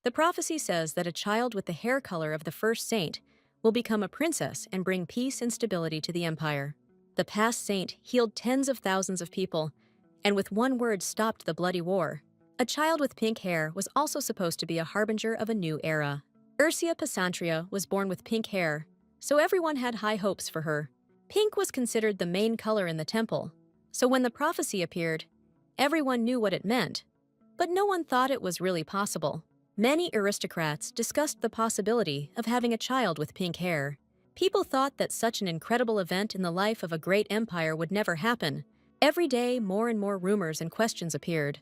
The prophecy says that a child with the hair color of the first saint will become a princess and bring peace and stability to the empire. The past saint healed tens of thousands of people, and with one word stopped the bloody war. A child with pink hair was also supposed to be a harbinger of a new era. Ursia Pasantria was born with pink hair, so everyone had high hopes for her. Pink was considered the main color in the temple, so when the prophecy appeared, everyone knew what it meant, but no one thought it was really possible. Many aristocrats discussed the possibility of having a child with pink hair. People thought that such an incredible event in the life of a great empire would never happen. Every day, more and more rumors and questions appeared.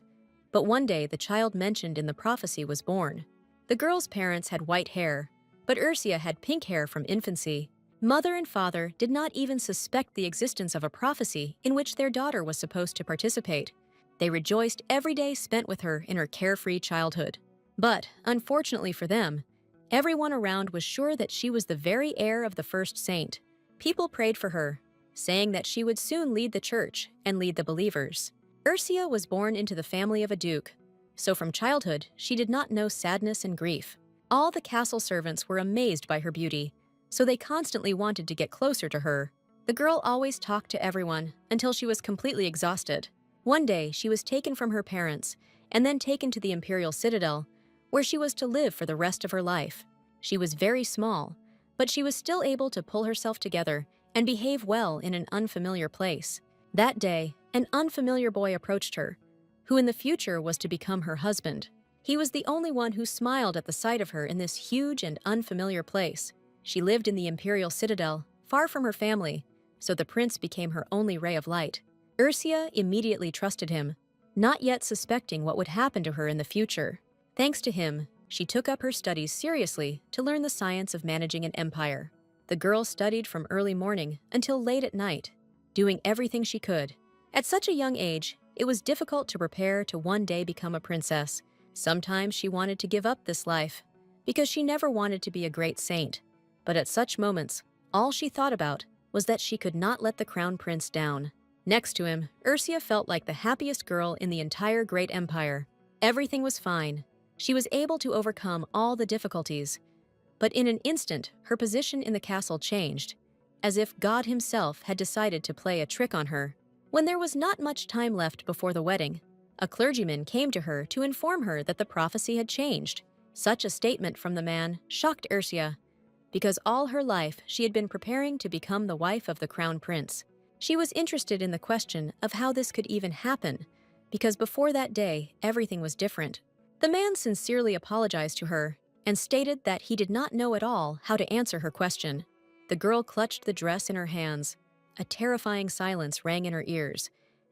But one day, the child mentioned in the prophecy was born. The girl's parents had white hair, but Ursia had pink hair from infancy. Mother and father did not even suspect the existence of a prophecy in which their daughter was supposed to participate. They rejoiced every day spent with her in her carefree childhood. But, unfortunately for them, everyone around was sure that she was the very heir of the first saint. People prayed for her, saying that she would soon lead the church and lead the believers. Ursia was born into the family of a duke, so from childhood she did not know sadness and grief. All the castle servants were amazed by her beauty, so they constantly wanted to get closer to her. The girl always talked to everyone until she was completely exhausted. One day she was taken from her parents and then taken to the imperial citadel, where she was to live for the rest of her life. She was very small, but she was still able to pull herself together and behave well in an unfamiliar place. That day, an unfamiliar boy approached her, who in the future was to become her husband. He was the only one who smiled at the sight of her in this huge and unfamiliar place. She lived in the imperial citadel, far from her family, so the prince became her only ray of light. Ursia immediately trusted him, not yet suspecting what would happen to her in the future. Thanks to him, she took up her studies seriously to learn the science of managing an empire. The girl studied from early morning until late at night, doing everything she could. At such a young age, it was difficult to prepare to one day become a princess. Sometimes she wanted to give up this life, because she never wanted to be a great saint. But at such moments, all she thought about was that she could not let the crown prince down. Next to him, Ursia felt like the happiest girl in the entire great empire. Everything was fine. She was able to overcome all the difficulties. But in an instant, her position in the castle changed, as if God himself had decided to play a trick on her. When there was not much time left before the wedding, a clergyman came to her to inform her that the prophecy had changed. Such a statement from the man shocked Ursia, because all her life she had been preparing to become the wife of the crown prince. She was interested in the question of how this could even happen, because before that day, everything was different. The man sincerely apologized to her and stated that he did not know at all how to answer her question. The girl clutched the dress in her hands. A terrifying silence rang in her ears,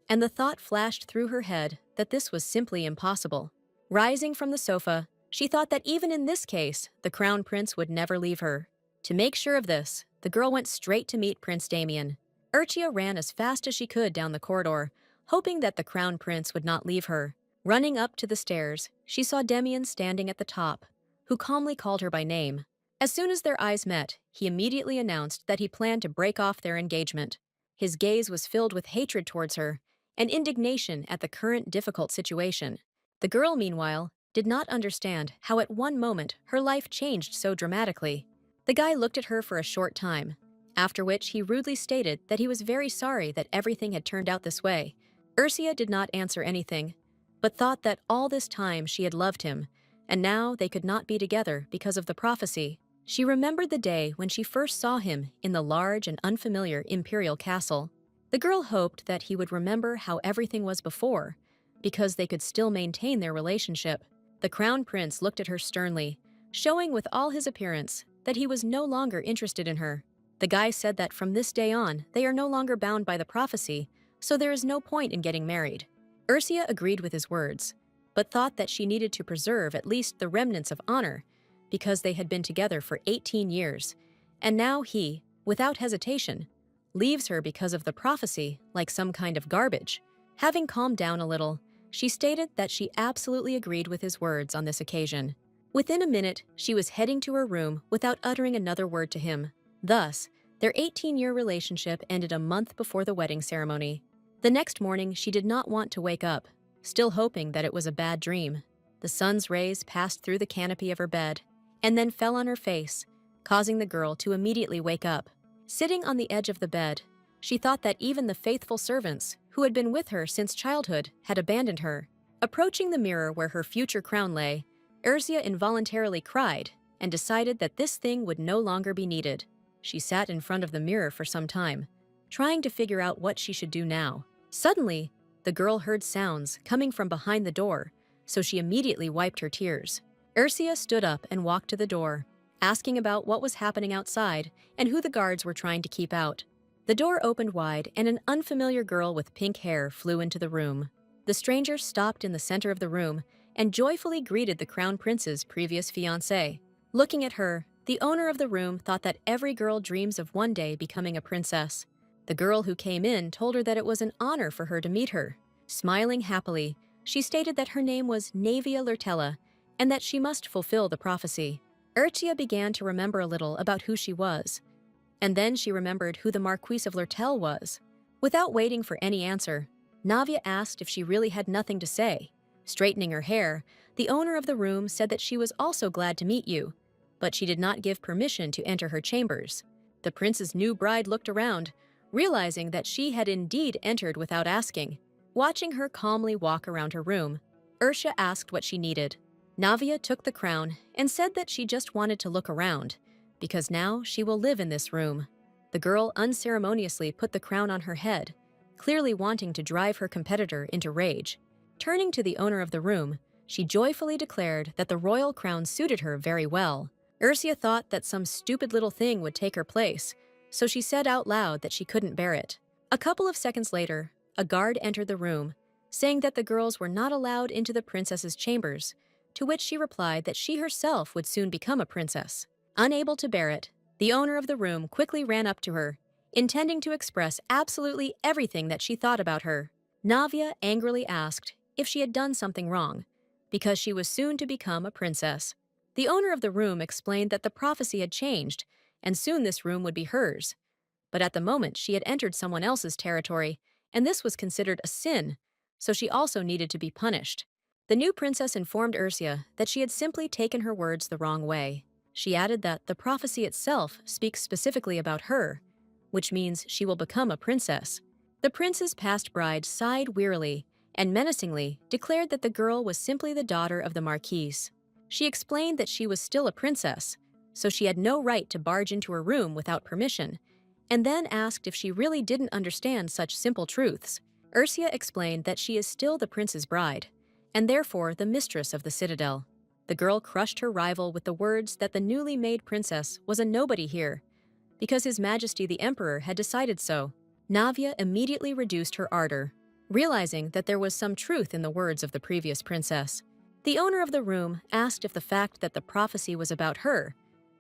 and the thought flashed through her head that this was simply impossible. Rising from the sofa, she thought that even in this case, the crown prince would never leave her. To make sure of this, the girl went straight to meet Prince Damien. Ursia ran as fast as she could down the corridor, hoping that the crown prince would not leave her. Running up to the stairs, she saw Damien standing at the top, who calmly called her by name. As soon as their eyes met, he immediately announced that he planned to break off their engagement. His gaze was filled with hatred towards her and indignation at the current difficult situation. The girl, meanwhile, did not understand how at one moment her life changed so dramatically. The guy looked at her for a short time, after which he rudely stated that he was very sorry that everything had turned out this way. Ursia did not answer anything, but thought that all this time she had loved him, and now they could not be together because of the prophecy. She remembered the day when she first saw him in the large and unfamiliar imperial castle. The girl hoped that he would remember how everything was before, because they could still maintain their relationship. The crown prince looked at her sternly, showing with all his appearance that he was no longer interested in her. The guy said that from this day on, they are no longer bound by the prophecy, so there is no point in getting married. Ursia agreed with his words, but thought that she needed to preserve at least the remnants of honor, because they had been together for 18 years, and now he, without hesitation, leaves her because of the prophecy like some kind of garbage. Having calmed down a little, she stated that she absolutely agreed with his words on this occasion. Within a minute, she was heading to her room without uttering another word to him. Thus, their 18-year relationship ended a month before the wedding ceremony. The next morning, she did not want to wake up, still hoping that it was a bad dream. The sun's rays passed through the canopy of her bed and then fell on her face, causing the girl to immediately wake up. Sitting on the edge of the bed, she thought that even the faithful servants, who had been with her since childhood, had abandoned her. Approaching the mirror where her future crown lay, Ursula involuntarily cried and decided that this thing would no longer be needed. She sat in front of the mirror for some time, trying to figure out what she should do now. Suddenly, the girl heard sounds coming from behind the door, so she immediately wiped her tears. Ursula stood up and walked to the door, asking about what was happening outside and who the guards were trying to keep out. The door opened wide and an unfamiliar girl with pink hair flew into the room. The stranger stopped in the center of the room and joyfully greeted the crown prince's previous fiancée. Looking at her, the owner of the room thought that every girl dreams of one day becoming a princess. The girl who came in told her that it was an honor for her to meet her. Smiling happily, she stated that her name was Navia Lurtella and that she must fulfill the prophecy. Urtia began to remember a little about who she was, and then she remembered who the Marquise of Lurtel was. Without waiting for any answer, Navia asked if she really had nothing to say. Straightening her hair, the owner of the room said that she was also glad to meet you, but she did not give permission to enter her chambers. The prince's new bride looked around, realizing that she had indeed entered without asking. Watching her calmly walk around her room, Ursula asked what she needed. Navia took the crown and said that she just wanted to look around, because now she will live in this room. The girl unceremoniously put the crown on her head, clearly wanting to drive her competitor into rage. Turning to the owner of the room, she joyfully declared that the royal crown suited her very well. Ursula thought that some stupid little thing would take her place, so she said out loud that she couldn't bear it. A couple of seconds later, a guard entered the room, saying that the girls were not allowed into the princess's chambers, to which she replied that she herself would soon become a princess. Unable to bear it, the owner of the room quickly ran up to her, intending to express absolutely everything that she thought about her. Navia angrily asked if she had done something wrong, because she was soon to become a princess. The owner of the room explained that the prophecy had changed, and soon this room would be hers. But at the moment she had entered someone else's territory, and this was considered a sin, so she also needed to be punished. The new princess informed Ursula that she had simply taken her words the wrong way. She added that the prophecy itself speaks specifically about her, which means she will become a princess. The prince's past bride sighed wearily and menacingly declared that the girl was simply the daughter of the Marquise. She explained that she was still a princess, so she had no right to barge into her room without permission, and then asked if she really didn't understand such simple truths. Ursula explained that she is still the prince's bride, and therefore the mistress of the citadel. The girl crushed her rival with the words that the newly made princess was a nobody here, because His Majesty the Emperor had decided so. Navia immediately reduced her ardor, realizing that there was some truth in the words of the previous princess. The owner of the room asked if the fact that the prophecy was about her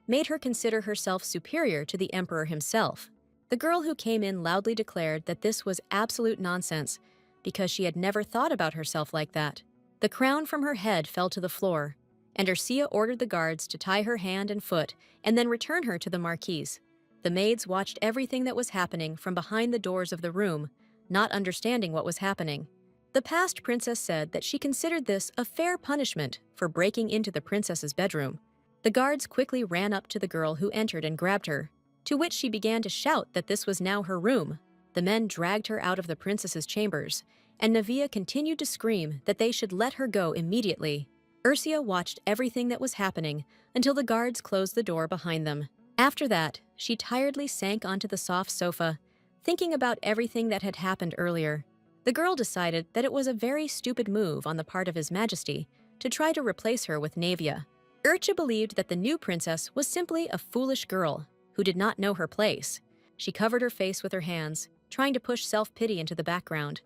made her consider herself superior to the emperor himself. The girl who came in loudly declared that this was absolute nonsense because she had never thought about herself like that. The crown from her head fell to the floor, and Ursula ordered the guards to tie her hand and foot and then return her to the Marquise. The maids watched everything that was happening from behind the doors of the room, not understanding what was happening. The past princess said that she considered this a fair punishment for breaking into the princess's bedroom. The guards quickly ran up to the girl who entered and grabbed her, to which she began to shout that this was now her room. The men dragged her out of the princess's chambers, and Navia continued to scream that they should let her go immediately. Ursula watched everything that was happening until the guards closed the door behind them. After that, she tiredly sank onto the soft sofa, thinking about everything that had happened earlier. The girl decided that it was a very stupid move on the part of His Majesty to try to replace her with Navia. Urcha believed that the new princess was simply a foolish girl who did not know her place. She covered her face with her hands, trying to push self-pity into the background.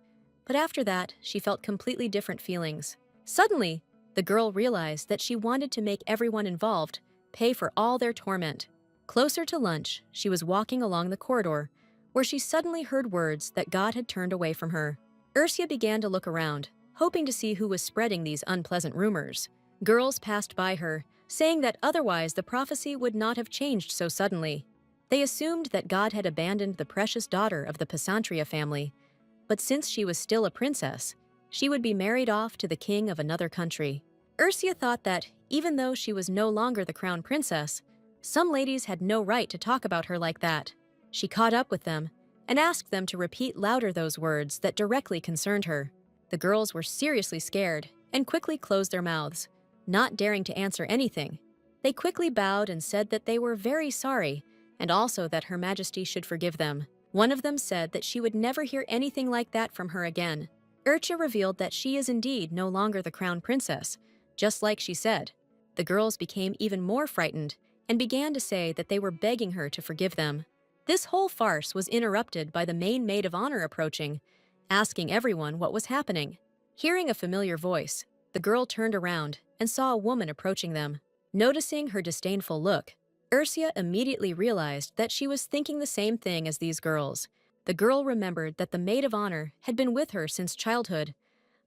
But after that, she felt completely different feelings. Suddenly, the girl realized that she wanted to make everyone involved pay for all their torment. Closer to lunch, she was walking along the corridor, where she suddenly heard words that God had turned away from her. Ursula began to look around, hoping to see who was spreading these unpleasant rumors. Girls passed by her, saying that otherwise the prophecy would not have changed so suddenly. They assumed that God had abandoned the precious daughter of the Pesantria family, but since she was still a princess, she would be married off to the king of another country. Ursia thought that, even though she was no longer the crown princess, some ladies had no right to talk about her like that. She caught up with them and asked them to repeat louder those words that directly concerned her. The girls were seriously scared and quickly closed their mouths, not daring to answer anything. They quickly bowed and said that they were very sorry and also that Her Majesty should forgive them. One of them said that she would never hear anything like that from her again. Urcha revealed that she is indeed no longer the crown princess, just like she said. The girls became even more frightened and began to say that they were begging her to forgive them. This whole farce was interrupted by the main maid of honor approaching, asking everyone what was happening. Hearing a familiar voice, the girl turned around and saw a woman approaching them. Noticing her disdainful look, Ursia immediately realized that she was thinking the same thing as these girls. The girl remembered that the maid of honor had been with her since childhood,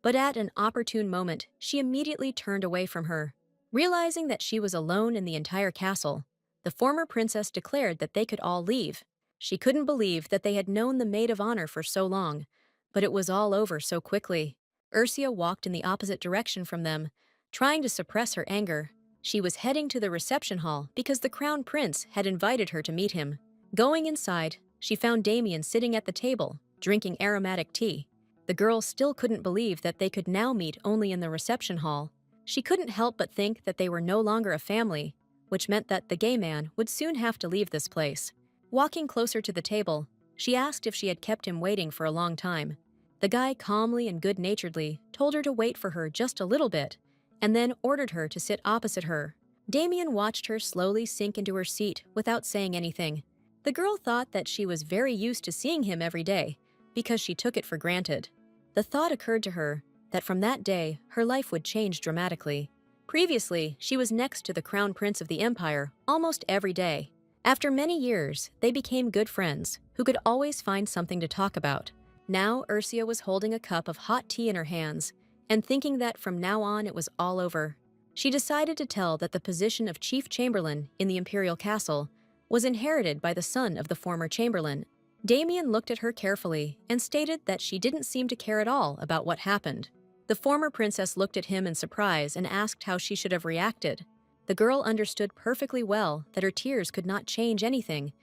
but at an opportune moment, she immediately turned away from her. Realizing that she was alone in the entire castle, the former princess declared that they could all leave. She couldn't believe that they had known the maid of honor for so long, but it was all over so quickly. Ursia walked in the opposite direction from them, trying to suppress her anger. She was heading to the reception hall because the crown prince had invited her to meet him. Going inside, she found Damien sitting at the table, drinking aromatic tea. The girl still couldn't believe that they could now meet only in the reception hall. She couldn't help but think that they were no longer a family, which meant that the gay man would soon have to leave this place. Walking closer to the table, she asked if she had kept him waiting for a long time. The guy calmly and good-naturedly told her to wait for her just a little bit, and then ordered her to sit opposite her. Damien watched her slowly sink into her seat without saying anything. The girl thought that she was very used to seeing him every day, because she took it for granted. The thought occurred to her that from that day, her life would change dramatically. Previously, she was next to the crown prince of the empire almost every day. After many years, they became good friends who could always find something to talk about. Now, Ursia was holding a cup of hot tea in her hands and thinking that from now on it was all over. She decided to tell that the position of chief chamberlain in the imperial castle was inherited by the son of the former chamberlain. Damien looked at her carefully and stated that she didn't seem to care at all about what happened. The former princess looked at him in surprise and asked how she should have reacted. The girl understood perfectly well that her tears could not change anything,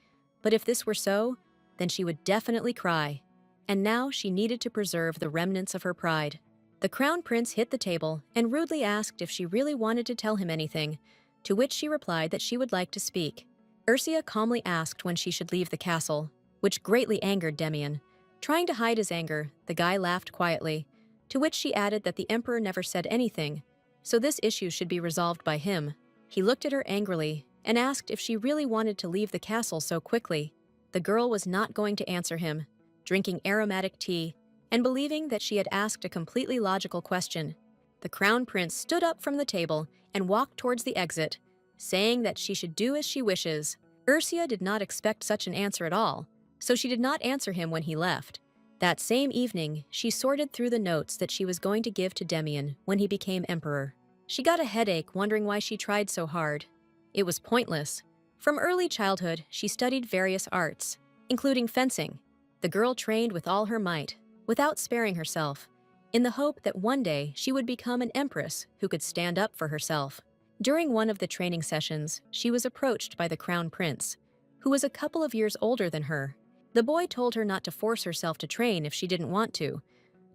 but if this were so, then she would definitely cry. And now she needed to preserve the remnants of her pride. The crown prince hit the table and rudely asked if she really wanted to tell him anything, to which she replied that she would like to speak. Ursia calmly asked when she should leave the castle, which greatly angered Damien. Trying to hide his anger, the guy laughed quietly, to which she added that the emperor never said anything, so this issue should be resolved by him. He looked at her angrily and asked if she really wanted to leave the castle so quickly. The girl was not going to answer him, drinking aromatic tea and believing that she had asked a completely logical question. The crown prince stood up from the table and walked towards the exit, saying that she should do as she wishes. Ursia did not expect such an answer at all, so she did not answer him when he left. That same evening, she sorted through the notes that she was going to give to Damien when he became emperor. She got a headache wondering why she tried so hard. It was pointless. From early childhood, she studied various arts, including fencing. The girl trained with all her might, without sparing herself, in the hope that one day she would become an empress who could stand up for herself. During one of the training sessions, she was approached by the crown prince, who was a couple of years older than her. The boy told her not to force herself to train if she didn't want to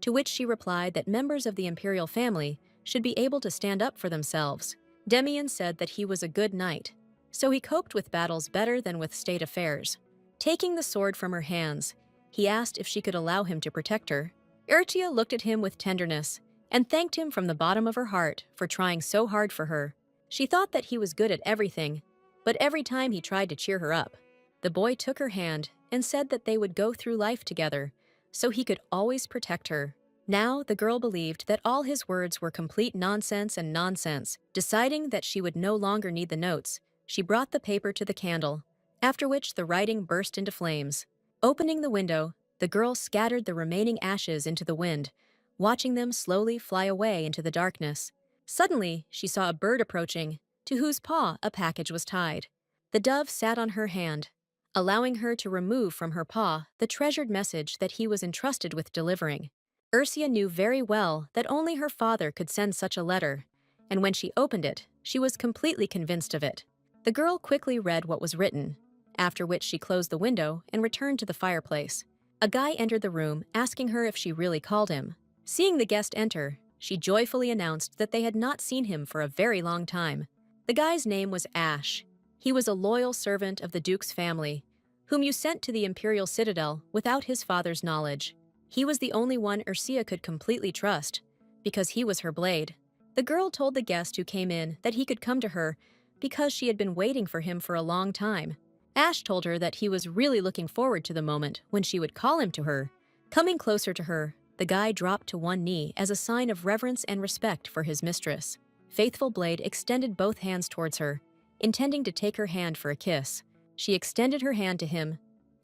which she replied that members of the imperial family should be able to stand up for themselves. Damien said that he was a good knight, so he coped with battles better than with state affairs. Taking the sword from her hands, he asked if she could allow him to protect her. Urtia looked at him with tenderness and thanked him from the bottom of her heart for trying so hard for her. She thought that he was good at everything, but every time he tried to cheer her up, the boy took her hand and said that they would go through life together, so he could always protect her. Now the girl believed that all his words were complete nonsense and nonsense. Deciding that she would no longer need the notes, she brought the paper to the candle, after which the writing burst into flames. Opening the window, the girl scattered the remaining ashes into the wind, watching them slowly fly away into the darkness. Suddenly, she saw a bird approaching, to whose paw a package was tied. The dove sat on her hand, allowing her to remove from her paw the treasured message that he was entrusted with delivering. Ursia knew very well that only her father could send such a letter, and when she opened it, she was completely convinced of it. The girl quickly read what was written, after which she closed the window and returned to the fireplace. A guy entered the room, asking her if she really called him. Seeing the guest enter, she joyfully announced that they had not seen him for a very long time. The guy's name was Ash. He was a loyal servant of the Duke's family, whom you sent to the Imperial Citadel without his father's knowledge. He was the only one Ursia could completely trust, because he was her blade. The girl told the guest who came in that he could come to her because she had been waiting for him for a long time. Ash told her that he was really looking forward to the moment when she would call him to her. Coming closer to her, the guy dropped to one knee as a sign of reverence and respect for his mistress. Faithful Blade extended both hands towards her, intending to take her hand for a kiss. She extended her hand to him,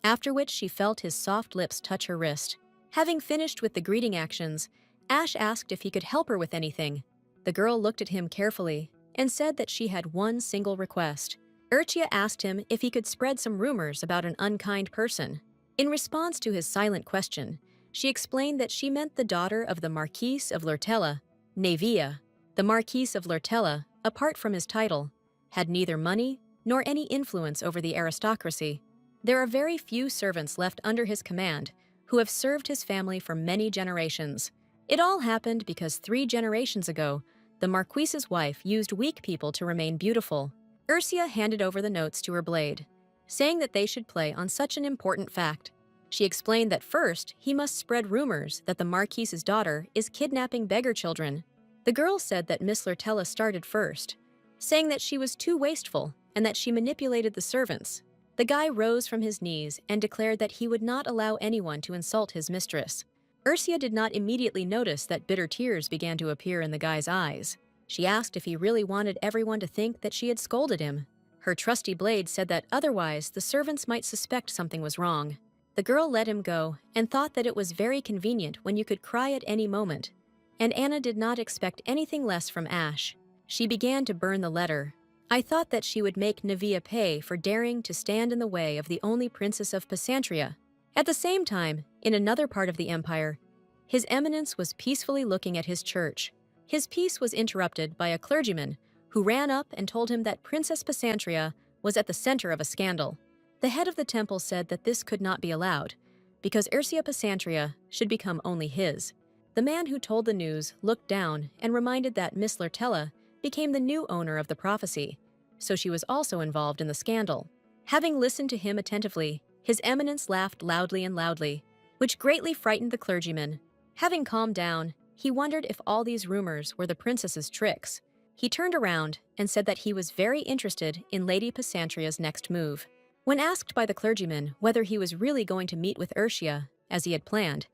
after which she felt his soft lips touch her wrist. Having finished with the greeting actions, Ash asked if he could help her with anything. The girl looked at him carefully and said that she had one single request. Urtia asked him if he could spread some rumors about an unkind person. In response to his silent question, she explained that she meant the daughter of the Marquise of Lurtella, Nevia. The Marquise of Lurtella, apart from his title, had neither money nor any influence over the aristocracy. There are very few servants left under his command who have served his family for many generations. It all happened because 3 generations ago, the Marquise's wife used weak people to remain beautiful. Ursia handed over the notes to her blade, saying that they should play on such an important fact. She explained that first, he must spread rumors that the Marquise's daughter is kidnapping beggar children. The girl said that Miss Lurtella started first, saying that she was too wasteful and that she manipulated the servants. The guy rose from his knees and declared that he would not allow anyone to insult his mistress. Ursia did not immediately notice that bitter tears began to appear in the guy's eyes. She asked if he really wanted everyone to think that she had scolded him. Her trusty blade said that otherwise the servants might suspect something was wrong. The girl let him go and thought that it was very convenient when you could cry at any moment, and Anna did not expect anything less from Ash. She began to burn the letter. I thought that she would make Nevia pay for daring to stand in the way of the only princess of Pysantria. At the same time, in another part of the empire, His Eminence was peacefully looking at his church. His peace was interrupted by a clergyman who ran up and told him that Princess Pysantria was at the center of a scandal. The head of the temple said that this could not be allowed, because Ursia Pysantria should become only his. The man who told the news looked down and reminded that Miss Lurtella became the new owner of the prophecy, so she was also involved in the scandal. Having listened to him attentively, His Eminence laughed loudly and loudly, which greatly frightened the clergyman. Having calmed down, he wondered if all these rumors were the princess's tricks. He turned around and said that he was very interested in Lady Pysantria's next move. When asked by the clergyman whether he was really going to meet with Ursia, as he had planned,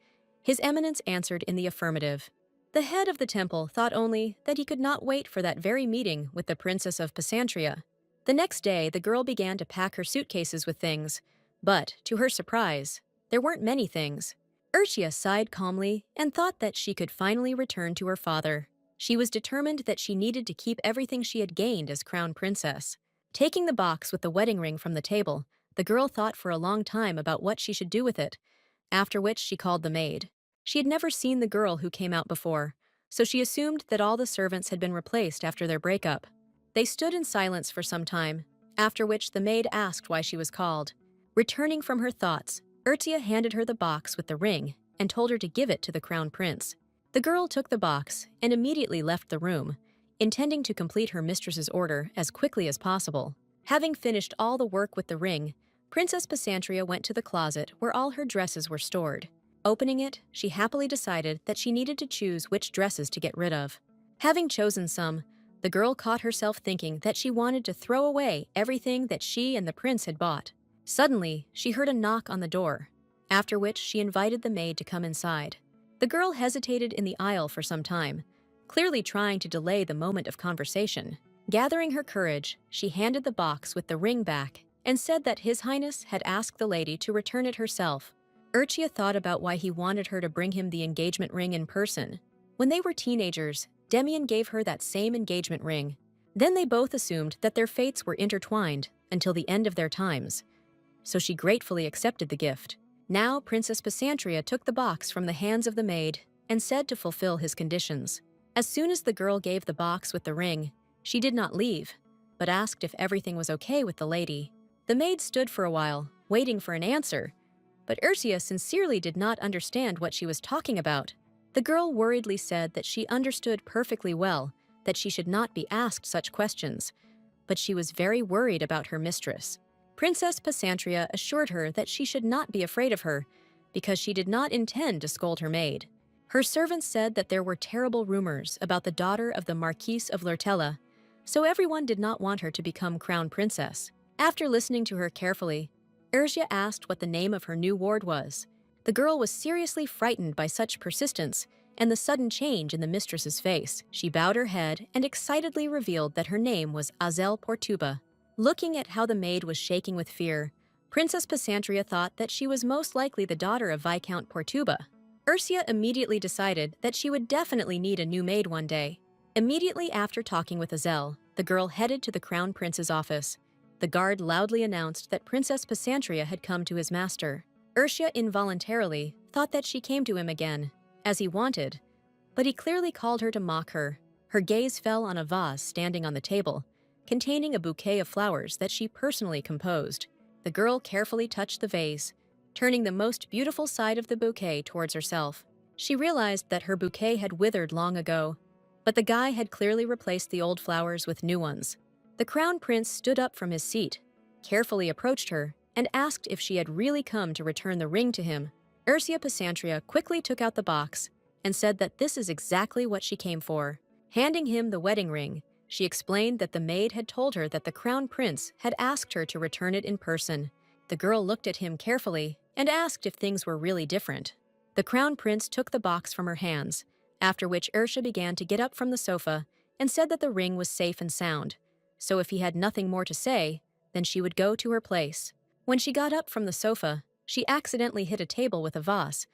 His Eminence answered in the affirmative. The head of the temple thought only that he could not wait for that very meeting with the Princess of Pysantria. The next day, the girl began to pack her suitcases with things, but, to her surprise, there weren't many things. Ursia sighed calmly and thought that she could finally return to her father. She was determined that she needed to keep everything she had gained as crown princess. Taking the box with the wedding ring from the table, the girl thought for a long time about what she should do with it, after which she called the maid. She had never seen the girl who came out before, so she assumed that all the servants had been replaced after their breakup. They stood in silence for some time, after which the maid asked why she was called. Returning from her thoughts, Urtia handed her the box with the ring and told her to give it to the crown prince. The girl took the box and immediately left the room, intending to complete her mistress's order as quickly as possible. Having finished all the work with the ring, Princess Pysantria went to the closet where all her dresses were stored. Opening it, she happily decided that she needed to choose which dresses to get rid of. Having chosen some, the girl caught herself thinking that she wanted to throw away everything that she and the prince had bought. Suddenly, she heard a knock on the door, after which she invited the maid to come inside. The girl hesitated in the aisle for some time, clearly trying to delay the moment of conversation. Gathering her courage, she handed the box with the ring back and said that His Highness had asked the lady to return it herself. Urtia thought about why he wanted her to bring him the engagement ring in person. When they were teenagers, Demian gave her that same engagement ring. Then they both assumed that their fates were intertwined until the end of their times, so she gratefully accepted the gift. Now Princess Pysantria took the box from the hands of the maid and said to fulfill his conditions. As soon as the girl gave the box with the ring, she did not leave, but asked if everything was okay with the lady. The maid stood for a while, waiting for an answer, but Ursia sincerely did not understand what she was talking about. The girl worriedly said that she understood perfectly well that she should not be asked such questions, but she was very worried about her mistress. Princess Pasantria assured her that she should not be afraid of her, because she did not intend to scold her maid. Her servants said that there were terrible rumors about the daughter of the Marquise of Lurtella, so everyone did not want her to become crown princess. After listening to her carefully, Ursia asked what the name of her new ward was. The girl was seriously frightened by such persistence and the sudden change in the mistress's face. She bowed her head and excitedly revealed that her name was Azel Portuba. Looking at how the maid was shaking with fear, Princess Pasantria thought that she was most likely the daughter of Viscount Portuba. Ursia immediately decided that she would definitely need a new maid one day. Immediately after talking with Azel, the girl headed to the crown prince's office. The guard loudly announced that Princess Pasantria had come to his master. Ursia involuntarily thought that she came to him again, as he wanted, but he clearly called her to mock her. Her gaze fell on a vase standing on the table, containing a bouquet of flowers that she personally composed. The girl carefully touched the vase, turning the most beautiful side of the bouquet towards herself. She realized that her bouquet had withered long ago, but the guy had clearly replaced the old flowers with new ones. The crown prince stood up from his seat, carefully approached her, and asked if she had really come to return the ring to him. Ursia Pasantria quickly took out the box and said that this is exactly what she came for. Handing him the wedding ring, she explained that the maid had told her that the crown prince had asked her to return it in person. The girl looked at him carefully and asked if things were really different. The crown prince took the box from her hands, after which Ursia began to get up from the sofa and said that the ring was safe and sound, so if he had nothing more to say, then she would go to her place. When she got up from the sofa, she accidentally hit a table with a vase,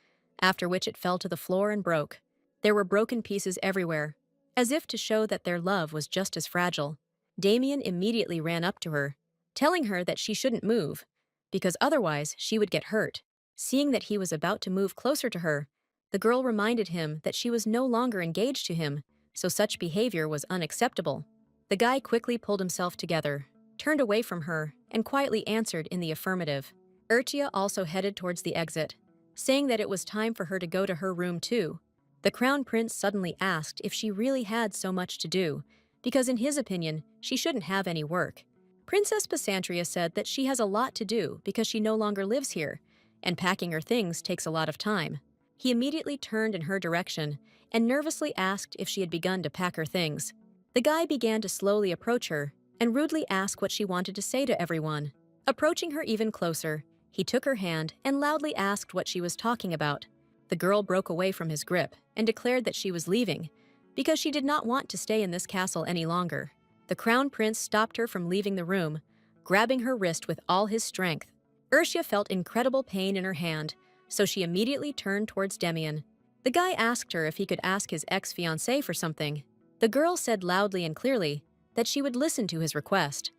after which it fell to the floor and broke. There were broken pieces everywhere, as if to show that their love was just as fragile. Damien immediately ran up to her, telling her that she shouldn't move, because otherwise she would get hurt. Seeing that he was about to move closer to her, the girl reminded him that she was no longer engaged to him, so such behavior was unacceptable. The guy quickly pulled himself together, turned away from her, and quietly answered in the affirmative. Urtia also headed towards the exit, saying that it was time for her to go to her room too. The crown prince suddenly asked if she really had so much to do, because in his opinion, she shouldn't have any work. Princess Pasantria said that she has a lot to do because she no longer lives here, and packing her things takes a lot of time. He immediately turned in her direction and nervously asked if she had begun to pack her things. The guy began to slowly approach her and rudely ask what she wanted to say to everyone. Approaching her even closer, he took her hand and loudly asked what she was talking about. The girl broke away from his grip and declared that she was leaving because she did not want to stay in this castle any longer. The crown prince stopped her from leaving the room, grabbing her wrist with all his strength. Ursia felt incredible pain in her hand, so she immediately turned towards Damien. The guy asked her if he could ask his ex-fiancé for something. The girl said loudly and clearly that she would listen to his request,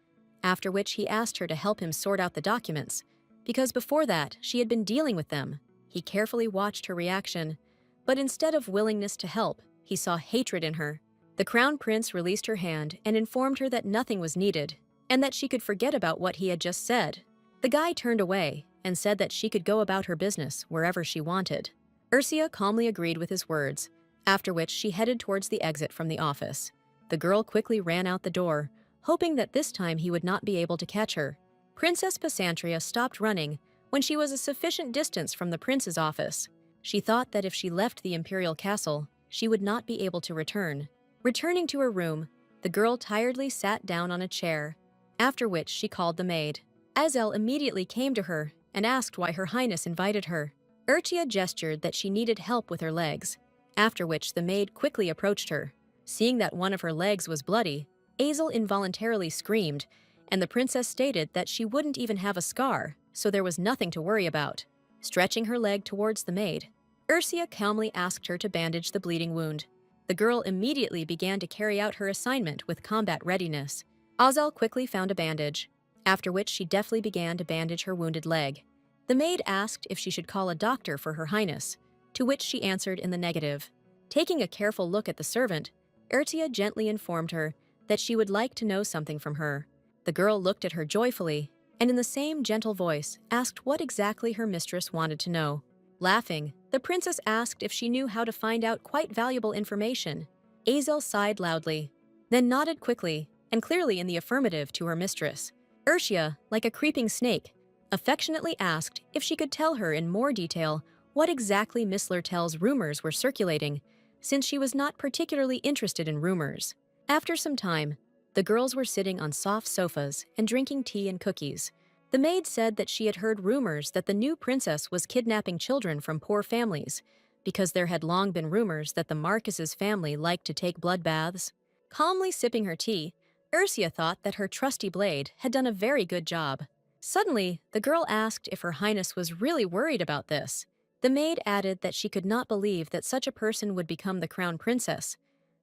after which he asked her to help him sort out the documents, because before that she had been dealing with them. He carefully watched her reaction, but instead of willingness to help, he saw hatred in her. The crown prince released her hand and informed her that nothing was needed, and that she could forget about what he had just said. The guy turned away and said that she could go about her business wherever she wanted. Ursia calmly agreed with his words, after which she headed towards the exit from the office. The girl quickly ran out the door, hoping that this time he would not be able to catch her. Princess Pasantria stopped running when she was a sufficient distance from the prince's office. She thought that if she left the imperial castle, she would not be able to return. Returning to her room, the girl tiredly sat down on a chair, after which she called the maid. Azel immediately came to her and asked why Her Highness invited her. Urtia gestured that she needed help with her legs, after which the maid quickly approached her. Seeing that one of her legs was bloody, Azel involuntarily screamed, and the princess stated that she wouldn't even have a scar, so there was nothing to worry about. Stretching her leg towards the maid, Ursia calmly asked her to bandage the bleeding wound. The girl immediately began to carry out her assignment with combat readiness. Azel quickly found a bandage, after which she deftly began to bandage her wounded leg. The maid asked if she should call a doctor for Her Highness, to which she answered in the negative. Taking a careful look at the servant, Ertia gently informed her that she would like to know something from her. The girl looked at her joyfully, and in the same gentle voice asked what exactly her mistress wanted to know. Laughing, the princess asked if she knew how to find out quite valuable information. Azel sighed loudly, then nodded quickly and clearly in the affirmative to her mistress. Urshia, like a creeping snake, affectionately asked if she could tell her in more detail what exactly Miss Lurtel's rumors were circulating, since she was not particularly interested in rumors. After some time, the girls were sitting on soft sofas and drinking tea and cookies. The maid said that she had heard rumors that the new princess was kidnapping children from poor families, because there had long been rumors that the Marcus's family liked to take blood baths. Calmly sipping her tea, Ursia thought that her trusty blade had done a very good job. Suddenly, the girl asked if Her Highness was really worried about this. The maid added that she could not believe that such a person would become the crown princess,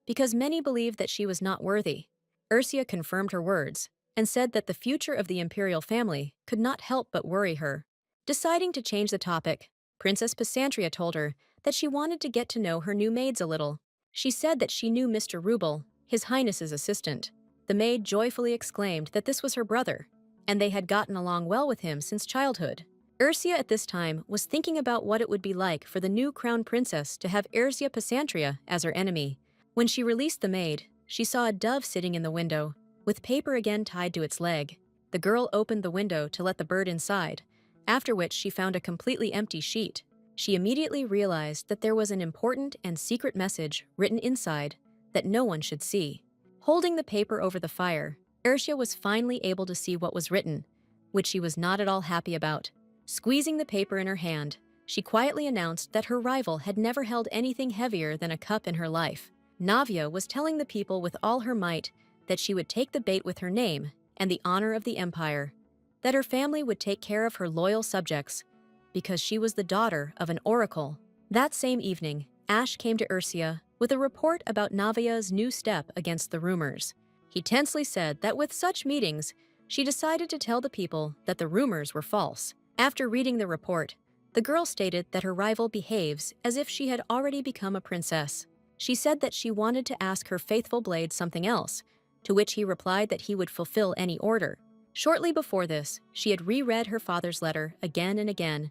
because many believed that she was not worthy. Ursia confirmed her words and said that the future of the imperial family could not help but worry her. Deciding to change the topic, Princess Pysantria told her that she wanted to get to know her new maids a little. She said that she knew Mr. Rubel, His Highness's assistant. The maid joyfully exclaimed that this was her brother, and they had gotten along well with him since childhood. Ursia at this time was thinking about what it would be like for the new crown princess to have Erzia Pysantria as her enemy. When she released the maid, she saw a dove sitting in the window, with paper again tied to its leg. The girl opened the window to let the bird inside, after which she found a completely empty sheet. She immediately realized that there was an important and secret message written inside that no one should see. Holding the paper over the fire, Ursia was finally able to see what was written, which she was not at all happy about. Squeezing the paper in her hand, she quietly announced that her rival had never held anything heavier than a cup in her life. Navia was telling the people with all her might that she would take the bait with her name and the honor of the empire, that her family would take care of her loyal subjects, because she was the daughter of an oracle. That same evening, Ash came to Ursia with a report about Navia's new step against the rumors. He tensely said that with such meetings, she decided to tell the people that the rumors were false. After reading the report, the girl stated that her rival behaves as if she had already become a princess. She said that she wanted to ask her faithful blade something else, to which he replied that he would fulfill any order. Shortly before this, she had reread her father's letter again and again,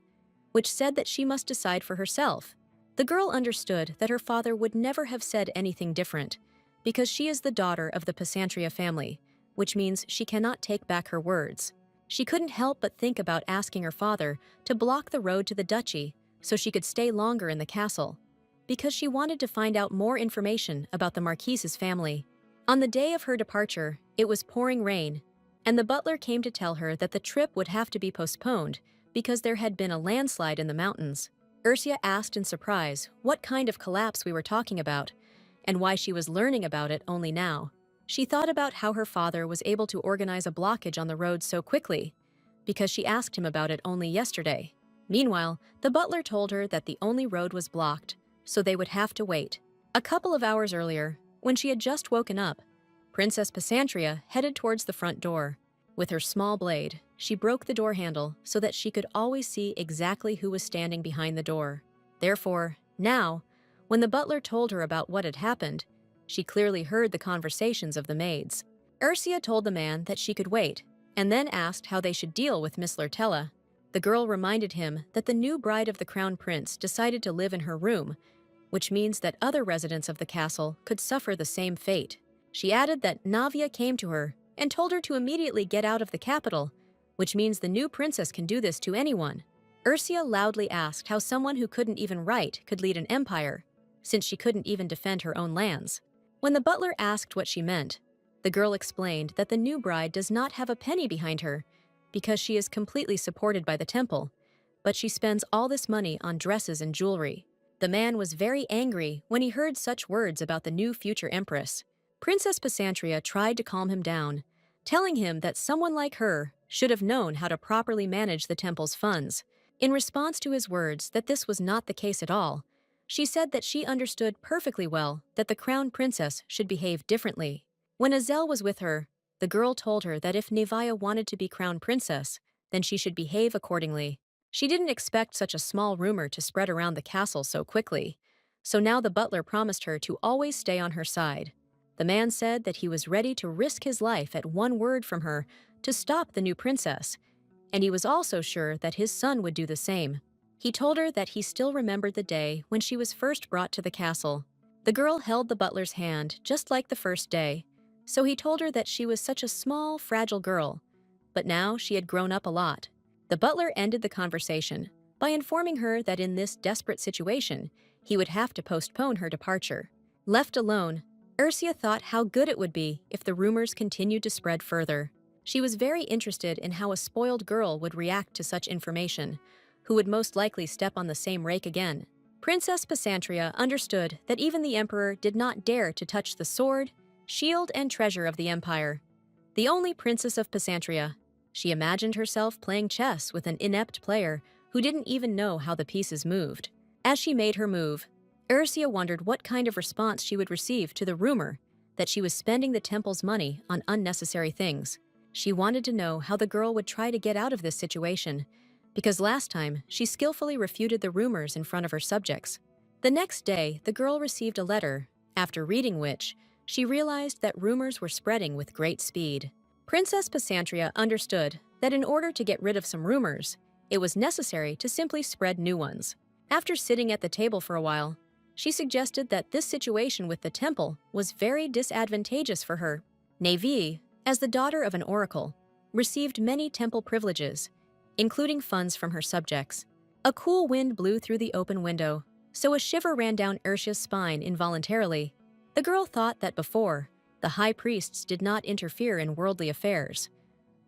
which said that she must decide for herself. The girl understood that her father would never have said anything different, because she is the daughter of the Pysantria family, which means she cannot take back her words. She couldn't help but think about asking her father to block the road to the duchy so she could stay longer in the castle, because she wanted to find out more information about the Marquise's family. On the day of her departure, it was pouring rain, and the butler came to tell her that the trip would have to be postponed because there had been a landslide in the mountains. Ursia asked in surprise what kind of collapse we were talking about, and why she was learning about it only now. She thought about how her father was able to organize a blockage on the road so quickly, because she asked him about it only yesterday. Meanwhile, the butler told her that the only road was blocked, so they would have to wait. A couple of hours earlier, when she had just woken up, Princess Pysantria headed towards the front door. With her small blade, she broke the door handle so that she could always see exactly who was standing behind the door. Therefore, now, when the butler told her about what had happened, she clearly heard the conversations of the maids. Ursia told the man that she could wait, and then asked how they should deal with Miss Lurtella. The girl reminded him that the new bride of the crown prince decided to live in her room, which means that other residents of the castle could suffer the same fate. She added that Navia came to her and told her to immediately get out of the capital, which means the new princess can do this to anyone. Ursia loudly asked how someone who couldn't even write could lead an empire, since she couldn't even defend her own lands. When the butler asked what she meant, the girl explained that the new bride does not have a penny behind her because she is completely supported by the temple, but she spends all this money on dresses and jewelry. The man was very angry when he heard such words about the new future empress. Princess Pysantria tried to calm him down, telling him that someone like her should have known how to properly manage the temple's funds. In response to his words that this was not the case at all, she said that she understood perfectly well that the crown princess should behave differently. When Azel was with her, the girl told her that if Nevaya wanted to be crown princess, then she should behave accordingly. She didn't expect such a small rumor to spread around the castle so quickly, So now the butler promised her to always stay on her side. The man said that he was ready to risk his life at one word from her to stop the new princess, and he was also sure that his son would do the same. He told her that he still remembered the day when she was first brought to the castle. The girl held the butler's hand just like the first day, so he told her that she was such a small, fragile girl, but now she had grown up a lot. The butler ended the conversation by informing her that in this desperate situation, he would have to postpone her departure. Left alone, Ursia thought how good it would be if the rumors continued to spread further. She was very interested in how a spoiled girl would react to such information, who would most likely step on the same rake again. Princess Pysantria understood that even the emperor did not dare to touch the sword, shield, and treasure of the empire. The only princess of Pysantria, she imagined herself playing chess with an inept player who didn't even know how the pieces moved. As she made her move, Ursia wondered what kind of response she would receive to the rumor that she was spending the temple's money on unnecessary things. She wanted to know how the girl would try to get out of this situation, because last time she skillfully refuted the rumors in front of her subjects. The next day, the girl received a letter, after reading which, she realized that rumors were spreading with great speed. Princess Pysantria understood that in order to get rid of some rumors, it was necessary to simply spread new ones. After sitting at the table for a while, she suggested that this situation with the temple was very disadvantageous for her. Navi, as the daughter of an oracle, received many temple privileges, including funds from her subjects. A cool wind blew through the open window, so a shiver ran down Ursia's spine involuntarily. The girl thought that before, the high priests did not interfere in worldly affairs.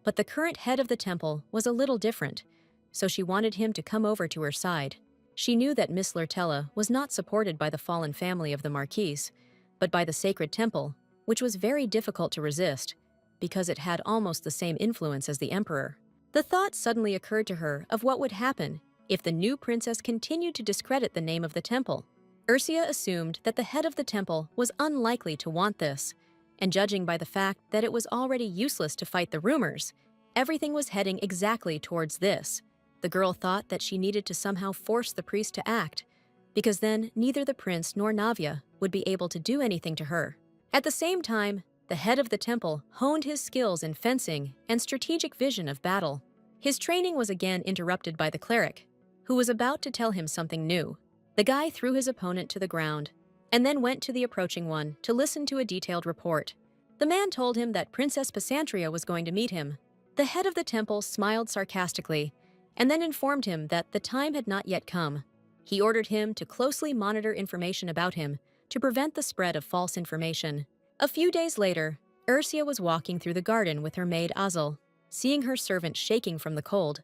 But the current head of the temple was a little different, so she wanted him to come over to her side. She knew that Miss Lurtella was not supported by the fallen family of the Marquise, but by the sacred temple, which was very difficult to resist, because it had almost the same influence as the emperor. The thought suddenly occurred to her of what would happen if the new princess continued to discredit the name of the temple. Ursia assumed that the head of the temple was unlikely to want this, and judging by the fact that it was already useless to fight the rumors, everything was heading exactly towards this. The girl thought that she needed to somehow force the priest to act, because then neither the prince nor Navia would be able to do anything to her. At the same time, the head of the temple honed his skills in fencing and strategic vision of battle. His training was again interrupted by the cleric, who was about to tell him something new. The guy threw his opponent to the ground, and then went to the approaching one to listen to a detailed report. The man told him that Princess Pysantria was going to meet him. The head of the temple smiled sarcastically, and then informed him that the time had not yet come. He ordered him to closely monitor information about him to prevent the spread of false information. A few days later, Ursia was walking through the garden with her maid Azel. Seeing her servant shaking from the cold,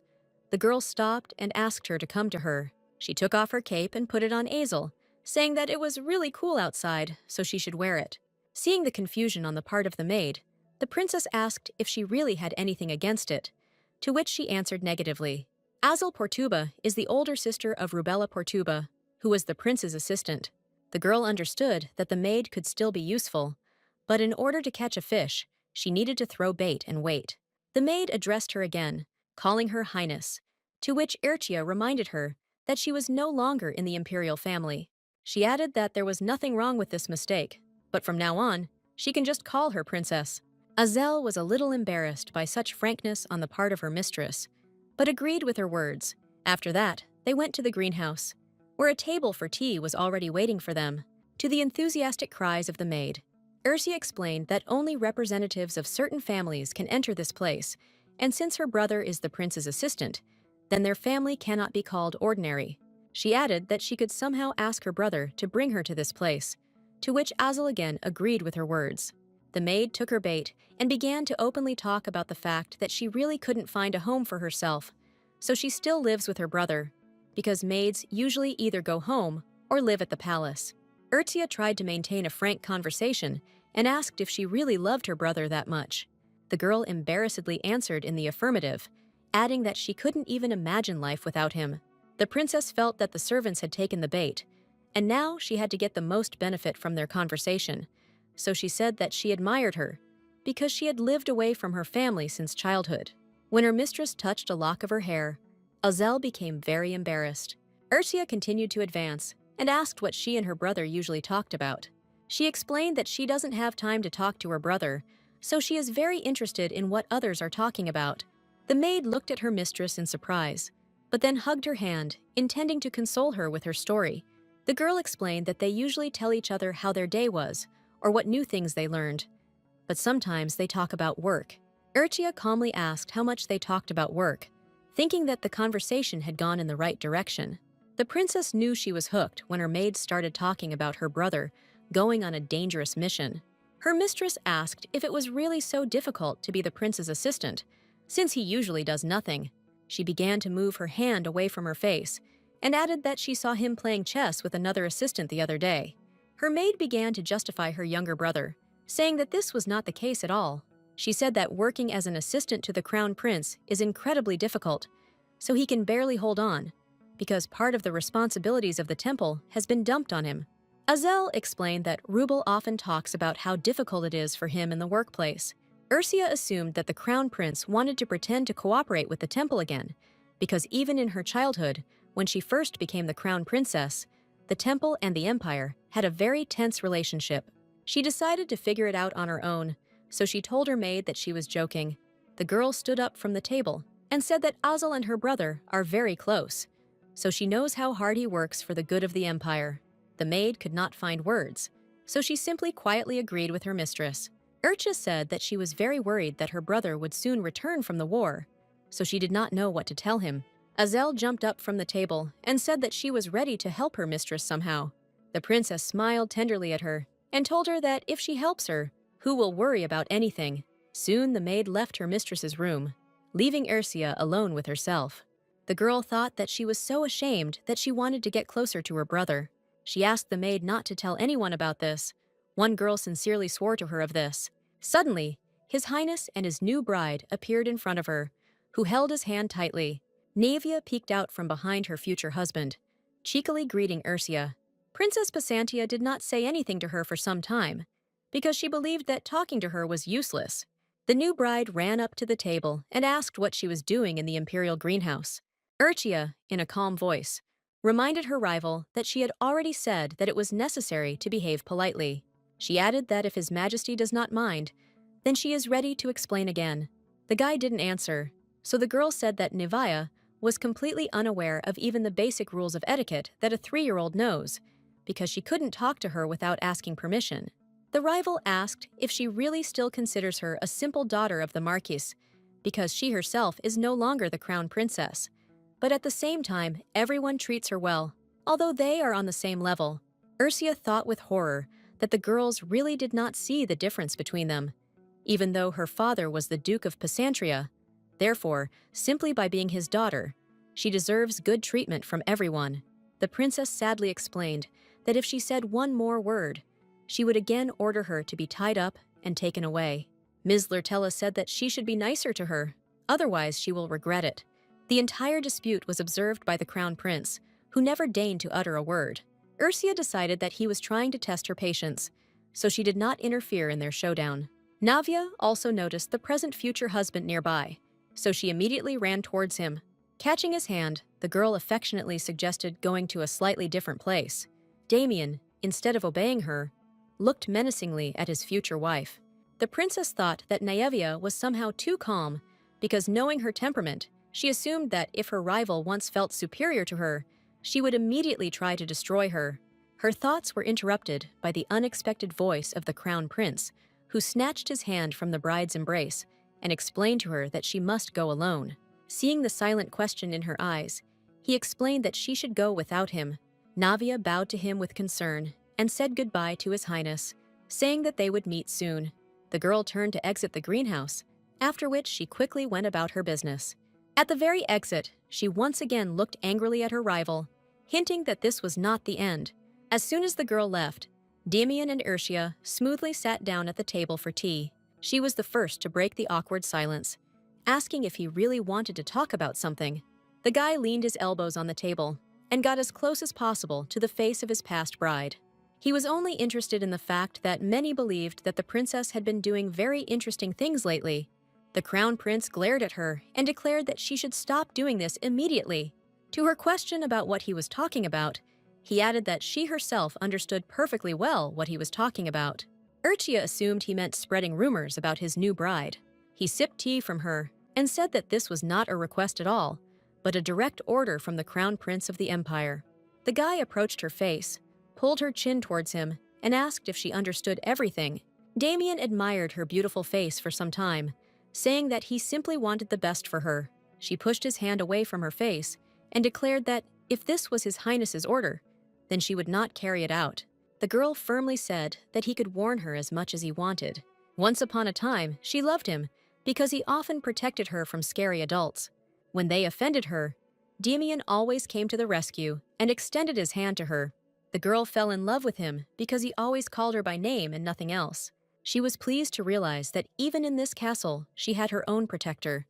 the girl stopped and asked her to come to her. She took off her cape and put it on Azel, saying that it was really cool outside, so she should wear it. Seeing the confusion on the part of the maid, the princess asked if she really had anything against it, to which she answered negatively. Azel Portuba is the older sister of Rubella Portuba, who was the prince's assistant. The girl understood that the maid could still be useful, but in order to catch a fish, she needed to throw bait and wait. The maid addressed her again, calling her Highness, to which Ursia reminded her that she was no longer in the imperial family. She added that there was nothing wrong with this mistake, but from now on, she can just call her princess. Azel was a little embarrassed by such frankness on the part of her mistress, but agreed with her words. After that, they went to the greenhouse, where a table for tea was already waiting for them. To the enthusiastic cries of the maid, Ursia explained that only representatives of certain families can enter this place, and since her brother is the prince's assistant, then their family cannot be called ordinary. She added that she could somehow ask her brother to bring her to this place, to which Azel again agreed with her words. The maid took her bait and began to openly talk about the fact that she really couldn't find a home for herself, so she still lives with her brother, because maids usually either go home or live at the palace. Ursia tried to maintain a frank conversation and asked if she really loved her brother that much. The girl embarrassedly answered in the affirmative, adding that she couldn't even imagine life without him. The princess felt that the servants had taken the bait, and now she had to get the most benefit from their conversation, so she said that she admired her, because she had lived away from her family since childhood. When her mistress touched a lock of her hair, Azel became very embarrassed. Ursia continued to advance, and asked what she and her brother usually talked about. She explained that she doesn't have time to talk to her brother, so she is very interested in what others are talking about. The maid looked at her mistress in surprise, but then hugged her hand, intending to console her with her story. The girl explained that they usually tell each other how their day was, or what new things they learned. But sometimes they talk about work. Urchia calmly asked how much they talked about work, thinking that the conversation had gone in the right direction. The princess knew she was hooked when her maid started talking about her brother going on a dangerous mission. Her mistress asked if it was really so difficult to be the prince's assistant, since he usually does nothing. She began to move her hand away from her face and added that she saw him playing chess with another assistant the other day. Her maid began to justify her younger brother, saying that this was not the case at all. She said that working as an assistant to the crown prince is incredibly difficult, so he can barely hold on, because part of the responsibilities of the temple has been dumped on him. Azel explained that Rubel often talks about how difficult it is for him in the workplace. Ursia assumed that the crown prince wanted to pretend to cooperate with the temple again, because even in her childhood, when she first became the crown princess, the temple and the empire had a very tense relationship. She decided to figure it out on her own, so she told her maid that she was joking. The girl stood up from the table and said that Azel and her brother are very close, so she knows how hard he works for the good of the empire. The maid could not find words, so she simply quietly agreed with her mistress. Urcha said that she was very worried that her brother would soon return from the war, so she did not know what to tell him. Azel jumped up from the table and said that she was ready to help her mistress somehow. The princess smiled tenderly at her and told her that if she helps her, who will worry about anything? Soon the maid left her mistress's room, leaving Ursia alone with herself. The girl thought that she was so ashamed that she wanted to get closer to her brother. She asked the maid not to tell anyone about this. One girl sincerely swore to her of this. Suddenly, His Highness and his new bride appeared in front of her, who held his hand tightly. Navia peeked out from behind her future husband, cheekily greeting Ursia. Princess Pasantia did not say anything to her for some time, because she believed that talking to her was useless. The new bride ran up to the table and asked what she was doing in the imperial greenhouse. Urchia, in a calm voice, reminded her rival that she had already said that it was necessary to behave politely. She added that if His Majesty does not mind, then she is ready to explain again. The guy didn't answer, so the girl said that Nivaya was completely unaware of even the basic rules of etiquette that a 3-year-old knows, because she couldn't talk to her without asking permission. The rival asked if she really still considers her a simple daughter of the Marquis, because she herself is no longer the crown princess. But at the same time, everyone treats her well, although they are on the same level. Ursia thought with horror that the girls really did not see the difference between them, even though her father was the Duke of Pasantria. Therefore, simply by being his daughter, she deserves good treatment from everyone. The princess sadly explained that if she said one more word, she would again order her to be tied up and taken away. Ms. Lurtella said that she should be nicer to her, otherwise she will regret it. The entire dispute was observed by the crown prince, who never deigned to utter a word. Ursia decided that he was trying to test her patience, so she did not interfere in their showdown. Navia also noticed the present-future husband nearby, so she immediately ran towards him. Catching his hand, the girl affectionately suggested going to a slightly different place. Damien, instead of obeying her, looked menacingly at his future wife. The princess thought that Naevia was somehow too calm, because knowing her temperament, she assumed that if her rival once felt superior to her, she would immediately try to destroy her. Her thoughts were interrupted by the unexpected voice of the crown prince, who snatched his hand from the bride's embrace and explained to her that she must go alone. Seeing the silent question in her eyes, he explained that she should go without him. Navia bowed to him with concern and said goodbye to His Highness, saying that they would meet soon. The girl turned to exit the greenhouse, after which she quickly went about her business. At the very exit, she once again looked angrily at her rival, hinting that this was not the end. As soon as the girl left, Damien and Ursia smoothly sat down at the table for tea. She was the first to break the awkward silence, asking if he really wanted to talk about something. The guy leaned his elbows on the table and got as close as possible to the face of his past bride. He was only interested in the fact that many believed that the princess had been doing very interesting things lately. The crown prince glared at her and declared that she should stop doing this immediately. To her question about what he was talking about, He added that she herself understood perfectly well what he was talking about. Urchia assumed he meant spreading rumors about his new bride. He sipped tea from her and said that this was not a request at all, but a direct order from the crown prince of the empire. The guy approached her face, pulled her chin towards him, and asked if she understood everything. Damien admired her beautiful face for some time, saying that he simply wanted the best for her. She pushed his hand away from her face and declared that if this was His Highness's order, then she would not carry it out. The girl firmly said that he could warn her as much as he wanted. Once upon a time, she loved him because he often protected her from scary adults. When they offended her, Damien always came to the rescue and extended his hand to her. The girl fell in love with him because he always called her by name and nothing else. She was pleased to realize that even in this castle, she had her own protector,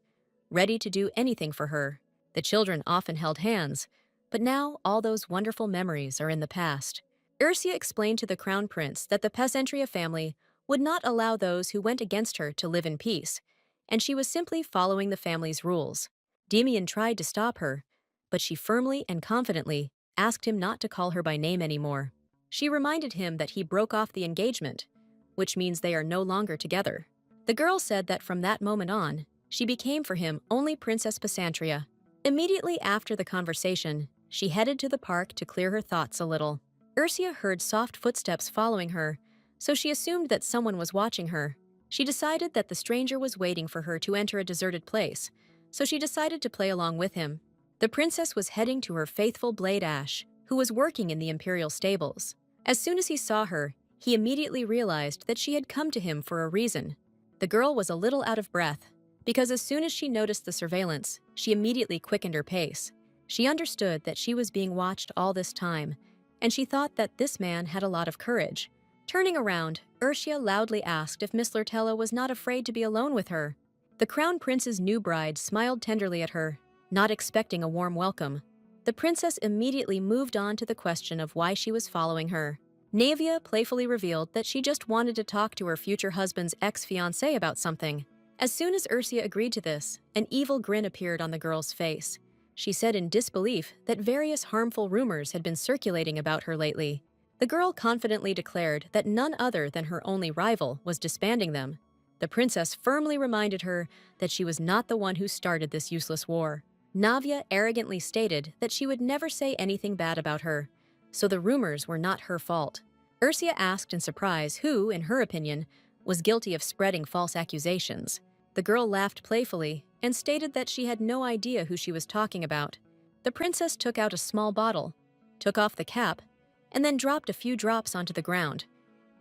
ready to do anything for her. The children often held hands, but now all those wonderful memories are in the past. Ursia explained to the crown prince that the Pesentria family would not allow those who went against her to live in peace, and she was simply following the family's rules. Damien tried to stop her, but she firmly and confidently asked him not to call her by name anymore. She reminded him that he broke off the engagement, which means they are no longer together. The girl said that from that moment on, she became for him only Princess Pesantria. Immediately after the conversation, she headed to the park to clear her thoughts a little. Ursia heard soft footsteps following her, so she assumed that someone was watching her. She decided that the stranger was waiting for her to enter a deserted place, so she decided to play along with him. The princess was heading to her faithful Blade Ash, who was working in the imperial stables. As soon as he saw her, he immediately realized that she had come to him for a reason. The girl was a little out of breath, because as soon as she noticed the surveillance, she immediately quickened her pace. She understood that she was being watched all this time, and she thought that this man had a lot of courage. Turning around, Ursia loudly asked if Miss Lurtella was not afraid to be alone with her. The crown prince's new bride smiled tenderly at her, not expecting a warm welcome. The princess immediately moved on to the question of why she was following her. Navia playfully revealed that she just wanted to talk to her future husband's ex-fiancé about something. As soon as Ursia agreed to this, an evil grin appeared on the girl's face. She said in disbelief that various harmful rumors had been circulating about her lately. The girl confidently declared that none other than her only rival was disbanding them. The princess firmly reminded her that she was not the one who started this useless war. Navia arrogantly stated that she would never say anything bad about her, so the rumors were not her fault. Ursia asked in surprise who, in her opinion, was guilty of spreading false accusations. The girl laughed playfully and stated that she had no idea who she was talking about. The princess took out a small bottle, took off the cap, and then dropped a few drops onto the ground,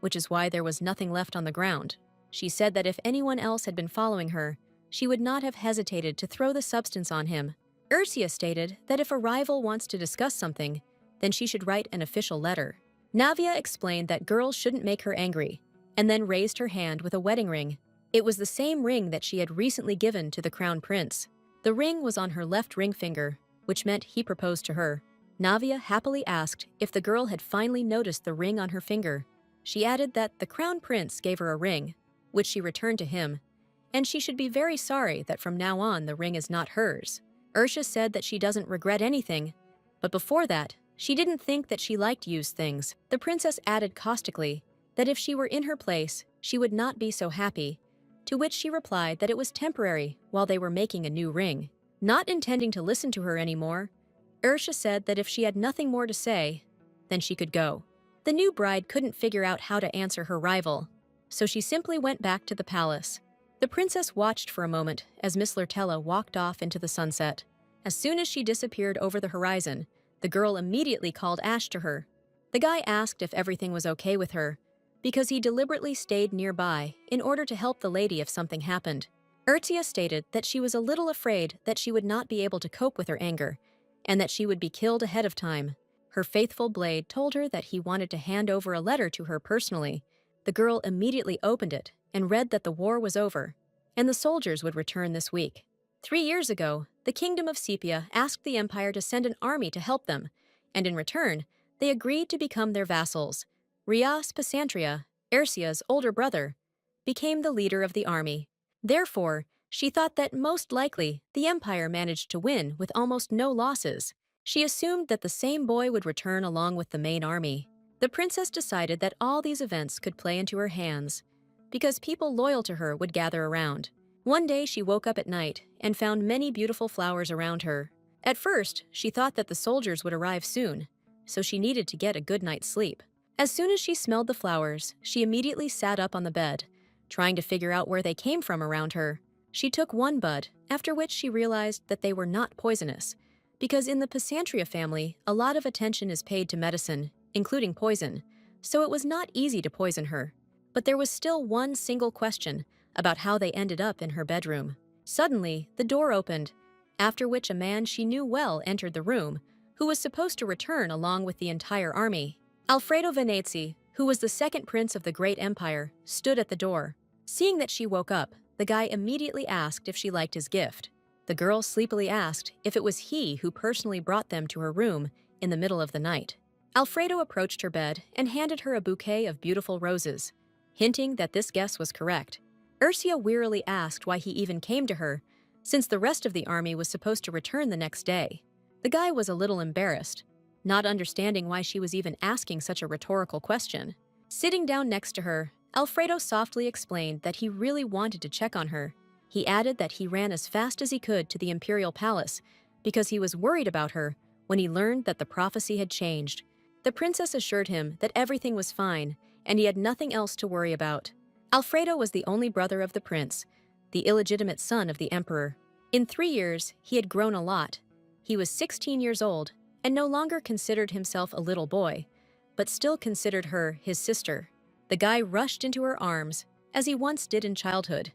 which is why there was nothing left on the ground. She said that if anyone else had been following her, she would not have hesitated to throw the substance on him. Ursia stated that if a rival wants to discuss something, then she should write an official letter. Navia explained that girls shouldn't make her angry, and then raised her hand with a wedding ring. It was the same ring that she had recently given to the crown prince. The ring was on her left ring finger, which meant he proposed to her. Navia happily asked if the girl had finally noticed the ring on her finger. She added that the crown prince gave her a ring, which she returned to him, and she should be very sorry that from now on the ring is not hers. Ursia said that she doesn't regret anything, but before that, she didn't think that she liked used things. The princess added caustically that if she were in her place, she would not be so happy, to which she replied that it was temporary while they were making a new ring. Not intending to listen to her anymore, Ursia said that if she had nothing more to say, then she could go. The new bride couldn't figure out how to answer her rival, so she simply went back to the palace. The princess watched for a moment as Miss Lurtella walked off into the sunset. As soon as she disappeared over the horizon, the girl immediately called Ash to her. The guy asked if everything was okay with her, because he deliberately stayed nearby in order to help the lady if something happened. Urtia stated that she was a little afraid that she would not be able to cope with her anger, and that she would be killed ahead of time. Her faithful Blade told her that he wanted to hand over a letter to her personally. The girl immediately opened it and read that the war was over, and the soldiers would return this week. 3 years ago, the Kingdom of Sepia asked the Empire to send an army to help them, and in return, they agreed to become their vassals. Rias Pesantria, Ursia's older brother, became the leader of the army. Therefore, she thought that most likely the Empire managed to win with almost no losses. She assumed that the same boy would return along with the main army. The princess decided that all these events could play into her hands, because people loyal to her would gather around. One day she woke up at night and found many beautiful flowers around her. At first, she thought that the soldiers would arrive soon, so she needed to get a good night's sleep. As soon as she smelled the flowers, she immediately sat up on the bed, trying to figure out where they came from around her. She took one bud, after which she realized that they were not poisonous, because in the Pacantria family, a lot of attention is paid to medicine, including poison, so it was not easy to poison her. But there was still one single question about how they ended up in her bedroom. Suddenly, the door opened, after which a man she knew well entered the room, who was supposed to return along with the entire army. Alfredo Venezia, who was the second prince of the great empire, stood at the door. Seeing that she woke up, the guy immediately asked if she liked his gift. The girl sleepily asked if it was he who personally brought them to her room in the middle of the night. Alfredo approached her bed and handed her a bouquet of beautiful roses, hinting that this guess was correct. Ursia wearily asked why he even came to her, since the rest of the army was supposed to return the next day. The guy was a little embarrassed, not understanding why she was even asking such a rhetorical question. Sitting down next to her, Alfredo softly explained that he really wanted to check on her. He added that he ran as fast as he could to the imperial palace because he was worried about her when he learned that the prophecy had changed. The princess assured him that everything was fine and he had nothing else to worry about. Alfredo was the only brother of the prince, the illegitimate son of the emperor. In 3 years, he had grown a lot. He was 16 years old and no longer considered himself a little boy, but still considered her his sister. The guy rushed into her arms, as he once did in childhood,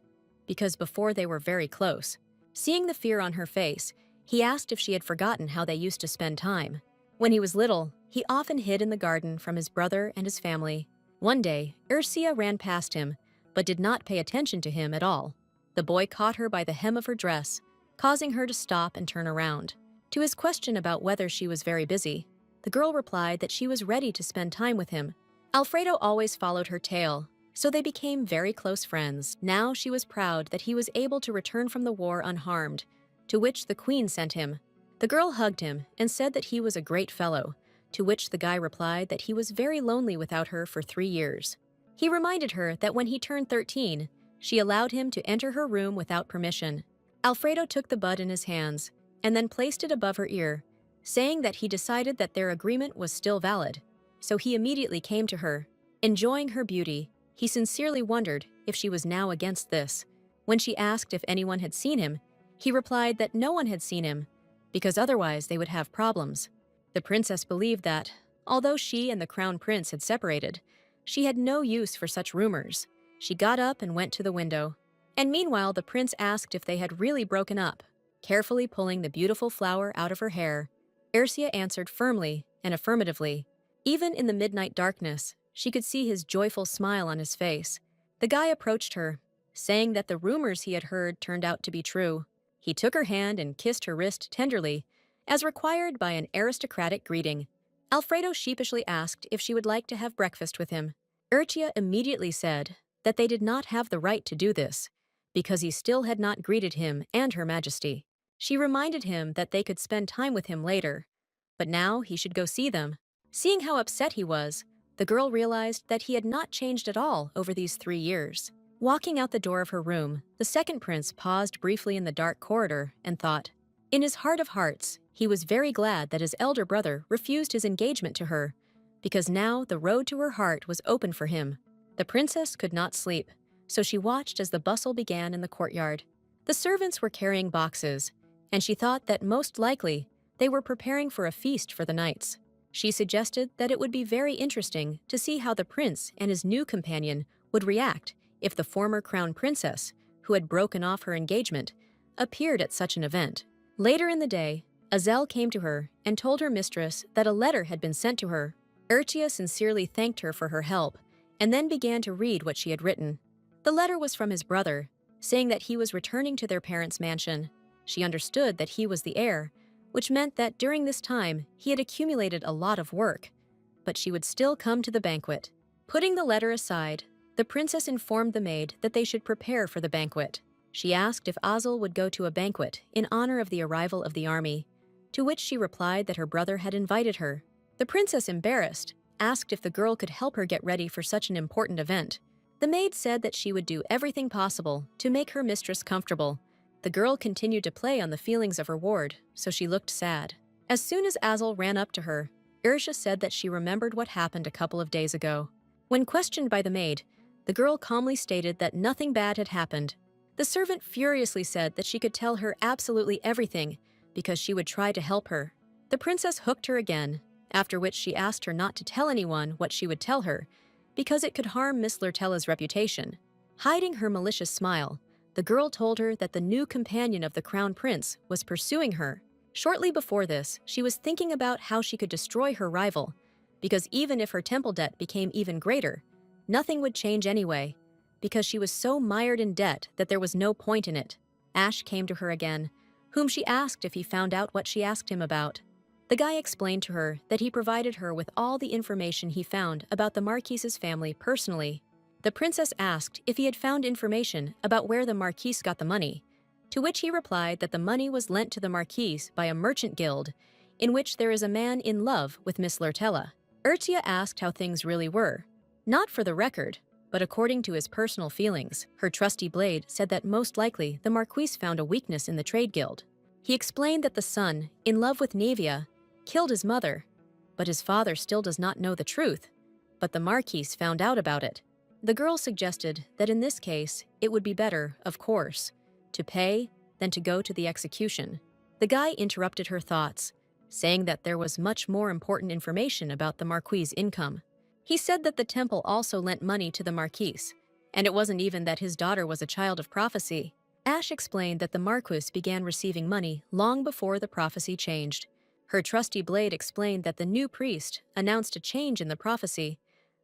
because before they were very close. Seeing the fear on her face, he asked if she had forgotten how they used to spend time. When he was little, he often hid in the garden from his brother and his family. One day, Ursia ran past him, but did not pay attention to him at all. The boy caught her by the hem of her dress, causing her to stop and turn around. To his question about whether she was very busy, the girl replied that she was ready to spend time with him. Alfredo always followed her tail, so they became very close friends. Now she was proud that he was able to return from the war unharmed, to which the queen sent him. The girl hugged him and said that he was a great fellow, to which the guy replied that he was very lonely without her for 3 years. He reminded her that when he turned 13, she allowed him to enter her room without permission. Alfredo took the bud in his hands and then placed it above her ear, saying that he decided that their agreement was still valid. So he immediately came to her. Enjoying her beauty, he sincerely wondered if she was now against this. When she asked if anyone had seen him, he replied that no one had seen him, because otherwise they would have problems. The princess believed that, although she and the crown prince had separated, she had no use for such rumors. She got up and went to the window. And meanwhile, the prince asked if they had really broken up, carefully pulling the beautiful flower out of her hair. Ursia answered firmly and affirmatively. Even in the midnight darkness, she could see his joyful smile on his face. The guy approached her, saying that the rumors he had heard turned out to be true. He took her hand and kissed her wrist tenderly, as required by an aristocratic greeting. Alfredo sheepishly asked if she would like to have breakfast with him. Urtia immediately said that they did not have the right to do this, because he still had not greeted him and Her Majesty. She reminded him that they could spend time with him later, but now he should go see them. Seeing how upset he was, the girl realized that he had not changed at all over these 3 years. Walking out the door of her room, the second prince paused briefly in the dark corridor and thought. In his heart of hearts, he was very glad that his elder brother refused his engagement to her, because now the road to her heart was open for him. The princess could not sleep, so she watched as the bustle began in the courtyard. The servants were carrying boxes, and she thought that most likely they were preparing for a feast for the knights. She suggested that it would be very interesting to see how the prince and his new companion would react if the former crown princess, who had broken off her engagement, appeared at such an event. Later in the day, Azel came to her and told her mistress that a letter had been sent to her. Urtia sincerely thanked her for her help and then began to read what she had written. The letter was from his brother, saying that he was returning to their parents' mansion. She understood that he was the heir, which meant that during this time he had accumulated a lot of work, but she would still come to the banquet. Putting the letter aside, the princess informed the maid that they should prepare for the banquet. She asked if Azel would go to a banquet in honor of the arrival of the army, to which she replied that her brother had invited her. The princess, embarrassed, asked if the girl could help her get ready for such an important event. The maid said that she would do everything possible to make her mistress comfortable. The girl continued to play on the feelings of her ward, so she looked sad. As soon as Azel ran up to her, Ursha said that she remembered what happened a couple of days ago. When questioned by the maid, the girl calmly stated that nothing bad had happened. The servant furiously said that she could tell her absolutely everything because she would try to help her. The princess hooked her again, after which she asked her not to tell anyone what she would tell her, because it could harm Miss Lurtella's reputation. Hiding her malicious smile, the girl told her that the new companion of the crown prince was pursuing her. Shortly before this, she was thinking about how she could destroy her rival, because even if her temple debt became even greater, nothing would change anyway, because she was so mired in debt that there was no point in it. Ash came to her again, whom she asked if he found out what she asked him about. The guy explained to her that he provided her with all the information he found about the Marquise's family personally. The princess asked if he had found information about where the Marquise got the money, to which he replied that the money was lent to the Marquise by a merchant guild, in which there is a man in love with Miss Lurtella. Urtia asked how things really were. Not for the record, but according to his personal feelings, her trusty blade said that most likely the Marquise found a weakness in the trade guild. He explained that the son, in love with Navia, killed his mother, but his father still does not know the truth, but the Marquise found out about it. The girl suggested that in this case, it would be better, of course, to pay than to go to the execution. The guy interrupted her thoughts, saying that there was much more important information about the Marquis' income. He said that the temple also lent money to the Marquise, and it wasn't even that his daughter was a child of prophecy. Ash explained that the Marquis began receiving money long before the prophecy changed. Her trusty blade explained that the new priest announced a change in the prophecy,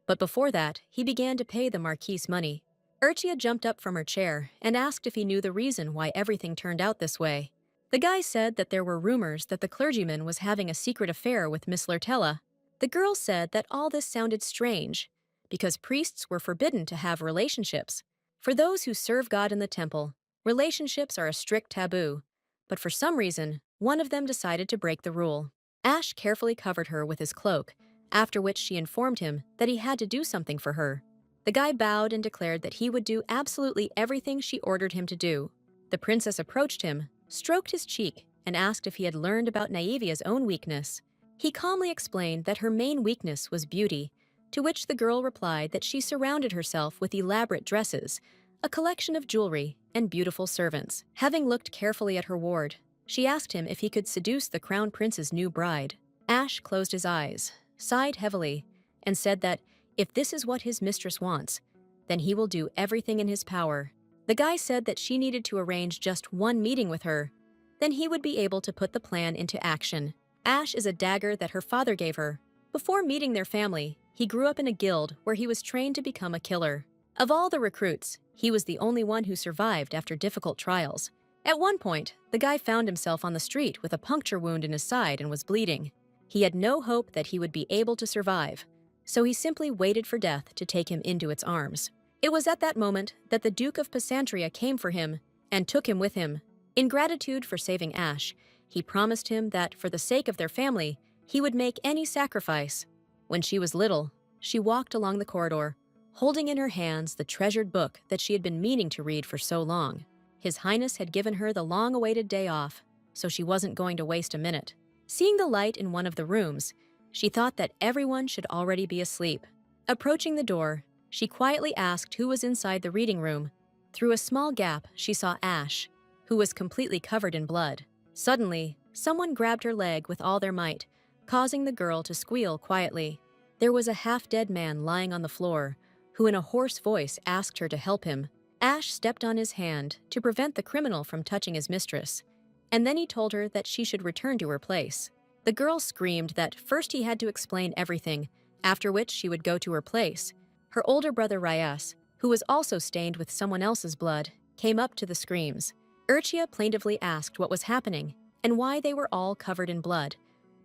but before that, he began to pay the Marquise money. Urtia jumped up from her chair and asked if he knew the reason why everything turned out this way. The guy said that there were rumors that the clergyman was having a secret affair with Miss Lurtella. The girl said that all this sounded strange, because priests were forbidden to have relationships. For those who serve God in the temple, relationships are a strict taboo, but for some reason, one of them decided to break the rule. Ash carefully covered her with his cloak, after which she informed him that he had to do something for her. The guy bowed and declared that he would do absolutely everything she ordered him to do. The princess approached him, stroked his cheek, and asked if he had learned about Naivia's own weakness. He calmly explained that her main weakness was beauty, to which the girl replied that she surrounded herself with elaborate dresses, a collection of jewelry, and beautiful servants. Having looked carefully at her ward, she asked him if he could seduce the crown prince's new bride. Ash closed his eyes, sighed heavily, and said that if this is what his mistress wants, then he will do everything in his power. The guy said that she needed to arrange just one meeting with her, then he would be able to put the plan into action. Ash is a dagger that her father gave her. Before meeting their family, he grew up in a guild where he was trained to become a killer. Of all the recruits, he was the only one who survived after difficult trials. At one point, the guy found himself on the street with a puncture wound in his side and was bleeding. He had no hope that he would be able to survive, so he simply waited for death to take him into its arms. It was at that moment that the Duke of Pysantria came for him and took him with him. In gratitude for saving Ash, he promised him that for the sake of their family, he would make any sacrifice. When she was little, she walked along the corridor, holding in her hands the treasured book that she had been meaning to read for so long. His Highness had given her the long-awaited day off, so she wasn't going to waste a minute. Seeing the light in one of the rooms, she thought that everyone should already be asleep. Approaching the door, she quietly asked who was inside the reading room. Through a small gap, she saw Ash, who was completely covered in blood. Suddenly, someone grabbed her leg with all their might, causing the girl to squeal quietly. There was a half-dead man lying on the floor, who in a hoarse voice asked her to help him. Ash stepped on his hand to prevent the criminal from touching his mistress, and then he told her that she should return to her place. The girl screamed that first he had to explain everything, after which she would go to her place. Her older brother Ryas, who was also stained with someone else's blood, came up to the screams. Urtia plaintively asked what was happening and why they were all covered in blood,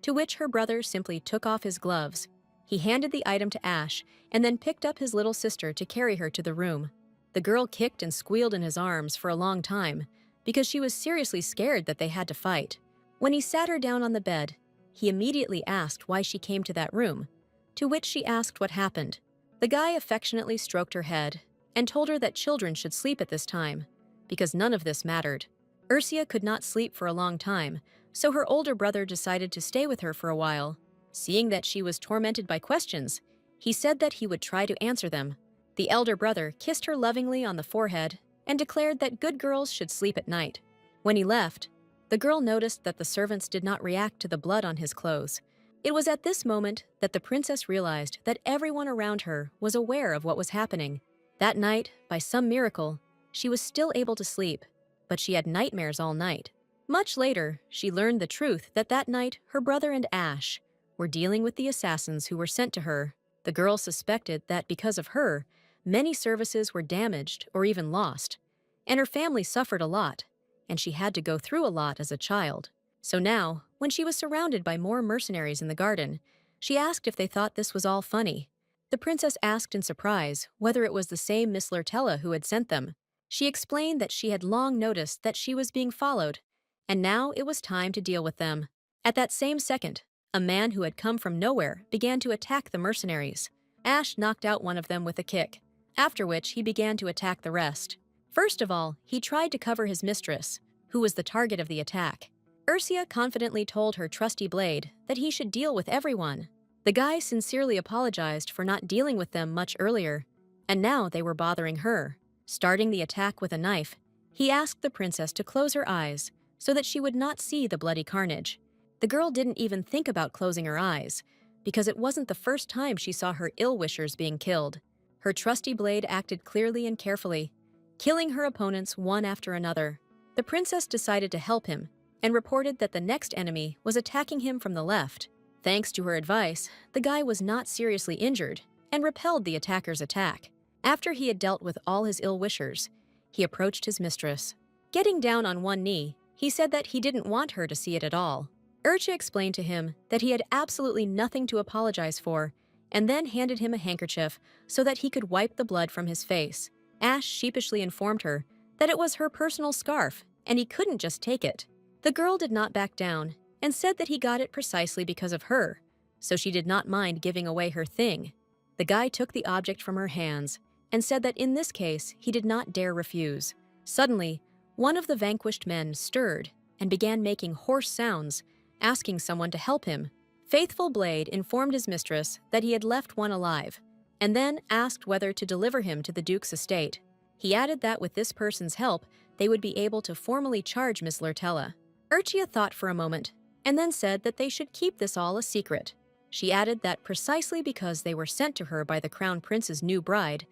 to which her brother simply took off his gloves. He handed the item to Ash and then picked up his little sister to carry her to the room. The girl kicked and squealed in his arms for a long time because she was seriously scared that they had to fight. When he sat her down on the bed, he immediately asked why she came to that room, to which she asked what happened. The guy affectionately stroked her head and told her that children should sleep at this time, because none of this mattered. Ursia could not sleep for a long time, so her older brother decided to stay with her for a while. Seeing that she was tormented by questions, he said that he would try to answer them. The elder brother kissed her lovingly on the forehead and declared that good girls should sleep at night. When he left, the girl noticed that the servants did not react to the blood on his clothes. It was at this moment that the princess realized that everyone around her was aware of what was happening. That night, by some miracle, she was still able to sleep, but she had nightmares all night. Much later, she learned the truth that that night her brother and Ash were dealing with the assassins who were sent to her. The girl suspected that because of her, many services were damaged or even lost, and her family suffered a lot, and she had to go through a lot as a child. So now, when she was surrounded by more mercenaries in the garden, she asked if they thought this was all funny. The princess asked in surprise whether it was the same Miss Lurtella who had sent them. She explained that she had long noticed that she was being followed, and now it was time to deal with them. At that same second, a man who had come from nowhere began to attack the mercenaries. Ash knocked out one of them with a kick, after which he began to attack the rest. First of all, he tried to cover his mistress, who was the target of the attack. Ursia confidently told her trusty blade that he should deal with everyone. The guy sincerely apologized for not dealing with them much earlier, and now they were bothering her. Starting the attack with a knife, he asked the princess to close her eyes so that she would not see the bloody carnage. The girl didn't even think about closing her eyes, because it wasn't the first time she saw her ill-wishers being killed. Her trusty blade acted clearly and carefully, killing her opponents one after another. The princess decided to help him and reported that the next enemy was attacking him from the left. Thanks to her advice, the guy was not seriously injured and repelled the attacker's attack. After he had dealt with all his ill-wishers, he approached his mistress. Getting down on one knee, he said that he didn't want her to see it at all. Urcha explained to him that he had absolutely nothing to apologize for, and then handed him a handkerchief so that he could wipe the blood from his face. Ash sheepishly informed her that it was her personal scarf, and he couldn't just take it. The girl did not back down and said that he got it precisely because of her, so she did not mind giving away her thing. The guy took the object from her hands and said that in this case he did not dare refuse. Suddenly, one of the vanquished men stirred and began making hoarse sounds, asking someone to help him. Faithful Blade informed his mistress that he had left one alive, and then asked whether to deliver him to the Duke's estate. He added that with this person's help, they would be able to formally charge Miss Lurtella. Urchia thought for a moment, and then said that they should keep this all a secret. She added that precisely because they were sent to her by the Crown Prince's new bride,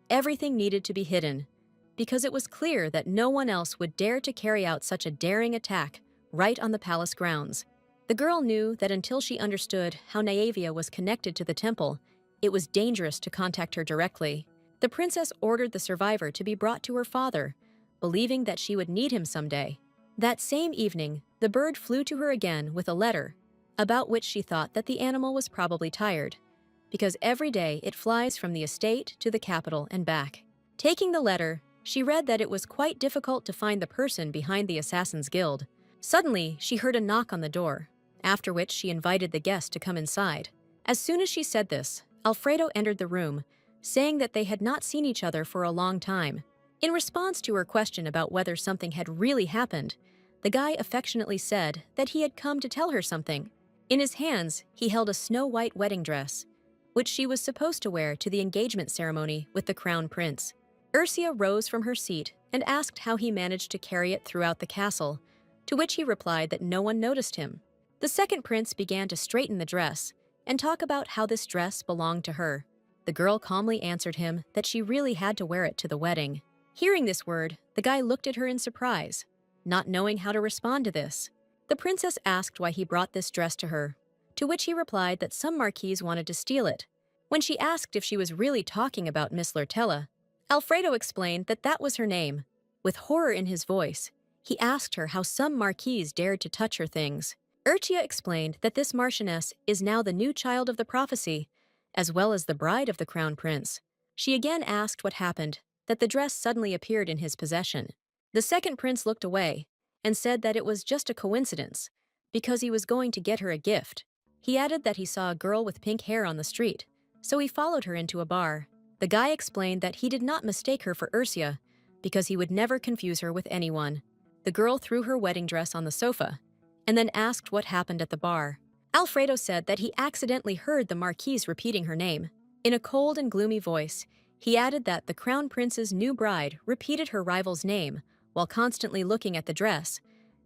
everything needed to be hidden, because it was clear that no one else would dare to carry out such a daring attack right on the palace grounds. The girl knew that until she understood how Naevia was connected to the temple, it was dangerous to contact her directly. The princess ordered the survivor to be brought to her father, believing that she would need him someday. That same evening, the bird flew to her again with a letter, about which she thought that the animal was probably tired, because every day it flies from the estate to the capital and back. Taking the letter, she read that it was quite difficult to find the person behind the Assassin's Guild. Suddenly, she heard a knock on the door, after which she invited the guest to come inside. As soon as she said this, Alfredo entered the room, saying that they had not seen each other for a long time. In response to her question about whether something had really happened, the guy affectionately said that he had come to tell her something. In his hands, he held a snow-white wedding dress, which she was supposed to wear to the engagement ceremony with the Crown Prince. Ursia rose from her seat and asked how he managed to carry it throughout the castle, to which he replied that no one noticed him. The second prince began to straighten the dress and talk about how this dress belonged to her. The girl calmly answered him that she really had to wear it to the wedding. Hearing this word, the guy looked at her in surprise, not knowing how to respond to this. The princess asked why he brought this dress to her, to which he replied that some marquise wanted to steal it. When she asked if she was really talking about Miss Lurtella, Alfredo explained that that was her name. With horror in his voice, he asked her how some marquise dared to touch her things. Urchia explained that this marchioness is now the new child of the prophecy, as well as the bride of the crown prince. She again asked what happened, that the dress suddenly appeared in his possession. The second prince looked away and said that it was just a coincidence, because he was going to get her a gift. He added that he saw a girl with pink hair on the street, so he followed her into a bar. The guy explained that he did not mistake her for Ursula because he would never confuse her with anyone. The girl threw her wedding dress on the sofa and then asked what happened at the bar. Alfredo said that he accidentally heard the Marquise repeating her name. In a cold and gloomy voice, he added that the Crown Prince's new bride repeated her rival's name while constantly looking at the dress,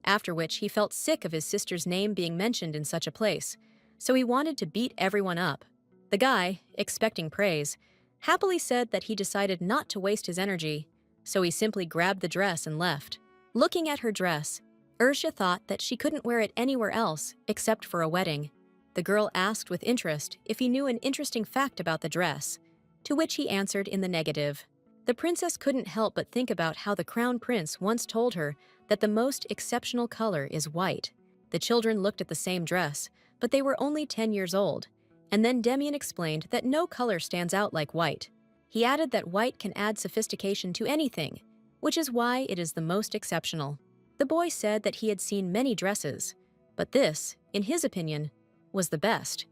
after which he felt sick of his sister's name being mentioned in such a place, so he wanted to beat everyone up. The guy, expecting praise, happily said that he decided not to waste his energy, so he simply grabbed the dress and left. Looking at her dress, Ursula thought that she couldn't wear it anywhere else except for a wedding. The girl asked with interest if he knew an interesting fact about the dress, to which he answered in the negative. The princess couldn't help but think about how the crown prince once told her that the most exceptional color is white. The children looked at the same dress, but they were only 10 years old, and then Demian explained that no color stands out like white. He added that white can add sophistication to anything, which is why it is the most exceptional. The boy said that he had seen many dresses, but this, in his opinion, was the best,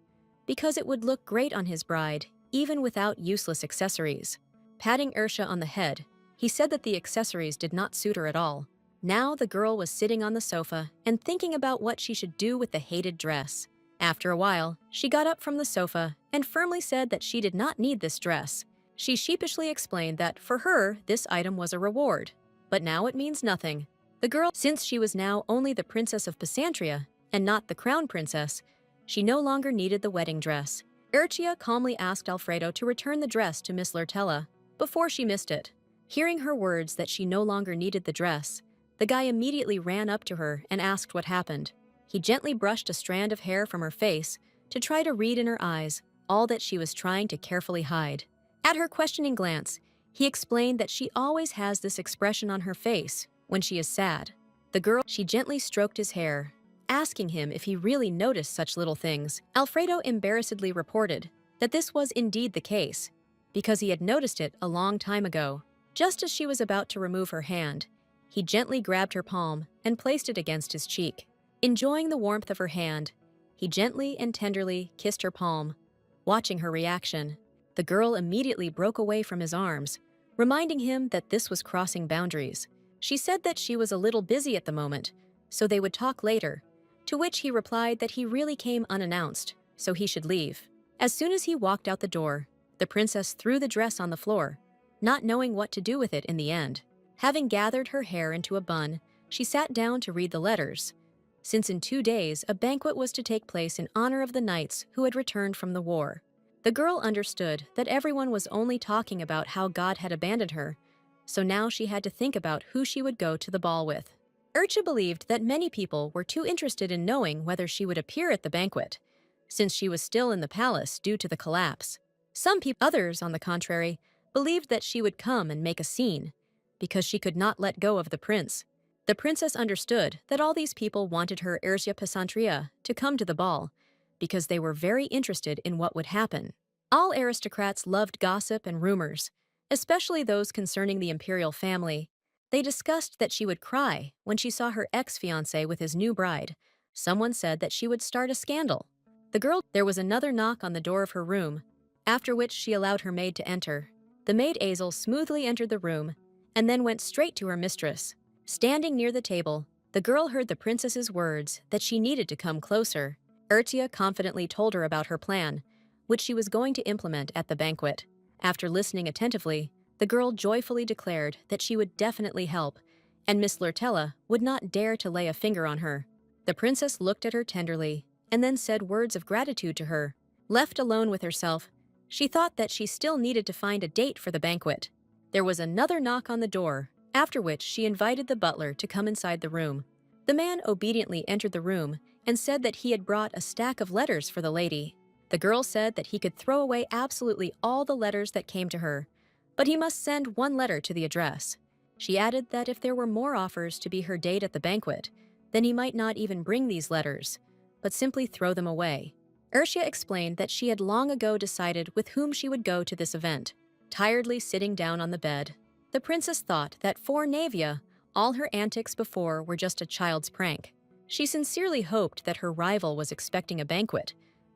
because it would look great on his bride, even without useless accessories. Patting Ursula on the head, he said that the accessories did not suit her at all. Now the girl was sitting on the sofa and thinking about what she should do with the hated dress. After a while, she got up from the sofa and firmly said that she did not need this dress. She sheepishly explained that, for her, this item was a reward. But now it means nothing. The girl, since she was now only the princess of Pysantria and not the crown princess, she no longer needed the wedding dress. Ursula calmly asked Alfredo to return the dress to Miss Lurtella before she missed it. Hearing her words that she no longer needed the dress, the guy immediately ran up to her and asked what happened. He gently brushed a strand of hair from her face to try to read in her eyes all that she was trying to carefully hide. At her questioning glance, he explained that she always has this expression on her face when she is sad. The girl, she gently stroked his hair, asking him if he really noticed such little things. Alfredo embarrassedly reported that this was indeed the case, because he had noticed it a long time ago. Just as she was about to remove her hand, he gently grabbed her palm and placed it against his cheek. Enjoying the warmth of her hand, he gently and tenderly kissed her palm, watching her reaction. The girl immediately broke away from his arms, reminding him that this was crossing boundaries. She said that she was a little busy at the moment, so they would talk later, to which he replied that he really came unannounced, so he should leave. As soon as he walked out the door, the princess threw the dress on the floor, not knowing what to do with it in the end. Having gathered her hair into a bun, she sat down to read the letters, since in 2 days a banquet was to take place in honor of the knights who had returned from the war. The girl understood that everyone was only talking about how God had abandoned her, so now she had to think about who she would go to the ball with. Ursula believed that many people were too interested in knowing whether she would appear at the banquet, since she was still in the palace due to the collapse. Others, on the contrary, believed that she would come and make a scene, because she could not let go of the prince. The princess understood that all these people wanted her Ursula Pysantria to come to the ball, because they were very interested in what would happen. All aristocrats loved gossip and rumors, especially those concerning the imperial family. They discussed that she would cry when she saw her ex-fiancé with his new bride. Someone said that she would start a scandal. There was another knock on the door of her room, after which she allowed her maid to enter. The maid Azel smoothly entered the room and then went straight to her mistress. Standing near the table, the girl heard the princess's words that she needed to come closer. Ursula confidently told her about her plan, which she was going to implement at the banquet. After listening attentively, the girl joyfully declared that she would definitely help, and Miss Lurtella would not dare to lay a finger on her. The princess looked at her tenderly and then said words of gratitude to her. Left alone with herself, she thought that she still needed to find a date for the banquet. There was another knock on the door, after which she invited the butler to come inside the room. The man obediently entered the room and said that he had brought a stack of letters for the lady. The girl said that he could throw away absolutely all the letters that came to her, but he must send one letter to the address. She added that if there were more offers to be her date at the banquet, then he might not even bring these letters, but simply throw them away. Ursula explained that she had long ago decided with whom she would go to this event. Tiredly sitting down on the bed, the princess thought that for Navia, all her antics before were just a child's prank. She sincerely hoped that her rival was expecting a banquet,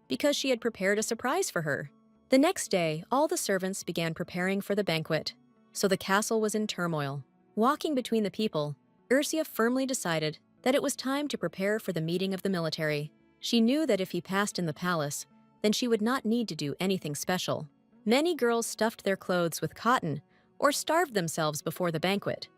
because she had prepared a surprise for her. The next day, all the servants began preparing for the banquet, so the castle was in turmoil. Walking between the people, Ursula firmly decided that it was time to prepare for the meeting of the military. She knew that if he passed in the palace, then she would not need to do anything special. Many girls stuffed their clothes with cotton or starved themselves before the banquet,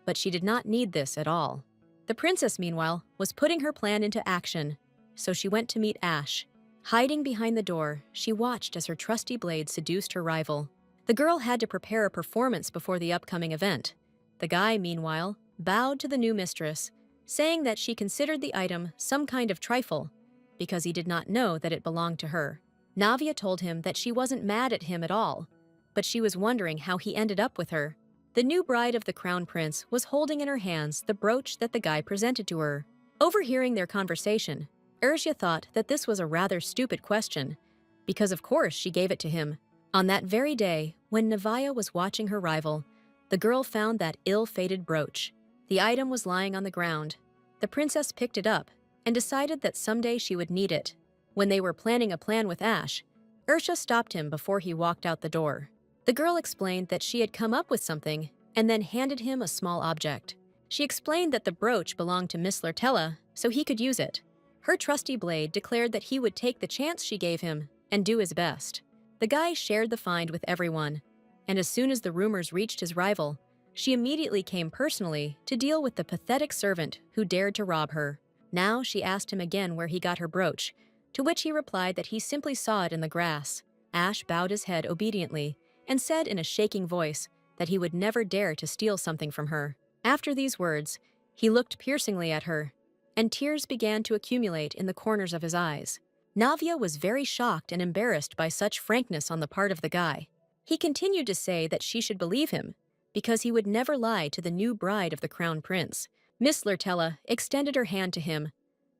but she did not need this at all. The princess, meanwhile, was putting her plan into action, so she went to meet Ash. Hiding behind the door, she watched as her trusty blade seduced her rival. The girl had to prepare a performance before the upcoming event. The guy, meanwhile, bowed to the new mistress, saying that she considered the item some kind of trifle, because he did not know that it belonged to her. Navia told him that she wasn't mad at him at all, but she was wondering how he ended up with her. The new bride of the crown prince was holding in her hands the brooch that the guy presented to her. Overhearing their conversation, Ursula thought that this was a rather stupid question, because of course she gave it to him. On that very day, when Navia was watching her rival, the girl found that ill-fated brooch. The item was lying on the ground. The princess picked it up and decided that someday she would need it. When they were planning a plan with Ash, Ursula stopped him before he walked out the door. The girl explained that she had come up with something and then handed him a small object. She explained that the brooch belonged to Miss Lurtella, so he could use it. Her trusty blade declared that he would take the chance she gave him and do his best. The guy shared the find with everyone, and as soon as the rumors reached his rival, she immediately came personally to deal with the pathetic servant who dared to rob her. Now she asked him again where he got her brooch, to which he replied that he simply saw it in the grass. Ash bowed his head obediently and said in a shaking voice that he would never dare to steal something from her. After these words, he looked piercingly at her, and tears began to accumulate in the corners of his eyes. Navia was very shocked and embarrassed by such frankness on the part of the guy. He continued to say that she should believe him, because he would never lie to the new bride of the crown prince. Miss Lurtella extended her hand to him,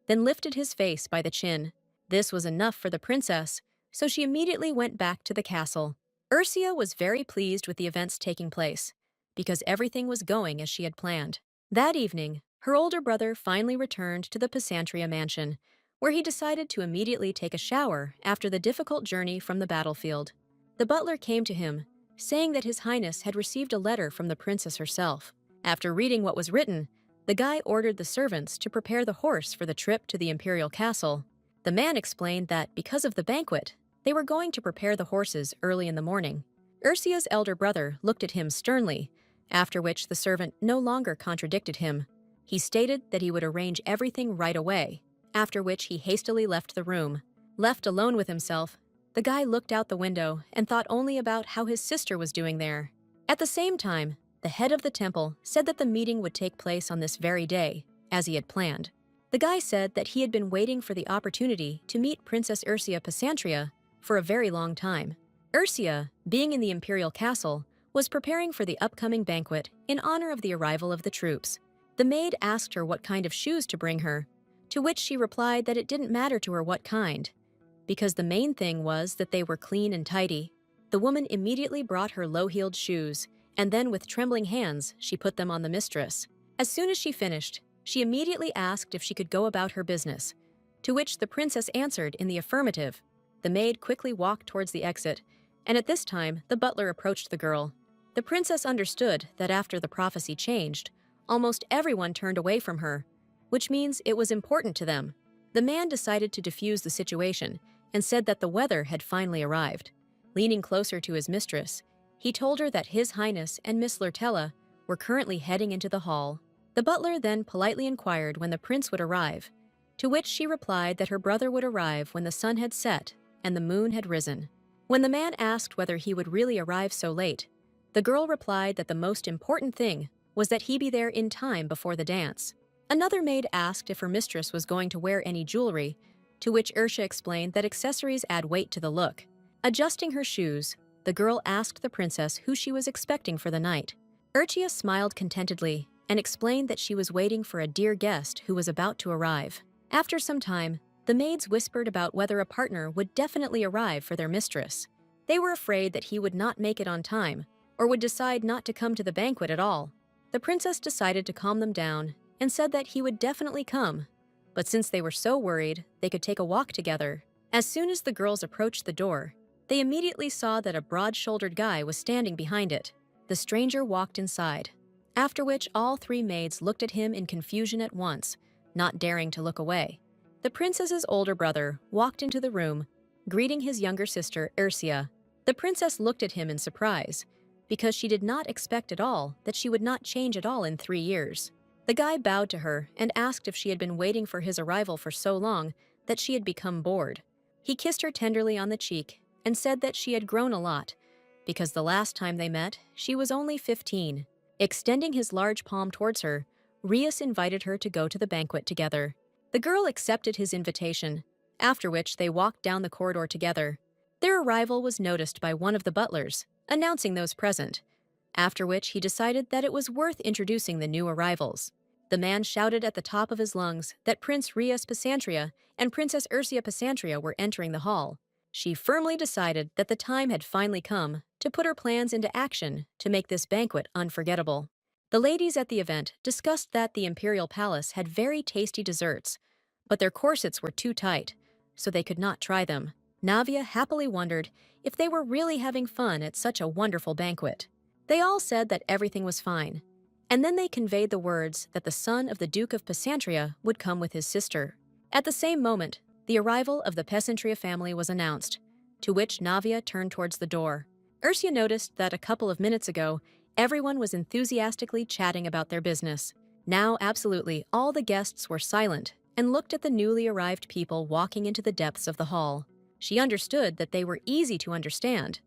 then lifted his face by the chin. This was enough for the princess, so she immediately went back to the castle. Ursula was very pleased with the events taking place, because everything was going as she had planned. That evening, her older brother finally returned to the Pysantria mansion, where he decided to immediately take a shower after the difficult journey from the battlefield. The butler came to him, saying that His Highness had received a letter from the princess herself. After reading what was written, the guy ordered the servants to prepare the horse for the trip to the imperial castle. The man explained that because of the banquet, they were going to prepare the horses early in the morning. Ursula's elder brother looked at him sternly, after which the servant no longer contradicted him. He stated that he would arrange everything right away, after which he hastily left the room. Left alone with himself, the guy looked out the window and thought only about how his sister was doing there. At the same time, the head of the temple said that the meeting would take place on this very day, as he had planned. The guy said that he had been waiting for the opportunity to meet Princess Ursula Pysantria for a very long time. Ursula, being in the imperial castle, was preparing for the upcoming banquet in honor of the arrival of the troops. The maid asked her what kind of shoes to bring her, to which she replied that it didn't matter to her what kind, because the main thing was that they were clean and tidy. The woman immediately brought her low-heeled shoes, and then with trembling hands, she put them on the mistress. As soon as she finished, she immediately asked if she could go about her business, to which the princess answered in the affirmative. The maid quickly walked towards the exit, and at this time, the butler approached the girl. The princess understood that after the prophecy changed, almost everyone turned away from her, which means it was important to them. The man decided to defuse the situation and said that the weather had finally arrived. Leaning closer to his mistress, he told her that His Highness and Miss Lurtella were currently heading into the hall. The butler then politely inquired when the prince would arrive, to which she replied that her brother would arrive when the sun had set and the moon had risen. When the man asked whether he would really arrive so late, the girl replied that the most important thing was that he be there in time before the dance. Another maid asked if her mistress was going to wear any jewelry, to which Ursula explained that accessories add weight to the look. Adjusting her shoes, the girl asked the princess who she was expecting for the night. Ursula smiled contentedly and explained that she was waiting for a dear guest who was about to arrive. After some time, the maids whispered about whether a partner would definitely arrive for their mistress. They were afraid that he would not make it on time or would decide not to come to the banquet at all. The princess decided to calm them down and said that he would definitely come, But since they were so worried, they could take a walk together. As soon as the girls approached the door, they immediately saw that a broad-shouldered guy was standing behind it. The stranger walked inside, after which all three maids looked at him in confusion at once, not daring to look away. The princess's older brother walked into the room, greeting his younger sister, Ursia. The princess looked at him in surprise, because she did not expect at all that she would not change at all in 3 years. The guy bowed to her and asked if she had been waiting for his arrival for so long that she had become bored. He kissed her tenderly on the cheek and said that she had grown a lot, because the last time they met, she was only 15. Extending his large palm towards her, Rias invited her to go to the banquet together. The girl accepted his invitation, after which they walked down the corridor together. Their arrival was noticed by one of the butlers, announcing those present, after which he decided that it was worth introducing the new arrivals. The man shouted at the top of his lungs that Prince Rias Pasantria and Princess Ursia Pasantria were entering the hall. She firmly decided that the time had finally come to put her plans into action to make this banquet unforgettable. The ladies at the event discussed that the imperial palace had very tasty desserts, but their corsets were too tight, so they could not try them. Navia happily wondered if they were really having fun at such a wonderful banquet. They all said that everything was fine, and then they conveyed the words that the son of the Duke of Pasantria would come with his sister. At the same moment, the arrival of the Pasantria family was announced, to which Navia turned towards the door. Ursia noticed that a couple of minutes ago, everyone was enthusiastically chatting about their business. Now, absolutely all the guests were silent and looked at the newly arrived people walking into the depths of the hall. She understood that they were easy to understand,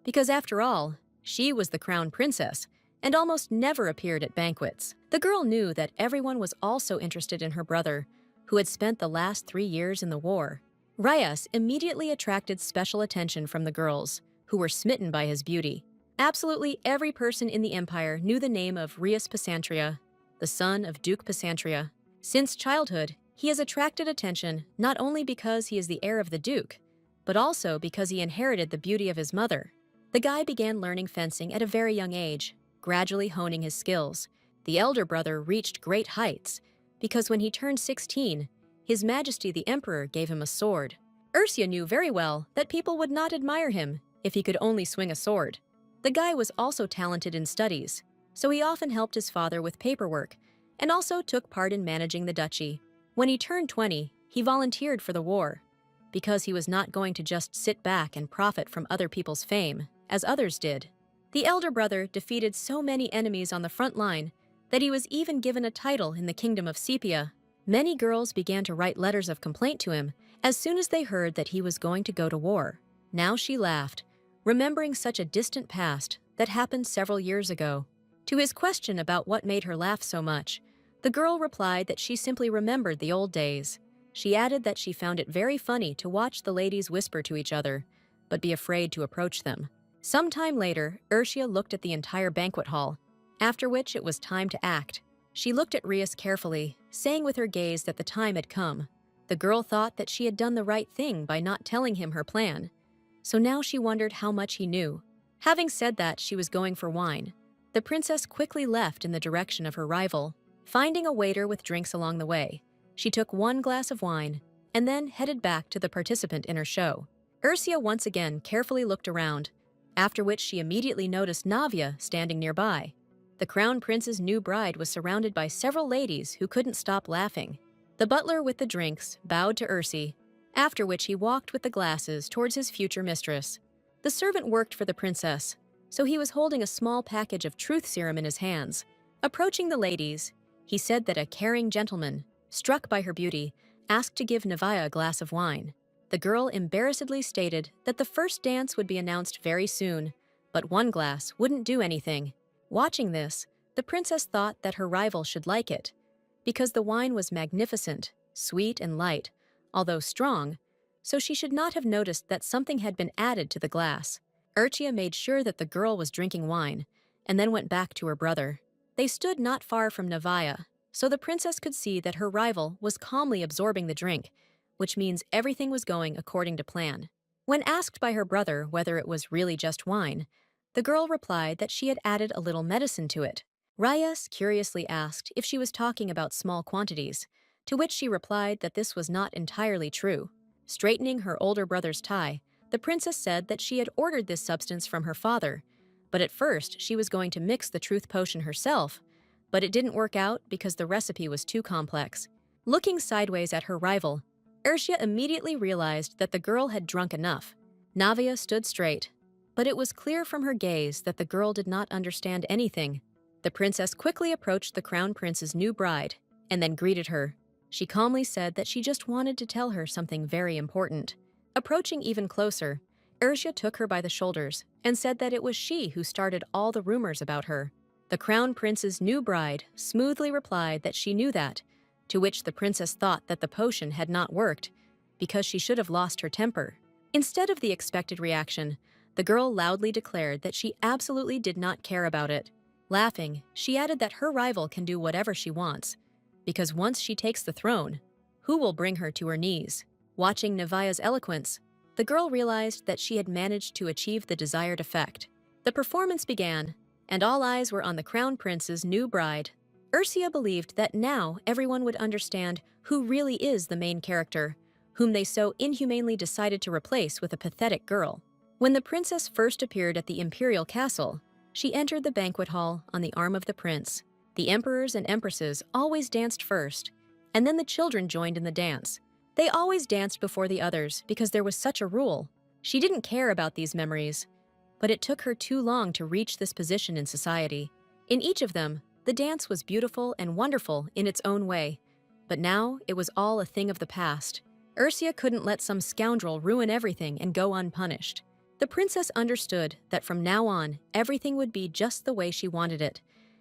because after all, she was the crown princess and almost never appeared at banquets. The girl knew that everyone was also interested in her brother, who had spent the last 3 years in the war. Rias immediately attracted special attention from the girls, who were smitten by his beauty. Absolutely every person in the empire knew the name of Rias Pasantria, the son of Duke Pasantria. Since childhood, he has attracted attention not only because he is the heir of the duke, but also because he inherited the beauty of his mother. The guy began learning fencing at a very young age, gradually honing his skills. The elder brother reached great heights, because when he turned 16, His Majesty the Emperor gave him a sword. Ursia knew very well that people would not admire him if he could only swing a sword. The guy was also talented in studies, so he often helped his father with paperwork and also took part in managing the duchy. When he turned 20, he volunteered for the war, because he was not going to just sit back and profit from other people's fame, as others did. The elder brother defeated so many enemies on the front line that he was even given a title in the kingdom of Sepia. Many girls began to write letters of complaint to him as soon as they heard that he was going to go to war. Now she laughed, remembering such a distant past that happened several years ago. To his question about what made her laugh so much, the girl replied that she simply remembered the old days. She added that she found it very funny to watch the ladies whisper to each other, but be afraid to approach them. Some time later, Ursia looked at the entire banquet hall, after which it was time to act. She looked at Rias carefully, saying with her gaze that the time had come. The girl thought that she had done the right thing by not telling him her plan, so now she wondered how much he knew. Having said that she was going for wine, the princess quickly left in the direction of her rival. Finding a waiter with drinks along the way, she took 1 glass of wine and then headed back to the participant in her show. Ursia once again carefully looked around, after which she immediately noticed Navia standing nearby. The crown prince's new bride was surrounded by several ladies who couldn't stop laughing. The butler with the drinks bowed to Ursi, after which he walked with the glasses towards his future mistress. The servant worked for the princess, so he was holding a small package of truth serum in his hands. Approaching the ladies, he said that a caring gentleman, struck by her beauty, asked to give Navia a glass of wine. The girl embarrassedly stated that the first dance would be announced very soon, but 1 glass wouldn't do anything. Watching this, the princess thought that her rival should like it, because the wine was magnificent, sweet and light, although strong, so she should not have noticed that something had been added to the glass. Urchia made sure that the girl was drinking wine, and then went back to her brother. They stood not far from Navia, so the princess could see that her rival was calmly absorbing the drink, which means everything was going according to plan. When asked by her brother whether it was really just wine, the girl replied that she had added a little medicine to it. Rias curiously asked if she was talking about small quantities, to which she replied that this was not entirely true. Straightening her older brother's tie, the princess said that she had ordered this substance from her father, but at first she was going to mix the truth potion herself, but it didn't work out because the recipe was too complex. Looking sideways at her rival, Ursia immediately realized that the girl had drunk enough. Navia stood straight, but it was clear from her gaze that the girl did not understand anything. The princess quickly approached the crown prince's new bride and then greeted her. She calmly said that she just wanted to tell her something very important. Approaching even closer, Ursia took her by the shoulders and said that it was she who started all the rumors about her. The crown prince's new bride smoothly replied that she knew that, to which the princess thought that the potion had not worked because she should have lost her temper. Instead of the expected reaction, the girl loudly declared that she absolutely did not care about it. Laughing, she added that her rival can do whatever she wants, because once she takes the throne, who will bring her to her knees? Watching Navia's eloquence, the girl realized that she had managed to achieve the desired effect. The performance began, and all eyes were on the crown prince's new bride. Ursia believed that now everyone would understand who really is the main character, whom they so inhumanely decided to replace with a pathetic girl. When the princess first appeared at the imperial castle, she entered the banquet hall on the arm of the prince. The emperors and empresses always danced first, and then the children joined in the dance. They always danced before the others because there was such a rule. She didn't care about these memories, but it took her too long to reach this position in society. In each of them, the dance was beautiful and wonderful in its own way, but now it was all a thing of the past. Ursia couldn't let some scoundrel ruin everything and go unpunished. The princess understood that from now on, everything would be just the way she wanted it,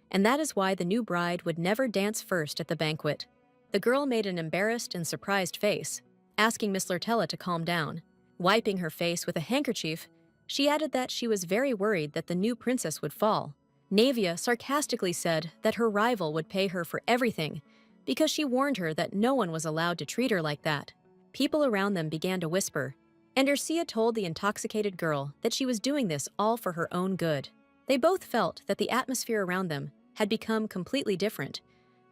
and that is why the new bride would never dance first at the banquet. The girl made an embarrassed and surprised face, asking Miss Lurtella to calm down. Wiping her face with a handkerchief, she added that she was very worried that the new princess would fall. Navia sarcastically said that her rival would pay her for everything because she warned her that no one was allowed to treat her like that. People around them began to whisper, and Ursia told the intoxicated girl that she was doing this all for her own good. They both felt that the atmosphere around them had become completely different,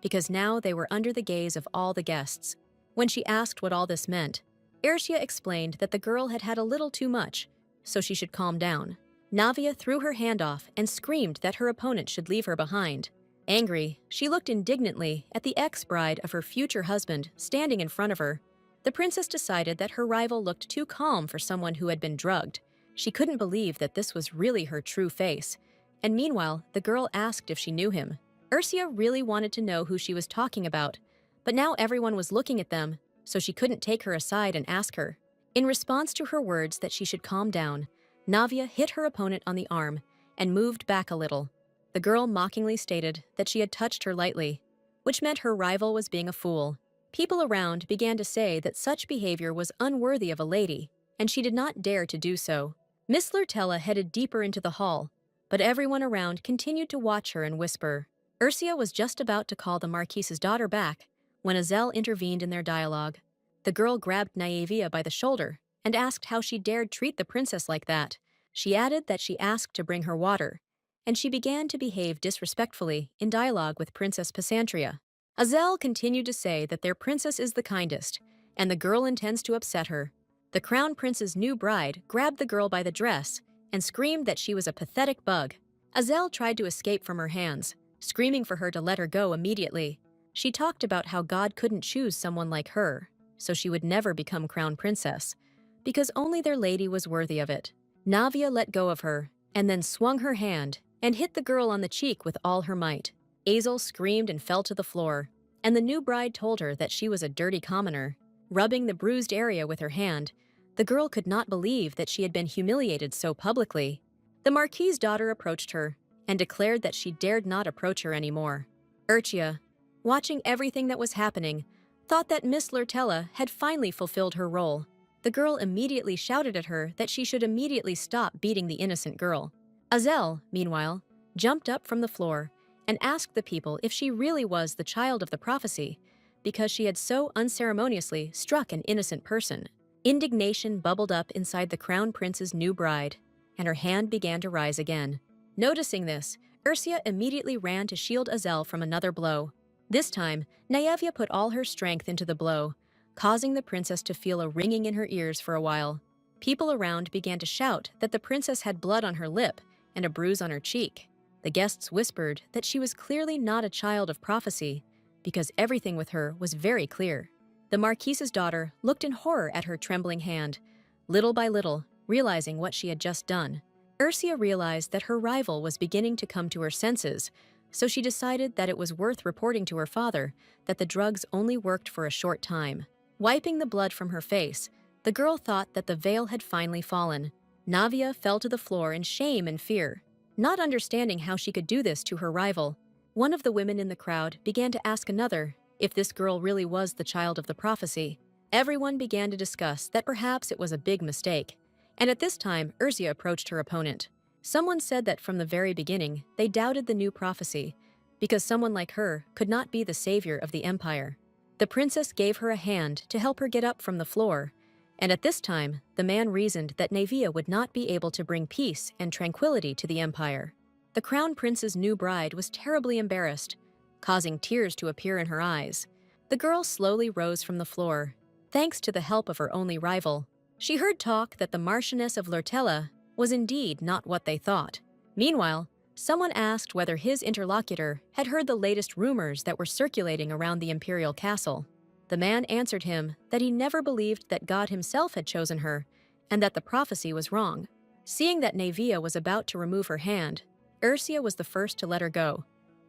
because now they were under the gaze of all the guests. When she asked what all this meant, Ursia explained that the girl had had a little too much, so she should calm down. Navia threw her hand off and screamed that her opponent should leave her behind. Angry, she looked indignantly at the ex-bride of her future husband standing in front of her. The princess decided that her rival looked too calm for someone who had been drugged. She couldn't believe that this was really her true face, and meanwhile, the girl asked if she knew him. Ursia really wanted to know who she was talking about, but now everyone was looking at them, so she couldn't take her aside and ask her. In response to her words that she should calm down, Navia hit her opponent on the arm and moved back a little. The girl mockingly stated that she had touched her lightly, which meant her rival was being a fool. People around began to say that such behavior was unworthy of a lady, and she did not dare to do so. Miss Lurtella headed deeper into the hall, but everyone around continued to watch her and whisper. Ursia was just about to call the Marquise's daughter back when Azel intervened in their dialogue. The girl grabbed Naevia by the shoulder and asked how she dared treat the princess like that. She added that she asked to bring her water, and she began to behave disrespectfully in dialogue with Princess Pysantria. Azel continued to say that their princess is the kindest, and the girl intends to upset her. The crown prince's new bride grabbed the girl by the dress and screamed that she was a pathetic bug. Azel tried to escape from her hands, screaming for her to let her go immediately. She talked about how God couldn't choose someone like her, so she would never become crown princess, because only their lady was worthy of it. Navia let go of her, and then swung her hand and hit the girl on the cheek with all her might. Azel screamed and fell to the floor, and the new bride told her that she was a dirty commoner. Rubbing the bruised area with her hand, the girl could not believe that she had been humiliated so publicly. The Marquis's daughter approached her and declared that she dared not approach her anymore. Ursia, watching everything that was happening, thought that Miss Lurtella had finally fulfilled her role. The girl immediately shouted at her that she should immediately stop beating the innocent girl. Azel, meanwhile, jumped up from the floor and asked the people if she really was the child of the prophecy, because she had so unceremoniously struck an innocent person. Indignation bubbled up inside the crown prince's new bride, and her hand began to rise again. Noticing this, Ursia immediately ran to shield Azel from another blow. This time, Nyevia put all her strength into the blow, causing the princess to feel a ringing in her ears for a while. People around began to shout that the princess had blood on her lip and a bruise on her cheek. The guests whispered that she was clearly not a child of prophecy, because everything with her was very clear. The marquise's daughter looked in horror at her trembling hand, little by little, realizing what she had just done. Ursia realized that her rival was beginning to come to her senses, so she decided that it was worth reporting to her father that the drugs only worked for a short time. Wiping the blood from her face, the girl thought that the veil had finally fallen. Navia fell to the floor in shame and fear, not understanding how she could do this to her rival. One of the women in the crowd began to ask another if this girl really was the child of the prophecy. Everyone began to discuss that perhaps it was a big mistake, and at this time Ursia approached her opponent. Someone said that from the very beginning they doubted the new prophecy, because someone like her could not be the savior of the empire. The princess gave her a hand to help her get up from the floor, and at this time the man reasoned that Nyevia would not be able to bring peace and tranquility to the empire. The crown prince's new bride was terribly embarrassed, causing tears to appear in her eyes. The girl slowly rose from the floor, thanks to the help of her only rival. She heard talk that the Marchioness of Lurtella was indeed not what they thought. Meanwhile, someone asked whether his interlocutor had heard the latest rumors that were circulating around the imperial castle. The man answered him that he never believed that God himself had chosen her, and that the prophecy was wrong. Seeing that Nyevia was about to remove her hand, Ursia was the first to let her go,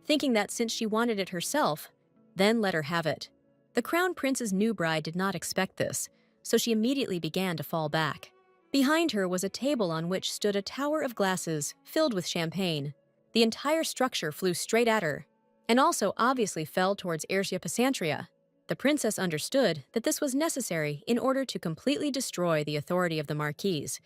thinking that since she wanted it herself, then let her have it. The crown prince's new bride did not expect this, so she immediately began to fall back. Behind her was a table on which stood a tower of glasses filled with champagne. The entire structure flew straight at her, and also obviously fell towards Ursia Pesantria. The princess understood that this was necessary in order to completely destroy the authority of the marquise,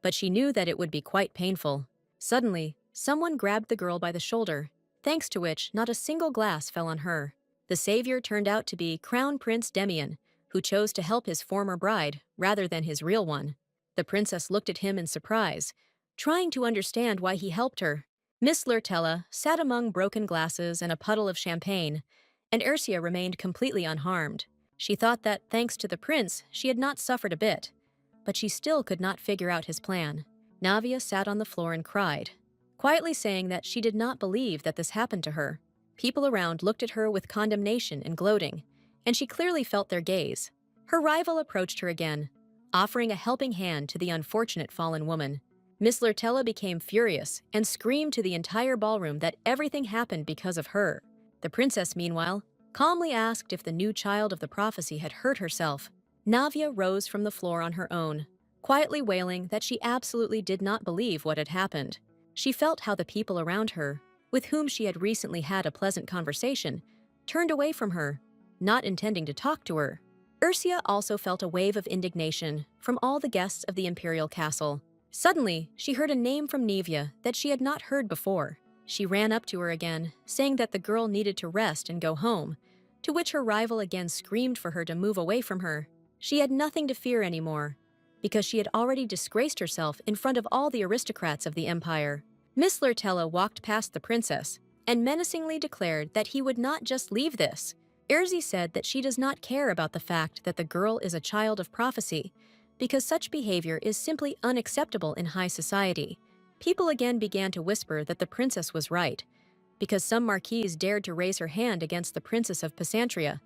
but she knew that it would be quite painful. Suddenly, someone grabbed the girl by the shoulder, thanks to which not a single glass fell on her. The savior turned out to be Crown Prince Demian, who chose to help his former bride rather than his real one. The princess looked at him in surprise, trying to understand why he helped her. Miss Lurtella sat among broken glasses and a puddle of champagne, and Ursia remained completely unharmed. She thought that, thanks to the prince, she had not suffered a bit, but she still could not figure out his plan. Navia sat on the floor and cried, quietly saying that she did not believe that this happened to her. People around looked at her with condemnation and gloating, and she clearly felt their gaze. Her rival approached her again, offering a helping hand to the unfortunate fallen woman. Miss Lurtella became furious and screamed to the entire ballroom that everything happened because of her. The princess, meanwhile, calmly asked if the new child of the prophecy had hurt herself. Navia rose from the floor on her own, quietly wailing that she absolutely did not believe what had happened. She felt how the people around her, with whom she had recently had a pleasant conversation, turned away from her, not intending to talk to her. Ursia also felt a wave of indignation from all the guests of the imperial castle. Suddenly, she heard a name from Nyevia that she had not heard before. She ran up to her again, saying that the girl needed to rest and go home, to which her rival again screamed for her to move away from her. She had nothing to fear anymore, because she had already disgraced herself in front of all the aristocrats of the empire. Miss Lurtella walked past the princess and menacingly declared that he would not just leave this. Ursia said that she does not care about the fact that the girl is a child of prophecy, because such behavior is simply unacceptable in high society. People again began to whisper that the princess was right, because some marquise dared to raise her hand against the princess of Pesantria,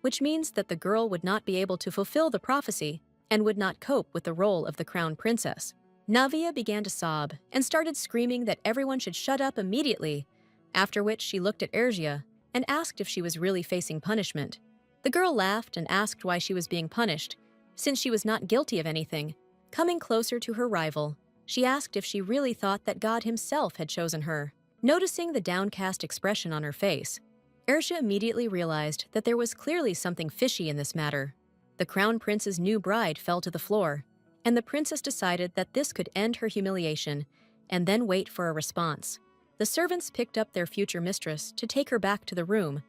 which means that the girl would not be able to fulfill the prophecy and would not cope with the role of the crown princess. Navia began to sob and started screaming that everyone should shut up immediately, after which she looked at Ursia and asked if she was really facing punishment. The girl laughed and asked why she was being punished, since she was not guilty of anything. Coming closer to her rival, she asked if she really thought that God himself had chosen her. Noticing the downcast expression on her face, Ursia immediately realized that there was clearly something fishy in this matter. The crown prince's new bride fell to the floor, and the princess decided that this could end her humiliation and then wait for a response. The servants picked up their future mistress to take her back to the room,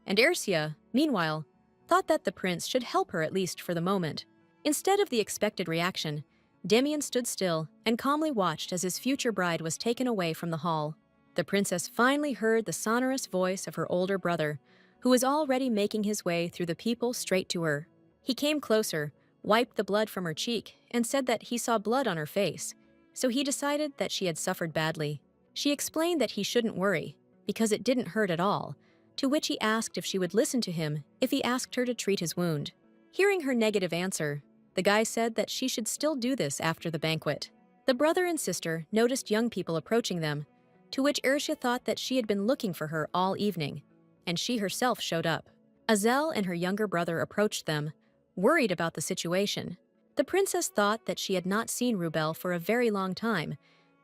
and Ursia, meanwhile, thought that the prince should help her at least for the moment. Instead of the expected reaction, Demian stood still and calmly watched as his future bride was taken away from the hall. The princess finally heard the sonorous voice of her older brother, who was already making his way through the people straight to her. He came closer, wiped the blood from her cheek, and said that he saw blood on her face, so he decided that she had suffered badly. She explained that he shouldn't worry, because it didn't hurt at all, to which he asked if she would listen to him if he asked her to treat his wound. Hearing her negative answer, the guy said that she should still do this after the banquet. The brother and sister noticed young people approaching them, to which Ursula thought that she had been looking for her all evening, and she herself showed up. Azel and her younger brother approached them, worried about the situation. The princess thought that she had not seen Rubel for a very long time,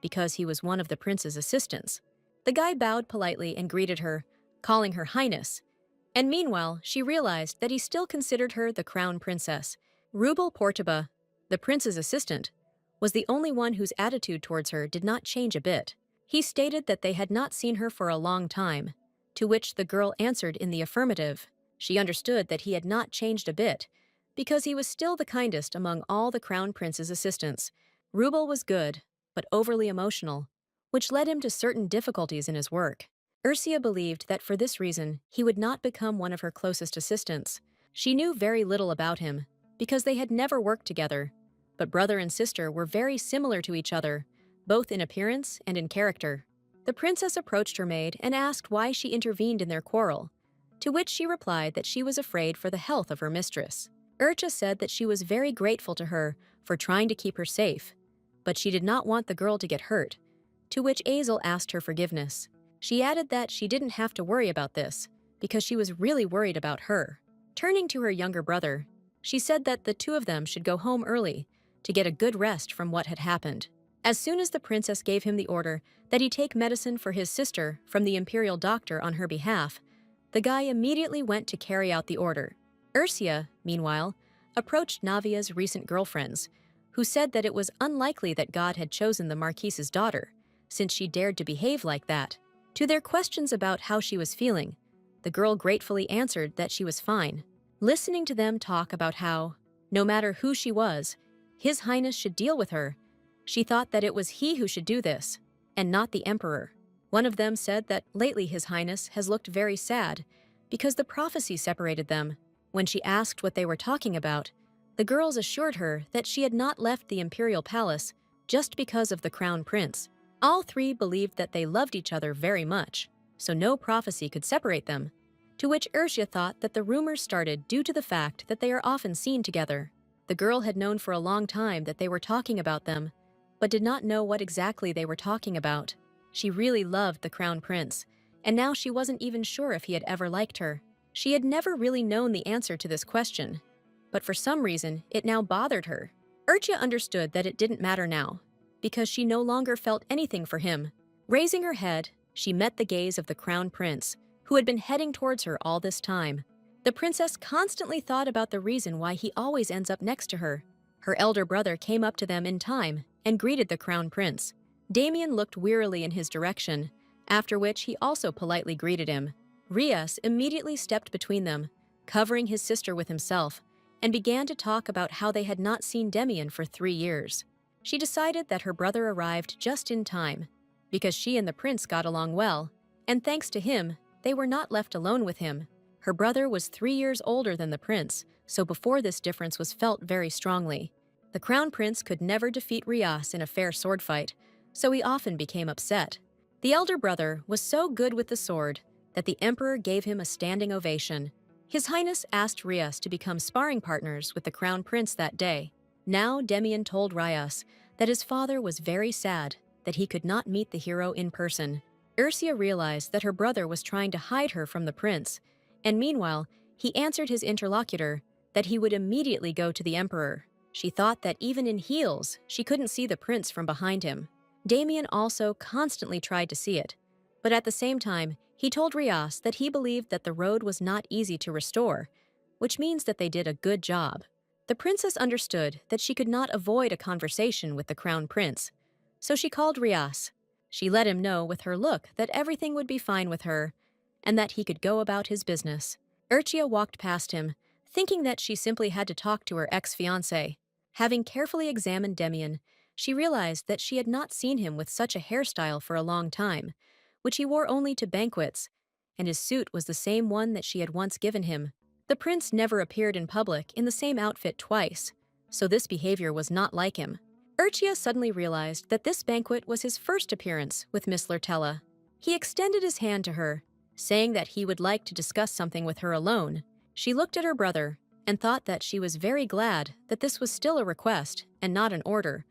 because he was one of the prince's assistants. The guy bowed politely and greeted her, calling her Highness, and meanwhile she realized that he still considered her the crown princess. Rubel Portaba, the prince's assistant, was the only one whose attitude towards her did not change a bit. He stated that they had not seen her for a long time, to which the girl answered in the affirmative. She understood that he had not changed a bit, because he was still the kindest among all the crown prince's assistants. Rubel was good, but overly emotional, which led him to certain difficulties in his work. Ursula believed that for this reason he would not become one of her closest assistants. She knew very little about him, because they had never worked together, but brother and sister were very similar to each other, both in appearance and in character. The princess approached her maid and asked why she intervened in their quarrel, to which she replied that she was afraid for the health of her mistress. Urcha said that she was very grateful to her for trying to keep her safe, but she did not want the girl to get hurt, to which Azel asked her forgiveness. She added that she didn't have to worry about this, because she was really worried about her. Turning to her younger brother, she said that the two of them should go home early to get a good rest from what had happened. As soon as the princess gave him the order that he take medicine for his sister from the imperial doctor on her behalf, the guy immediately went to carry out the order. Ursula, meanwhile, approached Navia's recent girlfriends, who said that it was unlikely that God had chosen the Marquise's daughter, since she dared to behave like that. To their questions about how she was feeling, the girl gratefully answered that she was fine. Listening to them talk about how, no matter who she was, His Highness should deal with her, she thought that it was he who should do this, and not the emperor. One of them said that lately His Highness has looked very sad because the prophecy separated them. When she asked what they were talking about, the girls assured her that she had not left the imperial palace just because of the crown prince. All three believed that they loved each other very much, so no prophecy could separate them, to which Ursula thought that the rumors started due to the fact that they are often seen together. The girl had known for a long time that they were talking about them, but did not know what exactly they were talking about. She really loved the crown prince, and now she wasn't even sure if he had ever liked her. She had never really known the answer to this question, but for some reason it now bothered her. Ursula understood that it didn't matter now, because she no longer felt anything for him. Raising her head, she met the gaze of the crown prince, who had been heading towards her all this time. The princess constantly thought about the reason why he always ends up next to her. Her elder brother came up to them in time and greeted the crown prince. Damien looked wearily in his direction, after which he also politely greeted him. Rias immediately stepped between them, covering his sister with himself, and began to talk about how they had not seen Damien for 3 years. She decided that her brother arrived just in time, because she and the prince got along well, and thanks to him, they were not left alone with him. Her brother was 3 years older than the prince, so before this difference was felt very strongly. The crown prince could never defeat Rias in a fair sword fight, so he often became upset. The elder brother was so good with the sword that the emperor gave him a standing ovation. His Highness asked Rias to become sparring partners with the crown prince that day. Now Damien told Rias that his father was very sad that he could not meet the hero in person. Ursula realized that her brother was trying to hide her from the prince, and meanwhile, he answered his interlocutor that he would immediately go to the emperor. She thought that even in heels, she couldn't see the prince from behind him. Damien also constantly tried to see it, but at the same time, he told Rias that he believed that the road was not easy to restore, which means that they did a good job. The princess understood that she could not avoid a conversation with the crown prince, so she called Rias. She let him know with her look that everything would be fine with her, and that he could go about his business. Urchia walked past him, thinking that she simply had to talk to her ex-fiancé. Having carefully examined Damien, she realized that she had not seen him with such a hairstyle for a long time, which he wore only to banquets, and his suit was the same one that she had once given him. The prince never appeared in public in the same outfit twice, so this behavior was not like him. Urchia suddenly realized that this banquet was his first appearance with Miss Lurtella. He extended his hand to her, saying that he would like to discuss something with her alone. She looked at her brother and thought that she was very glad that this was still a request and not an order,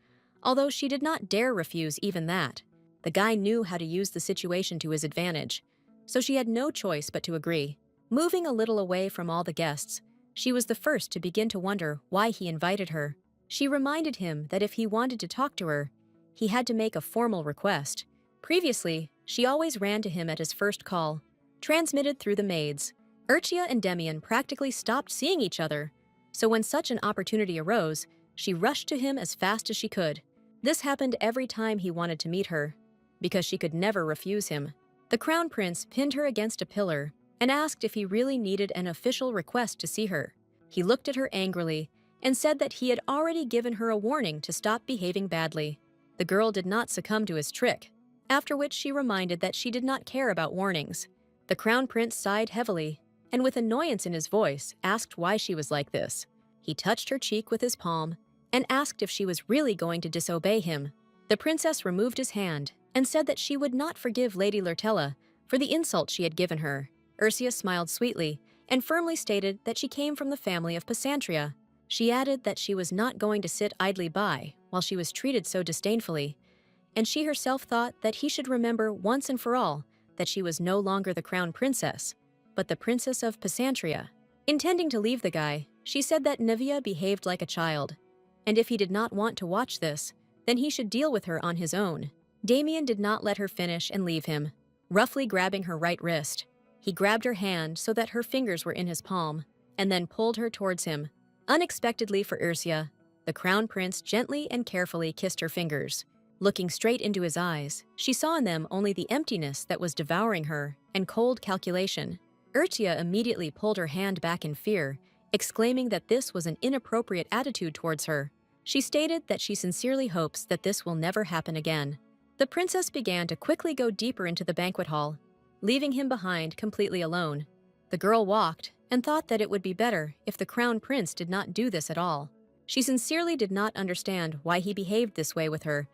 although she did not dare refuse even that. The guy knew how to use the situation to his advantage, so she had no choice but to agree. Moving a little away from all the guests, she was the first to begin to wonder why he invited her. She reminded him that if he wanted to talk to her, he had to make a formal request. Previously, she always ran to him at his first call, transmitted through the maids. Urchia and Demian practically stopped seeing each other, so when such an opportunity arose, she rushed to him as fast as she could. This happened every time he wanted to meet her, because she could never refuse him. The crown prince pinned her against a pillar and asked if he really needed an official request to see her. He looked at her angrily and said that he had already given her a warning to stop behaving badly. The girl did not succumb to his trick, after which she reminded that she did not care about warnings. The crown prince sighed heavily and with annoyance in his voice asked why she was like this. He touched her cheek with his palm and asked if she was really going to disobey him. The princess removed his hand and said that she would not forgive Lady Lurtella for the insult she had given her. Ursia smiled sweetly and firmly stated that she came from the family of Pysantria. She added that she was not going to sit idly by while she was treated so disdainfully, and she herself thought that he should remember once and for all that she was no longer the crown princess, but the princess of Pysantria. Intending to leave the guy, she said that Navia behaved like a child, and if he did not want to watch this, then he should deal with her on his own. Damien did not let her finish and leave him. Roughly grabbing her right wrist, he grabbed her hand so that her fingers were in his palm, and then pulled her towards him. Unexpectedly for Ursia, the crown prince gently and carefully kissed her fingers. Looking straight into his eyes, she saw in them only the emptiness that was devouring her and cold calculation. Urtia immediately pulled her hand back in fear, exclaiming that this was an inappropriate attitude towards her. She stated that she sincerely hopes that this will never happen again. The princess began to quickly go deeper into the banquet hall, leaving him behind completely alone. The girl walked and thought that it would be better if the crown prince did not do this at all. She sincerely did not understand why he behaved this way with her,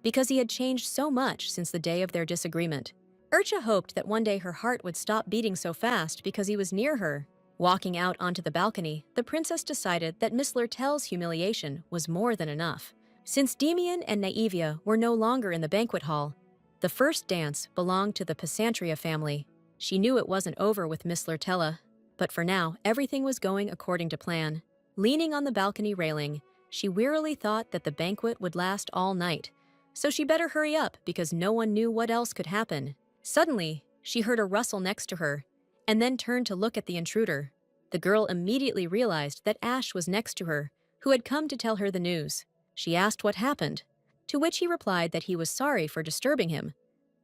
because he had changed so much since the day of their disagreement. Urcha hoped that one day her heart would stop beating so fast because he was near her. Walking out onto the balcony, the princess decided that Miss Lurtell's humiliation was more than enough. Since Demian and Naivia were no longer in the banquet hall, the first dance belonged to the Pysantria family. She knew it wasn't over with Miss Lurtella, but for now, everything was going according to plan. Leaning on the balcony railing, she wearily thought that the banquet would last all night, so she better hurry up because no one knew what else could happen. Suddenly, she heard a rustle next to her, and then turned to look at the intruder. The girl immediately realized that Ash was next to her, who had come to tell her the news. She asked what happened, to which he replied that he was sorry for disturbing him,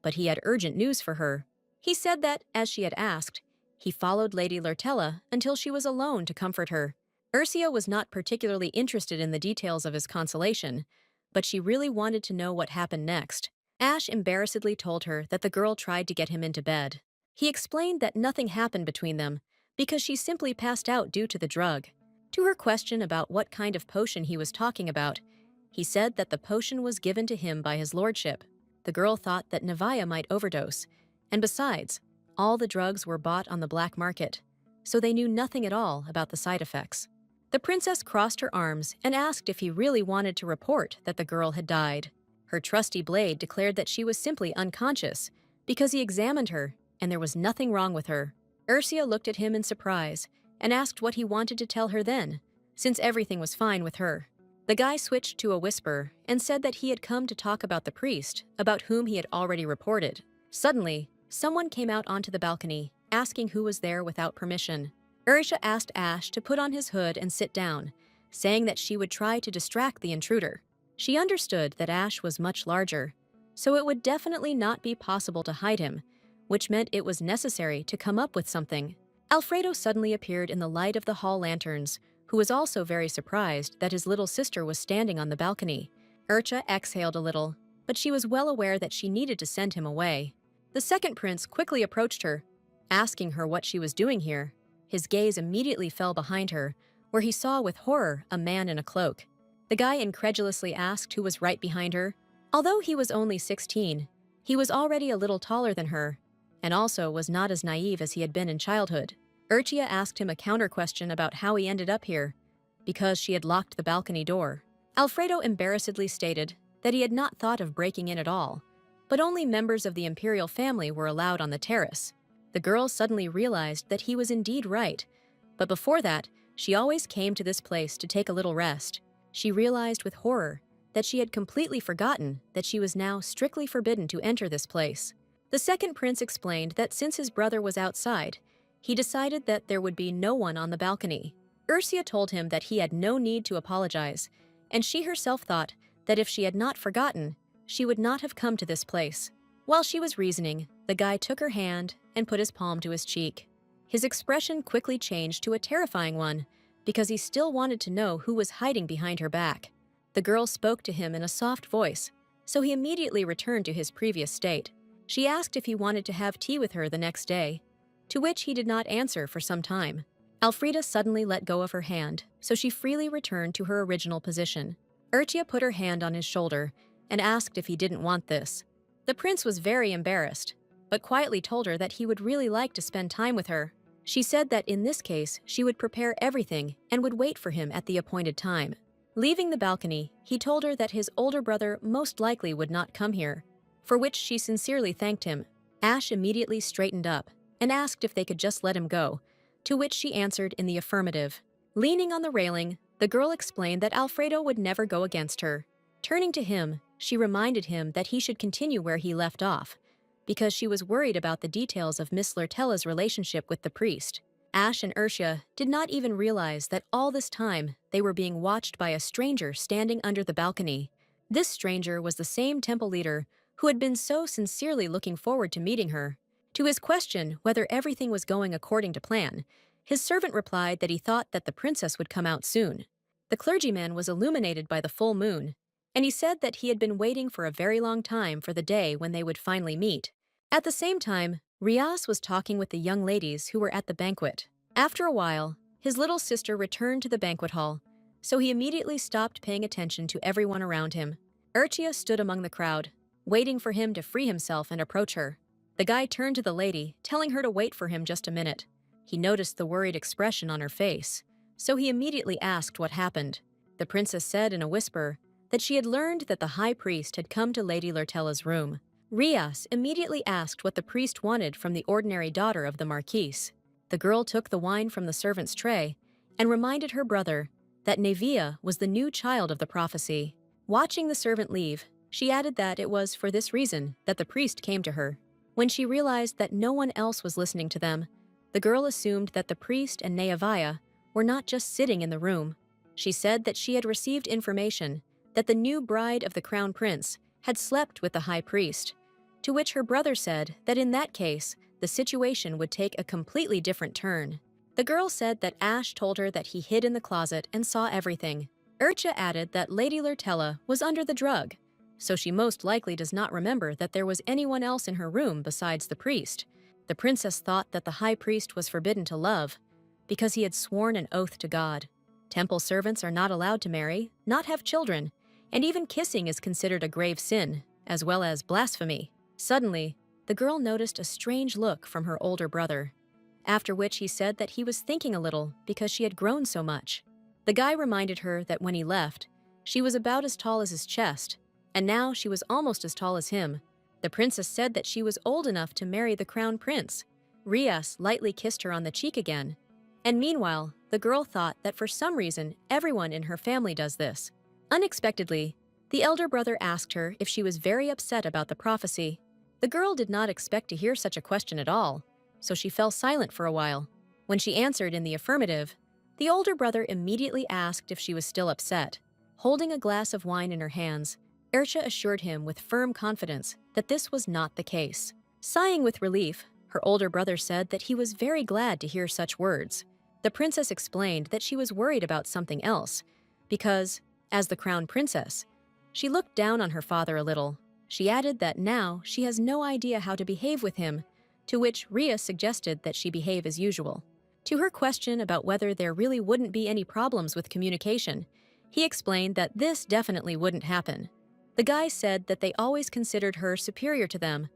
but he had urgent news for her. He said that, as she had asked, he followed Lady Lurtella until she was alone to comfort her. Ursia was not particularly interested in the details of his consolation, but she really wanted to know what happened next. Ash embarrassedly told her that the girl tried to get him into bed. He explained that nothing happened between them because she simply passed out due to the drug. To her question about what kind of potion he was talking about, he said that the potion was given to him by his lordship. The girl thought that Navia might overdose, and besides, all the drugs were bought on the black market, so they knew nothing at all about the side effects. The princess crossed her arms and asked if he really wanted to report that the girl had died. Her trusty blade declared that she was simply unconscious because he examined her and there was nothing wrong with her. Ursia looked at him in surprise and asked what he wanted to tell her then, since everything was fine with her. The guy switched to a whisper and said that he had come to talk about the priest, about whom he had already reported. Suddenly, someone came out onto the balcony, asking who was there without permission. Ursia asked Ash to put on his hood and sit down, saying that she would try to distract the intruder. She understood that Ash was much larger, so it would definitely not be possible to hide him, which meant it was necessary to come up with something. Alfredo suddenly appeared in the light of the hall lanterns, who was also very surprised that his little sister was standing on the balcony. Urcha exhaled a little, but she was well aware that she needed to send him away. The second prince quickly approached her, Asking her what she was doing here, his gaze immediately fell behind her, where he saw with horror a man in a cloak. The guy incredulously asked who was right behind her. Although he was only 16, he was already a little taller than her, and also was not as naive as he had been in childhood. Urchia asked him a counter-question about how he ended up here, because she had locked the balcony door. Alfredo embarrassedly stated that he had not thought of breaking in at all, but only members of the imperial family were allowed on the terrace. The girl suddenly realized that he was indeed right, but before that, she always came to this place to take a little rest. She realized with horror that she had completely forgotten that she was now strictly forbidden to enter this place. The second prince explained that since his brother was outside, he decided that there would be no one on the balcony. Ursia told him that he had no need to apologize, and she herself thought that if she had not forgotten, she would not have come to this place. While she was reasoning, the guy took her hand and put his palm to his cheek. His expression quickly changed to a terrifying one, because he still wanted to know who was hiding behind her back. The girl spoke to him in a soft voice, so he immediately returned to his previous state. She asked if he wanted to have tea with her the next day, to which he did not answer for some time. Alfreda suddenly let go of her hand, so she freely returned to her original position. Urchia put her hand on his shoulder and asked if he didn't want this. The prince was very embarrassed, but quietly told her that he would really like to spend time with her. She said that in this case, she would prepare everything and would wait for him at the appointed time. Leaving the balcony, he told her that his older brother most likely would not come here, for which she sincerely thanked him. Ash immediately straightened up and asked if they could just let him go, to which she answered in the affirmative. Leaning on the railing, the girl explained that Alfredo would never go against her. Turning to him, she reminded him that he should continue where he left off, because she was worried about the details of Miss Lurtella's relationship with the priest. Ash and Ursia did not even realize that all this time they were being watched by a stranger standing under the balcony. This stranger was the same temple leader who had been so sincerely looking forward to meeting her. To his question whether everything was going according to plan, his servant replied that he thought that the princess would come out soon. The clergyman was illuminated by the full moon, and he said that he had been waiting for a very long time for the day when they would finally meet. At the same time, Rias was talking with the young ladies who were at the banquet. After a while, his little sister returned to the banquet hall, so he immediately stopped paying attention to everyone around him. Urchia stood among the crowd, waiting for him to free himself and approach her. The guy turned to the lady, telling her to wait for him just a minute. He noticed the worried expression on her face, so he immediately asked what happened. The princess said in a whisper that she had learned that the high priest had come to Lady Lurtella's room. Rias immediately asked what the priest wanted from the ordinary daughter of the marquise. The girl took the wine from the servant's tray and reminded her brother that Nevia was the new child of the prophecy. Watching the servant leave, she added that it was for this reason that the priest came to her. When she realized that no one else was listening to them, the girl assumed that the priest and Neavaya were not just sitting in the room. She said that she had received information that the new bride of the crown prince had slept with the high priest, to which her brother said that in that case, the situation would take a completely different turn. The girl said that Ash told her that he hid in the closet and saw everything. Urcha added that Lady Lurtella was under the drug, so she most likely does not remember that there was anyone else in her room besides the priest. The princess thought that the high priest was forbidden to love, because he had sworn an oath to God. Temple servants are not allowed to marry, not have children, and even kissing is considered a grave sin, as well as blasphemy. Suddenly, the girl noticed a strange look from her older brother, after which he said that he was thinking a little because she had grown so much. The guy reminded her that when he left, she was about as tall as his chest, and now she was almost as tall as him. The princess said that she was old enough to marry the crown prince. Rias lightly kissed her on the cheek again, and meanwhile, the girl thought that for some reason everyone in her family does this. Unexpectedly, the elder brother asked her if she was very upset about the prophecy. The girl did not expect to hear such a question at all, so she fell silent for a while. When she answered in the affirmative, the older brother immediately asked if she was still upset. Holding a glass of wine in her hands, Urcha assured him with firm confidence that this was not the case. Sighing with relief, her older brother said that he was very glad to hear such words. The princess explained that she was worried about something else, because, as the crown princess, she looked down on her father a little. She added that now she has no idea how to behave with him, to which Ria suggested that she behave as usual. To her question about whether there really wouldn't be any problems with communication, he explained that this definitely wouldn't happen. The guy said that they always considered her superior to them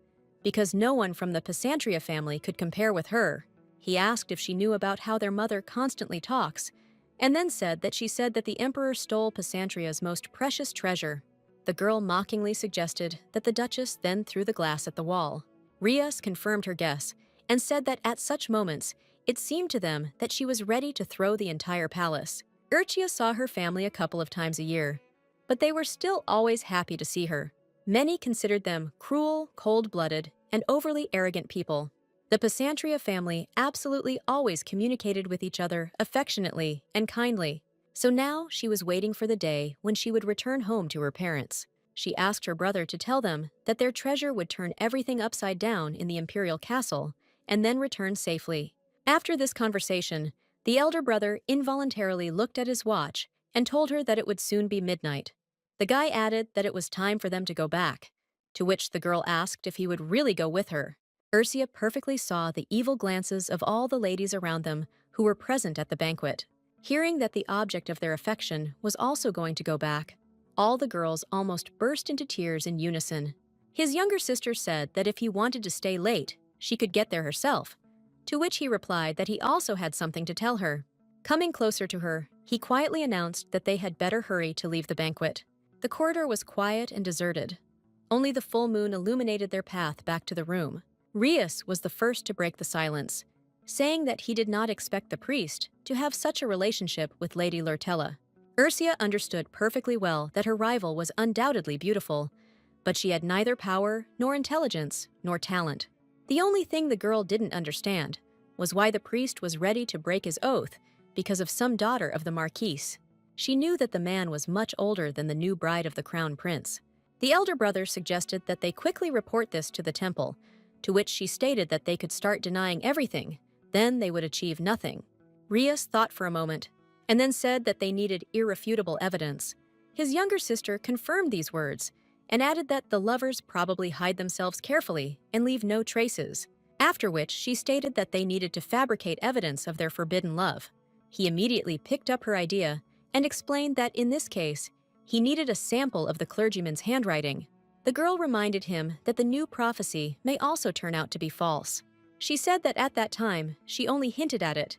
because no one from the Pasantria family could compare with her. He asked if she knew about how their mother constantly talks, and then said that she said that the emperor stole Pasantria's most precious treasure. The girl mockingly suggested that the Duchess then threw the glass at the wall. Rias confirmed her guess and said that at such moments, it seemed to them that she was ready to throw the entire palace. Urchia saw her family a couple of times a year, but they were still always happy to see her. Many considered them cruel, cold-blooded, and overly arrogant people. The Pasantria family absolutely always communicated with each other affectionately and kindly. So now she was waiting for the day when she would return home to her parents. She asked her brother to tell them that their treasure would turn everything upside down in the imperial castle and then return safely. After this conversation, the elder brother involuntarily looked at his watch and told her that it would soon be midnight. The guy added that it was time for them to go back, to which the girl asked if he would really go with her. Ursia perfectly saw the evil glances of all the ladies around them who were present at the banquet. Hearing that the object of their affection was also going to go back, all the girls almost burst into tears in unison. His younger sister said that if he wanted to stay late, she could get there herself, to which he replied that he also had something to tell her. Coming closer to her, he quietly announced that they had better hurry to leave the banquet. The corridor was quiet and deserted. Only the full moon illuminated their path back to the room. Rias was the first to break the silence, saying that he did not expect the priest to have such a relationship with Lady Lurtella. Ursia understood perfectly well that her rival was undoubtedly beautiful, but she had neither power, nor intelligence, nor talent. The only thing the girl didn't understand was why the priest was ready to break his oath because of some daughter of the Marquise. She knew that the man was much older than the new bride of the crown prince. The elder brother suggested that they quickly report this to the temple, to which she stated that they could start denying everything, then they would achieve nothing. Rias thought for a moment, and then said that they needed irrefutable evidence. His younger sister confirmed these words, and added that the lovers probably hide themselves carefully and leave no traces, after which she stated that they needed to fabricate evidence of their forbidden love. He immediately picked up her idea and explained that in this case, he needed a sample of the clergyman's handwriting. The girl reminded him that the new prophecy may also turn out to be false. She said that at that time, she only hinted at it,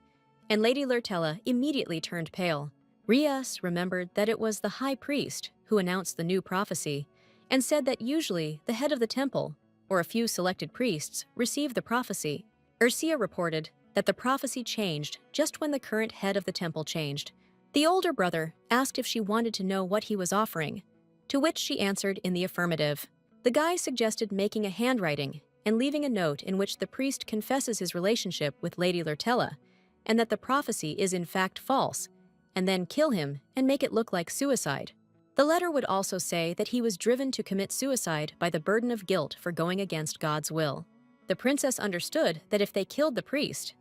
and Lady Lurtella immediately turned pale. Rias remembered that it was the high priest who announced the new prophecy, and said that usually the head of the temple, or a few selected priests, received the prophecy. Ursia reported that the prophecy changed just when the current head of the temple changed. The older brother asked if she wanted to know what he was offering, to which she answered in the affirmative. The guy suggested making a handwriting and leaving a note in which the priest confesses his relationship with Lady Lurtella, and that the prophecy is in fact false, and then kill him and make it look like suicide. The letter would also say that he was driven to commit suicide by the burden of guilt for going against God's will. The princess understood that if they killed the priest,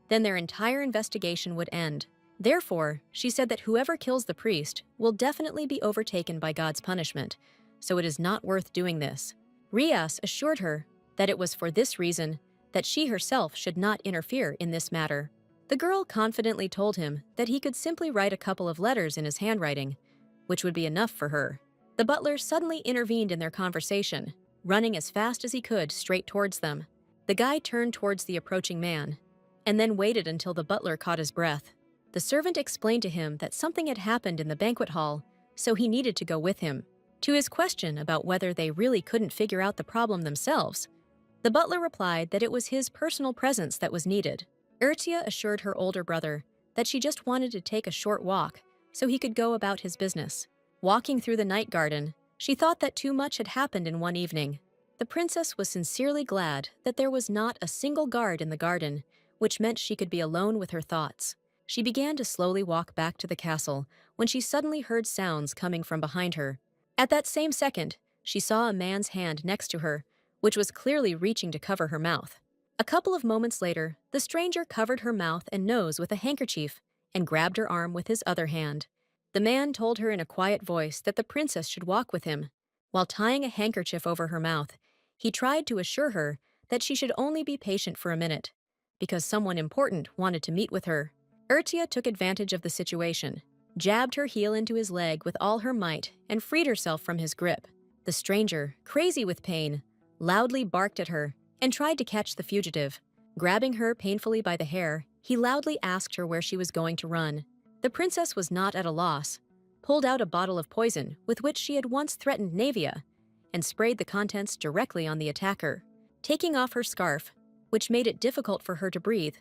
then their entire investigation would end. Therefore, she said that whoever kills the priest will definitely be overtaken by God's punishment, so it is not worth doing this. Rias assured her that it was for this reason that she herself should not interfere in this matter. The girl confidently told him that he could simply write a couple of letters in his handwriting, which would be enough for her. The butler suddenly intervened in their conversation, running as fast as he could straight towards them. The guy turned towards the approaching man, and then waited until the butler caught his breath. The servant explained to him that something had happened in the banquet hall, so he needed to go with him. To his question about whether they really couldn't figure out the problem themselves, the butler replied that it was his personal presence that was needed. Urtia assured her older brother that she just wanted to take a short walk so he could go about his business. Walking through the night garden, she thought that too much had happened in one evening. The princess was sincerely glad that there was not a single guard in the garden, which meant she could be alone with her thoughts. She began to slowly walk back to the castle when she suddenly heard sounds coming from behind her. At that same second, she saw a man's hand next to her, which was clearly reaching to cover her mouth. A couple of moments later, the stranger covered her mouth and nose with a handkerchief and grabbed her arm with his other hand. The man told her in a quiet voice that the princess should walk with him. While tying a handkerchief over her mouth, he tried to assure her that she should only be patient for a minute, because someone important wanted to meet with her. Urtia took advantage of the situation, jabbed her heel into his leg with all her might, and freed herself from his grip. The stranger, crazy with pain, loudly barked at her and tried to catch the fugitive. Grabbing her painfully by the hair, he loudly asked her where she was going to run. The princess was not at a loss, pulled out a bottle of poison with which she had once threatened Navia, and sprayed the contents directly on the attacker. Taking off her scarf, which made it difficult for her to breathe,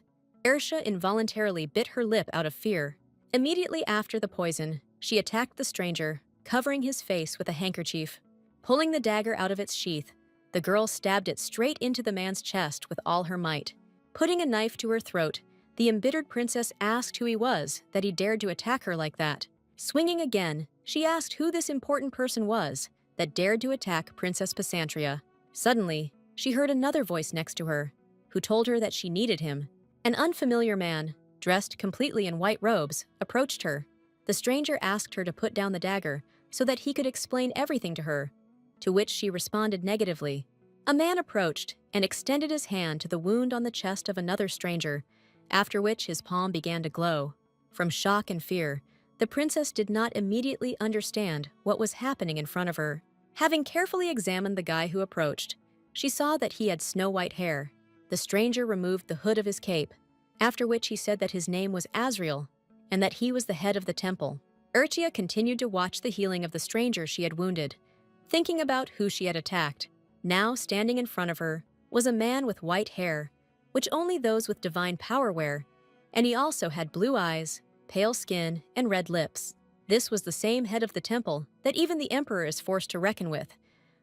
Ursha involuntarily bit her lip out of fear. Immediately after the poison, she attacked the stranger, covering his face with a handkerchief. Pulling the dagger out of its sheath, the girl stabbed it straight into the man's chest with all her might. Putting a knife to her throat, the embittered princess asked who he was that he dared to attack her like that. Swinging again, she asked who this important person was that dared to attack Princess Pysantria. Suddenly, she heard another voice next to her, who told her that she needed him. An unfamiliar man, dressed completely in white robes, approached her. The stranger asked her to put down the dagger so that he could explain everything to her, to which she responded negatively. A man approached and extended his hand to the wound on the chest of another stranger, after which his palm began to glow. From shock and fear, the princess did not immediately understand what was happening in front of her. Having carefully examined the guy who approached, she saw that he had snow-white hair. The stranger removed the hood of his cape, after which he said that his name was Azriel, and that he was the head of the temple. Urtia continued to watch the healing of the stranger she had wounded, thinking about who she had attacked. Now, standing in front of her, was a man with white hair, which only those with divine power wear, and he also had blue eyes, pale skin, and red lips. This was the same head of the temple that even the emperor is forced to reckon with,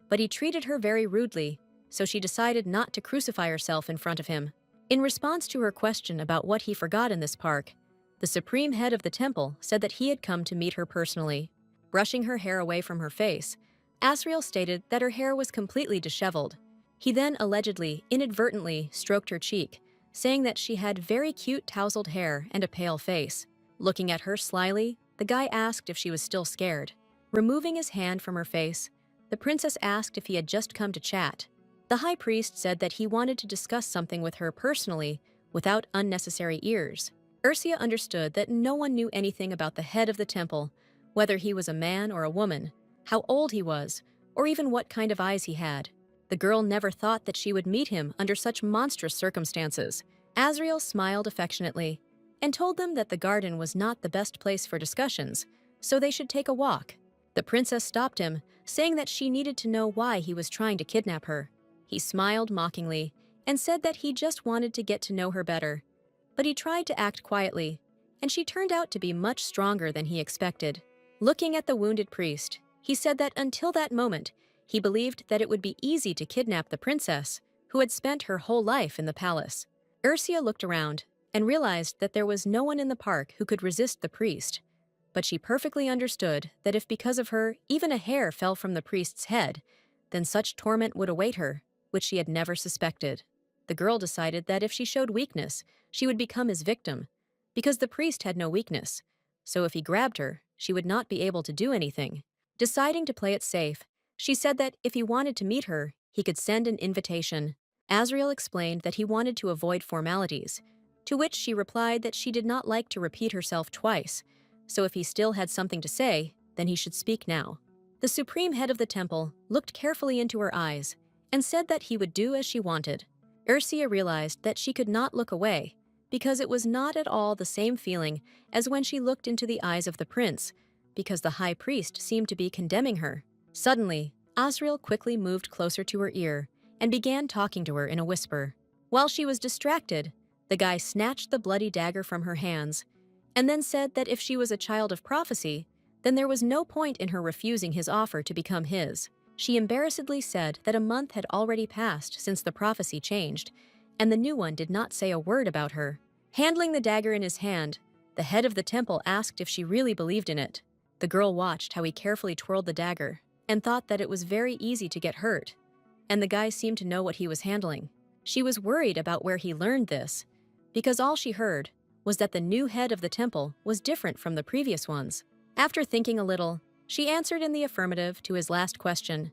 but he treated her very rudely, so she decided not to crucify herself in front of him. In response to her question about what he forgot in this park, the supreme head of the temple said that he had come to meet her personally. Brushing her hair away from her face, Asriel stated that her hair was completely disheveled. He then allegedly, inadvertently, stroked her cheek, saying that she had very cute tousled hair and a pale face. Looking at her slyly, the guy asked if she was still scared. Removing his hand from her face, the princess asked if he had just come to chat. The high priest said that he wanted to discuss something with her personally, without unnecessary ears. Ursia understood that no one knew anything about the head of the temple, whether he was a man or a woman, how old he was, or even what kind of eyes he had. The girl never thought that she would meet him under such monstrous circumstances. Azriel smiled affectionately and told them that the garden was not the best place for discussions, so they should take a walk. The princess stopped him, saying that she needed to know why he was trying to kidnap her. He smiled mockingly and said that he just wanted to get to know her better, but he tried to act quietly, and she turned out to be much stronger than he expected. Looking at the wounded priest, he said that until that moment, he believed that it would be easy to kidnap the princess, who had spent her whole life in the palace. Ursia looked around and realized that there was no one in the park who could resist the priest, but she perfectly understood that if because of her even a hair fell from the priest's head, then such torment would await her, which she had never suspected. The girl decided that if she showed weakness, she would become his victim, because the priest had no weakness, so if he grabbed her, she would not be able to do anything. Deciding to play it safe, she said that if he wanted to meet her, he could send an invitation. Azriel explained that he wanted to avoid formalities, to which she replied that she did not like to repeat herself twice, so if he still had something to say, then he should speak now. The supreme head of the temple looked carefully into her eyes and said that he would do as she wanted. Ursia realized that she could not look away, because it was not at all the same feeling as when she looked into the eyes of the prince, because the high priest seemed to be condemning her. Suddenly, Azriel quickly moved closer to her ear and began talking to her in a whisper. While she was distracted, the guy snatched the bloody dagger from her hands and then said that if she was a child of prophecy, then there was no point in her refusing his offer to become his. She embarrassedly said that a month had already passed since the prophecy changed, and the new one did not say a word about her. Handling the dagger in his hand, the head of the temple asked if she really believed in it. The girl watched how he carefully twirled the dagger and thought that it was very easy to get hurt, and the guy seemed to know what he was handling. She was worried about where he learned this, because all she heard was that the new head of the temple was different from the previous ones. After thinking a little, she answered in the affirmative to his last question,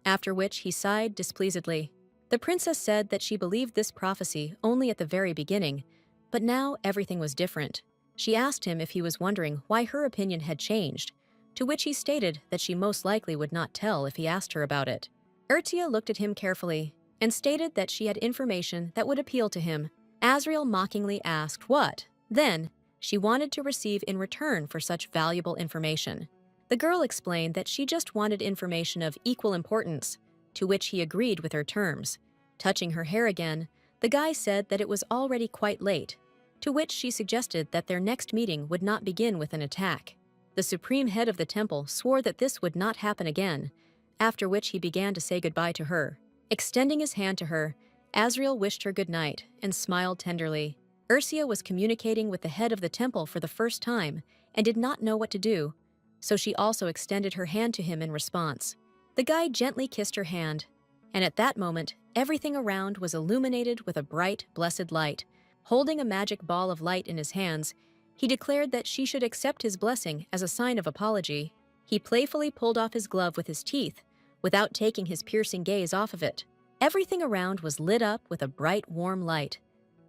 after which he sighed displeasedly. The princess said that she believed this prophecy only at the very beginning, but now everything was different. She asked him if he was wondering why her opinion had changed, to which he stated that she most likely would not tell if he asked her about it. Urtia looked at him carefully and stated that she had information that would appeal to him. Azriel mockingly asked what, then, she wanted to receive in return for such valuable information. The girl explained that she just wanted information of equal importance, to which he agreed with her terms. Touching her hair again, the guy said that it was already quite late, to which she suggested that their next meeting would not begin with an attack. The supreme head of the temple swore that this would not happen again, after which he began to say goodbye to her. Extending his hand to her, Azriel wished her good night and smiled tenderly. Ursia was communicating with the head of the temple for the first time and did not know what to do, so she also extended her hand to him in response. The guy gently kissed her hand, and at that moment, everything around was illuminated with a bright, blessed light. Holding a magic ball of light in his hands, he declared that she should accept his blessing as a sign of apology. He playfully pulled off his glove with his teeth, without taking his piercing gaze off of it. Everything around was lit up with a bright, warm light.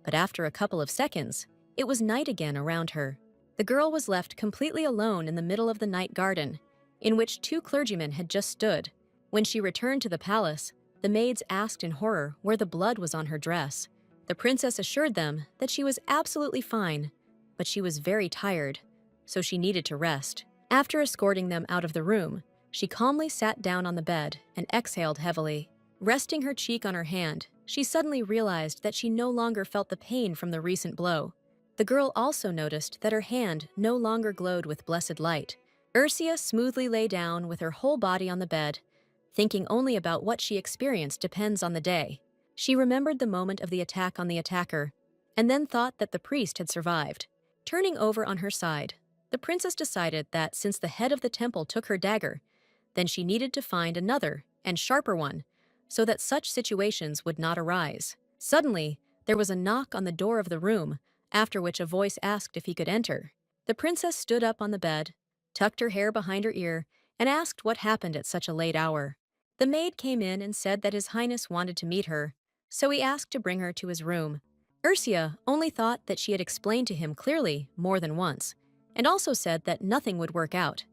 But after a couple of seconds, it was night again around her. The girl was left completely alone in the middle of the night garden, in which 2 clergymen had just stood. When she returned to the palace, the maids asked in horror where the blood was on her dress. The princess assured them that she was absolutely fine, but she was very tired, so she needed to rest. After escorting them out of the room, she calmly sat down on the bed and exhaled heavily. Resting her cheek on her hand, she suddenly realized that she no longer felt the pain from the recent blow. The girl also noticed that her hand no longer glowed with blessed light. Ursia smoothly lay down with her whole body on the bed, thinking only about what she experienced depends on the day. She remembered the moment of the attack on the attacker, and then thought that the priest had survived. Turning over on her side, the princess decided that since the head of the temple took her dagger, then she needed to find another and sharper one, so that such situations would not arise. Suddenly, there was a knock on the door of the room, after which a voice asked if he could enter. The princess stood up on the bed, tucked her hair behind her ear, and asked what happened at such a late hour. The maid came in and said that His Highness wanted to meet her, so he asked to bring her to his room. Ursia only thought that she had explained to him clearly more than once, and also said that nothing would work out,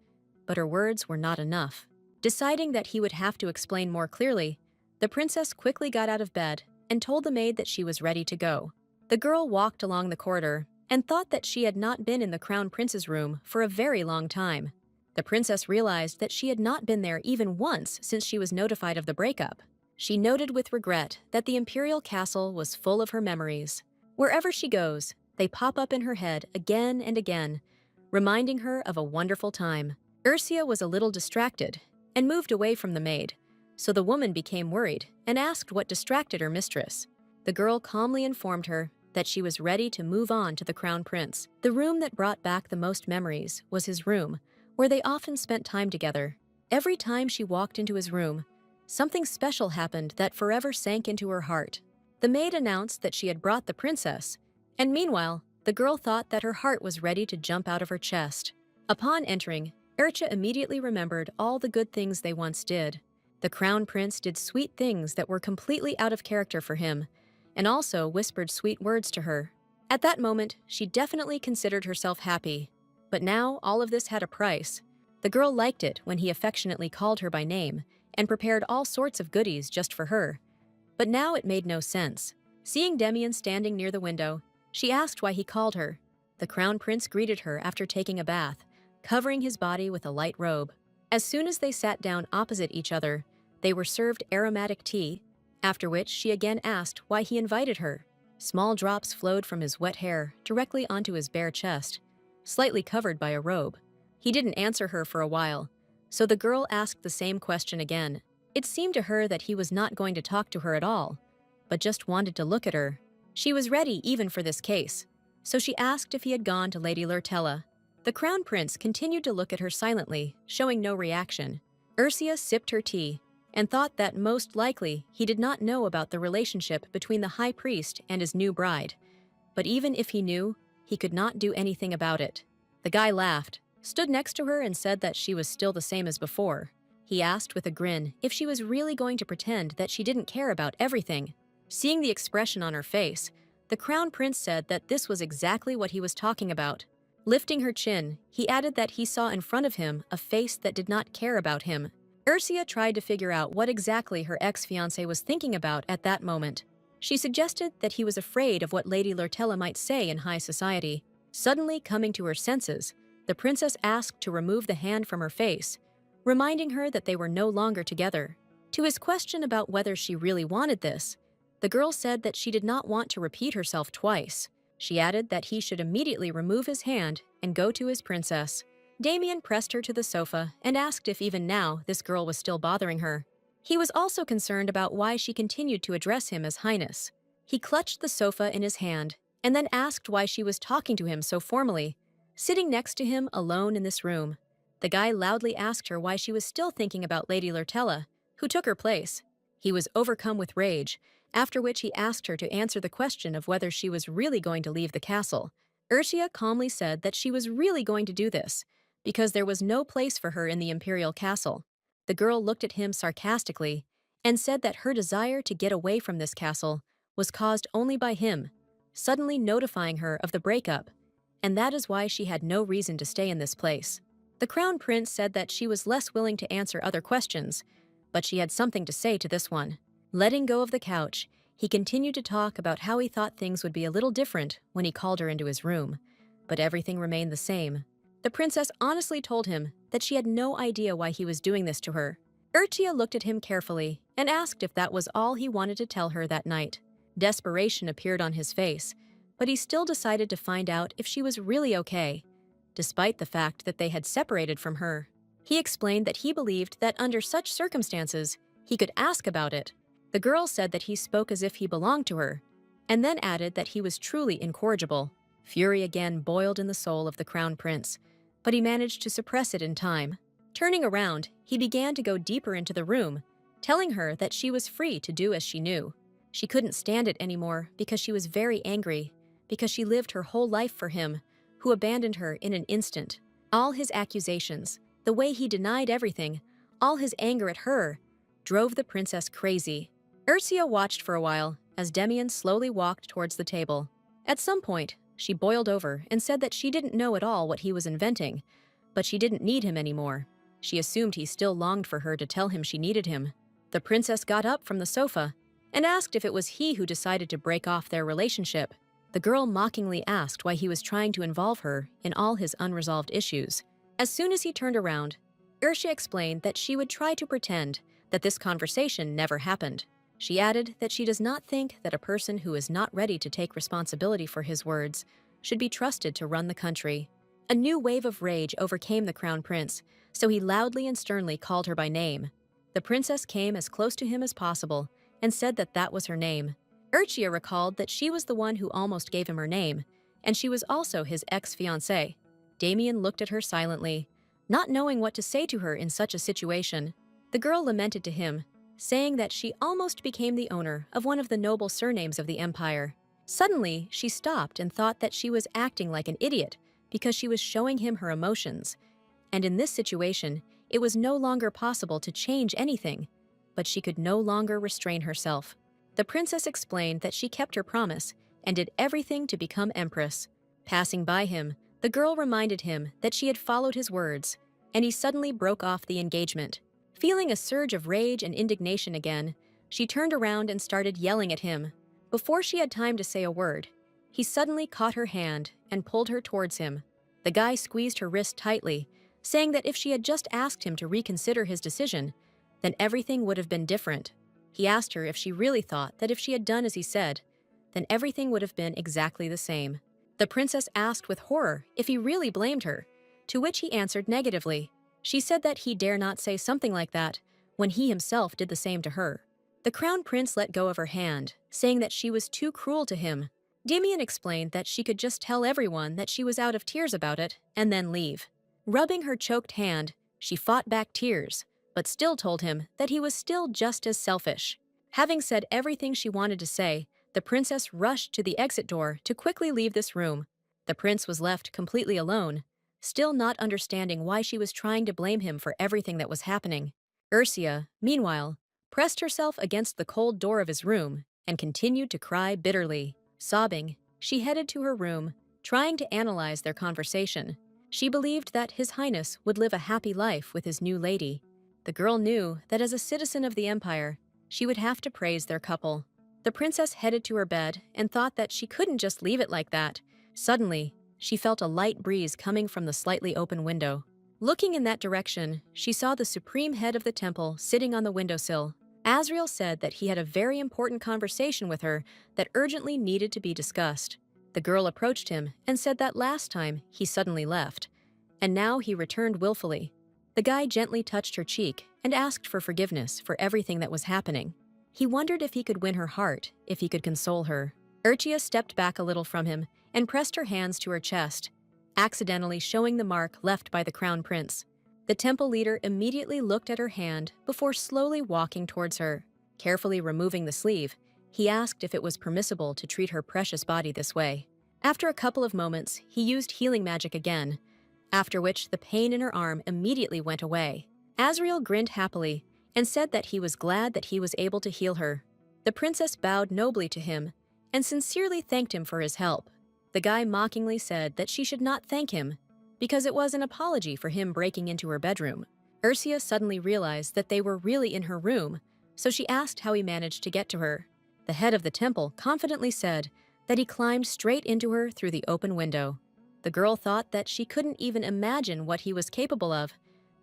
but her words were not enough. Deciding that he would have to explain more clearly, the princess quickly got out of bed and told the maid that she was ready to go. The girl walked along the corridor and thought that she had not been in the crown prince's room for a very long time. The princess realized that she had not been there even once since she was notified of the breakup. She noted with regret that the imperial castle was full of her memories. Wherever she goes, they pop up in her head again and again, reminding her of a wonderful time. Ursia was a little distracted and moved away from the maid, so the woman became worried and asked what distracted her mistress. The girl calmly informed her that she was ready to move on to the crown prince. The room that brought back the most memories was his room, where they often spent time together. Every time she walked into his room, something special happened that forever sank into her heart. The maid announced that she had brought the princess, and meanwhile, the girl thought that her heart was ready to jump out of her chest. Upon entering, Urcha immediately remembered all the good things they once did. The crown prince did sweet things that were completely out of character for him, and also whispered sweet words to her. At that moment, she definitely considered herself happy. But now all of this had a price. The girl liked it when he affectionately called her by name and prepared all sorts of goodies just for her. But now it made no sense. Seeing Demian standing near the window, she asked why he called her. The crown prince greeted her after taking a bath, covering his body with a light robe. As soon as they sat down opposite each other, they were served aromatic tea, after which she again asked why he invited her. Small drops flowed from his wet hair directly onto his bare chest, slightly covered by a robe. He didn't answer her for a while, so the girl asked the same question again. It seemed to her that he was not going to talk to her at all, but just wanted to look at her. She was ready even for this case, so she asked if he had gone to Lady Lurtella. The crown prince continued to look at her silently, showing no reaction. Ursia sipped her tea and thought that most likely he did not know about the relationship between the high priest and his new bride. But even if he knew, he could not do anything about it. The guy laughed, stood next to her and said that she was still the same as before. He asked with a grin if she was really going to pretend that she didn't care about everything. Seeing the expression on her face, the crown prince said that this was exactly what he was talking about. Lifting her chin, he added that he saw in front of him a face that did not care about him. Ursia tried to figure out what exactly her ex-fiancé was thinking about at that moment. She suggested that he was afraid of what Lady Lurtella might say in high society. Suddenly coming to her senses, the princess asked to remove the hand from her face, reminding her that they were no longer together. To his question about whether she really wanted this, the girl said that she did not want to repeat herself twice. She added that he should immediately remove his hand and go to his princess. Damien pressed her to the sofa and asked if even now this girl was still bothering her. He was also concerned about why she continued to address him as Highness. He clutched the sofa in his hand and then asked why she was talking to him so formally, sitting next to him alone in this room. The guy loudly asked her why she was still thinking about Lady Lurtella, who took her place. He was overcome with rage, after which he asked her to answer the question of whether she was really going to leave the castle. Ursia calmly said that she was really going to do this, because there was no place for her in the imperial castle. The girl looked at him sarcastically and said that her desire to get away from this castle was caused only by him, suddenly notifying her of the breakup, and that is why she had no reason to stay in this place. The crown prince said that she was less willing to answer other questions, but she had something to say to this one. Letting go of the couch, he continued to talk about how he thought things would be a little different when he called her into his room, but everything remained the same. The princess honestly told him that she had no idea why he was doing this to her. Urtia looked at him carefully and asked if that was all he wanted to tell her that night. Desperation appeared on his face, but he still decided to find out if she was really okay, despite the fact that they had separated from her. He explained that he believed that under such circumstances, he could ask about it. The girl said that he spoke as if he belonged to her, and then added that he was truly incorrigible. Fury again boiled in the soul of the crown prince, but he managed to suppress it in time. Turning around, he began to go deeper into the room, telling her that she was free to do as she knew. She couldn't stand it anymore because she was very angry, because she lived her whole life for him, who abandoned her in an instant. All his accusations, the way he denied everything, all his anger at her, drove the princess crazy. Ursia watched for a while as Demian slowly walked towards the table. At some point, she boiled over and said that she didn't know at all what he was inventing, but she didn't need him anymore. She assumed he still longed for her to tell him she needed him. The princess got up from the sofa and asked if it was he who decided to break off their relationship. The girl mockingly asked why he was trying to involve her in all his unresolved issues. As soon as he turned around, Ursia explained that she would try to pretend that this conversation never happened. She added that she does not think that a person who is not ready to take responsibility for his words should be trusted to run the country. A new wave of rage overcame the crown prince, so he loudly and sternly called her by name. The princess came as close to him as possible and said that that was her name. Ursia recalled that she was the one who almost gave him her name, and she was also his ex-fiancée. Damien looked at her silently, not knowing what to say to her in such a situation. The girl lamented to him, saying that she almost became the owner of one of the noble surnames of the empire. Suddenly, she stopped and thought that she was acting like an idiot because she was showing him her emotions. And in this situation, it was no longer possible to change anything, but she could no longer restrain herself. The princess explained that she kept her promise and did everything to become empress. Passing by him, the girl reminded him that she had followed his words, and he suddenly broke off the engagement. Feeling a surge of rage and indignation again, she turned around and started yelling at him. Before she had time to say a word, he suddenly caught her hand and pulled her towards him. The guy squeezed her wrist tightly, saying that if she had just asked him to reconsider his decision, then everything would have been different. He asked her if she really thought that if she had done as he said, then everything would have been exactly the same. The princess asked with horror if he really blamed her, to which he answered negatively. She said that he dare not say something like that when he himself did the same to her. The crown prince let go of her hand, saying that she was too cruel to him. Damien explained that she could just tell everyone that she was out of tears about it and then leave. Rubbing her choked hand, she fought back tears, but still told him that he was still just as selfish. Having said everything she wanted to say, the princess rushed to the exit door to quickly leave this room. The prince was left completely alone, still not understanding why she was trying to blame him for everything that was happening. Ursia, meanwhile, pressed herself against the cold door of his room and continued to cry bitterly. Sobbing, she headed to her room, trying to analyze their conversation. She believed that His Highness would live a happy life with his new lady. The girl knew that as a citizen of the Empire, she would have to praise their couple. The princess headed to her bed and thought that she couldn't just leave it like that. Suddenly, she felt a light breeze coming from the slightly open window. Looking in that direction, she saw the supreme head of the temple sitting on the windowsill. Azrael said that he had a very important conversation with her that urgently needed to be discussed. The girl approached him and said that last time he suddenly left, and now he returned willfully. The guy gently touched her cheek and asked for forgiveness for everything that was happening. He wondered if he could win her heart, if he could console her. Urchia stepped back a little from him and pressed her hands to her chest, accidentally showing the mark left by the crown prince. The temple leader immediately looked at her hand before slowly walking towards her. Carefully removing the sleeve, he asked if it was permissible to treat her precious body this way. After a couple of moments, he used healing magic again, after which the pain in her arm immediately went away. Azrael grinned happily and said that he was glad that he was able to heal her. The princess bowed nobly to him and sincerely thanked him for his help. The guy mockingly said that she should not thank him because it was an apology for him breaking into her bedroom. Ursia suddenly realized that they were really in her room, so she asked how he managed to get to her. The head of the temple confidently said that he climbed straight into her through the open window. The girl thought that she couldn't even imagine what he was capable of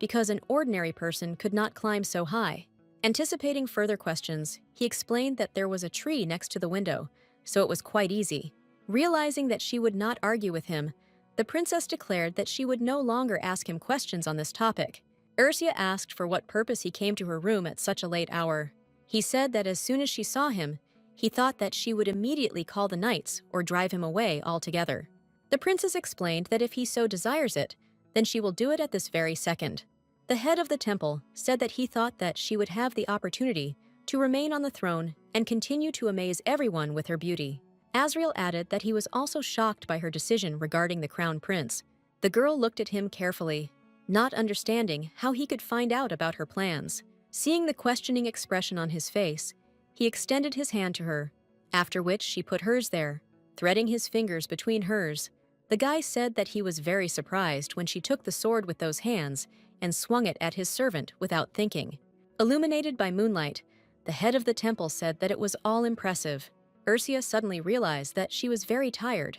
because an ordinary person could not climb so high. Anticipating further questions, he explained that there was a tree next to the window, so it was quite easy. Realizing that she would not argue with him, the princess declared that she would no longer ask him questions on this topic. Ursia asked for what purpose he came to her room at such a late hour. He said that as soon as she saw him, he thought that she would immediately call the knights or drive him away altogether. The princess explained that if he so desires it, then she will do it at this very second. The head of the temple said that he thought that she would have the opportunity to remain on the throne and continue to amaze everyone with her beauty. Azrael added that he was also shocked by her decision regarding the crown prince. The girl looked at him carefully, not understanding how he could find out about her plans. Seeing the questioning expression on his face, he extended his hand to her, after which she put hers there, threading his fingers between hers. The guy said that he was very surprised when she took the sword with those hands and swung it at his servant without thinking. Illuminated by moonlight, the head of the temple said that it was all impressive. Ursia suddenly realized that she was very tired,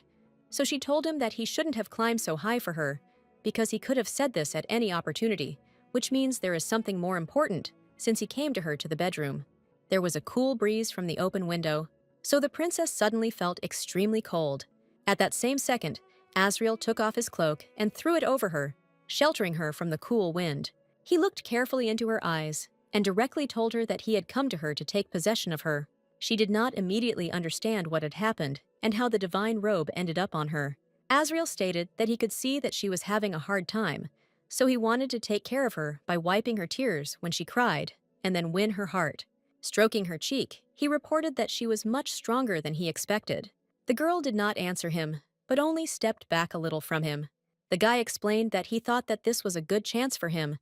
so she told him that he shouldn't have climbed so high for her, because he could have said this at any opportunity, which means there is something more important, since he came to her to the bedroom. There was a cool breeze from the open window, so the princess suddenly felt extremely cold. At that same second, Azrael took off his cloak and threw it over her, sheltering her from the cool wind. He looked carefully into her eyes and directly told her that he had come to her to take possession of her. She did not immediately understand what had happened and how the divine robe ended up on her. Azrael stated that he could see that she was having a hard time, so he wanted to take care of her by wiping her tears when she cried and then win her heart. Stroking her cheek, he reported that she was much stronger than he expected. The girl did not answer him, but only stepped back a little from him. The guy explained that he thought that this was a good chance for him,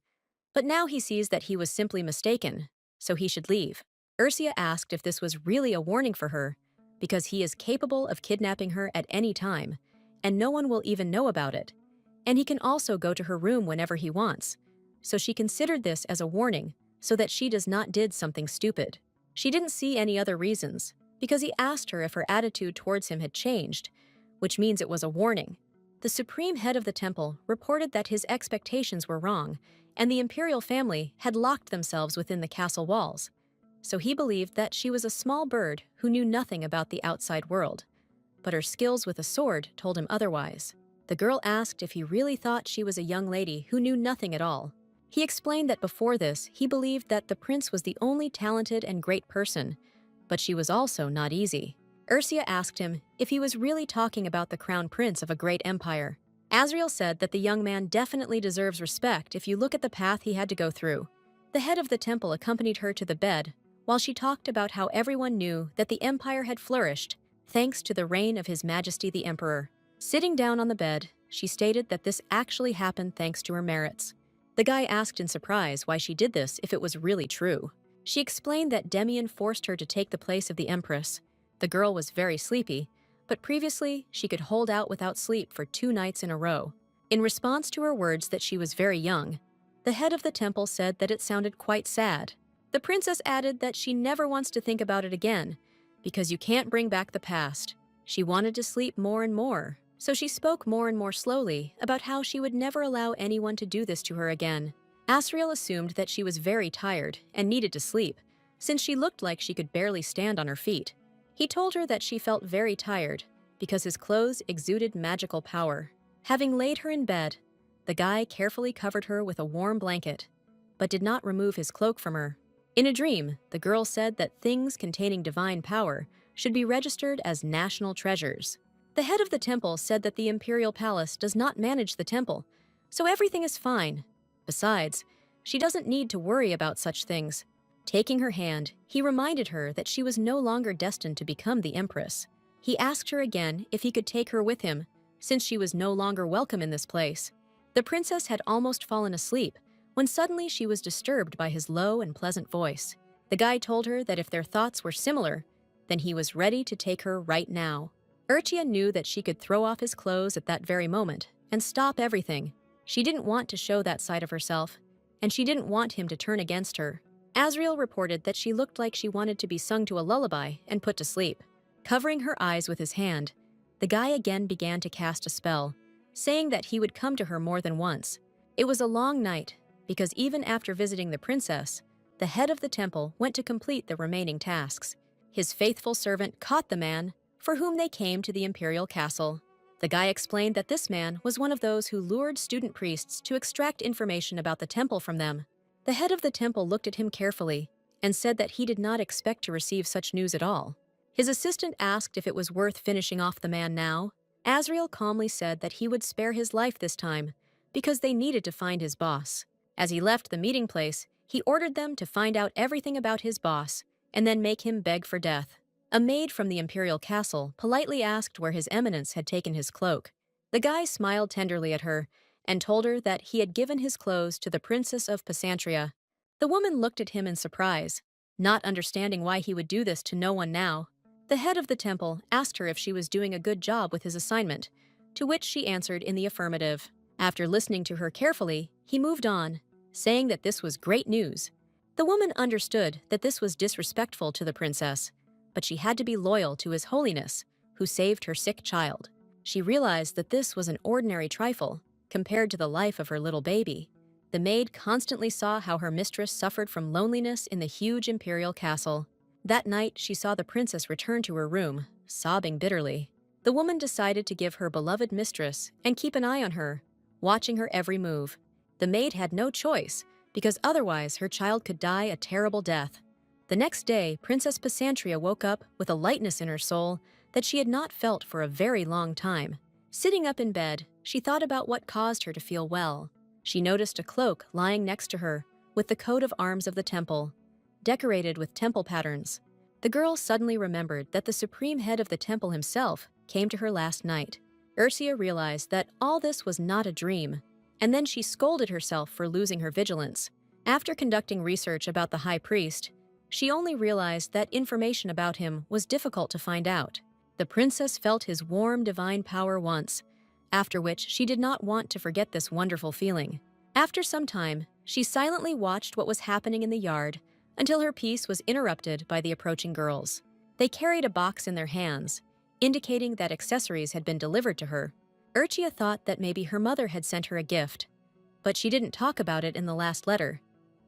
but now he sees that he was simply mistaken, so he should leave. Ursia asked if this was really a warning for her, because he is capable of kidnapping her at any time, and no one will even know about it. And he can also go to her room whenever he wants, so she considered this as a warning so that she does not did something stupid. She didn't see any other reasons, because he asked her if her attitude towards him had changed, which means it was a warning. The supreme head of the temple reported that his expectations were wrong, and the imperial family had locked themselves within the castle walls. So he believed that she was a small bird who knew nothing about the outside world, but her skills with a sword told him otherwise. The girl asked if he really thought she was a young lady who knew nothing at all. He explained that before this, he believed that the prince was the only talented and great person, but she was also not easy. Ursia asked him if he was really talking about the crown prince of a great empire. Azrael said that the young man definitely deserves respect if you look at the path he had to go through. The head of the temple accompanied her to the bed, while she talked about how everyone knew that the empire had flourished thanks to the reign of His Majesty the Emperor. Sitting down on the bed, she stated that this actually happened thanks to her merits. The guy asked in surprise why she did this if it was really true. She explained that Demian forced her to take the place of the Empress. The girl was very sleepy, but previously she could hold out without sleep for 2 nights in a row. In response to her words that she was very young, the head of the temple said that it sounded quite sad. The princess added that she never wants to think about it again, because you can't bring back the past. She wanted to sleep more and more, so she spoke more and more slowly about how she would never allow anyone to do this to her again. Asriel assumed that she was very tired and needed to sleep, since she looked like she could barely stand on her feet. He told her that she felt very tired because his clothes exuded magical power. Having laid her in bed, the guy carefully covered her with a warm blanket, but did not remove his cloak from her. In a dream, the girl said that things containing divine power should be registered as national treasures. The head of the temple said that the imperial palace does not manage the temple, so everything is fine. Besides, she doesn't need to worry about such things. Taking her hand, he reminded her that she was no longer destined to become the empress. He asked her again if he could take her with him, since she was no longer welcome in this place. The princess had almost fallen asleep when suddenly she was disturbed by his low and pleasant voice. The guy told her that if their thoughts were similar, then he was ready to take her right now. Urchia knew that she could throw off his clothes at that very moment and stop everything. She didn't want to show that side of herself, and she didn't want him to turn against her. Asriel reported that she looked like she wanted to be sung to a lullaby and put to sleep. Covering her eyes with his hand, the guy again began to cast a spell, saying that he would come to her more than once. It was a long night, because even after visiting the princess, the head of the temple went to complete the remaining tasks. His faithful servant caught the man for whom they came to the imperial castle. The guy explained that this man was one of those who lured student priests to extract information about the temple from them. The head of the temple looked at him carefully and said that he did not expect to receive such news at all. His assistant asked if it was worth finishing off the man now. Asriel calmly said that he would spare his life this time because they needed to find his boss. As he left the meeting place, he ordered them to find out everything about his boss and then make him beg for death. A maid from the imperial castle politely asked where His Eminence had taken his cloak. The guy smiled tenderly at her and told her that he had given his clothes to the Princess of Pysantria. The woman looked at him in surprise, not understanding why he would do this to no one now. The head of the temple asked her if she was doing a good job with his assignment, to which she answered in the affirmative. After listening to her carefully, he moved on, saying that this was great news. The woman understood that this was disrespectful to the princess, but she had to be loyal to His Holiness, who saved her sick child. She realized that this was an ordinary trifle compared to the life of her little baby. The maid constantly saw how her mistress suffered from loneliness in the huge imperial castle. That night, she saw the princess return to her room, sobbing bitterly. The woman decided to give her beloved mistress and keep an eye on her, watching her every move. The maid had no choice, because otherwise her child could die a terrible death. The next day, Princess Pysantria woke up with a lightness in her soul that she had not felt for a very long time. Sitting up in bed, she thought about what caused her to feel well. She noticed a cloak lying next to her with the coat of arms of the temple, decorated with temple patterns. The girl suddenly remembered that the supreme head of the temple himself came to her last night. Ursia realized that all this was not a dream, and then she scolded herself for losing her vigilance. After conducting research about the high priest, she only realized that information about him was difficult to find out. The princess felt his warm divine power once, after which she did not want to forget this wonderful feeling. After some time, she silently watched what was happening in the yard until her peace was interrupted by the approaching girls. They carried a box in their hands, indicating that accessories had been delivered to her. Urchia thought that maybe her mother had sent her a gift, but she didn't talk about it in the last letter,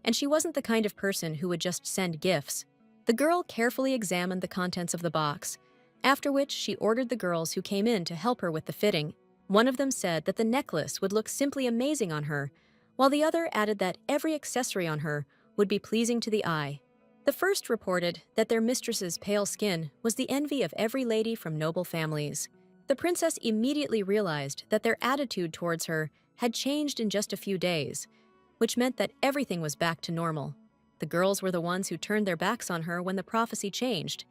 and she wasn't the kind of person who would just send gifts. The girl carefully examined the contents of the box, after which she ordered the girls who came in to help her with the fitting. One of them said that the necklace would look simply amazing on her, while the other added that every accessory on her would be pleasing to the eye. The first reported that their mistress's pale skin was the envy of every lady from noble families. The princess immediately realized that their attitude towards her had changed in just a few days, which meant that everything was back to normal. The girls were the ones who turned their backs on her when the prophecy changed.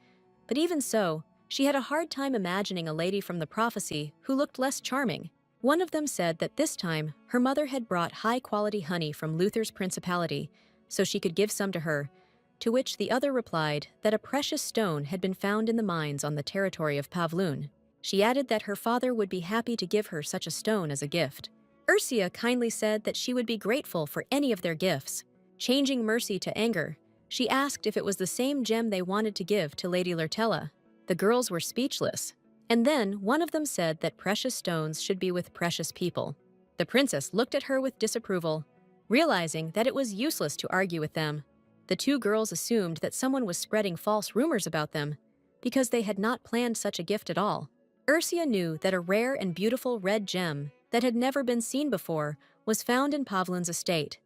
But even so, she had a hard time imagining a lady from the prophecy who looked less charming. One of them said that this time her mother had brought high-quality honey from Luther's principality, so she could give some to her, to which the other replied that a precious stone had been found in the mines on the territory of Pavlun. She added that her father would be happy to give her such a stone as a gift. Ursia kindly said that she would be grateful for any of their gifts. Changing mercy to anger, she asked if it was the same gem they wanted to give to Lady Lurtella. The girls were speechless. And then one of them said that precious stones should be with precious people. The princess looked at her with disapproval, realizing that it was useless to argue with them. The two girls assumed that someone was spreading false rumors about them, because they had not planned such a gift at all. Ursia knew that a rare and beautiful red gem that had never been seen before was found in Pavlin's estate.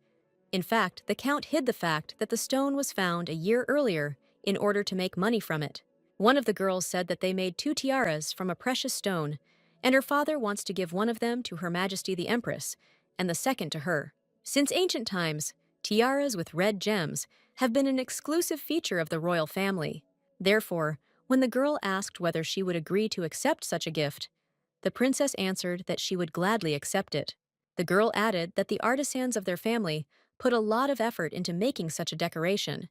In fact, the count hid the fact that the stone was found a year earlier in order to make money from it. One of the girls said that they made 2 tiaras from a precious stone, and her father wants to give one of them to Her Majesty the Empress, and the second to her. Since ancient times, tiaras with red gems have been an exclusive feature of the royal family. Therefore, when the girl asked whether she would agree to accept such a gift, the princess answered that she would gladly accept it. The girl added that the artisans of their family put a lot of effort into making such a decoration,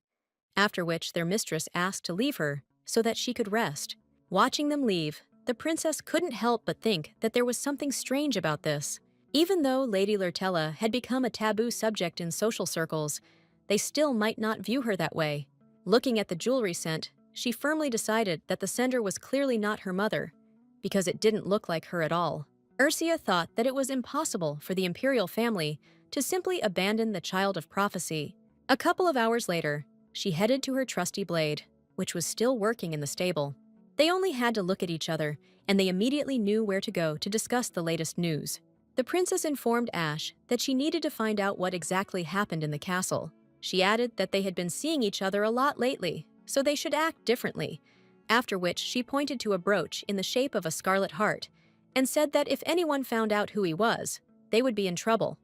after which their mistress asked to leave her so that she could rest. Watching them leave, the princess couldn't help but think that there was something strange about this. Even though Lady Lurtella had become a taboo subject in social circles, they still might not view her that way. Looking at the jewelry sent, she firmly decided that the sender was clearly not her mother, because it didn't look like her at all. Ursia thought that it was impossible for the imperial family to simply abandon the child of prophecy. A couple of hours later, she headed to her trusty blade, which was still working in the stable. They only had to look at each other, and they immediately knew where to go to discuss the latest news. The princess informed Ash that she needed to find out what exactly happened in the castle. She added that they had been seeing each other a lot lately, so they should act differently, after which she pointed to a brooch in the shape of a scarlet heart and said that if anyone found out who he was, they would be in trouble.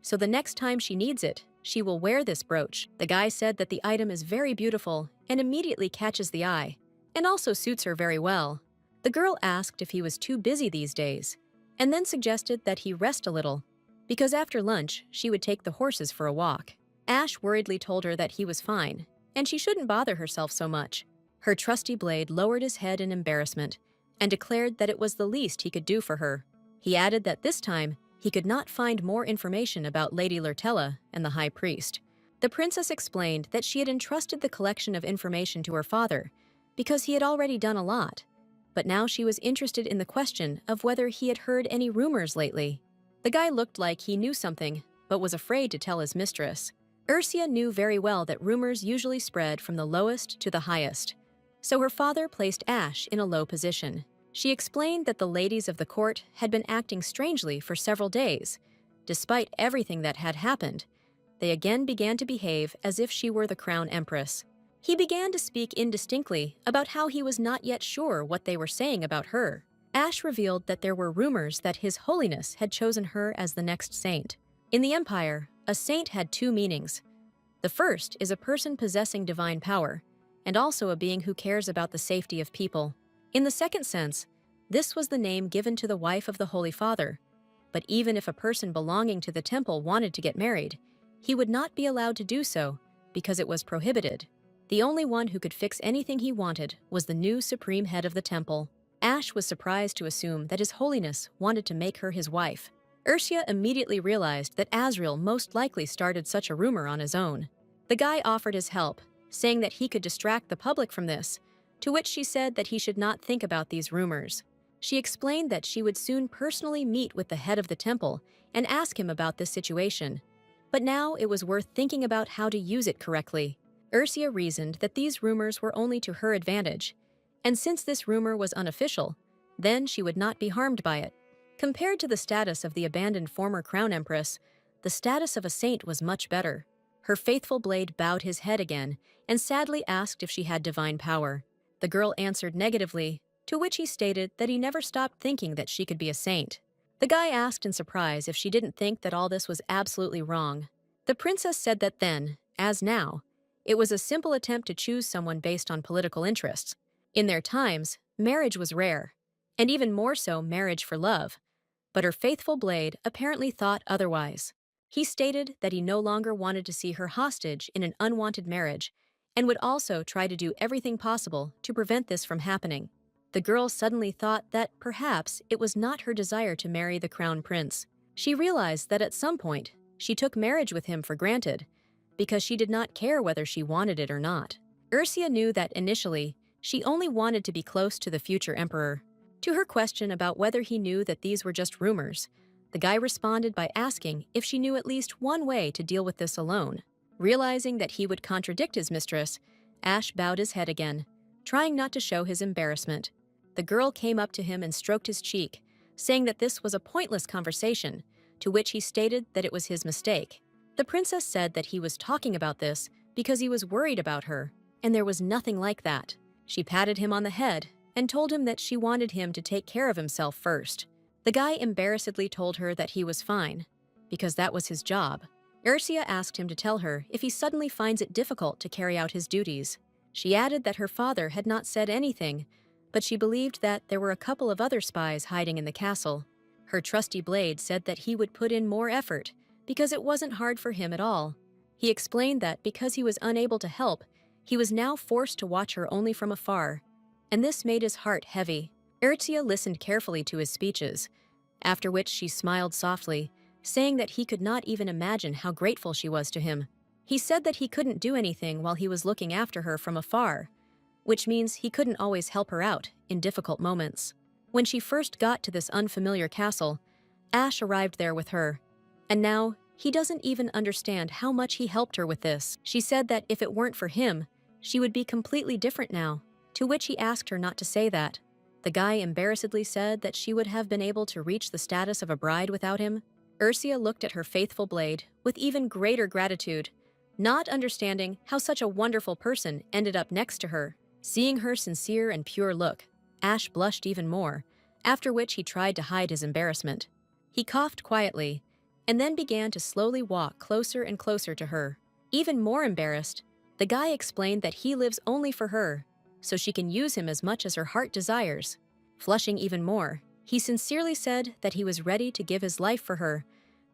So the next time she needs it, she will wear this brooch. The guy said that the item is very beautiful and immediately catches the eye, and also suits her very well. The girl asked if he was too busy these days, and then suggested that he rest a little, because after lunch she would take the horses for a walk. Ash worriedly told her that he was fine, and she shouldn't bother herself so much. Her trusty blade lowered his head in embarrassment and declared that it was the least he could do for her. He added that this time he could not find more information about Lady Lurtella and the High Priest. The princess explained that she had entrusted the collection of information to her father because he had already done a lot, but now she was interested in the question of whether he had heard any rumors lately. The guy looked like he knew something, but was afraid to tell his mistress. Ursia knew very well that rumors usually spread from the lowest to the highest, so her father placed Ash in a low position. She explained that the ladies of the court had been acting strangely for several days. Despite everything that had happened, they again began to behave as if she were the crown empress. He began to speak indistinctly about how he was not yet sure what they were saying about her. Ash revealed that there were rumors that His Holiness had chosen her as the next saint. In the Empire, a saint had 2 meanings. The first is a person possessing divine power, and also a being who cares about the safety of people. In the second sense, this was the name given to the wife of the Holy Father. But even if a person belonging to the temple wanted to get married, he would not be allowed to do so because it was prohibited. The only one who could fix anything he wanted was the new supreme head of the temple. Ash was surprised to assume that His Holiness wanted to make her his wife. Ursia immediately realized that Azrael most likely started such a rumor on his own. The guy offered his help, saying that he could distract the public from this, to which she said that he should not think about these rumors. She explained that she would soon personally meet with the head of the temple and ask him about this situation. But now it was worth thinking about how to use it correctly. Ursia reasoned that these rumors were only to her advantage, and since this rumor was unofficial, then she would not be harmed by it. Compared to the status of the abandoned former crown empress, the status of a saint was much better. Her faithful blade bowed his head again and sadly asked if she had divine power. The girl answered negatively, to which he stated that he never stopped thinking that she could be a saint. The guy asked in surprise if she didn't think that all this was absolutely wrong. The princess said that then, as now, it was a simple attempt to choose someone based on political interests. In their times, marriage was rare, and even more so marriage for love. But her faithful blade apparently thought otherwise. He stated that he no longer wanted to see her hostage in an unwanted marriage and would also try to do everything possible to prevent this from happening. The girl suddenly thought that perhaps it was not her desire to marry the crown prince. She realized that at some point, she took marriage with him for granted because she did not care whether she wanted it or not. Ursia knew that initially, she only wanted to be close to the future emperor. To her question about whether he knew that these were just rumors, the guy responded by asking if she knew at least one way to deal with this alone. Realizing that he would contradict his mistress, Ash bowed his head again, trying not to show his embarrassment. The girl came up to him and stroked his cheek, saying that this was a pointless conversation, to which he stated that it was his mistake. The princess said that he was talking about this because he was worried about her, and there was nothing like that. She patted him on the head and told him that she wanted him to take care of himself first. The guy embarrassedly told her that he was fine, because that was his job. Ursia asked him to tell her if he suddenly finds it difficult to carry out his duties. She added that her father had not said anything, but she believed that there were a couple of other spies hiding in the castle. Her trusty blade said that he would put in more effort, because it wasn't hard for him at all. He explained that because he was unable to help, he was now forced to watch her only from afar, and this made his heart heavy. Ursia listened carefully to his speeches, after which she smiled softly, saying that he could not even imagine how grateful she was to him. He said that he couldn't do anything while he was looking after her from afar, which means he couldn't always help her out in difficult moments. When she first got to this unfamiliar castle, Ash arrived there with her, and now he doesn't even understand how much he helped her with this. She said that if it weren't for him, she would be completely different now, to which he asked her not to say that. The guy embarrassedly said that she would have been able to reach the status of a bride without him. Ursia looked at her faithful blade with even greater gratitude, not understanding how such a wonderful person ended up next to her. Seeing her sincere and pure look, Ash blushed even more, after which he tried to hide his embarrassment. He coughed quietly, and then began to slowly walk closer and closer to her. Even more embarrassed, the guy explained that he lives only for her, so she can use him as much as her heart desires. Flushing even more, he sincerely said that he was ready to give his life for her,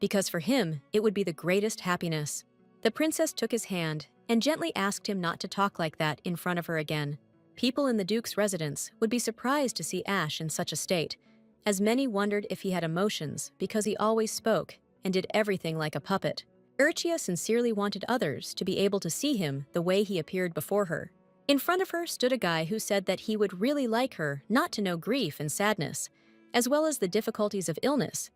because for him, it would be the greatest happiness. The princess took his hand and gently asked him not to talk like that in front of her again. People in the Duke's residence would be surprised to see Ash in such a state, as many wondered if he had emotions because he always spoke and did everything like a puppet. Ursia sincerely wanted others to be able to see him the way he appeared before her. In front of her stood a guy who said that he would really like her not to know grief and sadness, as well as the difficulties of illness,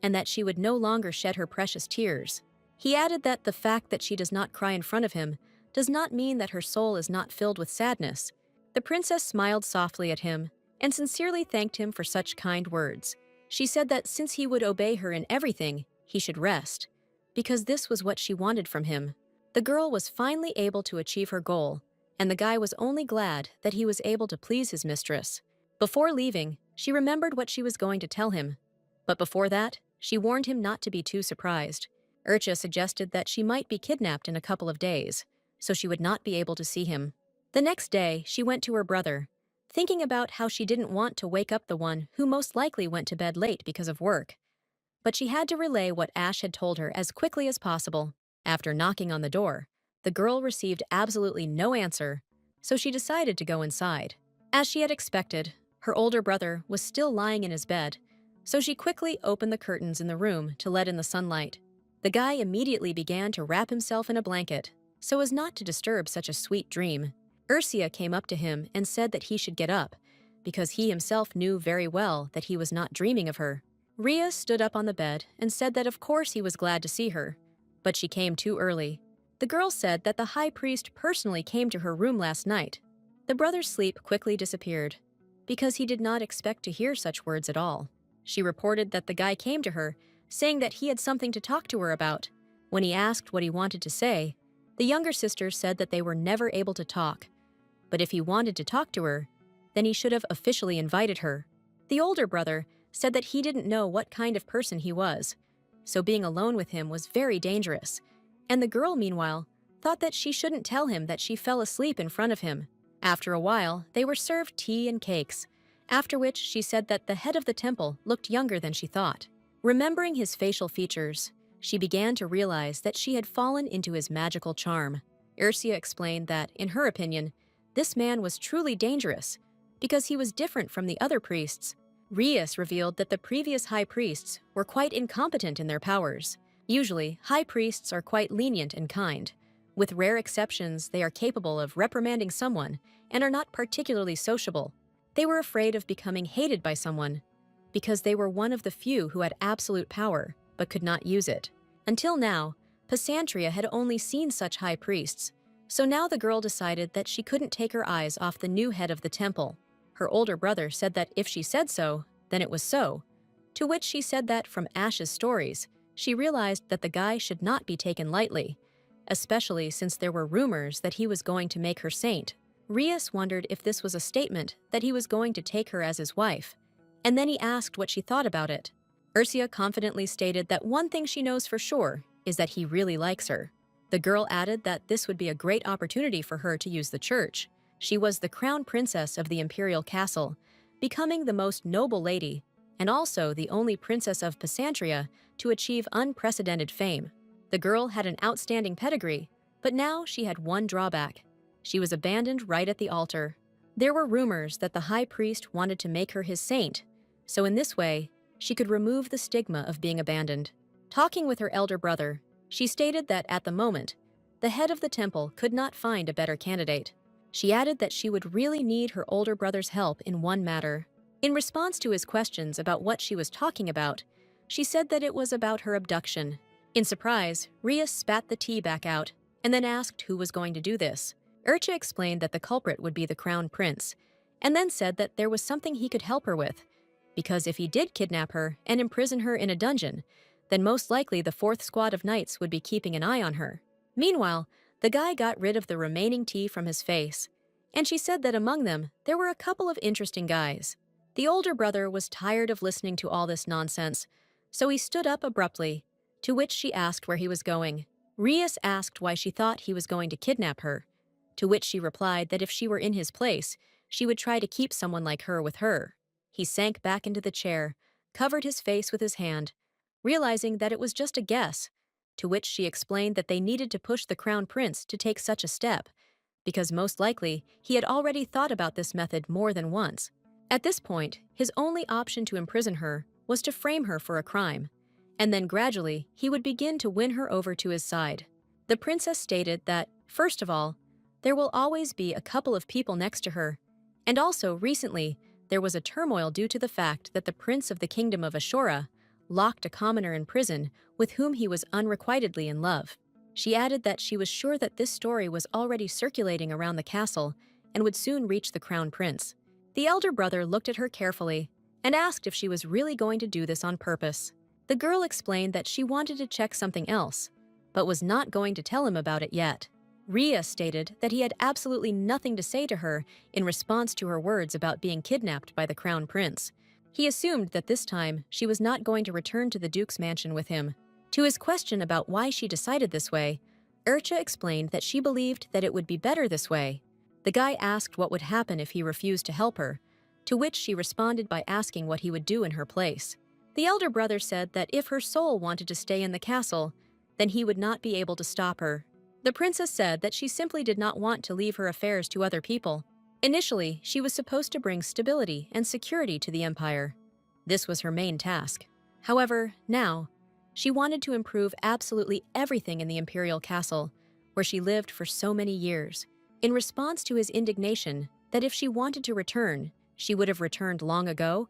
and that she would no longer shed her precious tears. He added that the fact that she does not cry in front of him does not mean that her soul is not filled with sadness. The princess smiled softly at him and sincerely thanked him for such kind words. She said that since he would obey her in everything, he should rest, because this was what she wanted from him. The girl was finally able to achieve her goal, and the guy was only glad that he was able to please his mistress. Before leaving, she remembered what she was going to tell him. But before that, she warned him not to be too surprised. Urcha suggested that she might be kidnapped in a couple of days, so she would not be able to see him. The next day, she went to her brother, thinking about how she didn't want to wake up the one who most likely went to bed late because of work. But she had to relay what Ash had told her as quickly as possible. After knocking on the door, the girl received absolutely no answer, so she decided to go inside. As she had expected, her older brother was still lying in his bed, so she quickly opened the curtains in the room to let in the sunlight. The guy immediately began to wrap himself in a blanket, so as not to disturb such a sweet dream. Ursia came up to him and said that he should get up, because he himself knew very well that he was not dreaming of her. Rhea stood up on the bed and said that of course he was glad to see her, but she came too early. The girl said that the high priest personally came to her room last night. The brother's sleep quickly disappeared, because he did not expect to hear such words at all. She reported that the guy came to her, saying that he had something to talk to her about. When he asked what he wanted to say, the younger sister said that they were never able to talk, but if he wanted to talk to her, then he should have officially invited her. The older brother said that he didn't know what kind of person he was, so being alone with him was very dangerous, and the girl, meanwhile, thought that she shouldn't tell him that she fell asleep in front of him. After a while, they were served tea and cakes, after which she said that the head of the temple looked younger than she thought. Remembering his facial features, she began to realize that she had fallen into his magical charm. Ursia explained that, in her opinion, this man was truly dangerous because he was different from the other priests. Rias revealed that the previous high priests were quite incompetent in their powers. Usually, high priests are quite lenient and kind. With rare exceptions, they are capable of reprimanding someone and are not particularly sociable. They were afraid of becoming hated by someone because they were one of the few who had absolute power but could not use it. Until now, Pysantria had only seen such high priests, so now the girl decided that she couldn't take her eyes off the new head of the temple. Her older brother said that if she said so, then it was so, to which she said that from Ash's stories, she realized that the guy should not be taken lightly, especially since there were rumors that he was going to make her saint. Rias wondered if this was a statement that he was going to take her as his wife, and then he asked what she thought about it. Ursia confidently stated that one thing she knows for sure is that he really likes her. The girl added that this would be a great opportunity for her to use the church. She was the crown princess of the imperial castle, becoming the most noble lady, and also the only princess of Pysantria to achieve unprecedented fame. The girl had an outstanding pedigree, but now she had one drawback. She was abandoned right at the altar. There were rumors that the high priest wanted to make her his saint, so in this way, she could remove the stigma of being abandoned. Talking with her elder brother, she stated that at the moment, the head of the temple could not find a better candidate. She added that she would really need her older brother's help in one matter. In response to his questions about what she was talking about, she said that it was about her abduction. In surprise, Rias spat the tea back out and then asked who was going to do this. Urcha explained that the culprit would be the crown prince, and then said that there was something he could help her with, because if he did kidnap her and imprison her in a dungeon, then most likely the fourth squad of knights would be keeping an eye on her. Meanwhile, the guy got rid of the remaining tea from his face, and she said that among them, there were a couple of interesting guys. The older brother was tired of listening to all this nonsense, so he stood up abruptly, to which she asked where he was going. Rias asked why she thought he was going to kidnap her, to which she replied that if she were in his place, she would try to keep someone like her with her. He sank back into the chair, covered his face with his hand, realizing that it was just a guess, to which she explained that they needed to push the crown prince to take such a step, because most likely he had already thought about this method more than once. At this point, his only option to imprison her was to frame her for a crime, and then gradually he would begin to win her over to his side. The princess stated that, first of all, there will always be a couple of people next to her, and also recently there was a turmoil due to the fact that the prince of the kingdom of Ashura locked a commoner in prison with whom he was unrequitedly in love. She added that she was sure that this story was already circulating around the castle and would soon reach the crown prince. The elder brother looked at her carefully and asked if she was really going to do this on purpose. The girl explained that she wanted to check something else, but was not going to tell him about it yet. Ria stated that he had absolutely nothing to say to her in response to her words about being kidnapped by the crown prince. He assumed that this time she was not going to return to the duke's mansion with him. To his question about why she decided this way, Urcha explained that she believed that it would be better this way. The guy asked what would happen if he refused to help her, to which she responded by asking what he would do in her place. The elder brother said that if her soul wanted to stay in the castle, then he would not be able to stop her. The princess said that she simply did not want to leave her affairs to other people. Initially, she was supposed to bring stability and security to the empire. This was her main task. However, now, she wanted to improve absolutely everything in the imperial castle, where she lived for so many years. In response to his indignation that if she wanted to return, she would have returned long ago,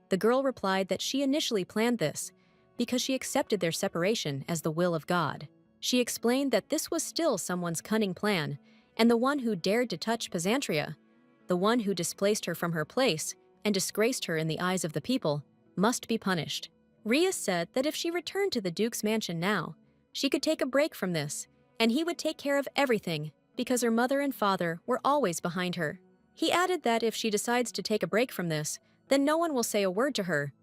the girl replied that she initially planned this because she accepted their separation as the will of God. She explained that this was still someone's cunning plan, and the one who dared to touch Pysantria, the one who displaced her from her place and disgraced her in the eyes of the people, must be punished. Rias said that if she returned to the duke's mansion now, she could take a break from this, and he would take care of everything because her mother and father were always behind her. He added that if she decides to take a break from this, then no one will say a word to her.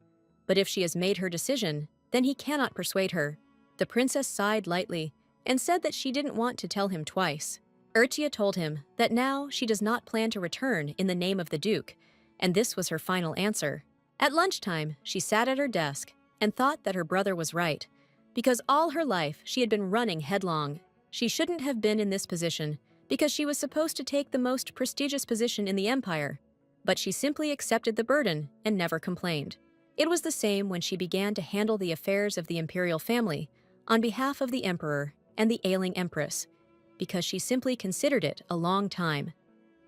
But if she has made her decision, then he cannot persuade her. The princess sighed lightly and said that she didn't want to tell him twice. Urtia told him that now she does not plan to return in the name of the duke, and this was her final answer. At lunchtime, she sat at her desk and thought that her brother was right, because all her life she had been running headlong. She shouldn't have been in this position, because she was supposed to take the most prestigious position in the empire, but she simply accepted the burden and never complained. It was the same when she began to handle the affairs of the imperial family on behalf of the emperor and the ailing empress, because she simply considered it a long time.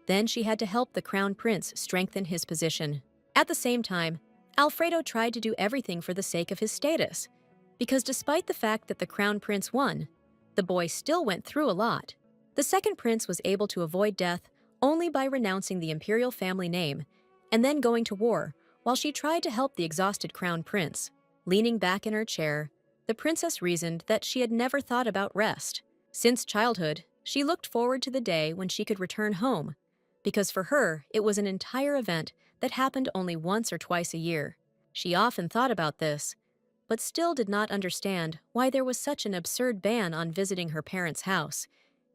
Then she had to help the crown prince strengthen his position. At the same time, Alfredo tried to do everything for the sake of his status, because despite the fact that the crown prince won, the boy still went through a lot. The second prince was able to avoid death only by renouncing the imperial family name and then going to war, while she tried to help the exhausted crown prince. Leaning back in her chair, the princess reasoned that she had never thought about rest. Since childhood, she looked forward to the day when she could return home, because for her, it was an entire event that happened only once or twice a year. She often thought about this, but still did not understand why there was such an absurd ban on visiting her parents' house,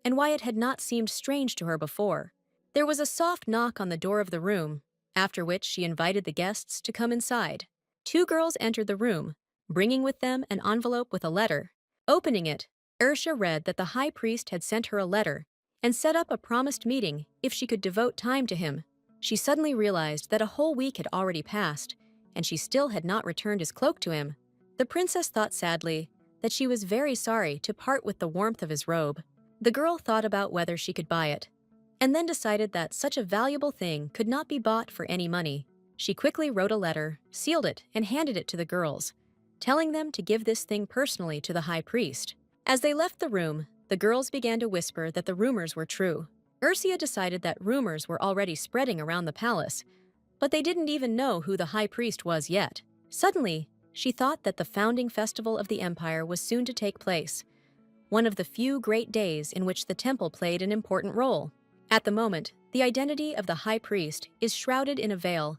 and why it had not seemed strange to her before. There was a soft knock on the door of the room, after which she invited the guests to come inside. Two girls entered the room, bringing with them an envelope with a letter. Opening it, Ursha read that the high priest had sent her a letter and set up a promised meeting if she could devote time to him. She suddenly realized that a whole week had already passed, and she still had not returned his cloak to him. The princess thought sadly that she was very sorry to part with the warmth of his robe. The girl thought about whether she could buy it, and then decided that such a valuable thing could not be bought for any money. She quickly wrote a letter, sealed it, and handed it to the girls, telling them to give this thing personally to the high priest. As they left the room, the girls began to whisper that the rumors were true. Ursula decided that rumors were already spreading around the palace, but they didn't even know who the high priest was yet. Suddenly, she thought that the founding festival of the empire was soon to take place, one of the few great days in which the temple played an important role. At the moment, the identity of the high priest is shrouded in a veil,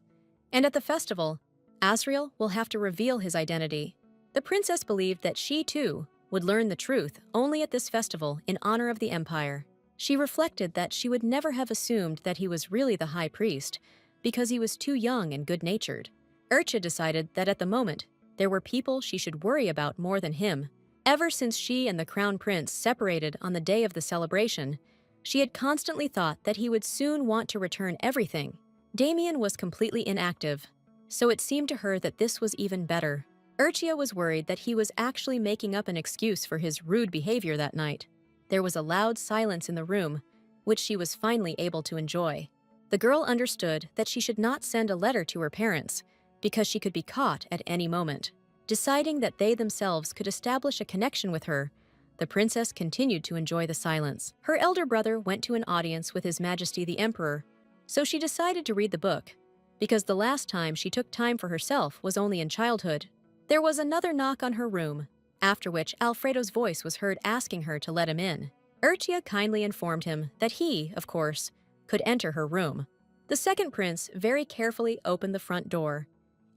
and at the festival, Asriel will have to reveal his identity. The princess believed that she, too, would learn the truth only at this festival in honor of the empire. She reflected that she would never have assumed that he was really the high priest, because he was too young and good-natured. Urcha decided that at the moment, there were people she should worry about more than him. Ever since she and the crown prince separated on the day of the celebration, she had constantly thought that he would soon want to return everything. Damien was completely inactive, so it seemed to her that this was even better. Urcha was worried that he was actually making up an excuse for his rude behavior that night. There was a loud silence in the room, which she was finally able to enjoy. The girl understood that she should not send a letter to her parents, because she could be caught at any moment. Deciding that they themselves could establish a connection with her, the princess continued to enjoy the silence. Her elder brother went to an audience with His Majesty the Emperor, so she decided to read the book, because the last time she took time for herself was only in childhood. There was another knock on her room, after which Alfredo's voice was heard asking her to let him in. Urcha kindly informed him that he, of course, could enter her room. The second prince very carefully opened the front door,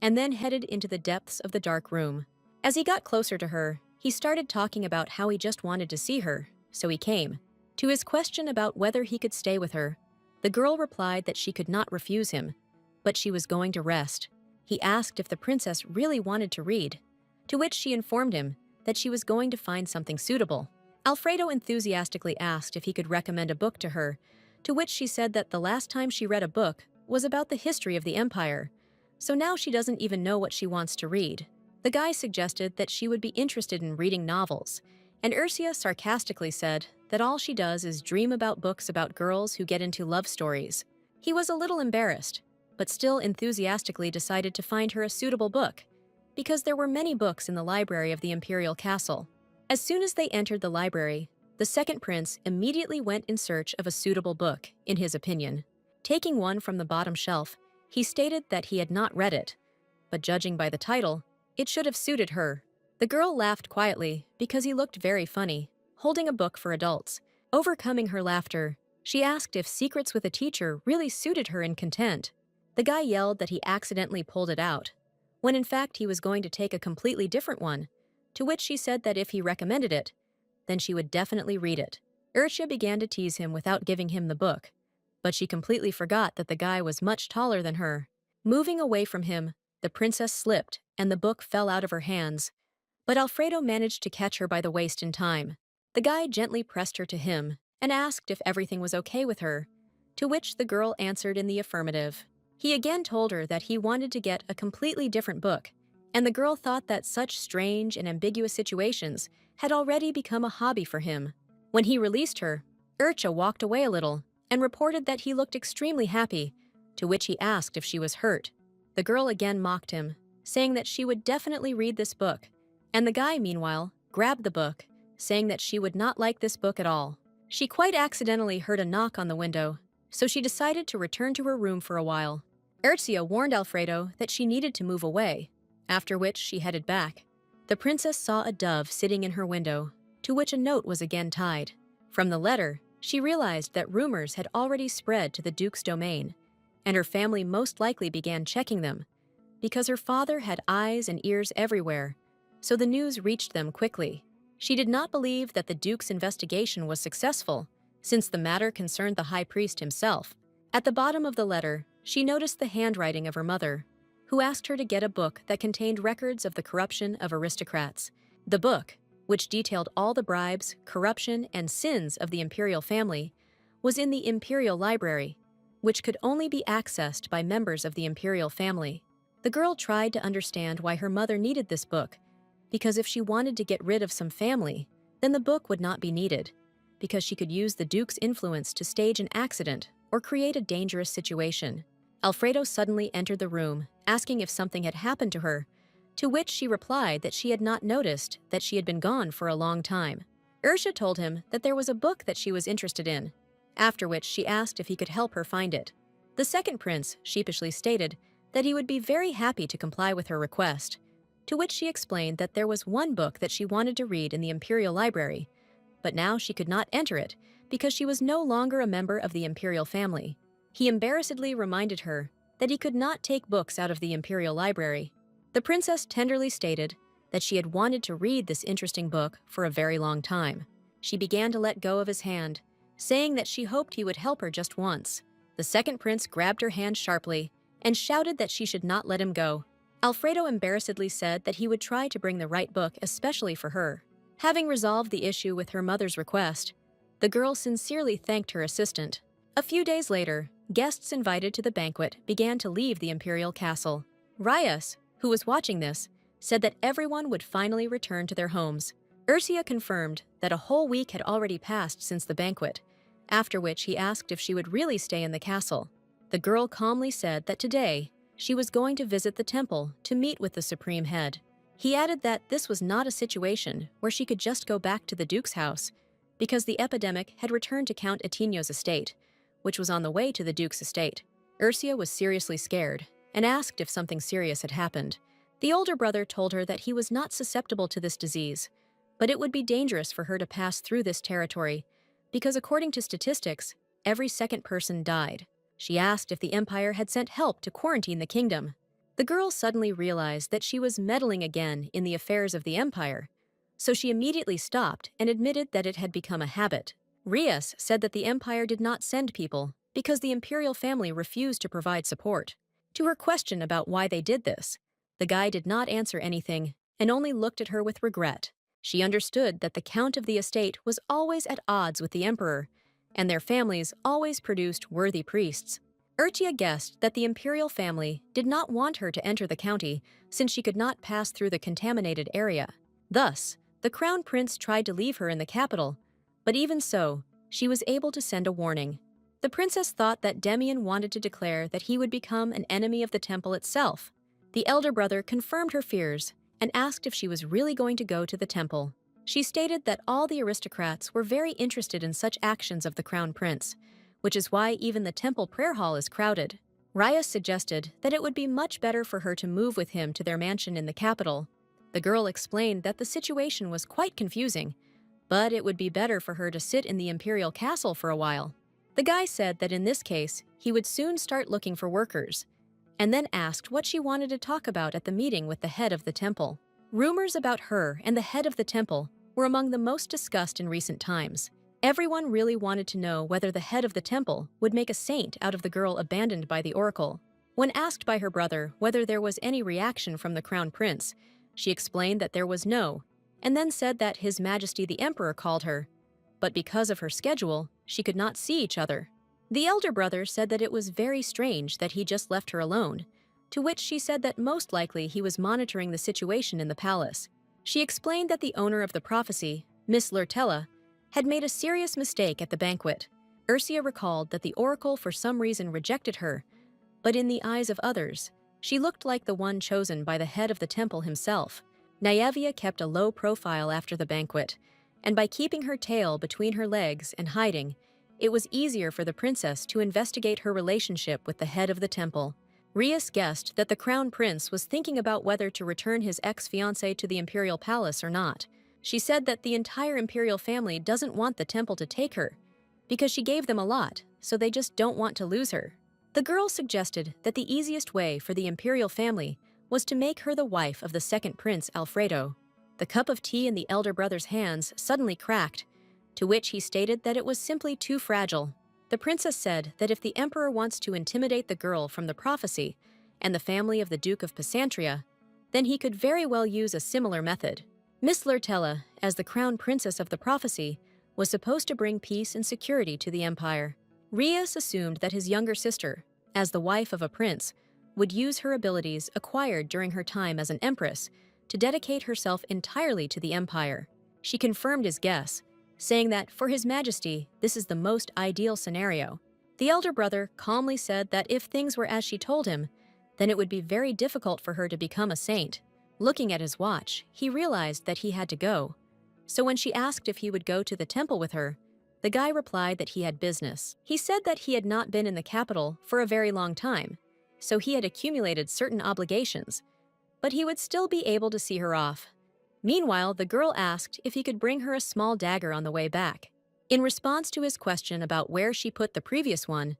and then headed into the depths of the dark room. As he got closer to her, he started talking about how he just wanted to see her, so he came. To his question about whether he could stay with her, the girl replied that she could not refuse him, but she was going to rest. He asked if the princess really wanted to read, to which she informed him that she was going to find something suitable. Alfredo enthusiastically asked if he could recommend a book to her, to which she said that the last time she read a book was about the history of the empire, so now she doesn't even know what she wants to read. The guy suggested that she would be interested in reading novels, and Ursula sarcastically said that all she does is dream about books about girls who get into love stories. He was a little embarrassed, but still enthusiastically decided to find her a suitable book, because there were many books in the library of the imperial castle. As soon as they entered the library, the second prince immediately went in search of a suitable book, in his opinion. Taking one from the bottom shelf, he stated that he had not read it, but judging by the title, it should have suited her. The girl laughed quietly because he looked very funny, holding a book for adults. Overcoming her laughter, she asked if Secrets with a Teacher really suited her in content. The guy yelled that he accidentally pulled it out, when in fact he was going to take a completely different one, to which she said that if he recommended it, then she would definitely read it. Ursha began to tease him without giving him the book, but she completely forgot that the guy was much taller than her. Moving away from him, The princess slipped, and the book fell out of her hands, but Alfredo managed to catch her by the waist in time. The guy gently pressed her to him and asked if everything was okay with her, to which the girl answered in the affirmative. He again told her that he wanted to get a completely different book, and the girl thought that such strange and ambiguous situations had already become a hobby for him. When he released her, Urcha walked away a little and reported that he looked extremely happy, to which he asked if she was hurt. The girl again mocked him, saying that she would definitely read this book, and the guy, meanwhile, grabbed the book, saying that she would not like this book at all. She quite accidentally heard a knock on the window, so she decided to return to her room for a while. Urcia warned Alfredo that she needed to move away, after which she headed back. The princess saw a dove sitting in her window, to which a note was again tied. From the letter, she realized that rumors had already spread to the Duke's domain, and her family most likely began checking them, because her father had eyes and ears everywhere, so the news reached them quickly. She did not believe that the Duke's investigation was successful, since the matter concerned the high priest himself. At the bottom of the letter, she noticed the handwriting of her mother, who asked her to get a book that contained records of the corruption of aristocrats. The book, which detailed all the bribes, corruption, and sins of the imperial family, was in the imperial library, which could only be accessed by members of the imperial family. The girl tried to understand why her mother needed this book, because if she wanted to get rid of some family, then the book would not be needed, because she could use the Duke's influence to stage an accident or create a dangerous situation. Alfredo suddenly entered the room, asking if something had happened to her, to which she replied that she had not noticed that she had been gone for a long time. Urcha told him that there was a book that she was interested in, after which she asked if he could help her find it. The second prince sheepishly stated that he would be very happy to comply with her request, to which she explained that there was one book that she wanted to read in the imperial library, but now she could not enter it because she was no longer a member of the imperial family. He embarrassedly reminded her that he could not take books out of the imperial library. The princess tenderly stated that she had wanted to read this interesting book for a very long time. She began to let go of his hand, saying that she hoped he would help her just once. The second prince grabbed her hand sharply and shouted that she should not let him go. Alfredo embarrassedly said that he would try to bring the right book especially for her. Having resolved the issue with her mother's request, the girl sincerely thanked her assistant. A few days later, guests invited to the banquet began to leave the imperial castle. Rias, who was watching this, said that everyone would finally return to their homes. Urcia confirmed that a whole week had already passed since the banquet, after which he asked if she would really stay in the castle. The girl calmly said that today she was going to visit the temple to meet with the supreme head. He added that this was not a situation where she could just go back to the Duke's house, because the epidemic had returned to Count Atinio's estate, which was on the way to the Duke's estate. Urcia was seriously scared and asked if something serious had happened. The older brother told her that he was not susceptible to this disease, but it would be dangerous for her to pass through this territory, because according to statistics, every second person died. She asked if the Empire had sent help to quarantine the kingdom. The girl suddenly realized that she was meddling again in the affairs of the Empire, so she immediately stopped and admitted that it had become a habit. Rias said that the Empire did not send people because the imperial family refused to provide support. To her question about why they did this, the guy did not answer anything and only looked at her with regret. She understood that the count of the estate was always at odds with the emperor, and their families always produced worthy priests. Urtia guessed that the imperial family did not want her to enter the county since she could not pass through the contaminated area. Thus, the crown prince tried to leave her in the capital, but even so, she was able to send a warning. The princess thought that Demian wanted to declare that he would become an enemy of the temple itself. The elder brother confirmed her fears and asked if she was really going to go to the temple. She stated that all the aristocrats were very interested in such actions of the crown prince, which is why even the temple prayer hall is crowded. Rias suggested that it would be much better for her to move with him to their mansion in the capital. The girl explained that the situation was quite confusing, but it would be better for her to sit in the imperial castle for a while. The guy said that in this case, he would soon start looking for workers, and then asked what she wanted to talk about at the meeting with the head of the temple. Rumors about her and the head of the temple were among the most discussed in recent times. Everyone really wanted to know whether the head of the temple would make a saint out of the girl abandoned by the oracle. When asked by her brother whether there was any reaction from the crown prince, she explained that there was no, and then said that His Majesty the Emperor called her, but because of her schedule, she could not see each other. The elder brother said that it was very strange that he just left her alone, to which she said that most likely he was monitoring the situation in the palace. She explained that the owner of the prophecy, Miss Lurtella, had made a serious mistake at the banquet. Ursia recalled that the oracle for some reason rejected her, but in the eyes of others, she looked like the one chosen by the head of the temple himself. Nyevia kept a low profile after the banquet, and by keeping her tail between her legs and hiding, it was easier for the princess to investigate her relationship with the head of the temple. Rias guessed that the crown prince was thinking about whether to return his ex-fiancée to the imperial palace or not. She said that the entire imperial family doesn't want the temple to take her, because she gave them a lot, so they just don't want to lose her. The girl suggested that the easiest way for the imperial family was to make her the wife of the second prince, Alfredo. The cup of tea in the elder brother's hands suddenly cracked, to which he stated that it was simply too fragile. The princess said that if the emperor wants to intimidate the girl from the prophecy and the family of the Duke of Pysantria, then he could very well use a similar method. Miss Lurtella, as the crown princess of the prophecy, was supposed to bring peace and security to the empire. Rias assumed that his younger sister, as the wife of a prince, would use her abilities acquired during her time as an empress to dedicate herself entirely to the empire. She confirmed his guess, saying that for His Majesty, this is the most ideal scenario. The elder brother calmly said that if things were as she told him, then it would be very difficult for her to become a saint. Looking at his watch, he realized that he had to go. So when she asked if he would go to the temple with her, the guy replied that he had business. He said that he had not been in the capital for a very long time, so he had accumulated certain obligations, but he would still be able to see her off. Meanwhile, the girl asked if he could bring her a small dagger on the way back. In response to his question about where she put the previous one,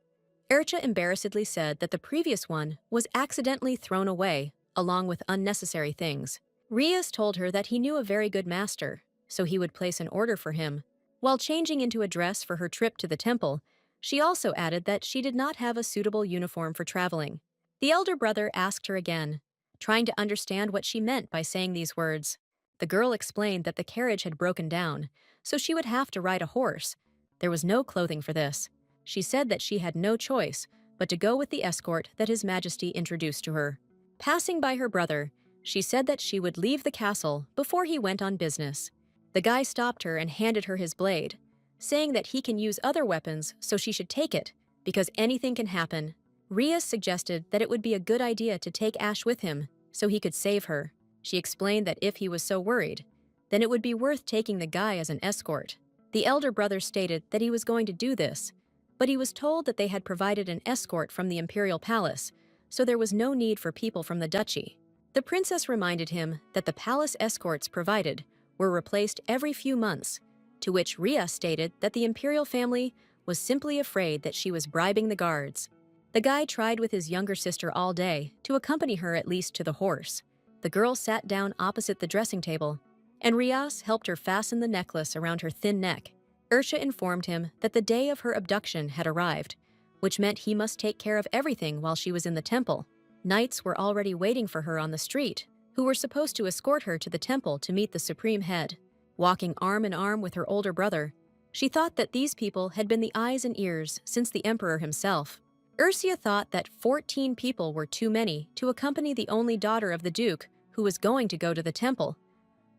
Ercha embarrassedly said that the previous one was accidentally thrown away, along with unnecessary things. Rias told her that he knew a very good master, so he would place an order for him. While changing into a dress for her trip to the temple, she also added that she did not have a suitable uniform for traveling. The elder brother asked her again, trying to understand what she meant by saying these words. The girl explained that the carriage had broken down, so she would have to ride a horse. There was no clothing for this. She said that she had no choice but to go with the escort that His Majesty introduced to her. Passing by her brother, she said that she would leave the castle before he went on business. The guy stopped her and handed her his blade, saying that he can use other weapons, so she should take it, because anything can happen. Rias suggested that it would be a good idea to take Ash with him, so he could save her. She explained that if he was so worried, then it would be worth taking the guy as an escort. The elder brother stated that he was going to do this, but he was told that they had provided an escort from the imperial palace, so there was no need for people from the duchy. The princess reminded him that the palace escorts provided were replaced every few months, to which Rias stated that the imperial family was simply afraid that she was bribing the guards. The guy tried with his younger sister all day to accompany her at least to the horse. The girl sat down opposite the dressing table, and Rias helped her fasten the necklace around her thin neck. Ursia informed him that the day of her abduction had arrived, which meant he must take care of everything while she was in the temple. Knights were already waiting for her on the street, who were supposed to escort her to the temple to meet the supreme head. Walking arm in arm with her older brother, she thought that these people had been the eyes and ears since the emperor himself. Ursia thought that 14 people were too many to accompany the only daughter of the duke who was going to go to the temple.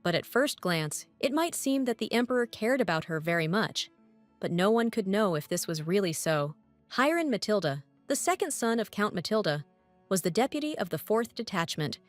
But at first glance, it might seem that the emperor cared about her very much. But no one could know if this was really so. Hiram Matilda, the second son of Count Matilda, was the deputy of the 4th detachment,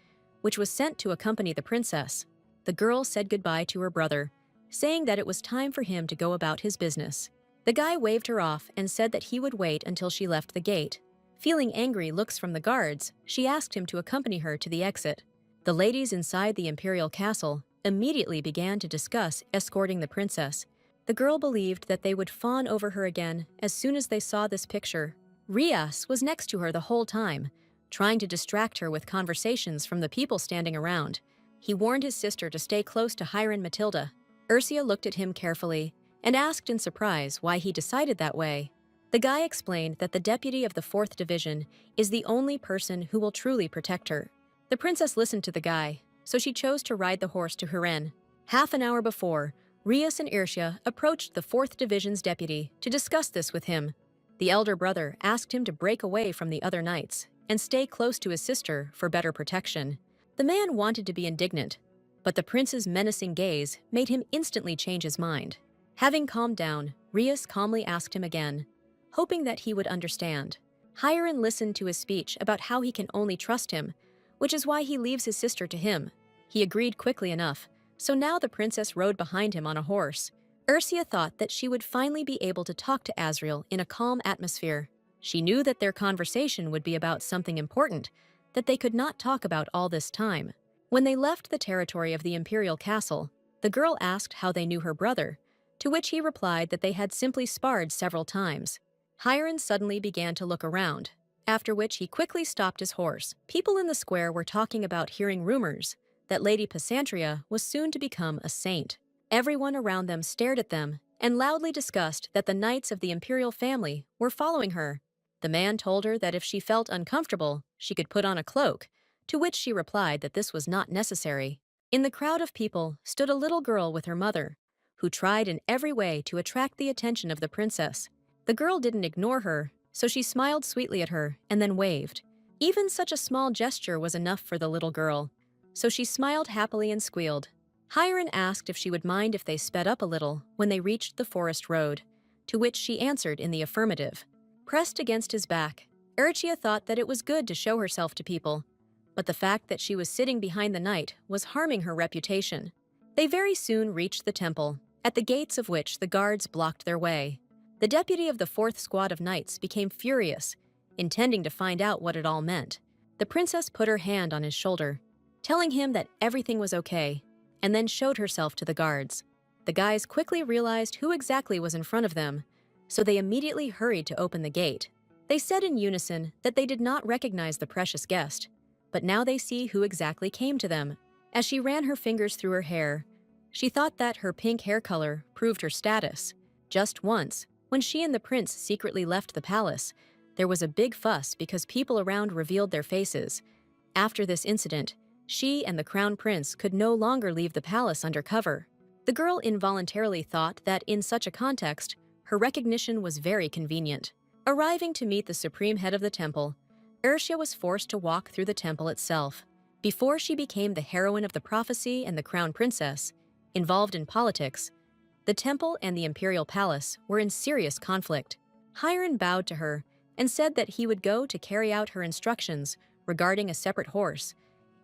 which was sent to accompany the princess. The girl said goodbye to her brother, saying that it was time for him to go about his business. The guy waved her off and said that he would wait until she left the gate. Feeling angry looks from the guards, she asked him to accompany her to the exit. The ladies inside the imperial castle immediately began to discuss escorting the princess. The girl believed that they would fawn over her again as soon as they saw this picture. Rias was next to her the whole time, trying to distract her with conversations from the people standing around. He warned his sister to stay close to Hiram Matilda. Ursia looked at him carefully and asked in surprise why he decided that way. The guy explained that the deputy of the 4th Division is the only person who will truly protect her. The princess listened to the guy, so she chose to ride the horse to Huren. Half an hour before, Rias and Irtia approached the 4th Division's deputy to discuss this with him. The elder brother asked him to break away from the other knights and stay close to his sister for better protection. The man wanted to be indignant, but the prince's menacing gaze made him instantly change his mind. Having calmed down, Rias calmly asked him again, hoping that he would understand. Hiren listened to his speech about how he can only trust him, which is why he leaves his sister to him. He agreed quickly enough, so now the princess rode behind him on a horse. Ursia thought that she would finally be able to talk to Azriel in a calm atmosphere. She knew that their conversation would be about something important that they could not talk about all this time. When they left the territory of the imperial castle, the girl asked how they knew her brother, to which he replied that they had simply sparred several times. Hiren suddenly began to look around, after which he quickly stopped his horse. People in the square were talking about hearing rumors that Lady Pysantria was soon to become a saint. Everyone around them stared at them and loudly discussed that the knights of the imperial family were following her. The man told her that if she felt uncomfortable, she could put on a cloak, to which she replied that this was not necessary. In the crowd of people stood a little girl with her mother, who tried in every way to attract the attention of the princess. The girl didn't ignore her, so she smiled sweetly at her and then waved. Even such a small gesture was enough for the little girl, so she smiled happily and squealed. Hiren asked if she would mind if they sped up a little when they reached the forest road, to which she answered in the affirmative. Pressed against his back, Urchia thought that it was good to show herself to people, but the fact that she was sitting behind the knight was harming her reputation. They very soon reached the temple, at the gates of which the guards blocked their way. The deputy of the 4th squad of knights became furious, intending to find out what it all meant. The princess put her hand on his shoulder, telling him that everything was okay, and then showed herself to the guards. The guys quickly realized who exactly was in front of them, so they immediately hurried to open the gate. They said in unison that they did not recognize the precious guest, but now they see who exactly came to them. As she ran her fingers through her hair, she thought that her pink hair color proved her status. Just once, when she and the prince secretly left the palace, there was a big fuss because people around revealed their faces. After this incident, she and the crown prince could no longer leave the palace under cover. The girl involuntarily thought that in such a context, her recognition was very convenient. Arriving to meet the supreme head of the temple, Urshia was forced to walk through the temple itself. Before she became the heroine of the prophecy and the crown princess, involved in politics, the temple and the imperial palace were in serious conflict. Hiren bowed to her and said that he would go to carry out her instructions regarding a separate horse,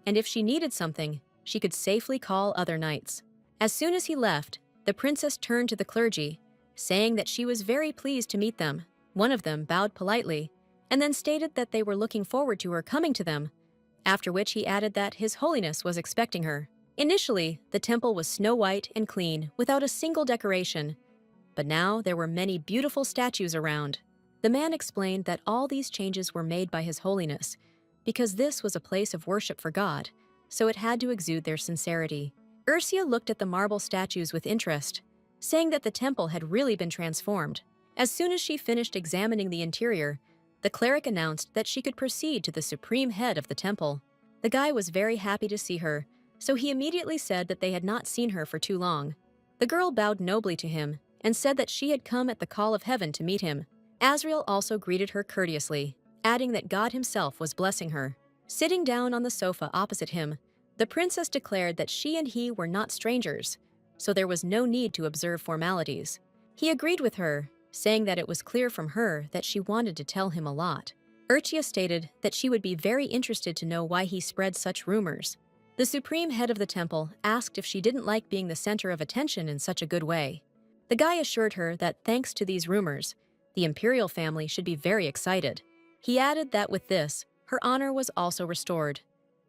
and if she needed something, she could safely call other knights. As soon as he left, the princess turned to the clergy, saying that she was very pleased to meet them. One of them bowed politely, and then stated that they were looking forward to her coming to them, after which he added that His Holiness was expecting her. Initially, the temple was snow white and clean, without a single decoration, but now there were many beautiful statues around. The man explained that all these changes were made by His Holiness, because this was a place of worship for God, so it had to exude their sincerity. Ursia looked at the marble statues with interest, saying that the temple had really been transformed. As soon as she finished examining the interior, the cleric announced that she could proceed to the supreme head of the temple. The guy was very happy to see her, so he immediately said that they had not seen her for too long. The girl bowed nobly to him and said that she had come at the call of heaven to meet him. Azriel also greeted her courteously, adding that God himself was blessing her. Sitting down on the sofa opposite him, the princess declared that she and he were not strangers, so there was no need to observe formalities. He agreed with her, saying that it was clear from her that she wanted to tell him a lot. Urchia stated that she would be very interested to know why he spread such rumors. The supreme head of the temple asked if she didn't like being the center of attention in such a good way. The guy assured her that thanks to these rumors, the imperial family should be very excited. He added that with this, her honor was also restored,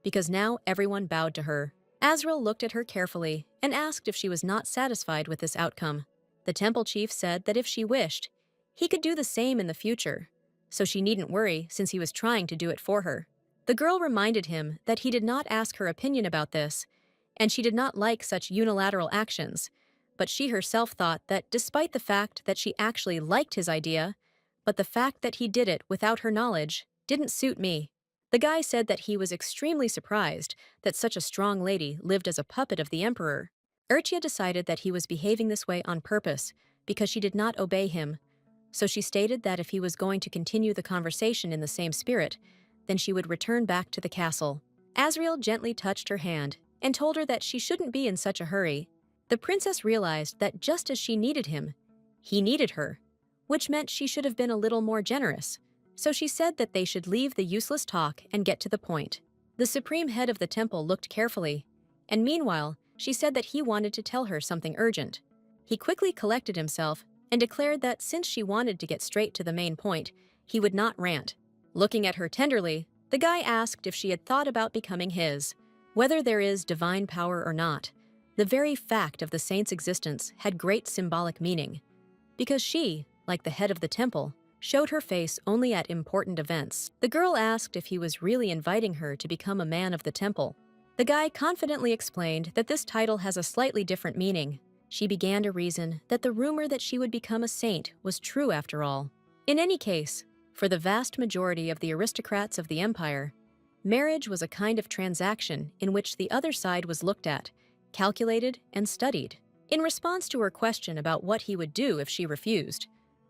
because now everyone bowed to her. Azriel looked at her carefully and asked if she was not satisfied with this outcome. The temple chief said that if she wished, he could do the same in the future, so she needn't worry since he was trying to do it for her. The girl reminded him that he did not ask her opinion about this, and she did not like such unilateral actions, but she herself thought that despite the fact that she actually liked his idea, but the fact that he did it without her knowledge didn't suit me. The guy said that he was extremely surprised that such a strong lady lived as a puppet of the emperor. Urchia decided that he was behaving this way on purpose because she did not obey him, so she stated that if he was going to continue the conversation in the same spirit, then she would return back to the castle. Asriel gently touched her hand and told her that she shouldn't be in such a hurry. The princess realized that just as she needed him, he needed her, which meant she should have been a little more generous. So she said that they should leave the useless talk and get to the point. The supreme head of the temple looked carefully, and meanwhile, she said that he wanted to tell her something urgent. He quickly collected himself and declared that since she wanted to get straight to the main point, he would not rant. Looking at her tenderly, the guy asked if she had thought about becoming his. Whether there is divine power or not, the very fact of the saint's existence had great symbolic meaning, because she, like the head of the temple, showed her face only at important events. The girl asked if he was really inviting her to become a man of the temple. The guy confidently explained that this title has a slightly different meaning. She began to reason that the rumor that she would become a saint was true after all. In any case, for the vast majority of the aristocrats of the empire, marriage was a kind of transaction in which the other side was looked at, calculated, and studied. In response to her question about what he would do if she refused,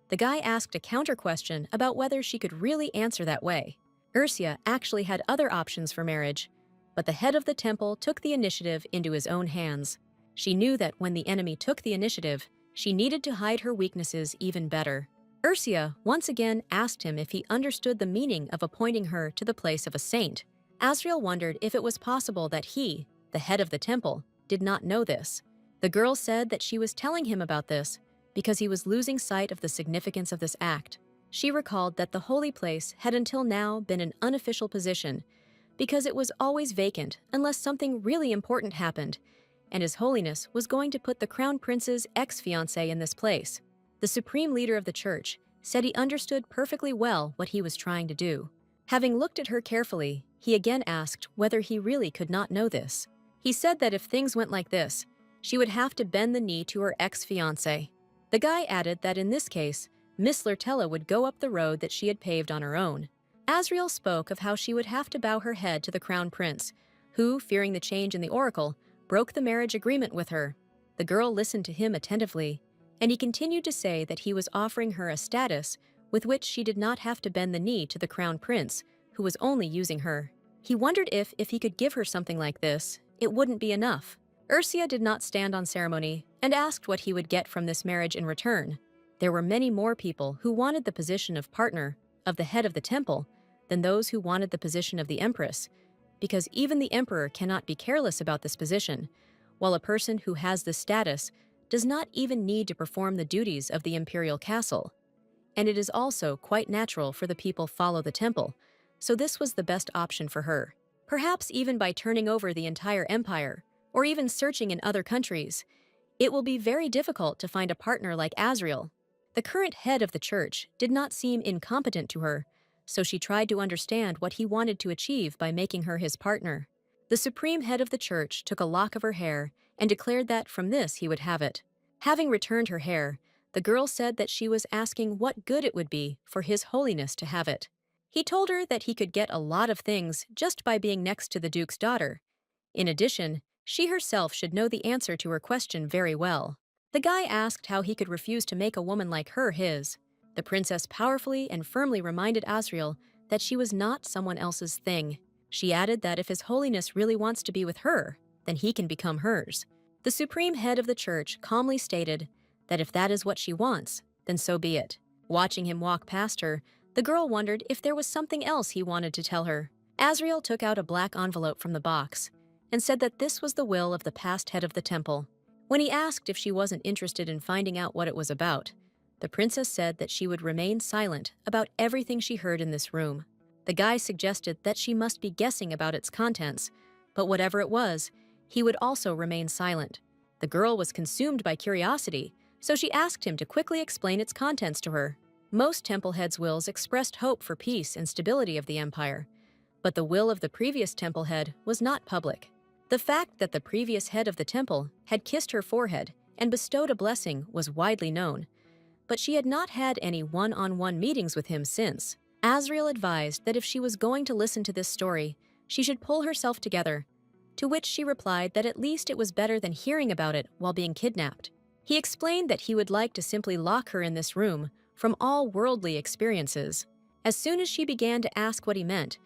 the guy asked a counter-question about whether she could really answer that way. Ursia actually had other options for marriage, but the head of the temple took the initiative into his own hands. She knew that when the enemy took the initiative, she needed to hide her weaknesses even better. Ursia once again asked him if he understood the meaning of appointing her to the place of a saint. Asriel wondered if it was possible that he, the head of the temple, did not know this. The girl said that she was telling him about this because he was losing sight of the significance of this act. She recalled that the holy place had until now been an unofficial position because it was always vacant unless something really important happened, and His Holiness was going to put the Crown Prince's ex-fiancé in this place. The supreme leader of the church said he understood perfectly well what he was trying to do. Having looked at her carefully, he again asked whether he really could not know this. He said that if things went like this, she would have to bend the knee to her ex-fiancé. The guy added that in this case, Miss Lurtella would go up the road that she had paved on her own. Asriel spoke of how she would have to bow her head to the Crown Prince, who, fearing the change in the oracle, broke the marriage agreement with her. The girl listened to him attentively, and he continued to say that he was offering her a status with which she did not have to bend the knee to the Crown Prince, who was only using her. He wondered if he could give her something like this, it wouldn't be enough. Ursia did not stand on ceremony and asked what he would get from this marriage in return. There were many more people who wanted the position of partner of the head of the temple than those who wanted the position of the empress, because even the emperor cannot be careless about this position, while a person who has this status does not even need to perform the duties of the imperial castle. And it is also quite natural for the people follow the temple, so this was the best option for her. Perhaps even by turning over the entire empire, or even searching in other countries, it will be very difficult to find a partner like Asriel. The current head of the church did not seem incompetent to her, so she tried to understand what he wanted to achieve by making her his partner. The supreme head of the church took a lock of her hair and declared that from this he would have it. Having returned her hair, the girl said that she was asking what good it would be for His Holiness to have it. He told her that he could get a lot of things just by being next to the Duke's daughter. In addition, she herself should know the answer to her question very well. The guy asked how he could refuse to make a woman like her his. The princess powerfully and firmly reminded Asriel that she was not someone else's thing. She added that if His Holiness really wants to be with her, then he can become hers. The supreme head of the church calmly stated that if that is what she wants, then so be it. Watching him walk past her, the girl wondered if there was something else he wanted to tell her. Asriel took out a black envelope from the box and said that this was the will of the past head of the temple. When he asked if she wasn't interested in finding out what it was about, the princess said that she would remain silent about everything she heard in this room. The guy suggested that she must be guessing about its contents, but whatever it was, he would also remain silent. The girl was consumed by curiosity, so she asked him to quickly explain its contents to her. Most temple heads' wills expressed hope for peace and stability of the empire, but the will of the previous temple head was not public. The fact that the previous head of the temple had kissed her forehead and bestowed a blessing was widely known, but she had not had any one-on-one meetings with him since. Azriel advised that if she was going to listen to this story, she should pull herself together, to which she replied that at least it was better than hearing about it while being kidnapped. He explained that he would like to simply lock her in this room from all worldly experiences. As soon as she began to ask what he meant,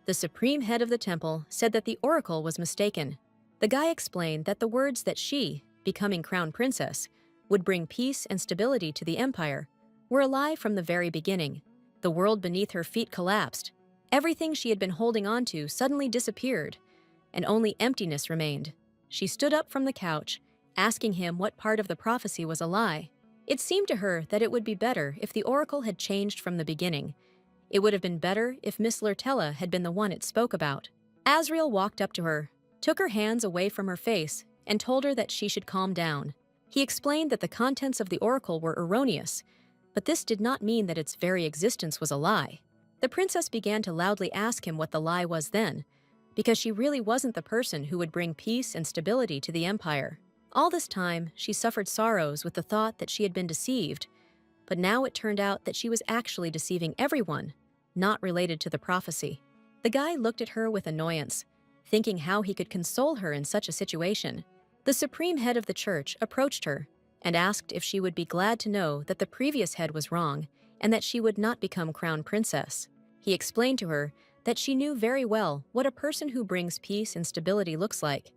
the supreme head of the temple said that the oracle was mistaken. The guy explained that the words that she, becoming crown princess, would bring peace and stability to the empire were a lie from the very beginning. The world beneath her feet collapsed. Everything she had been holding on to suddenly disappeared, and only emptiness remained. She stood up from the couch, asking him what part of the prophecy was a lie. It seemed to her that it would be better if the oracle had changed from the beginning. It would have been better if Miss Lurtella had been the one it spoke about. Azriel walked up to her, took her hands away from her face, and told her that she should calm down. He explained that the contents of the oracle were erroneous, but this did not mean that its very existence was a lie. The princess began to loudly ask him what the lie was then, because she really wasn't the person who would bring peace and stability to the empire. All this time, she suffered sorrows with the thought that she had been deceived, but now it turned out that she was actually deceiving everyone, not related to the prophecy. The guy looked at her with annoyance, thinking how he could console her in such a situation. The supreme head of the church approached her and asked if she would be glad to know that the previous head was wrong and that she would not become crown princess. He explained to her that she knew very well what a person who brings peace and stability looks like,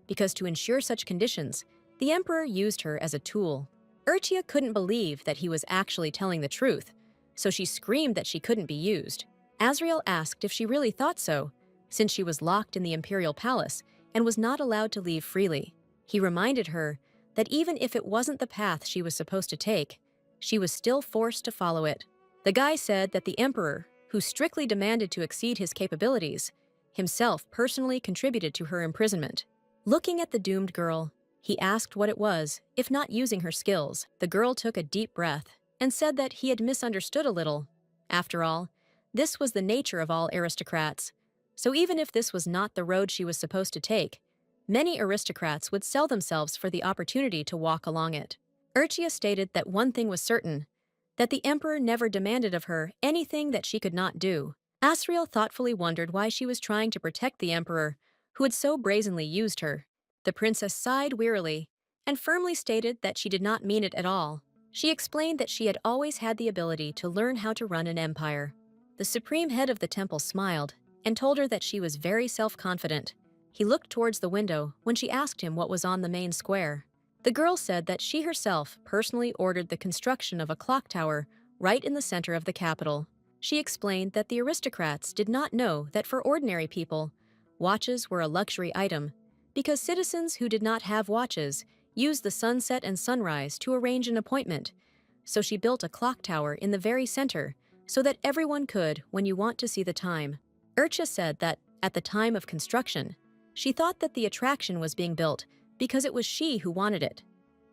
because to ensure such conditions, the emperor used her as a tool. Urchia couldn't believe that he was actually telling the truth, so she screamed that she couldn't be used. Azriel asked if she really thought so, since she was locked in the imperial palace and was not allowed to leave freely. He reminded her that even if it wasn't the path she was supposed to take, she was still forced to follow it. The guy said that the emperor, who strictly demanded to exceed his capabilities, himself personally contributed to her imprisonment. Looking at the doomed girl, he asked what it was, if not using her skills. The girl took a deep breath and said that he had misunderstood a little. After all, this was the nature of all aristocrats. So even if this was not the road she was supposed to take, many aristocrats would sell themselves for the opportunity to walk along it. Urchia stated that one thing was certain, that the emperor never demanded of her anything that she could not do. Azriel thoughtfully wondered why she was trying to protect the emperor, who had so brazenly used her. The princess sighed wearily and firmly stated that she did not mean it at all. She explained that she had always had the ability to learn how to run an empire. The supreme head of the temple smiled and told her that she was very self-confident. He looked towards the window when she asked him what was on the main square. The girl said that she herself personally ordered the construction of a clock tower right in the center of the capital. She explained that the aristocrats did not know that for ordinary people, watches were a luxury item, because citizens who did not have watches used the sunset and sunrise to arrange an appointment. So she built a clock tower in the very center so that everyone could when you want to see the time. Urcha said that, at the time of construction, she thought that the attraction was being built because it was she who wanted it,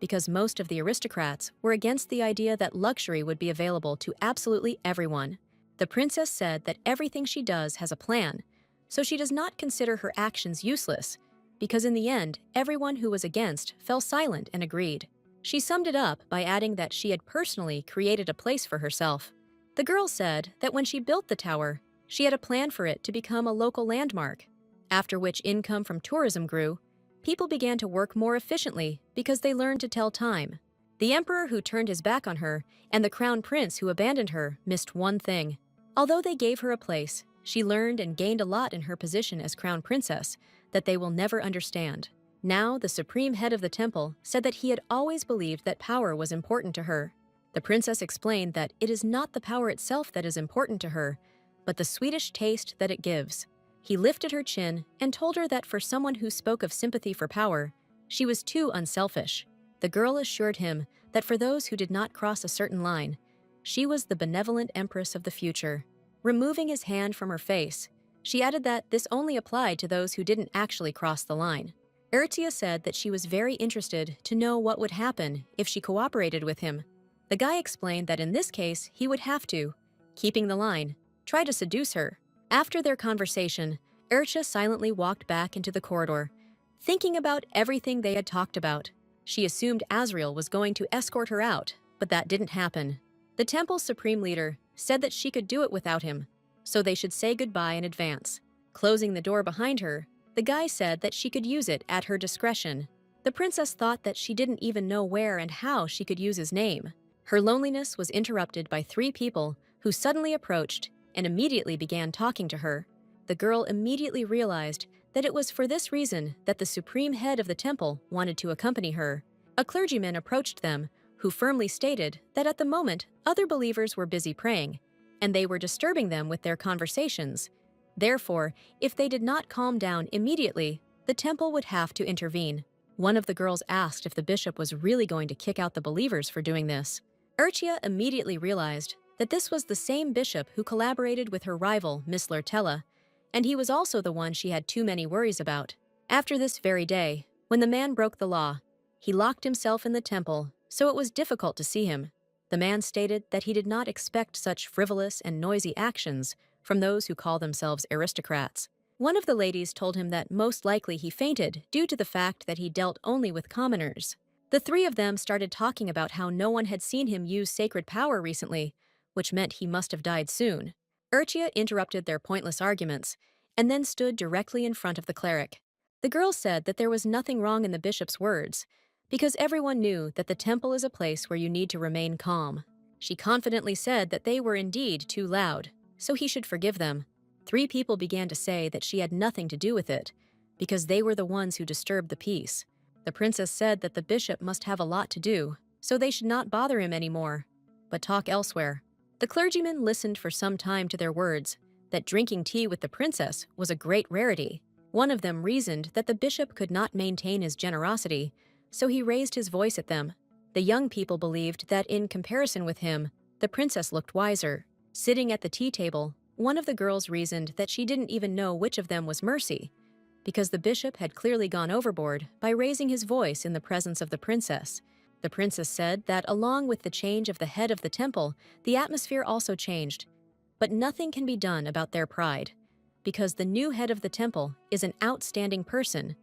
because most of the aristocrats were against the idea that luxury would be available to absolutely everyone. The princess said that everything she does has a plan, so she does not consider her actions useless, because in the end, everyone who was against fell silent and agreed. She summed it up by adding that she had personally created a place for herself. The girl said that when she built the tower, she had a plan for it to become a local landmark, after which income from tourism grew. People began to work more efficiently because they learned to tell time. The emperor who turned his back on her and the crown prince who abandoned her missed one thing. Although they gave her a place, she learned and gained a lot in her position as crown princess that they will never understand. Now, the supreme head of the temple said that he had always believed that power was important to her. The princess explained that it is not the power itself that is important to her, but the sweetish taste that it gives. He lifted her chin and told her that for someone who spoke of sympathy for power, she was too unselfish. The girl assured him that for those who did not cross a certain line, she was the benevolent empress of the future. Removing his hand from her face, she added that this only applied to those who didn't actually cross the line. Ertia said that she was very interested to know what would happen if she cooperated with him. The guy explained that in this case, he would have to, keeping the line, try to seduce her. After their conversation, Urcha silently walked back into the corridor, thinking about everything they had talked about. She assumed Azriel was going to escort her out, But that didn't happen. The temple's supreme leader said that she could do it without him, so they should say goodbye in advance. Closing the door behind her, the guy said that she could use it at her discretion. The princess thought that she didn't even know where and how she could use his name. Her loneliness was interrupted by 3 people who suddenly approached and immediately began talking to her. The girl immediately realized that it was for this reason that the supreme head of the temple wanted to accompany her. A clergyman approached them, who firmly stated that at the moment other believers were busy praying, and they were disturbing them with their conversations. Therefore, if they did not calm down immediately, the temple would have to intervene. One of the girls asked if the bishop was really going to kick out the believers for doing this. Urchia immediately realized that this was the same bishop who collaborated with her rival, Miss Lurtella, and he was also the one she had too many worries about. After this very day, when the man broke the law, he locked himself in the temple, so it was difficult to see him. The man stated that he did not expect such frivolous and noisy actions from those who call themselves aristocrats. One of the ladies told him that most likely he fainted due to the fact that he dealt only with commoners. The 3 of them started talking about how no one had seen him use sacred power recently, which meant he must have died soon. Urchia interrupted their pointless arguments and then stood directly in front of the cleric. The girl said that there was nothing wrong in the bishop's words, because everyone knew that the temple is a place where you need to remain calm. She confidently said that they were indeed too loud, so he should forgive them. 3 people began to say that she had nothing to do with it, because they were the ones who disturbed the peace. The princess said that the bishop must have a lot to do, so they should not bother him anymore, but talk elsewhere. The clergyman listened for some time to their words, that drinking tea with the princess was a great rarity. One of them reasoned that the bishop could not maintain his generosity, so he raised his voice at them. The young people believed that in comparison with him, the princess looked wiser. Sitting at the tea table, one of the girls reasoned that she didn't even know which of them was Mercy, because the bishop had clearly gone overboard by raising his voice in the presence of the princess. The princess said that along with the change of the head of the temple, the atmosphere also changed. But nothing can be done about their pride, because the new head of the temple is an outstanding person,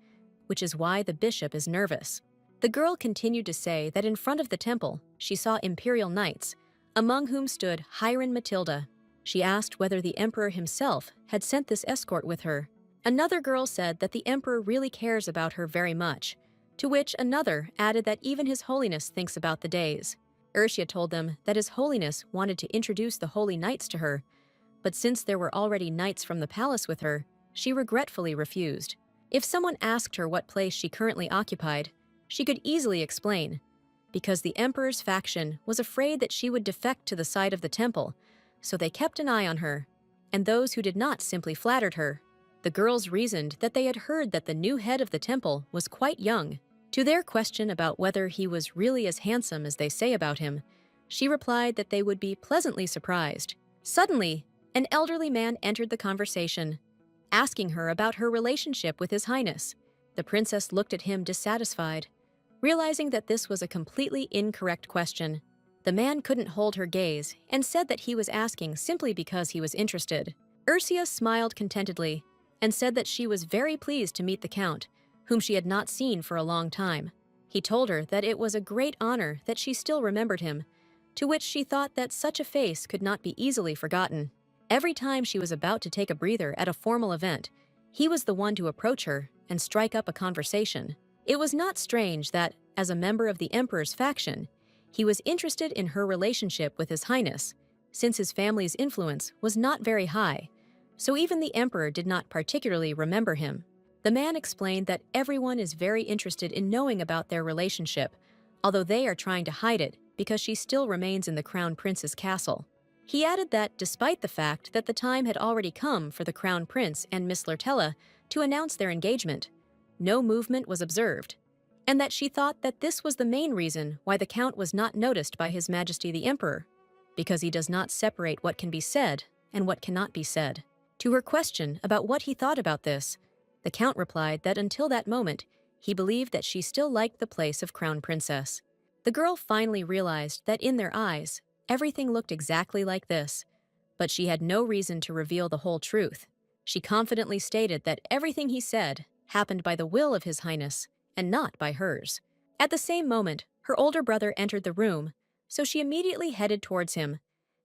which is why the bishop is nervous. The girl continued to say that in front of the temple, she saw imperial knights, among whom stood Hiren Matilda. She asked whether the emperor himself had sent this escort with her. Another girl said that the emperor really cares about her very much, to which another added that even His Holiness thinks about the days. Urchia told them that His Holiness wanted to introduce the holy knights to her, but since there were already knights from the palace with her, she regretfully refused. If someone asked her what place she currently occupied, she could easily explain, because the emperor's faction was afraid that she would defect to the side of the temple, so they kept an eye on her, and those who did not simply flattered her. The girls reasoned that they had heard that the new head of the temple was quite young. To their question about whether he was really as handsome as they say about him, she replied that they would be pleasantly surprised. Suddenly, an elderly man entered the conversation, asking her about her relationship with His Highness. The princess looked at him dissatisfied, realizing that this was a completely incorrect question. The man couldn't hold her gaze and said that he was asking simply because he was interested. Urchia smiled contentedly and said that she was very pleased to meet the count, whom she had not seen for a long time. He told her that it was a great honor that she still remembered him, to which she thought that such a face could not be easily forgotten. Every time she was about to take a breather at a formal event, he was the one to approach her and strike up a conversation. It was not strange that, as a member of the emperor's faction, he was interested in her relationship with His Highness, since his family's influence was not very high, so even the emperor did not particularly remember him. The man explained that everyone is very interested in knowing about their relationship, although they are trying to hide it because she still remains in the crown prince's castle. He added that despite the fact that the time had already come for the crown prince and Miss Lurtella to announce their engagement, no movement was observed, and that she thought that this was the main reason why the count was not noticed by His Majesty the Emperor, because he does not separate what can be said and what cannot be said. To her question about what he thought about this, the count replied that until that moment, he believed that she still liked the place of crown princess. The girl finally realized that in their eyes, everything looked exactly like this, but she had no reason to reveal the whole truth. She confidently stated that everything he said happened by the will of His Highness and not by hers. At the same moment, her older brother entered the room, so she immediately headed towards him,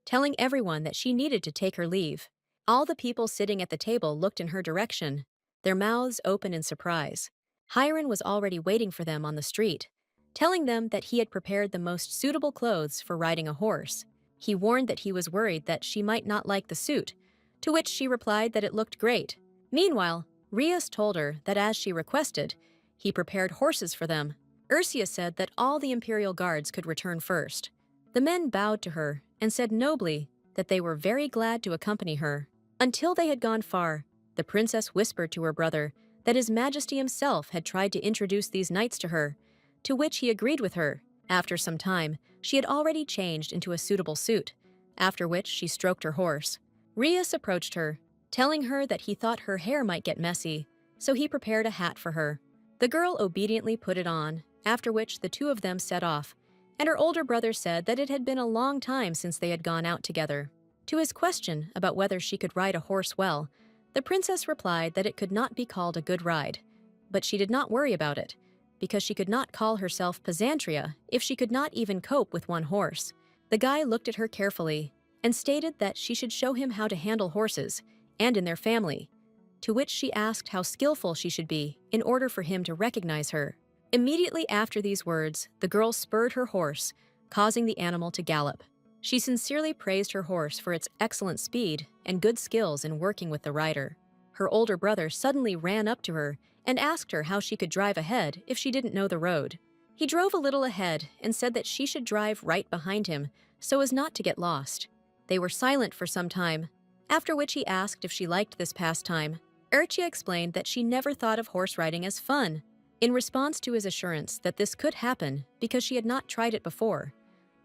telling everyone that she needed to take her leave. All the people sitting at the table looked in her direction, their mouths open in surprise. Hiram was already waiting for them on the street, telling them that he had prepared the most suitable clothes for riding a horse. He warned that he was worried that she might not like the suit, to which she replied that it looked great. Meanwhile, Rias told her that as she requested, he prepared horses for them. Ursia said that all the imperial guards could return first. The men bowed to her and said nobly that they were very glad to accompany her. Until they had gone far, the princess whispered to her brother that His Majesty himself had tried to introduce these knights to her, to which he agreed with her. After some time, she had already changed into a suitable suit, after which she stroked her horse. Rias approached her, telling her that he thought her hair might get messy, so he prepared a hat for her. The girl obediently put it on, after which the two of them set off, and her older brother said that it had been a long time since they had gone out together. To his question about whether she could ride a horse well, the princess replied that it could not be called a good ride, but she did not worry about it, because she could not call herself Pesantria if she could not even cope with one horse. The guy looked at her carefully and stated that she should show him how to handle horses, and in their family, to which she asked how skillful she should be in order for him to recognize her. Immediately after these words, the girl spurred her horse, causing the animal to gallop. She sincerely praised her horse for its excellent speed and good skills in working with the rider. Her older brother suddenly ran up to her and asked her how she could drive ahead if she didn't know the road. He drove a little ahead and said that she should drive right behind him so as not to get lost. They were silent for some time, after which he asked if she liked this pastime. Urchia explained that she never thought of horse riding as fun. In response to his assurance that this could happen because she had not tried it before,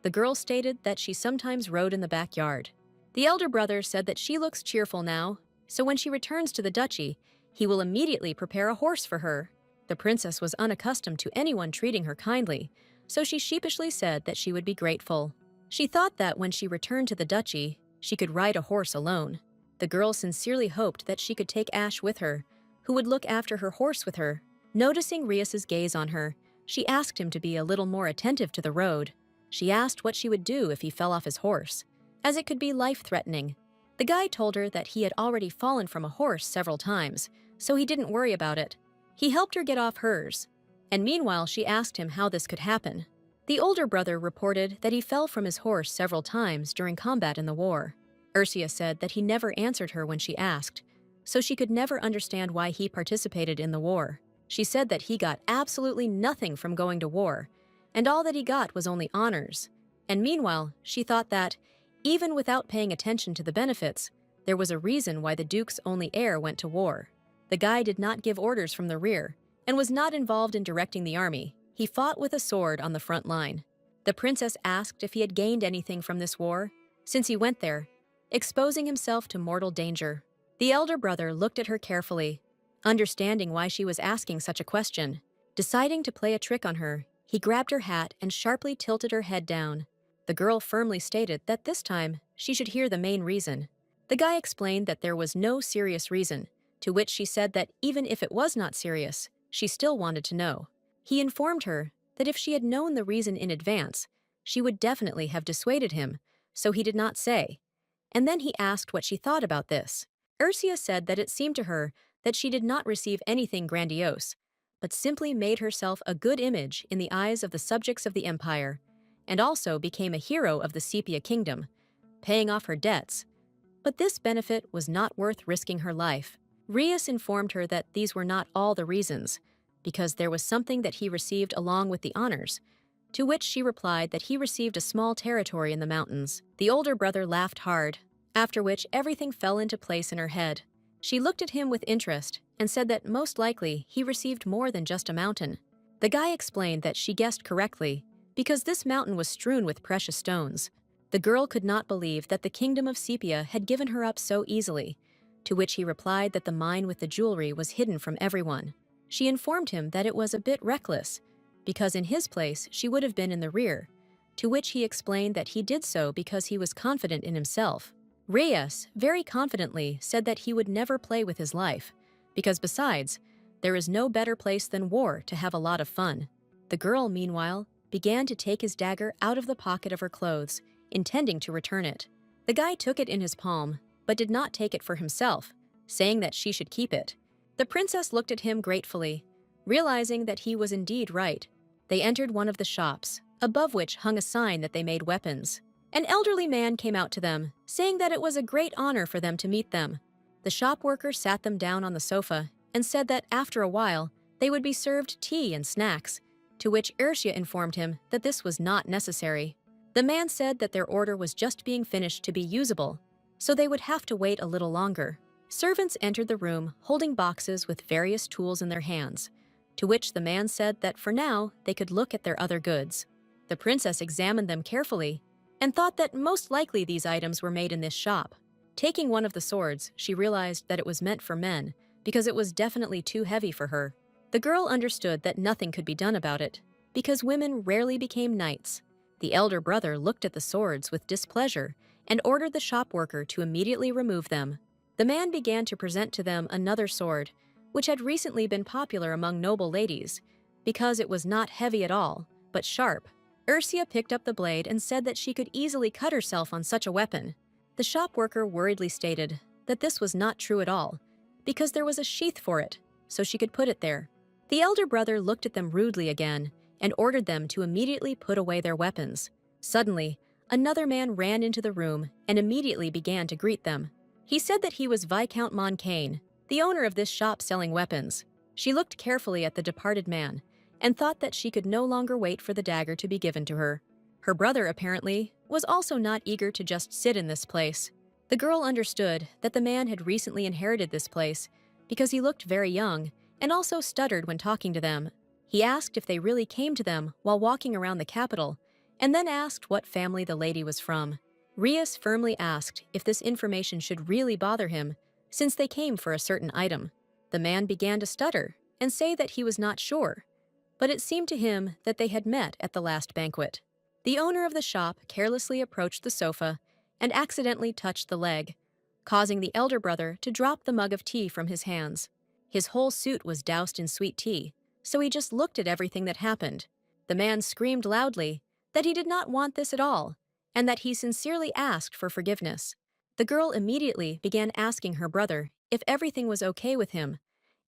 the girl stated that she sometimes rode in the backyard. The elder brother said that she looks cheerful now, so when she returns to the duchy, he will immediately prepare a horse for her. The princess was unaccustomed to anyone treating her kindly, so she sheepishly said that she would be grateful. She thought that when she returned to the duchy, she could ride a horse alone. The girl sincerely hoped that she could take Ash with her, who would look after her horse with her. Noticing Rias's gaze on her, she asked him to be a little more attentive to the road. She asked what she would do if he fell off his horse, as it could be life-threatening. The guy told her that he had already fallen from a horse several times, so he didn't worry about it. He helped her get off hers, and meanwhile she asked him how this could happen. The older brother reported that he fell from his horse several times during combat in the war. Ursia said that he never answered her when she asked, so she could never understand why he participated in the war. She said that he got absolutely nothing from going to war, and all that he got was only honors. And meanwhile, she thought that, even without paying attention to the benefits, there was a reason why the Duke's only heir went to war. The guy did not give orders from the rear, and was not involved in directing the army. He fought with a sword on the front line. The princess asked if he had gained anything from this war, since he went there, exposing himself to mortal danger. The elder brother looked at her carefully, understanding why she was asking such a question. Deciding to play a trick on her, he grabbed her hat and sharply tilted her head down. The girl firmly stated that this time she should hear the main reason. The guy explained that there was no serious reason, to which she said that even if it was not serious, she still wanted to know. He informed her that if she had known the reason in advance, she would definitely have dissuaded him, so he did not say. And then he asked what she thought about this. Ursia said that it seemed to her that she did not receive anything grandiose, but simply made herself a good image in the eyes of the subjects of the empire, and also became a hero of the Sepia kingdom, paying off her debts. But this benefit was not worth risking her life. Rias informed her that these were not all the reasons, because there was something that he received along with the honors, to which she replied that he received a small territory in the mountains. The older brother laughed hard, after which everything fell into place in her head. She looked at him with interest and said that most likely he received more than just a mountain. The guy explained that she guessed correctly, because this mountain was strewn with precious stones. The girl could not believe that the kingdom of Sepia had given her up so easily, to which he replied that the mine with the jewelry was hidden from everyone. She informed him that it was a bit reckless, because in his place she would have been in the rear, to which he explained that he did so because he was confident in himself. Reyes, very confidently, said that he would never play with his life, because besides, there is no better place than war to have a lot of fun. The girl, meanwhile, began to take his dagger out of the pocket of her clothes, intending to return it. The guy took it in his palm, but did not take it for himself, saying that she should keep it. The princess looked at him gratefully, realizing that he was indeed right. They entered one of the shops, above which hung a sign that they made weapons. An elderly man came out to them, saying that it was a great honor for them to meet them. The shop worker sat them down on the sofa and said that after a while, they would be served tea and snacks, to which Ursia informed him that this was not necessary. The man said that their order was just being finished to be usable, so they would have to wait a little longer. Servants entered the room holding boxes with various tools in their hands, to which the man said that for now they could look at their other goods. The princess examined them carefully and thought that most likely these items were made in this shop. Taking one of the swords, she realized that it was meant for men because it was definitely too heavy for her. The girl understood that nothing could be done about it because women rarely became knights. The elder brother looked at the swords with displeasure and ordered the shop worker to immediately remove them. The man began to present to them another sword, which had recently been popular among noble ladies because it was not heavy at all, but sharp. Ursia picked up the blade and said that she could easily cut herself on such a weapon. The shop worker worriedly stated that this was not true at all, because there was a sheath for it, so she could put it there. The elder brother looked at them rudely again and ordered them to immediately put away their weapons. Suddenly, another man ran into the room and immediately began to greet them. He said that he was Viscount Montaigne, the owner of this shop selling weapons. She looked carefully at the departed man and thought that she could no longer wait for the dagger to be given to her. Her brother, apparently, was also not eager to just sit in this place. The girl understood that the man had recently inherited this place because he looked very young and also stuttered when talking to them. He asked if they really came to them while walking around the capital, and then asked what family the lady was from. Rias firmly asked if this information should really bother him, since they came for a certain item. The man began to stutter and say that he was not sure, but it seemed to him that they had met at the last banquet. The owner of the shop carelessly approached the sofa and accidentally touched the leg, causing the elder brother to drop the mug of tea from his hands. His whole suit was doused in sweet tea, so he just looked at everything that happened. The man screamed loudly that he did not want this at all, and that he sincerely asked for forgiveness. The girl immediately began asking her brother if everything was okay with him,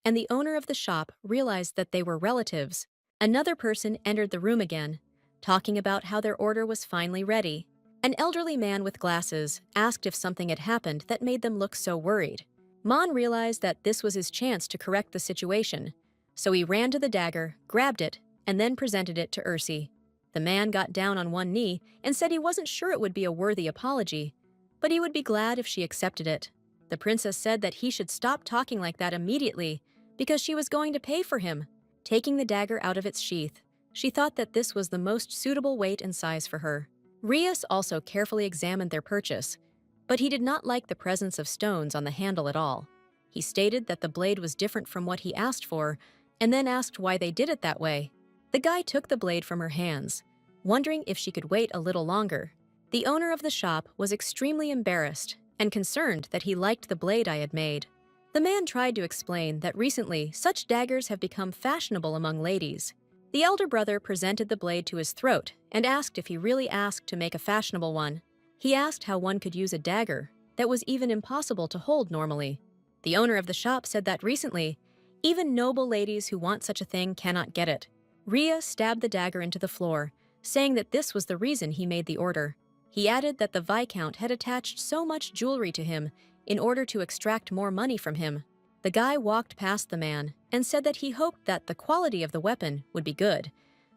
and the owner of the shop realized that they were relatives. Another person entered the room again, talking about how their order was finally ready. An elderly man with glasses asked if something had happened that made them look so worried. Mon realized that this was his chance to correct the situation, so he ran to the dagger, grabbed it, and then presented it to Ursi. The man got down on one knee and said he wasn't sure it would be a worthy apology, but he would be glad if she accepted it. The princess said that he should stop talking like that immediately because she was going to pay for him. Taking the dagger out of its sheath, she thought that this was the most suitable weight and size for her. Rias also carefully examined their purchase, but he did not like the presence of stones on the handle at all. He stated that the blade was different from what he asked for, and then asked why they did it that way. The guy took the blade from her hands, wondering if she could wait a little longer. The owner of the shop was extremely embarrassed and concerned that he liked the blade I had made. The man tried to explain that recently such daggers have become fashionable among ladies. The elder brother presented the blade to his throat and asked if he really asked to make a fashionable one. He asked how one could use a dagger that was even impossible to hold normally. The owner of the shop said that recently, even noble ladies who want such a thing cannot get it. Ria stabbed the dagger into the floor, saying that this was the reason he made the order. He added that the Viscount had attached so much jewelry to him in order to extract more money from him. The guy walked past the man and said that he hoped that the quality of the weapon would be good,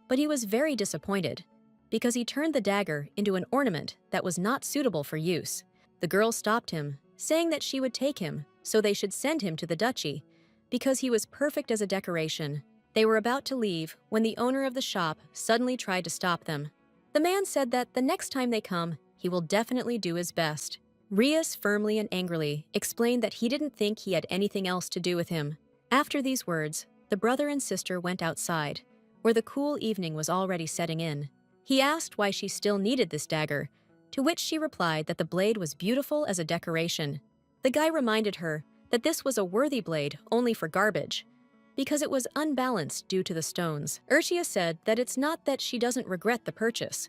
but he was very disappointed because he turned the dagger into an ornament that was not suitable for use. The girl stopped him, saying that she would take him, so they should send him to the duchy, because he was perfect as a decoration. They were about to leave when the owner of the shop suddenly tried to stop them. The man said that the next time they come, he will definitely do his best. Rias firmly and angrily explained that he didn't think he had anything else to do with him. After these words, the brother and sister went outside, where the cool evening was already setting in. He asked why she still needed this dagger, to which she replied that the blade was beautiful as a decoration. The guy reminded her that this was a worthy blade only for garbage, because it was unbalanced due to the stones. Urshia said that it's not that she doesn't regret the purchase,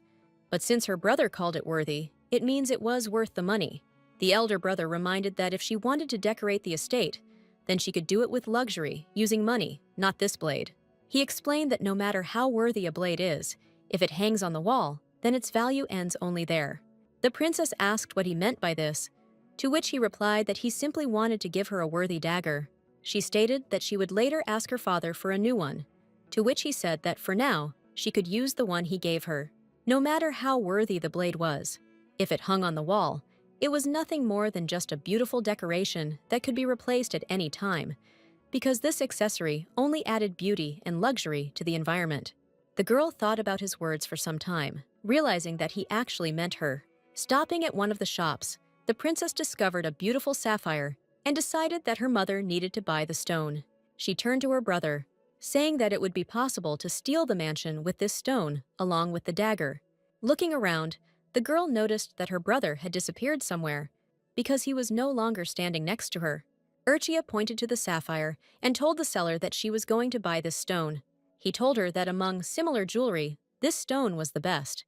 but since her brother called it worthy, it means it was worth the money. The elder brother reminded that if she wanted to decorate the estate, then she could do it with luxury, using money, not this blade. He explained that no matter how worthy a blade is, if it hangs on the wall, then its value ends only there. The princess asked what he meant by this, to which he replied that he simply wanted to give her a worthy dagger. She stated that she would later ask her father for a new one, to which he said that for now, she could use the one he gave her. No matter how worthy the blade was, if it hung on the wall, it was nothing more than just a beautiful decoration that could be replaced at any time, because this accessory only added beauty and luxury to the environment. The girl thought about his words for some time, realizing that he actually meant her. Stopping at one of the shops, the princess discovered a beautiful sapphire and decided that her mother needed to buy the stone. She turned to her brother, saying that it would be possible to steal the mansion with this stone along with the dagger. Looking around, the girl noticed that her brother had disappeared somewhere because he was no longer standing next to her. Urchia pointed to the sapphire and told the seller that she was going to buy this stone. He told her that among similar jewelry, this stone was the best,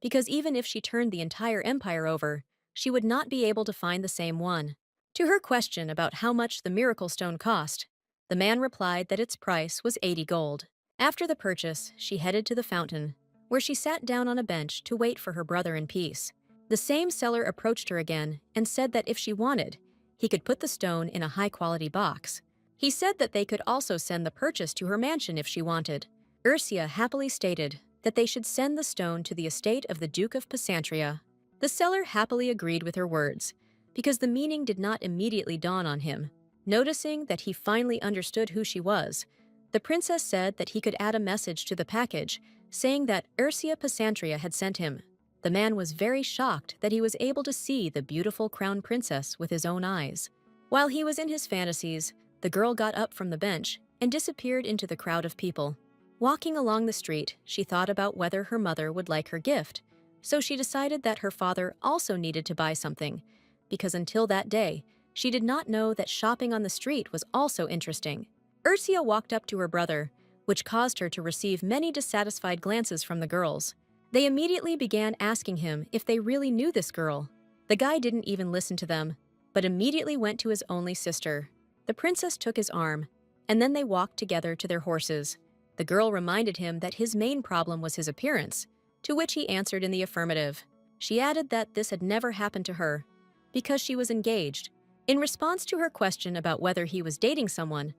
because even if she turned the entire empire over, she would not be able to find the same one. To her question about how much the miracle stone cost, the man replied that its price was 80 gold. After the purchase, she headed to the fountain, where she sat down on a bench to wait for her brother in peace. The same seller approached her again and said that if she wanted, he could put the stone in a high-quality box. He said that they could also send the purchase to her mansion if she wanted. Ursia happily stated that they should send the stone to the estate of the Duke of Pesantria. The seller happily agreed with her words, because the meaning did not immediately dawn on him. Noticing that he finally understood who she was, the princess said that he could add a message to the package, saying that Ursia Pesantria had sent him. The man was very shocked that he was able to see the beautiful crown princess with his own eyes. While he was in his fantasies, the girl got up from the bench and disappeared into the crowd of people. Walking along the street, she thought about whether her mother would like her gift, so she decided that her father also needed to buy something, because until that day, she did not know that shopping on the street was also interesting. Ursia walked up to her brother, which caused her to receive many dissatisfied glances from the girls. They immediately began asking him if they really knew this girl. The guy didn't even listen to them, but immediately went to his only sister. The princess took his arm, and then they walked together to their horses. The girl reminded him that his main problem was his appearance, to which he answered in the affirmative. She added that this had never happened to her, because she was engaged. In response to her question about whether he was dating someone,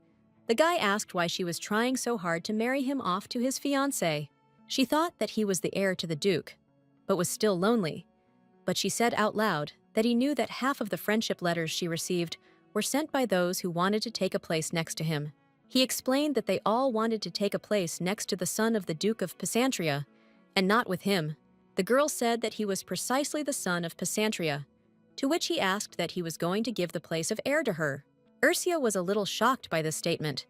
the guy asked why she was trying so hard to marry him off to his fiancée. She thought that he was the heir to the Duke, but was still lonely. But she said out loud that he knew that half of the friendship letters she received were sent by those who wanted to take a place next to him. He explained that they all wanted to take a place next to the son of the Duke of Pesantria, and not with him. The girl said that he was precisely the son of Pesantria, to which he asked that he was going to give the place of heir to her. Ursia was a little shocked by this statement,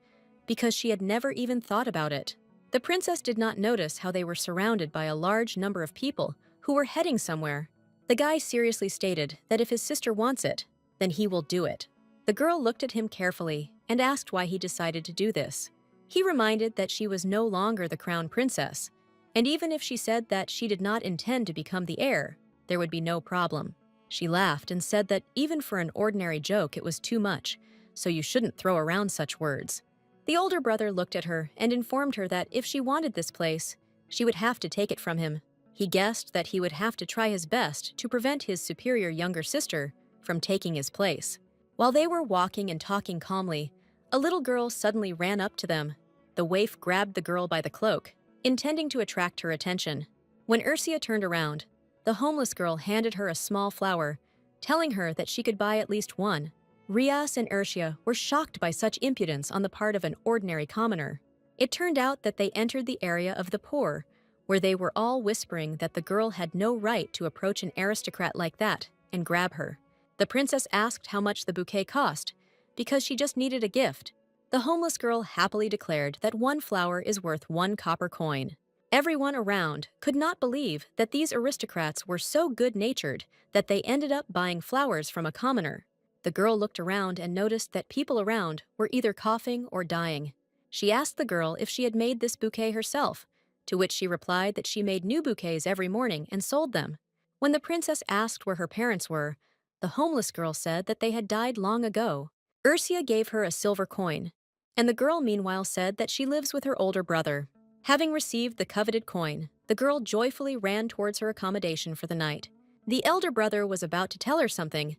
because she had never even thought about it. The princess did not notice how they were surrounded by a large number of people who were heading somewhere. The guy seriously stated that if his sister wants it, then he will do it. The girl looked at him carefully and asked why he decided to do this. He reminded that she was no longer the crown princess, and even if she said that she did not intend to become the heir, there would be no problem. She laughed and said that even for an ordinary joke it was too much, so you shouldn't throw around such words. The older brother looked at her and informed her that if she wanted this place, she would have to take it from him. He guessed that he would have to try his best to prevent his superior younger sister from taking his place. While they were walking and talking calmly, a little girl suddenly ran up to them. The waif grabbed the girl by the cloak, intending to attract her attention. When Ursia turned around, the homeless girl handed her a small flower, telling her that she could buy at least one. Rias and Ursia were shocked by such impudence on the part of an ordinary commoner. It turned out that they entered the area of the poor, where they were all whispering that the girl had no right to approach an aristocrat like that and grab her. The princess asked how much the bouquet cost, because she just needed a gift. The homeless girl happily declared that one flower is worth 1 copper coin. Everyone around could not believe that these aristocrats were so good-natured that they ended up buying flowers from a commoner. The girl looked around and noticed that people around were either coughing or dying. She asked the girl if she had made this bouquet herself, to which she replied that she made new bouquets every morning and sold them. When the princess asked where her parents were, the homeless girl said that they had died long ago. Ursia gave her a silver coin, and the girl meanwhile said that she lives with her older brother. Having received the coveted coin, the girl joyfully ran towards her accommodation for the night. The elder brother was about to tell her something,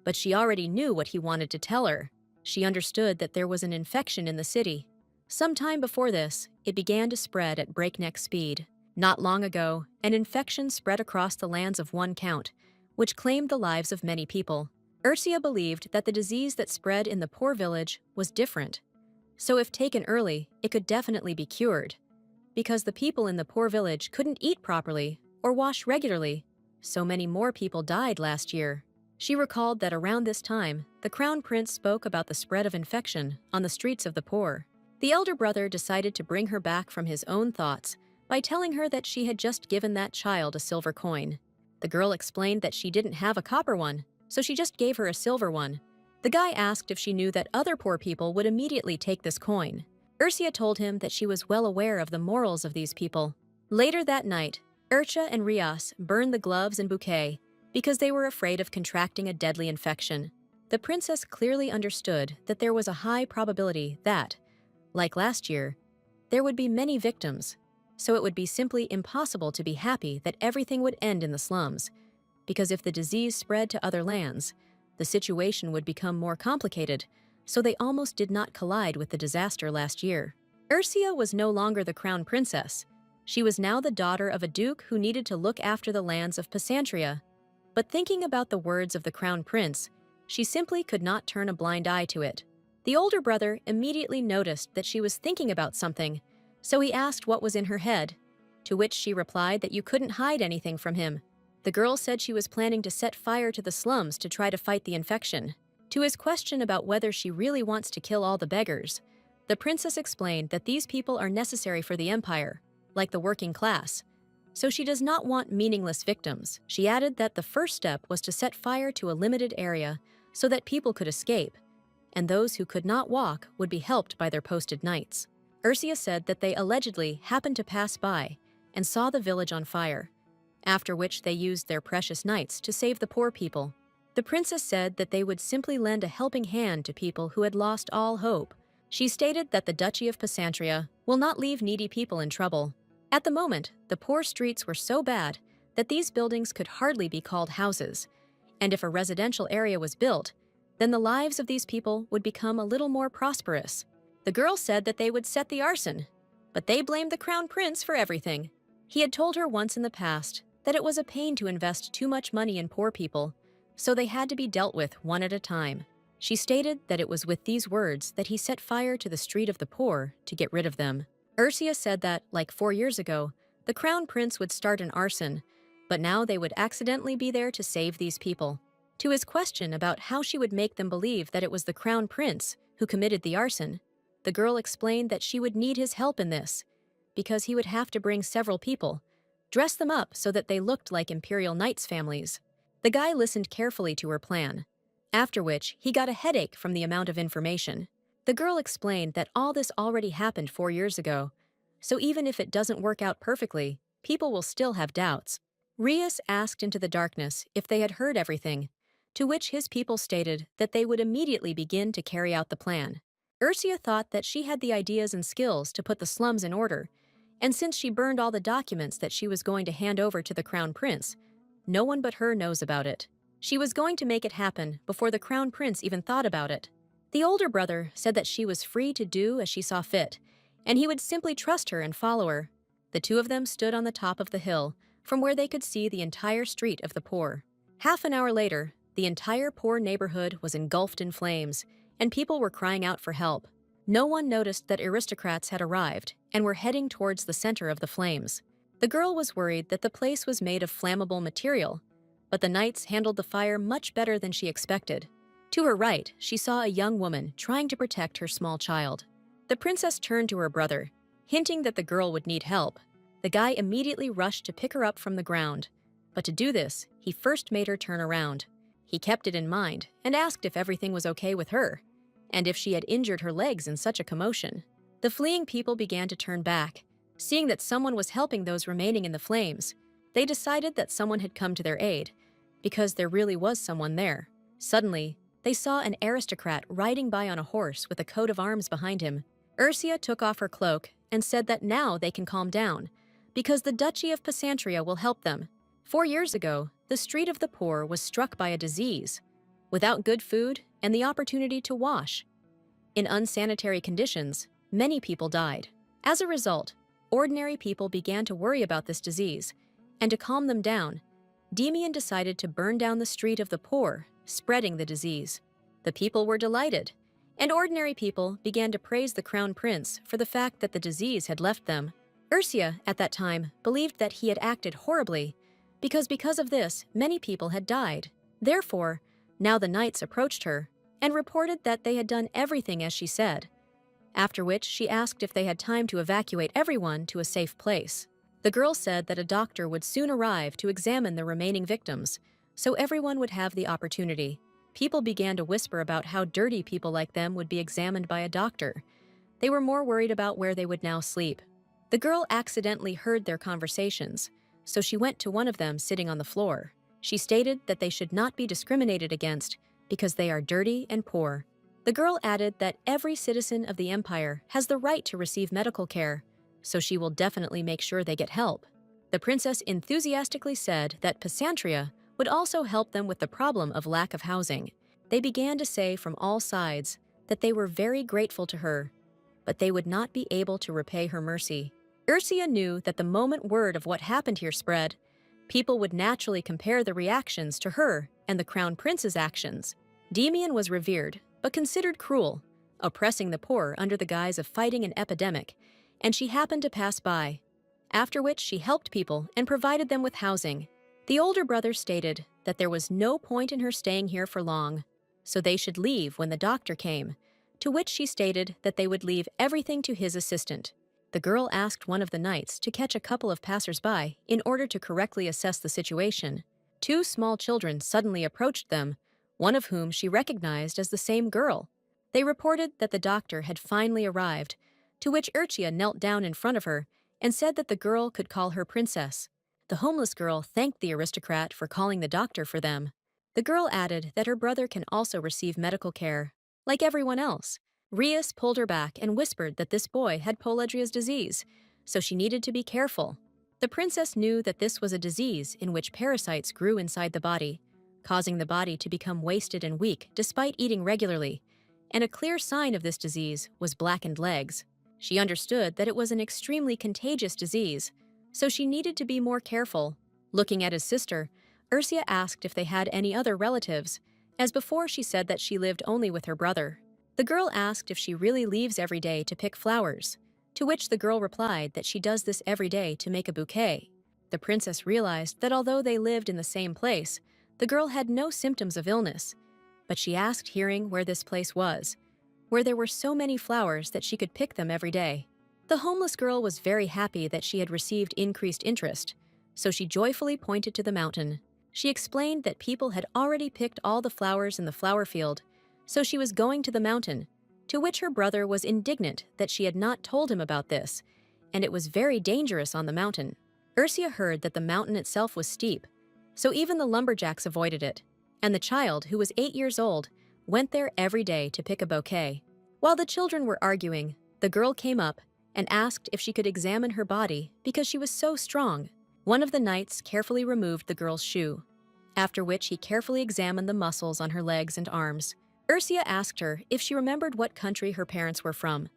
but she already knew what he wanted to tell her. She understood that there was an infection in the city. Some time before this, it began to spread at breakneck speed. Not long ago, an infection spread across the lands of one count, which claimed the lives of many people. Ursia believed that the disease that spread in the poor village was different. So if taken early, it could definitely be cured. Because the people in the poor village couldn't eat properly or wash regularly, so many more people died last year. She recalled that around this time, the crown prince spoke about the spread of infection on the streets of the poor. The elder brother decided to bring her back from his own thoughts by telling her that she had just given that child a silver coin. The girl explained that she didn't have a copper one, so she just gave her a silver one. The guy asked if she knew that other poor people would immediately take this coin. Ursia told him that she was well aware of the morals of these people. Later that night, Urcha and Rias burned the gloves and bouquet because they were afraid of contracting a deadly infection. The princess clearly understood that there was a high probability that, like last year, there would be many victims, so it would be simply impossible to be happy that everything would end in the slums, because if the disease spread to other lands, the situation would become more complicated, so they almost did not collide with the disaster last year. Ursia was no longer the crown princess. She was now the daughter of a duke who needed to look after the lands of Pesantria. But thinking about the words of the crown prince, she simply could not turn a blind eye to it. The older brother immediately noticed that she was thinking about something, so he asked what was in her head, to which she replied that you couldn't hide anything from him. The girl said she was planning to set fire to the slums to try to fight the infection. To his question about whether she really wants to kill all the beggars, the princess explained that these people are necessary for the empire, like the working class, so she does not want meaningless victims. She added that the first step was to set fire to a limited area so that people could escape, and those who could not walk would be helped by their posted knights. Ursia said that they allegedly happened to pass by and saw the village on fire, after which they used their precious knights to save the poor people. The princess said that they would simply lend a helping hand to people who had lost all hope. She stated that the Duchy of Pesantria will not leave needy people in trouble. At the moment, the poor streets were so bad that these buildings could hardly be called houses, and if a residential area was built, then the lives of these people would become a little more prosperous. The girl said that they would set the arson, but they blamed the crown prince for everything. He had told her once in the past that it was a pain to invest too much money in poor people, so they had to be dealt with one at a time. She stated that it was with these words that he set fire to the street of the poor to get rid of them. Ursia said that, like 4 years ago, the crown prince would start an arson, but now they would accidentally be there to save these people. To his question about how she would make them believe that it was the crown prince who committed the arson, the girl explained that she would need his help in this, because he would have to bring several people, dress them up so that they looked like imperial knights' families. The guy listened carefully to her plan, after which he got a headache from the amount of information. The girl explained that all this already happened 4 years ago, so even if it doesn't work out perfectly, people will still have doubts. Rias asked into the darkness if they had heard everything, to which his people stated that they would immediately begin to carry out the plan. Ursia thought that she had the ideas and skills to put the slums in order, and since she burned all the documents that she was going to hand over to the crown prince, no one but her knows about it. She was going to make it happen before the crown prince even thought about it. The older brother said that she was free to do as she saw fit, and he would simply trust her and follow her. The two of them stood on the top of the hill, from where they could see the entire street of the poor. Half an hour later, the entire poor neighborhood was engulfed in flames, and people were crying out for help. No one noticed that aristocrats had arrived and were heading towards the center of the flames. The girl was worried that the place was made of flammable material, but the knights handled the fire much better than she expected. To her right, she saw a young woman trying to protect her small child. The princess turned to her brother, hinting that the girl would need help. The guy immediately rushed to pick her up from the ground, but to do this, he first made her turn around. He kept it in mind and asked if everything was okay with her, and if she had injured her legs in such a commotion. The fleeing people began to turn back. Seeing that someone was helping those remaining in the flames, they decided that someone had come to their aid, because there really was someone there. Suddenly, they saw an aristocrat riding by on a horse with a coat of arms behind him. Ursia took off her cloak and said that now they can calm down, because the Duchy of Pasantria will help them. 4 years ago, the Street of the Poor was struck by a disease, without good food and the opportunity to wash. In unsanitary conditions, many people died. As a result, ordinary people began to worry about this disease, and to calm them down, Demian decided to burn down the Street of the Poor, spreading the disease. The people were delighted, and ordinary people began to praise the Crown Prince for the fact that the disease had left them. Ursia, at that time, believed that he had acted horribly, because of this, many people had died. Therefore, now the knights approached her and reported that they had done everything as she said, after which she asked if they had time to evacuate everyone to a safe place. The girl said that a doctor would soon arrive to examine the remaining victims, so everyone would have the opportunity. People began to whisper about how dirty people like them would be examined by a doctor. They were more worried about where they would now sleep. The girl accidentally heard their conversations, so she went to one of them sitting on the floor. She stated that they should not be discriminated against because they are dirty and poor. The girl added that every citizen of the empire has the right to receive medical care, so she will definitely make sure they get help. The princess enthusiastically said that Pasantria would also help them with the problem of lack of housing. They began to say from all sides that they were very grateful to her, but they would not be able to repay her mercy. Ursia knew that the moment word of what happened here spread, people would naturally compare the reactions to her and the crown prince's actions. Demian was revered, but considered cruel, oppressing the poor under the guise of fighting an epidemic, and she happened to pass by, after which she helped people and provided them with housing. The older brother stated that there was no point in her staying here for long, so they should leave when the doctor came, to which she stated that they would leave everything to his assistant. The girl asked one of the knights to catch a couple of passers-by in order to correctly assess the situation. 2 small children suddenly approached them, one of whom she recognized as the same girl. They reported that the doctor had finally arrived, to which Ursia knelt down in front of her and said that the girl could call her princess. The homeless girl thanked the aristocrat for calling the doctor for them. The girl added that her brother can also receive medical care, like everyone else. Rias pulled her back and whispered that this boy had Poledria's disease, so she needed to be careful. The princess knew that this was a disease in which parasites grew inside the body, causing the body to become wasted and weak despite eating regularly, and a clear sign of this disease was blackened legs. She understood that it was an extremely contagious disease, so she needed to be more careful. Looking at his sister, Ursia asked if they had any other relatives, as before she said that she lived only with her brother. The girl asked if she really leaves every day to pick flowers, to which the girl replied that she does this every day to make a bouquet. The princess realized that although they lived in the same place, the girl had no symptoms of illness, but she asked hearing where this place was, where there were so many flowers that she could pick them every day. The homeless girl was very happy that she had received increased interest, so she joyfully pointed to the mountain. She explained that people had already picked all the flowers in the flower field, so she was going to the mountain, to which her brother was indignant that she had not told him about this, and it was very dangerous on the mountain. Ursia heard that the mountain itself was steep, so even the lumberjacks avoided it, and the child, who was 8 years old, went there every day to pick a bouquet. While the children were arguing, the girl came up and asked if she could examine her body because she was so strong. One of the knights carefully removed the girl's shoe, after which he carefully examined the muscles on her legs and arms. Ursia asked her if she remembered what country her parents were from,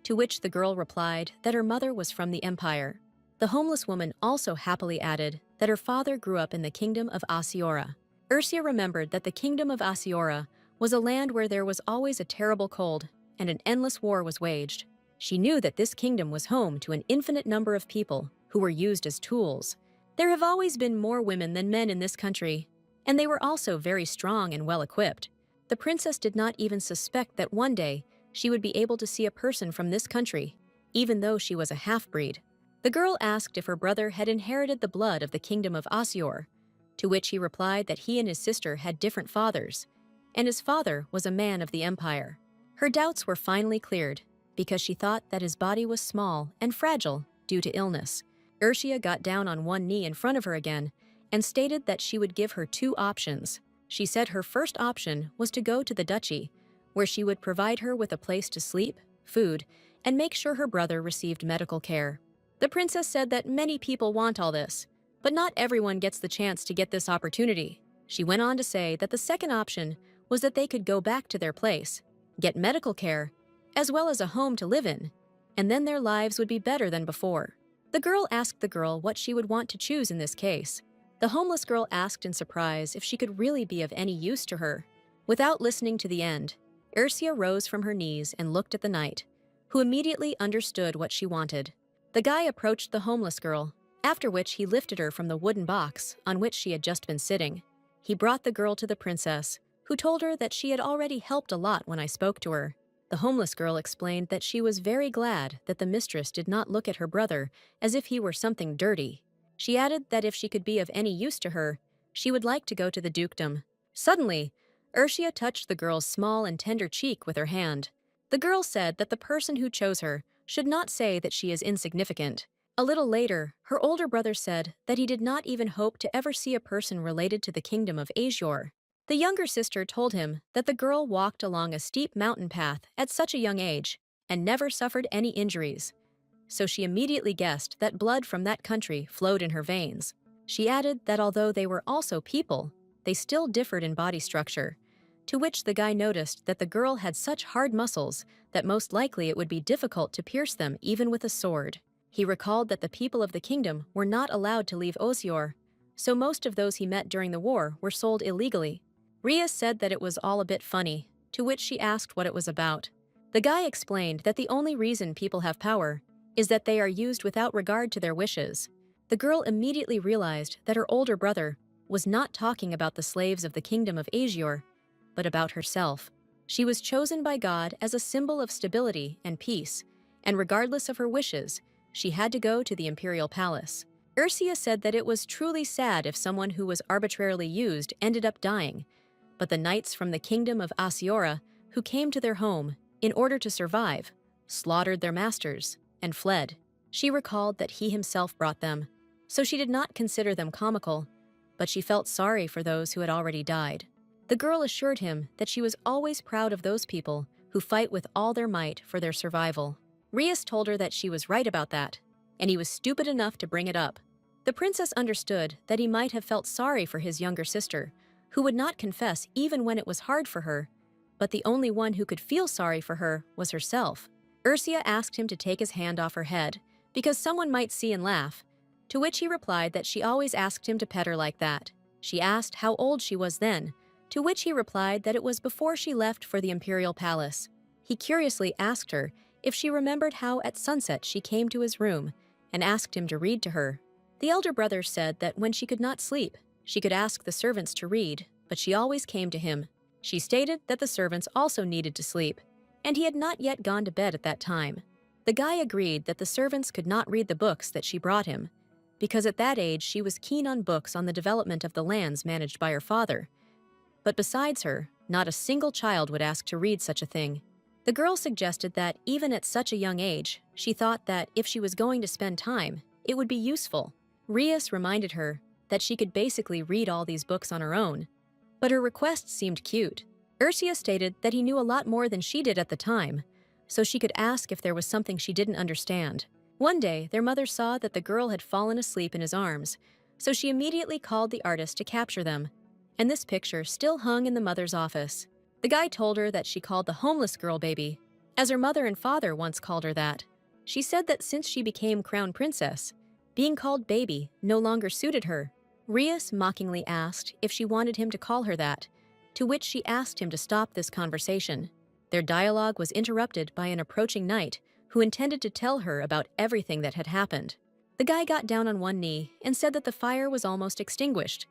to which the girl replied that her mother was from the empire. The homeless woman also happily added that her father grew up in the kingdom of Asiora. Ursia remembered that the kingdom of Asiora was a land where there was always a terrible cold and an endless war was waged. She knew that this kingdom was home to an infinite number of people who were used as tools. There have always been more women than men in this country, and they were also very strong and well-equipped. The princess did not even suspect that one day she would be able to see a person from this country, even though she was a half-breed. The girl asked if her brother had inherited the blood of the kingdom of Asior, to which he replied that he and his sister had different fathers, and his father was a man of the empire. Her doubts were finally cleared, because she thought that his body was small and fragile due to illness. Ursia got down on one knee in front of her again and stated that she would give her two options. She said her first option was to go to the duchy, where she would provide her with a place to sleep, food, and make sure her brother received medical care. The princess said that many people want all this, but not everyone gets the chance to get this opportunity. She went on to say that the second option was that they could go back to their place, get medical care, as well as a home to live in, and then their lives would be better than before. The girl asked the girl what she would want to choose in this case. The homeless girl asked in surprise if she could really be of any use to her. Without listening to the end, Ursia rose from her knees and looked at the knight, who immediately understood what she wanted. The guy approached the homeless girl, after which he lifted her from the wooden box on which she had just been sitting. He brought the girl to the princess, who told her that she had already helped a lot when I spoke to her. The homeless girl explained that she was very glad that the mistress did not look at her brother as if he were something dirty. She added that if she could be of any use to her, she would like to go to the dukedom. Suddenly, Ursia touched the girl's small and tender cheek with her hand. The girl said that the person who chose her should not say that she is insignificant. A little later, her older brother said that he did not even hope to ever see a person related to the kingdom of Azure. The younger sister told him that the girl walked along a steep mountain path at such a young age and never suffered any injuries, so she immediately guessed that blood from that country flowed in her veins. She added that although they were also people, they still differed in body structure, to which the guy noticed that the girl had such hard muscles that most likely it would be difficult to pierce them even with a sword. He recalled that the people of the kingdom were not allowed to leave Osior, so most of those he met during the war were sold illegally. Ria said that it was all a bit funny, to which she asked what it was about. The guy explained that the only reason people have power is that they are used without regard to their wishes. The girl immediately realized that her older brother was not talking about the slaves of the kingdom of Azure, but about herself. She was chosen by God as a symbol of stability and peace, and regardless of her wishes, she had to go to the imperial palace. Ursia said that it was truly sad if someone who was arbitrarily used ended up dying, but the knights from the kingdom of Asiora, who came to their home in order to survive, slaughtered their masters and fled. She recalled that he himself brought them, so she did not consider them comical, but she felt sorry for those who had already died. The girl assured him that she was always proud of those people who fight with all their might for their survival. Rias told her that she was right about that, and he was stupid enough to bring it up. The princess understood that he might have felt sorry for his younger sister, who would not confess even when it was hard for her, but the only one who could feel sorry for her was herself. Ursia asked him to take his hand off her head, because someone might see and laugh, to which he replied that she always asked him to pet her like that. She asked how old she was then, to which he replied that it was before she left for the imperial palace. He curiously asked her if she remembered how at sunset she came to his room and asked him to read to her. The elder brother said that when she could not sleep, she could ask the servants to read, but she always came to him. She stated that the servants also needed to sleep, and he had not yet gone to bed at that time. The guy agreed that the servants could not read the books that she brought him, because at that age she was keen on books on the development of the lands managed by her father. But besides her, not a single child would ask to read such a thing. The girl suggested that even at such a young age, she thought that if she was going to spend time, it would be useful. Rias reminded her that she could basically read all these books on her own, but her request seemed cute. Ursia stated that he knew a lot more than she did at the time, so she could ask if there was something she didn't understand. One day, their mother saw that the girl had fallen asleep in his arms, so she immediately called the artist to capture them, and this picture still hung in the mother's office. The guy told her that she called the homeless girl baby, as her mother and father once called her that. She said that since she became crown princess, being called baby no longer suited her. Rias mockingly asked if she wanted him to call her that, to which she asked him to stop this conversation. Their dialogue was interrupted by an approaching knight who intended to tell her about everything that had happened. The guy got down on one knee and said that the fire was almost extinguished.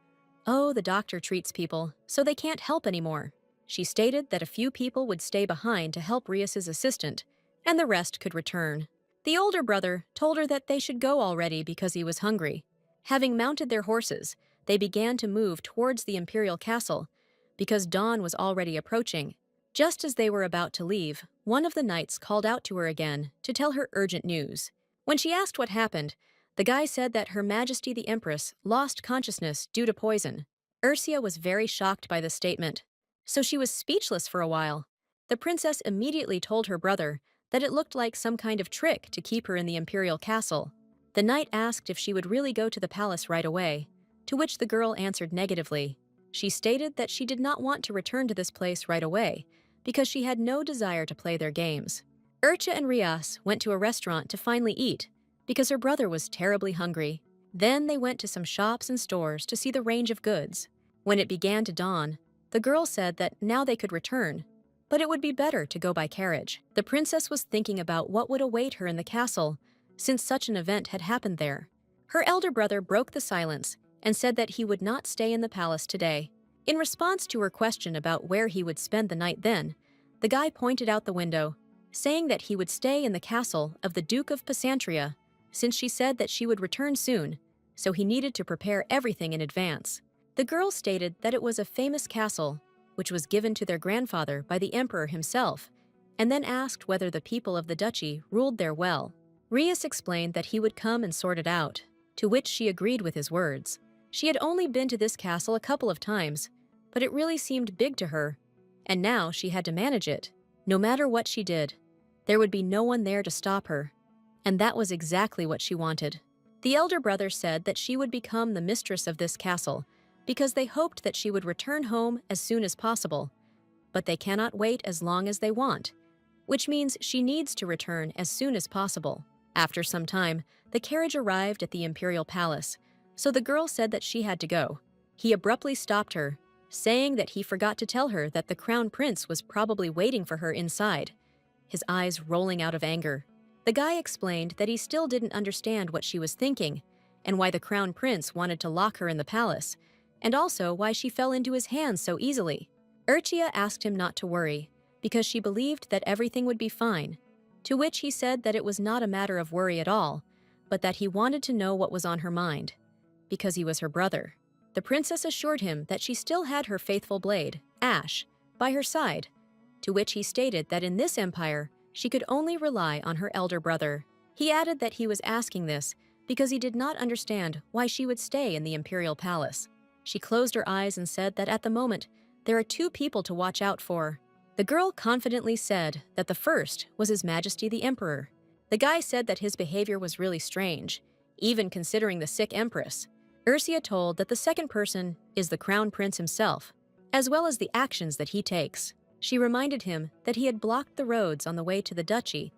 Oh, the doctor treats people, so they can't help anymore. She stated that a few people would stay behind to help Rias's assistant, and the rest could return. The older brother told her that they should go already because he was hungry. Having mounted their horses, they began to move towards the imperial castle, because dawn was already approaching. Just as they were about to leave, one of the knights called out to her again to tell her urgent news. When she asked what happened, the guy said that Her Majesty the Empress lost consciousness due to poison. Ursia was very shocked by this statement, so she was speechless for a while. The princess immediately told her brother that it looked like some kind of trick to keep her in the imperial castle. The knight asked if she would really go to the palace right away, to which the girl answered negatively. She stated that she did not want to return to this place right away because she had no desire to play their games. Urcha and Rias went to a restaurant to finally eat because her brother was terribly hungry. Then they went to some shops and stores to see the range of goods. When it began to dawn, the girl said that now they could return, but it would be better to go by carriage. The princess was thinking about what would await her in the castle, since such an event had happened there. Her elder brother broke the silence and said that he would not stay in the palace today. In response to her question about where he would spend the night then, the guy pointed out the window, saying that he would stay in the castle of the Duke of Pysantria, since she said that she would return soon, so he needed to prepare everything in advance. The girl stated that it was a famous castle, which was given to their grandfather by the emperor himself, and then asked whether the people of the duchy ruled there well. Rias explained that he would come and sort it out, to which she agreed with his words. She had only been to this castle a couple of times, but it really seemed big to her, and now she had to manage it. No matter what she did, there would be no one there to stop her, and that was exactly what she wanted. The elder brother said that she would become the mistress of this castle because they hoped that she would return home as soon as possible, but they cannot wait as long as they want, which means she needs to return as soon as possible. After some time, the carriage arrived at the imperial palace, so the girl said that she had to go. He abruptly stopped her, saying that he forgot to tell her that the crown prince was probably waiting for her inside, his eyes rolling out of anger. The guy explained that he still didn't understand what she was thinking and why the crown prince wanted to lock her in the palace, and also why she fell into his hands so easily. Urchia asked him not to worry because she believed that everything would be fine, to which he said that it was not a matter of worry at all, but that he wanted to know what was on her mind, because he was her brother. The princess assured him that she still had her faithful blade, Ash, by her side, to which he stated that in this empire, she could only rely on her elder brother. He added that he was asking this because he did not understand why she would stay in the imperial palace. She closed her eyes and said that at the moment, there are two people to watch out for. The girl confidently said that the first was His Majesty the Emperor. The guy said that his behavior was really strange, even considering the sick empress. Ursia told that the second person is the crown prince himself, as well as the actions that he takes. She reminded him that he had blocked the roads on the way to the duchy,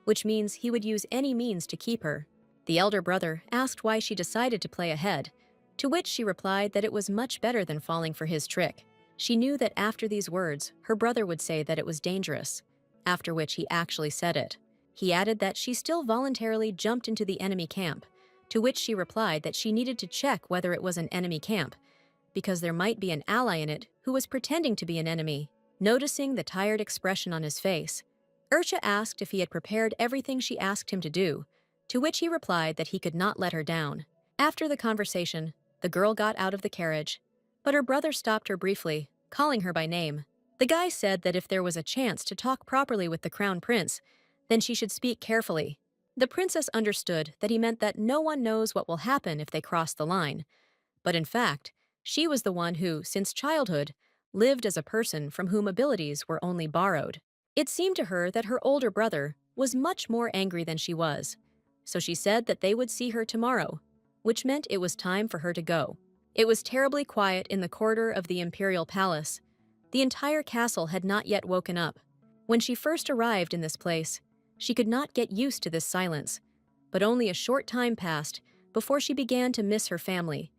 which means he would use any means to keep her. The elder brother asked why she decided to play ahead, to which she replied that it was much better than falling for his trick. She knew that after these words, her brother would say that it was dangerous, after which he actually said it. He added that she still voluntarily jumped into the enemy camp, to which she replied that she needed to check whether it was an enemy camp, because there might be an ally in it who was pretending to be an enemy. Noticing the tired expression on his face, Urcha asked if he had prepared everything she asked him to do, to which he replied that he could not let her down. After the conversation, the girl got out of the carriage, but her brother stopped her briefly, calling her by name. The guy said that if there was a chance to talk properly with the crown prince, then she should speak carefully. The princess understood that he meant that no one knows what will happen if they cross the line, but in fact, she was the one who, since childhood, lived as a person from whom abilities were only borrowed. It seemed to her that her older brother was much more angry than she was, so she said that they would see her tomorrow, which meant it was time for her to go. It was terribly quiet in the corridor of the imperial palace. The entire castle had not yet woken up. When she first arrived in this place, she could not get used to this silence, but only a short time passed before she began to miss her family,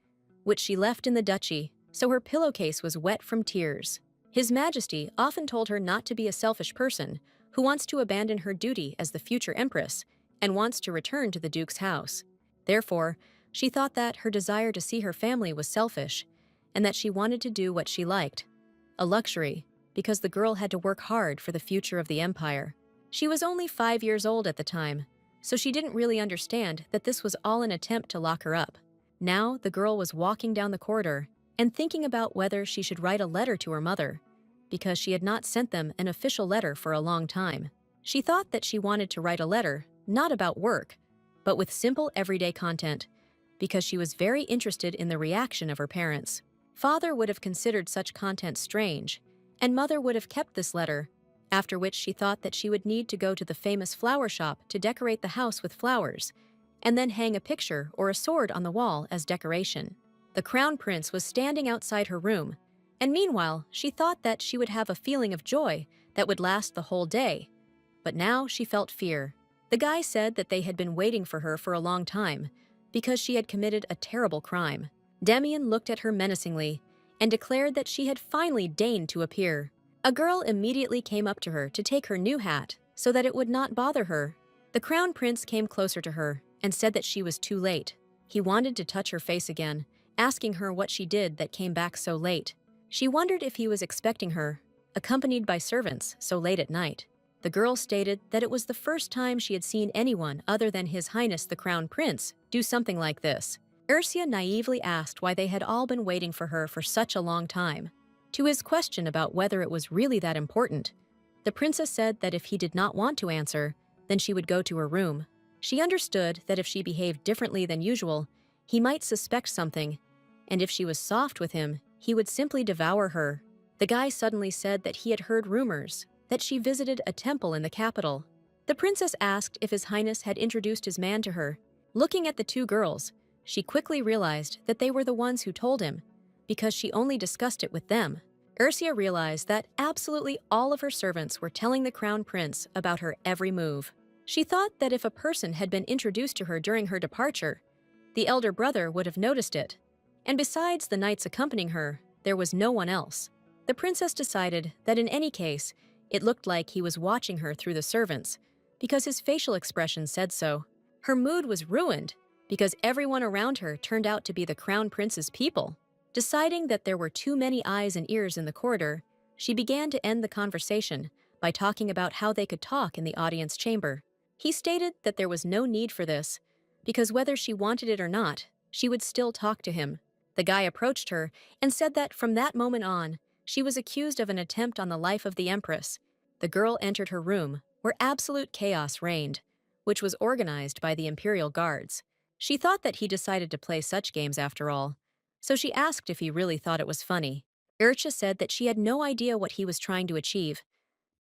which she left in the duchy, so her pillowcase was wet from tears. His Majesty often told her not to be a selfish person who wants to abandon her duty as the future empress and wants to return to the Duke's house. Therefore, she thought that her desire to see her family was selfish and that she wanted to do what she liked, a luxury, because the girl had to work hard for the future of the empire. She was only 5 years old at the time, so she didn't really understand that this was all an attempt to lock her up. Now the girl was walking down the corridor and thinking about whether she should write a letter to her mother, because she had not sent them an official letter for a long time. She thought that she wanted to write a letter, not about work, but with simple everyday content, because she was very interested in the reaction of her parents. Father would have considered such content strange, and Mother would have kept this letter, after which she thought that she would need to go to the famous flower shop to decorate the house with flowers, and then hang a picture or a sword on the wall as decoration. The crown prince was standing outside her room, and meanwhile she thought that she would have a feeling of joy that would last the whole day. But now she felt fear. The guy said that they had been waiting for her for a long time, because she had committed a terrible crime. Demian looked at her menacingly and declared that she had finally deigned to appear. A girl immediately came up to her to take her new hat so that it would not bother her. The crown prince came closer to her and said that she was too late. He wanted to touch her face again, asking her what she did that came back so late. She wondered if he was expecting her, accompanied by servants, so late at night. The girl stated that it was the first time she had seen anyone other than His Highness the Crown Prince do something like this. Ursia naively asked why they had all been waiting for her for such a long time. To his question about whether it was really that important, the princess said that if he did not want to answer, then she would go to her room. She understood that if she behaved differently than usual, he might suspect something, and if she was soft with him, he would simply devour her. The guy suddenly said that he had heard rumors that she visited a temple in the capital. The princess asked if His Highness had introduced his man to her. Looking at the two girls, she quickly realized that they were the ones who told him, because she only discussed it with them. Ursia realized that absolutely all of her servants were telling the crown prince about her every move. She thought that if a person had been introduced to her during her departure, the elder brother would have noticed it. And besides the knights accompanying her, there was no one else. The princess decided that in any case, it looked like he was watching her through the servants, because his facial expression said so. Her mood was ruined, because everyone around her turned out to be the crown prince's people. Deciding that there were too many eyes and ears in the corridor, she began to end the conversation by talking about how they could talk in the audience chamber. He stated that there was no need for this, because whether she wanted it or not, she would still talk to him. The guy approached her and said that from that moment on, she was accused of an attempt on the life of the empress. The girl entered her room, where absolute chaos reigned, which was organized by the imperial guards. She thought that he decided to play such games after all, so she asked if he really thought it was funny. Urcha said that she had no idea what he was trying to achieve,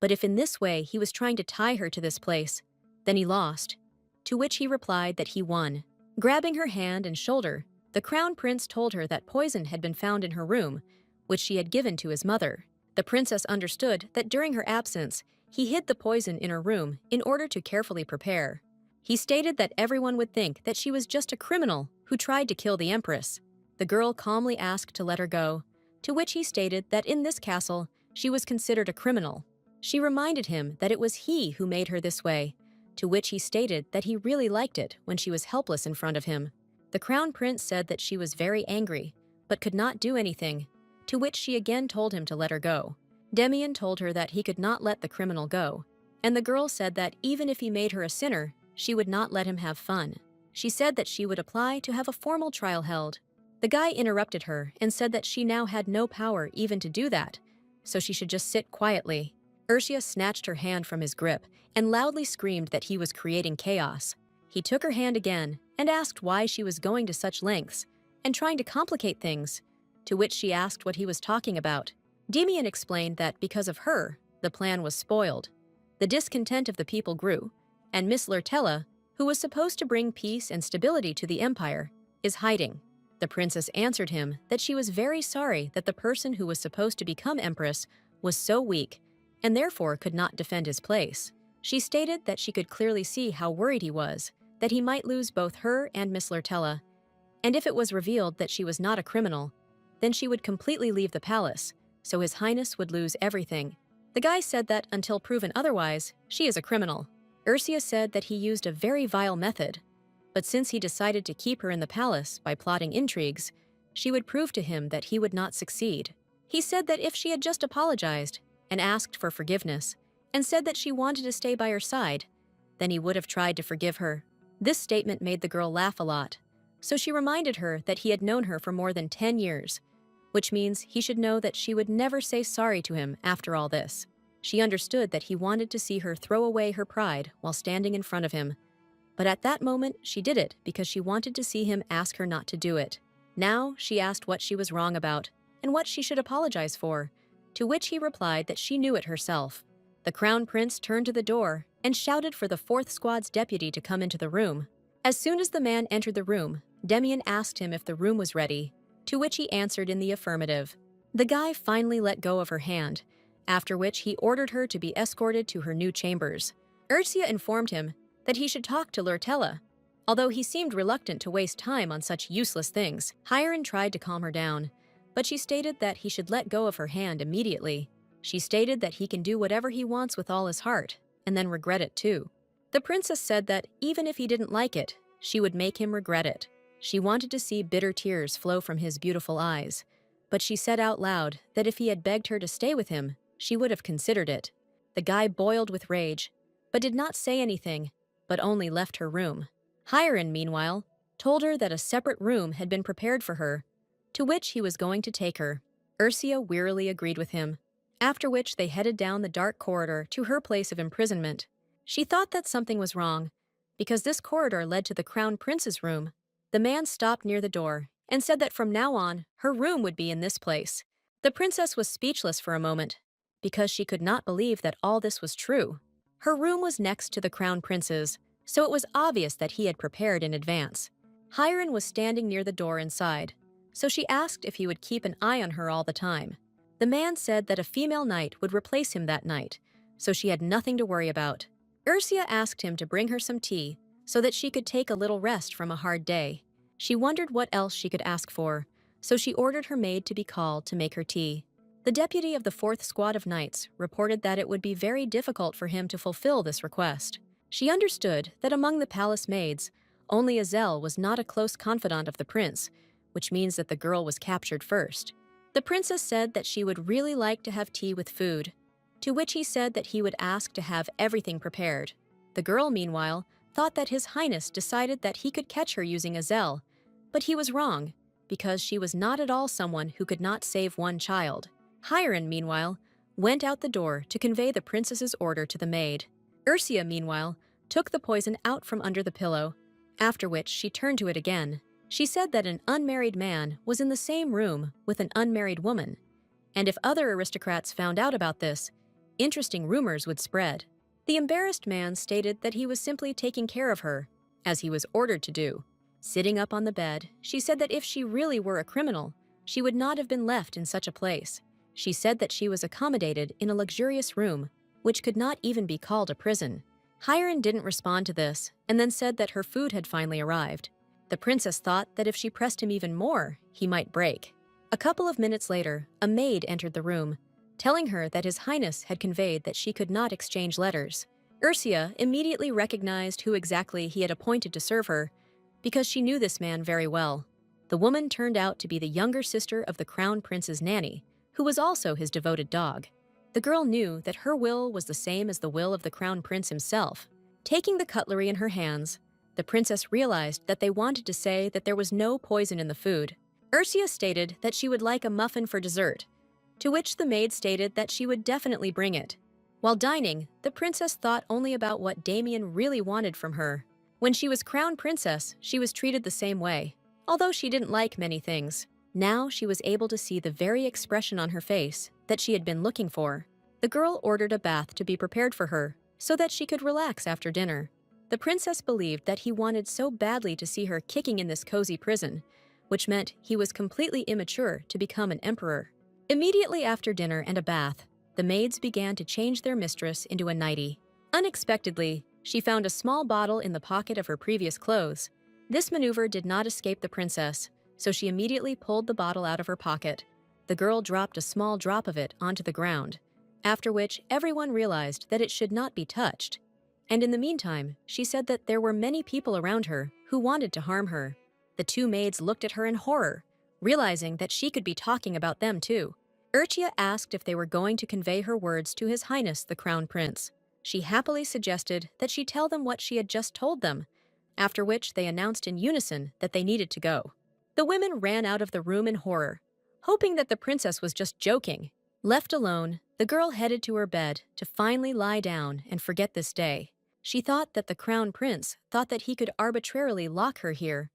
but if in this way he was trying to tie her to this place, then he lost. To which he replied that he won. Grabbing her hand and shoulder, the crown prince told her that poison had been found in her room, which she had given to his mother. The princess understood that during her absence, he hid the poison in her room in order to carefully prepare. He stated that everyone would think that she was just a criminal who tried to kill the empress. The girl calmly asked to let her go, to which he stated that in this castle, she was considered a criminal. She reminded him that it was he who made her this way, to which he stated that he really liked it when she was helpless in front of him. The crown prince said that she was very angry, but could not do anything, to which she again told him to let her go. Demian told her that he could not let the criminal go, and the girl said that even if he made her a sinner, she would not let him have fun. She said that she would apply to have a formal trial held. The guy interrupted her and said that she now had no power even to do that, so she should just sit quietly. Ursia snatched her hand from his grip and loudly screamed that he was creating chaos. He took her hand again and asked why she was going to such lengths and trying to complicate things, to which she asked what he was talking about. Demian explained that because of her, the plan was spoiled. The discontent of the people grew, and Miss Lurtella, who was supposed to bring peace and stability to the empire, is hiding. The princess answered him that she was very sorry that the person who was supposed to become empress was so weak and therefore could not defend his place. She stated that she could clearly see how worried he was, that he might lose both her and Miss Lurtella, and if it was revealed that she was not a criminal, then she would completely leave the palace, so His Highness would lose everything. The guy said that until proven otherwise, she is a criminal. Ursia said that he used a very vile method, but since he decided to keep her in the palace by plotting intrigues, she would prove to him that he would not succeed. He said that if she had just apologized and asked for forgiveness, and said that she wanted to stay by her side, then he would have tried to forgive her. This statement made the girl laugh a lot, so she reminded her that he had known her for more than 10 years, which means he should know that she would never say sorry to him after all this. She understood that he wanted to see her throw away her pride while standing in front of him. But at that moment, she did it because she wanted to see him ask her not to do it. Now, she asked what she was wrong about and what she should apologize for, to which he replied that she knew it herself. The Crown Prince turned to the door and shouted for the 4th Squad's deputy to come into the room. As soon as the man entered the room, Demian asked him if the room was ready, to which he answered in the affirmative. The guy finally let go of her hand, after which he ordered her to be escorted to her new chambers. Ursia informed him that he should talk to Lurtella. Although he seemed reluctant to waste time on such useless things, Hiren tried to calm her down, but she stated that he should let go of her hand immediately. She stated that he can do whatever he wants with all his heart, and then regret it too. The princess said that even if he didn't like it, she would make him regret it. She wanted to see bitter tears flow from his beautiful eyes, but she said out loud that if he had begged her to stay with him, she would have considered it. The guy boiled with rage, but did not say anything, but only left her room. Hiren, meanwhile, told her that a separate room had been prepared for her, to which he was going to take her. Ursia wearily agreed with him, after which they headed down the dark corridor to her place of imprisonment. She thought that something was wrong, because this corridor led to the Crown Prince's room. The man stopped near the door and said that from now on, her room would be in this place. The princess was speechless for a moment, because she could not believe that all this was true. Her room was next to the Crown Prince's, so it was obvious that he had prepared in advance. Hiren was standing near the door inside, so she asked if he would keep an eye on her all the time. The man said that a female knight would replace him that night, so she had nothing to worry about. Ursia asked him to bring her some tea so that she could take a little rest from a hard day. She wondered what else she could ask for, so she ordered her maid to be called to make her tea. The deputy of the 4th Squad of Knights reported that it would be very difficult for him to fulfill this request. She understood that among the palace maids, only Azel was not a close confidant of the prince, which means that the girl was captured first. The princess said that she would really like to have tea with food, to which he said that he would ask to have everything prepared. The girl, meanwhile, thought that His Highness decided that he could catch her using Azel, but he was wrong, because she was not at all someone who could not save one child. Hiren, meanwhile, went out the door to convey the princess's order to the maid. Ursia, meanwhile, took the poison out from under the pillow, after which she turned to it again. She said that an unmarried man was in the same room with an unmarried woman, and if other aristocrats found out about this, interesting rumors would spread. The embarrassed man stated that he was simply taking care of her, as he was ordered to do. Sitting up on the bed, she said that if she really were a criminal, she would not have been left in such a place. She said that she was accommodated in a luxurious room, which could not even be called a prison. Hiren didn't respond to this, and then said that her food had finally arrived. The princess thought that if she pressed him even more, he might break. A couple of minutes later, a maid entered the room, telling her that His Highness had conveyed that she could not exchange letters. Ursia immediately recognized who exactly he had appointed to serve her, because she knew this man very well. The woman turned out to be the younger sister of the Crown Prince's nanny, who was also his devoted dog. The girl knew that her will was the same as the will of the Crown Prince himself. Taking the cutlery in her hands, the princess realized that they wanted to say that there was no poison in the food. Ursia stated that she would like a muffin for dessert, to which the maid stated that she would definitely bring it. While dining, the princess thought only about what Damian really wanted from her. When she was crown princess, she was treated the same way, although she didn't like many things. Now she was able to see the very expression on her face that she had been looking for. The girl ordered a bath to be prepared for her so that she could relax after dinner. The princess believed that he wanted so badly to see her kicking in this cozy prison, which meant he was completely immature to become an emperor. Immediately after dinner and a bath, the maids began to change their mistress into a nightie. Unexpectedly, she found a small bottle in the pocket of her previous clothes. This maneuver did not escape the princess, so she immediately pulled the bottle out of her pocket. The girl dropped a small drop of it onto the ground, after which everyone realized that it should not be touched. And in the meantime, she said that there were many people around her who wanted to harm her. The two maids looked at her in horror, realizing that she could be talking about them too. Ursia asked if they were going to convey her words to His Highness the Crown Prince. She happily suggested that she tell them what she had just told them, after which they announced in unison that they needed to go. The women ran out of the room in horror, hoping that the princess was just joking. Left alone, the girl headed to her bed to finally lie down and forget this day. She thought that the crown prince thought that he could arbitrarily lock her here.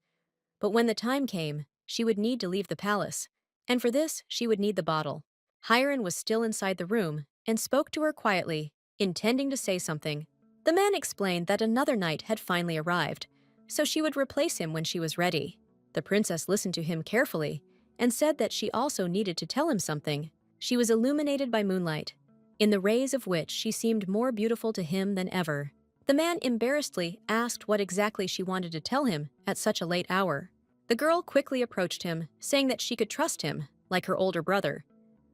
But when the time came, she would need to leave the palace, and for this she would need the bottle. Hiram was still inside the room and spoke to her quietly, intending to say something. The man explained that another knight had finally arrived, so she would replace him when she was ready. The princess listened to him carefully and said that she also needed to tell him something. She was illuminated by moonlight, in the rays of which she seemed more beautiful to him than ever. The man embarrassedly asked what exactly she wanted to tell him at such a late hour. The girl quickly approached him, saying that she could trust him, like her older brother,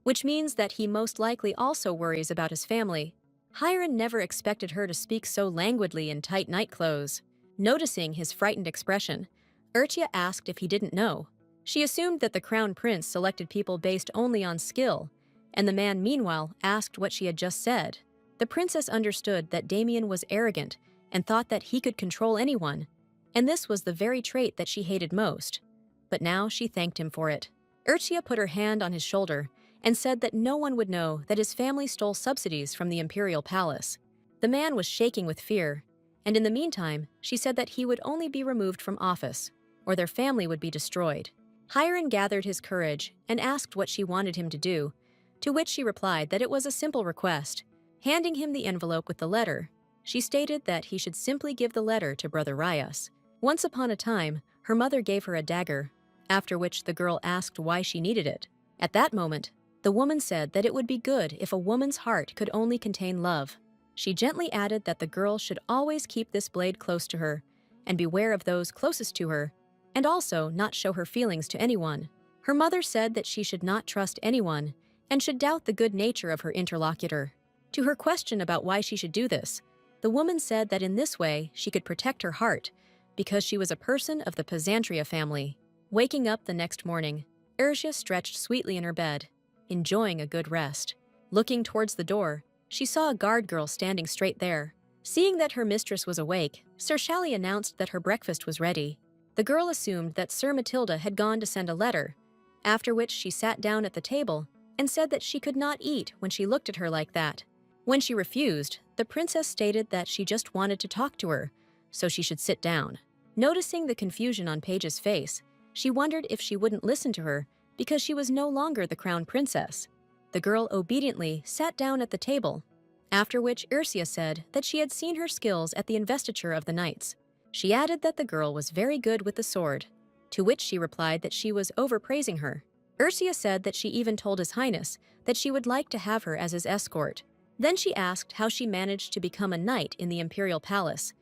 which means that he most likely also worries about his family. Hiram never expected her to speak so languidly in tight night clothes. Noticing his frightened expression, Urtia asked if he didn't know. She assumed that the crown prince selected people based only on skill, and the man meanwhile asked what she had just said. The princess understood that Damien was arrogant and thought that he could control anyone, and this was the very trait that she hated most. But now she thanked him for it. Urtia put her hand on his shoulder and said that no one would know that his family stole subsidies from the imperial palace. The man was shaking with fear, and in the meantime, she said that he would only be removed from office, or their family would be destroyed. Hiram gathered his courage and asked what she wanted him to do, to which she replied that it was a simple request. Handing him the envelope with the letter, she stated that he should simply give the letter to Brother Rias. Once upon a time, her mother gave her a dagger, after which the girl asked why she needed it. At that moment, the woman said that it would be good if a woman's heart could only contain love. She gently added that the girl should always keep this blade close to her and beware of those closest to her, and also not show her feelings to anyone. Her mother said that she should not trust anyone and should doubt the good nature of her interlocutor. To her question about why she should do this, the woman said that in this way she could protect her heart because she was a person of the Pazantria family. Waking up the next morning, Urtia stretched sweetly in her bed, enjoying a good rest. Looking towards the door, she saw a guard girl standing straight there. Seeing that her mistress was awake, Sir Shally announced that her breakfast was ready. The girl assumed that Sir Matilda had gone to send a letter, after which she sat down at the table and said that she could not eat when she looked at her like that. When she refused, the princess stated that she just wanted to talk to her, so she should sit down. Noticing the confusion on Paige's face, she wondered if she wouldn't listen to her because she was no longer the crown princess. The girl obediently sat down at the table, after which Ursia said that she had seen her skills at the investiture of the knights. She added that the girl was very good with the sword, to which she replied that she was overpraising her. Ursia said that she even told His Highness that she would like to have her as his escort. Then she asked how she managed to become a knight in the imperial palace,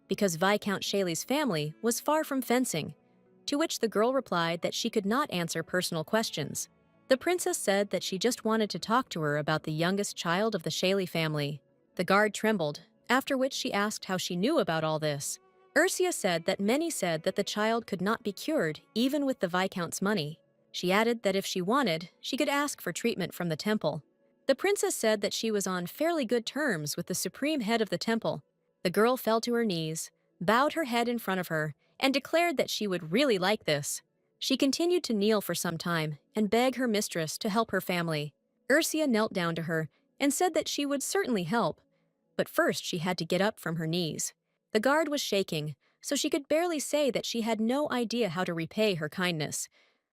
because Viscount Shaly's family was far from fencing, to which the girl replied that she could not answer personal questions. The princess said that she just wanted to talk to her about the youngest child of the Shaly family. The guard trembled, after which she asked how she knew about all this. Ursia said that many said that the child could not be cured even with the Viscount's money. She added that if she wanted, she could ask for treatment from the temple. The princess said that she was on fairly good terms with the supreme head of the temple. The girl fell to her knees, bowed her head in front of her, and declared that she would really like this. She continued to kneel for some time and beg her mistress to help her family. Ursia knelt down to her and said that she would certainly help, but first she had to get up from her knees. The guard was shaking, so she could barely say that she had no idea how to repay her kindness,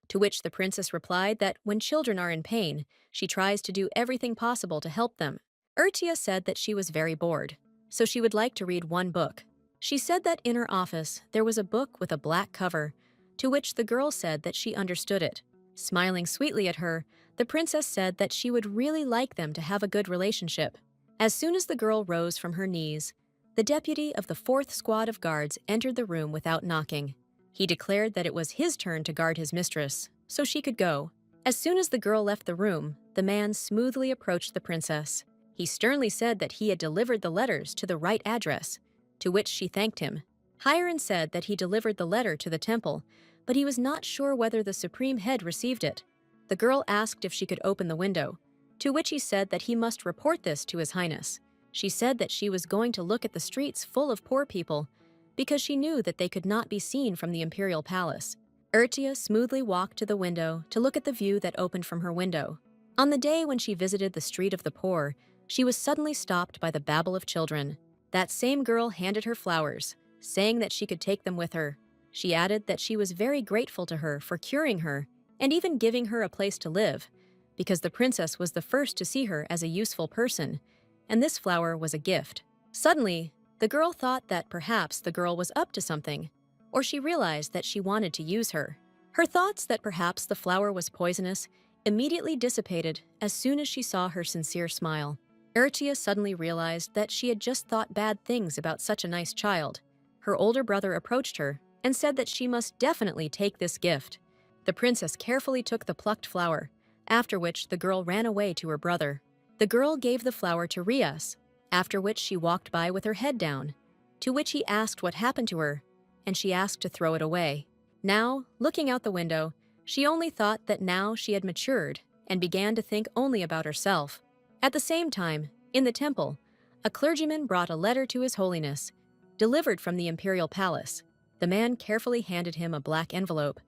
to which the princess replied that when children are in pain, she tries to do everything possible to help them. Urtia said that she was very bored, so she would like to read one book. She said that in her office there was a book with a black cover, to which the girl said that she understood it. Smiling sweetly at her, the princess said that she would really like them to have a good relationship. As soon as the girl rose from her knees, the deputy of the 4th squad of guards entered the room without knocking. He declared that it was his turn to guard his mistress, so she could go. As soon as the girl left the room, the man smoothly approached the princess. He sternly said that he had delivered the letters to the right address, to which she thanked him. Hiram said that he delivered the letter to the temple, but he was not sure whether the supreme head received it. The girl asked if she could open the window, to which he said that he must report this to His Highness. She said that she was going to look at the streets full of poor people, because she knew that they could not be seen from the imperial palace. Urtia smoothly walked to the window to look at the view that opened from her window. On the day when she visited the street of the poor, she was suddenly stopped by the babble of children. That same girl handed her flowers, saying that she could take them with her. She added that she was very grateful to her for curing her and even giving her a place to live, because the princess was the first to see her as a useful person, and this flower was a gift. Suddenly, the girl thought that perhaps the girl was up to something, or she realized that she wanted to use her. Her thoughts that perhaps the flower was poisonous immediately dissipated as soon as she saw her sincere smile. Urtia suddenly realized that she had just thought bad things about such a nice child. Her older brother approached her and said that she must definitely take this gift. The princess carefully took the plucked flower, after which the girl ran away to her brother. The girl gave the flower to Rias, after which she walked by with her head down, to which he asked what happened to her, and she asked to throw it away. Now, looking out the window, she only thought that now she had matured and began to think only about herself. At the same time, in the temple, a clergyman brought a letter to His Holiness, delivered from the imperial palace. The man carefully handed him a black envelope,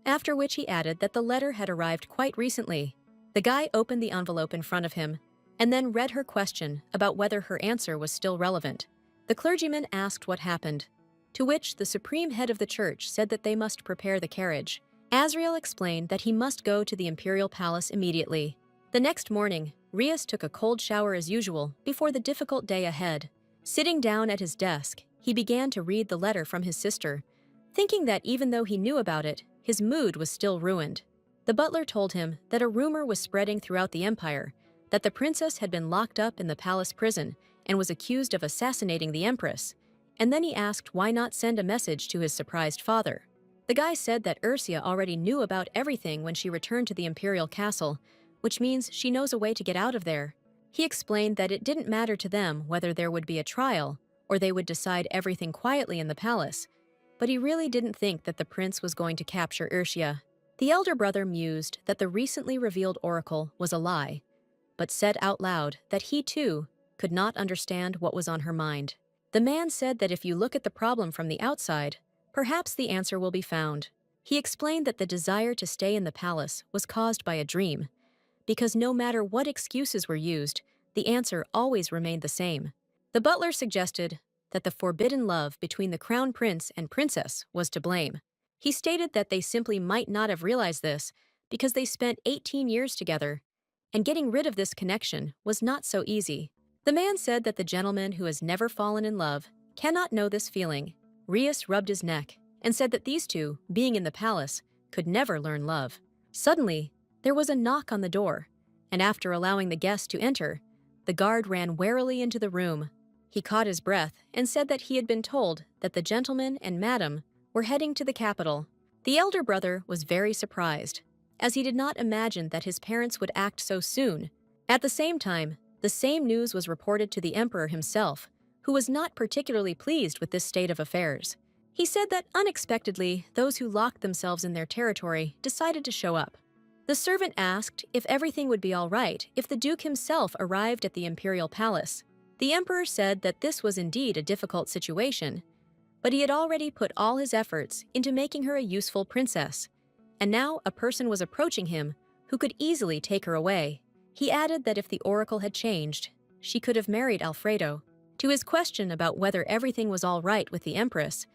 after which he added that the letter had arrived quite recently. The guy opened the envelope in front of him and then read her question about whether her answer was still relevant. The clergyman asked what happened, to which the supreme head of the church said that they must prepare the carriage. Azrael explained that he must go to the imperial palace immediately. The next morning, Rias took a cold shower as usual before the difficult day ahead. Sitting down at his desk, he began to read the letter from his sister, thinking that even though he knew about it, his mood was still ruined. The butler told him that a rumor was spreading throughout the empire that the princess had been locked up in the palace prison and was accused of assassinating the empress, and then he asked why not send a message to his surprised father. The guy said that Ursia already knew about everything when she returned to the imperial castle, which means she knows a way to get out of there. He explained that it didn't matter to them whether there would be a trial or they would decide everything quietly in the palace, but he really didn't think that the prince was going to capture Ursia. The elder brother mused that the recently revealed oracle was a lie, but said out loud that he too could not understand what was on her mind. The man said that if you look at the problem from the outside, perhaps the answer will be found. He explained that the desire to stay in the palace was caused by a dream, because no matter what excuses were used, the answer always remained the same. The butler suggested that the forbidden love between the crown prince and princess was to blame. He stated that they simply might not have realized this because they spent 18 years together, and getting rid of this connection was not so easy. The man said that the gentleman who has never fallen in love cannot know this feeling. Rias rubbed his neck and said that these two, being in the palace, could never learn love. Suddenly, there was a knock on the door, and after allowing the guest to enter, the guard ran warily into the room. He caught his breath and said that he had been told that the gentleman and madam were heading to the capital. The elder brother was very surprised, as he did not imagine that his parents would act so soon. At the same time, the same news was reported to the emperor himself, who was not particularly pleased with this state of affairs. He said that unexpectedly, those who locked themselves in their territory decided to show up. The servant asked if everything would be all right if the duke himself arrived at the imperial palace. The emperor said that this was indeed a difficult situation, but he had already put all his efforts into making her a useful princess, and now a person was approaching him who could easily take her away. He added that if the oracle had changed, she could have married Alfredo. To his question about whether everything was all right with the empress,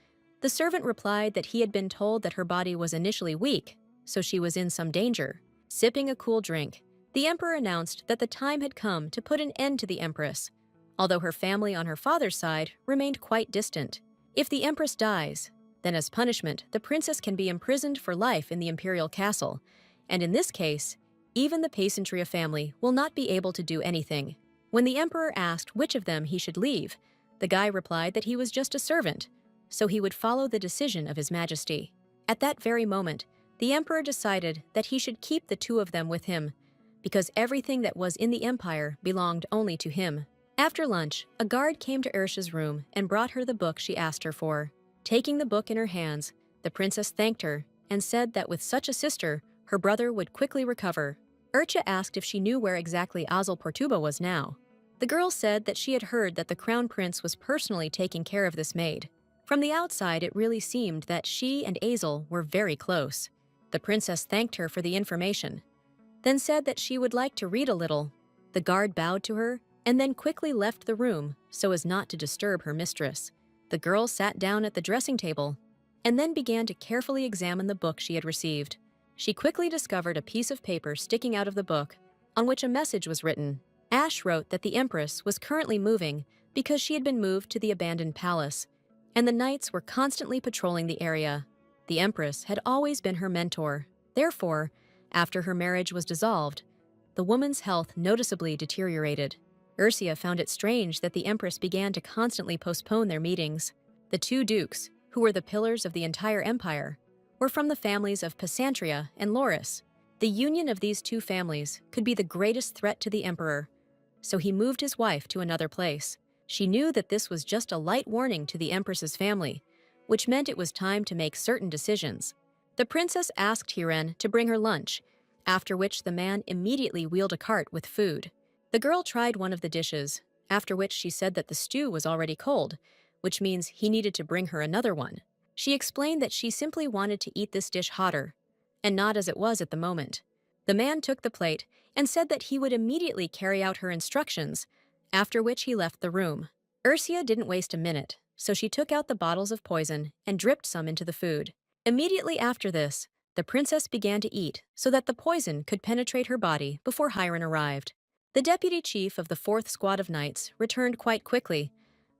the servant replied that he had been told that her body was initially weak, so she was in some danger. Sipping a cool drink, the emperor announced that the time had come to put an end to the empress, although her family on her father's side remained quite distant. If the empress dies, then as punishment, the princess can be imprisoned for life in the imperial castle, and in this case, even the Pacentria family will not be able to do anything. When the emperor asked which of them he should leave, the guy replied that he was just a servant, so he would follow the decision of His Majesty. At that very moment, the emperor decided that he should keep the two of them with him, because everything that was in the empire belonged only to him. After lunch, a guard came to Ursha's room and brought her the book she asked her for. Taking the book in her hands, the princess thanked her and said that with such a sister, her brother would quickly recover. Ursha asked if she knew where exactly Azal Portuba was now. The girl said that she had heard that the crown prince was personally taking care of this maid. From the outside, it really seemed that she and Azel were very close. The princess thanked her for the information, then said that she would like to read a little. The guard bowed to her and then quickly left the room so as not to disturb her mistress. The girl sat down at the dressing table and then began to carefully examine the book she had received. She quickly discovered a piece of paper sticking out of the book on which a message was written. Ash wrote that the empress was currently moving because she had been moved to the abandoned palace, and the knights were constantly patrolling the area. The empress had always been her mentor. Therefore, after her marriage was dissolved, the woman's health noticeably deteriorated. Ursia found it strange that the empress began to constantly postpone their meetings. The two dukes, who were the pillars of the entire empire, were from the families of Pysantria and Loris. The union of these two families could be the greatest threat to the emperor, so he moved his wife to another place. She knew that this was just a light warning to the empress's family, which meant it was time to make certain decisions. The princess asked Hiren to bring her lunch, after which the man immediately wheeled a cart with food. The girl tried one of the dishes, after which she said that the stew was already cold, which means he needed to bring her another one. She explained that she simply wanted to eat this dish hotter, and not as it was at the moment. The man took the plate and said that he would immediately carry out her instructions, after which he left the room. Ursia didn't waste a minute, so she took out the bottles of poison and dripped some into the food. Immediately after this, the princess began to eat so that the poison could penetrate her body before Hiren arrived. The deputy chief of the 4th Squad of Knights returned quite quickly,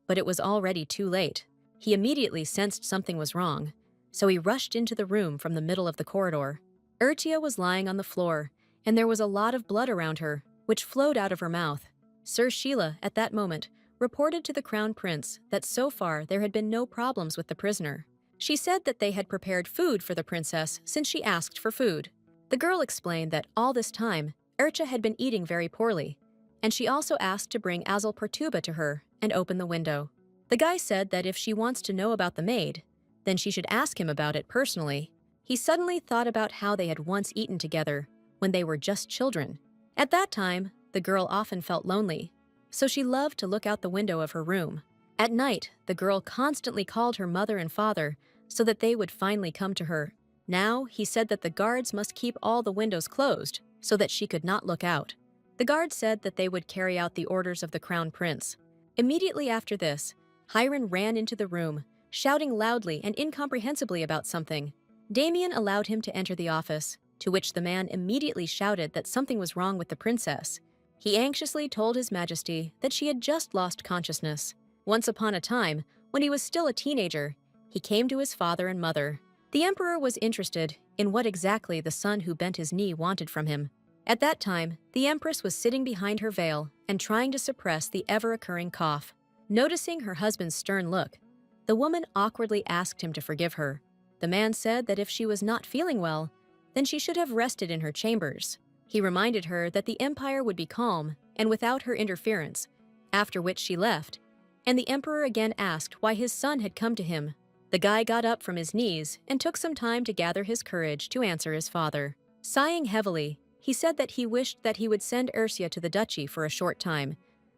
but it was already too late. He immediately sensed something was wrong, so he rushed into the room from the middle of the corridor. Urtia was lying on the floor, and there was a lot of blood around her, which flowed out of her mouth. Sir Sheila, at that moment, reported to the Crown Prince that so far there had been no problems with the prisoner. She said that they had prepared food for the princess since she asked for food. The girl explained that all this time, Urcha had been eating very poorly, and she also asked to bring Azel Pertuba to her and open the window. The guy said that if she wants to know about the maid, then she should ask him about it personally. He suddenly thought about how they had once eaten together when they were just children. At that time, the girl often felt lonely, so she loved to look out the window of her room. At night, the girl constantly called her mother and father so that they would finally come to her. Now, he said that the guards must keep all the windows closed so that she could not look out. The guards said that they would carry out the orders of the Crown Prince. Immediately after this, Hiren ran into the room, shouting loudly and incomprehensibly about something. Damien allowed him to enter the office, to which the man immediately shouted that something was wrong with the princess. He anxiously told His Majesty that she had just lost consciousness. Once upon a time, when he was still a teenager, he came to his father and mother. The emperor was interested in what exactly the son who bent his knee wanted from him. At that time, the empress was sitting behind her veil and trying to suppress the ever-occurring cough. Noticing her husband's stern look, the woman awkwardly asked him to forgive her. The man said that if she was not feeling well, then she should have rested in her chambers. He reminded her that the empire would be calm and without her interference, after which she left, and the emperor again asked why his son had come to him. The guy got up from his knees and took some time to gather his courage to answer his father. Sighing heavily, he said that he wished that he would send Ursia to the duchy for a short time,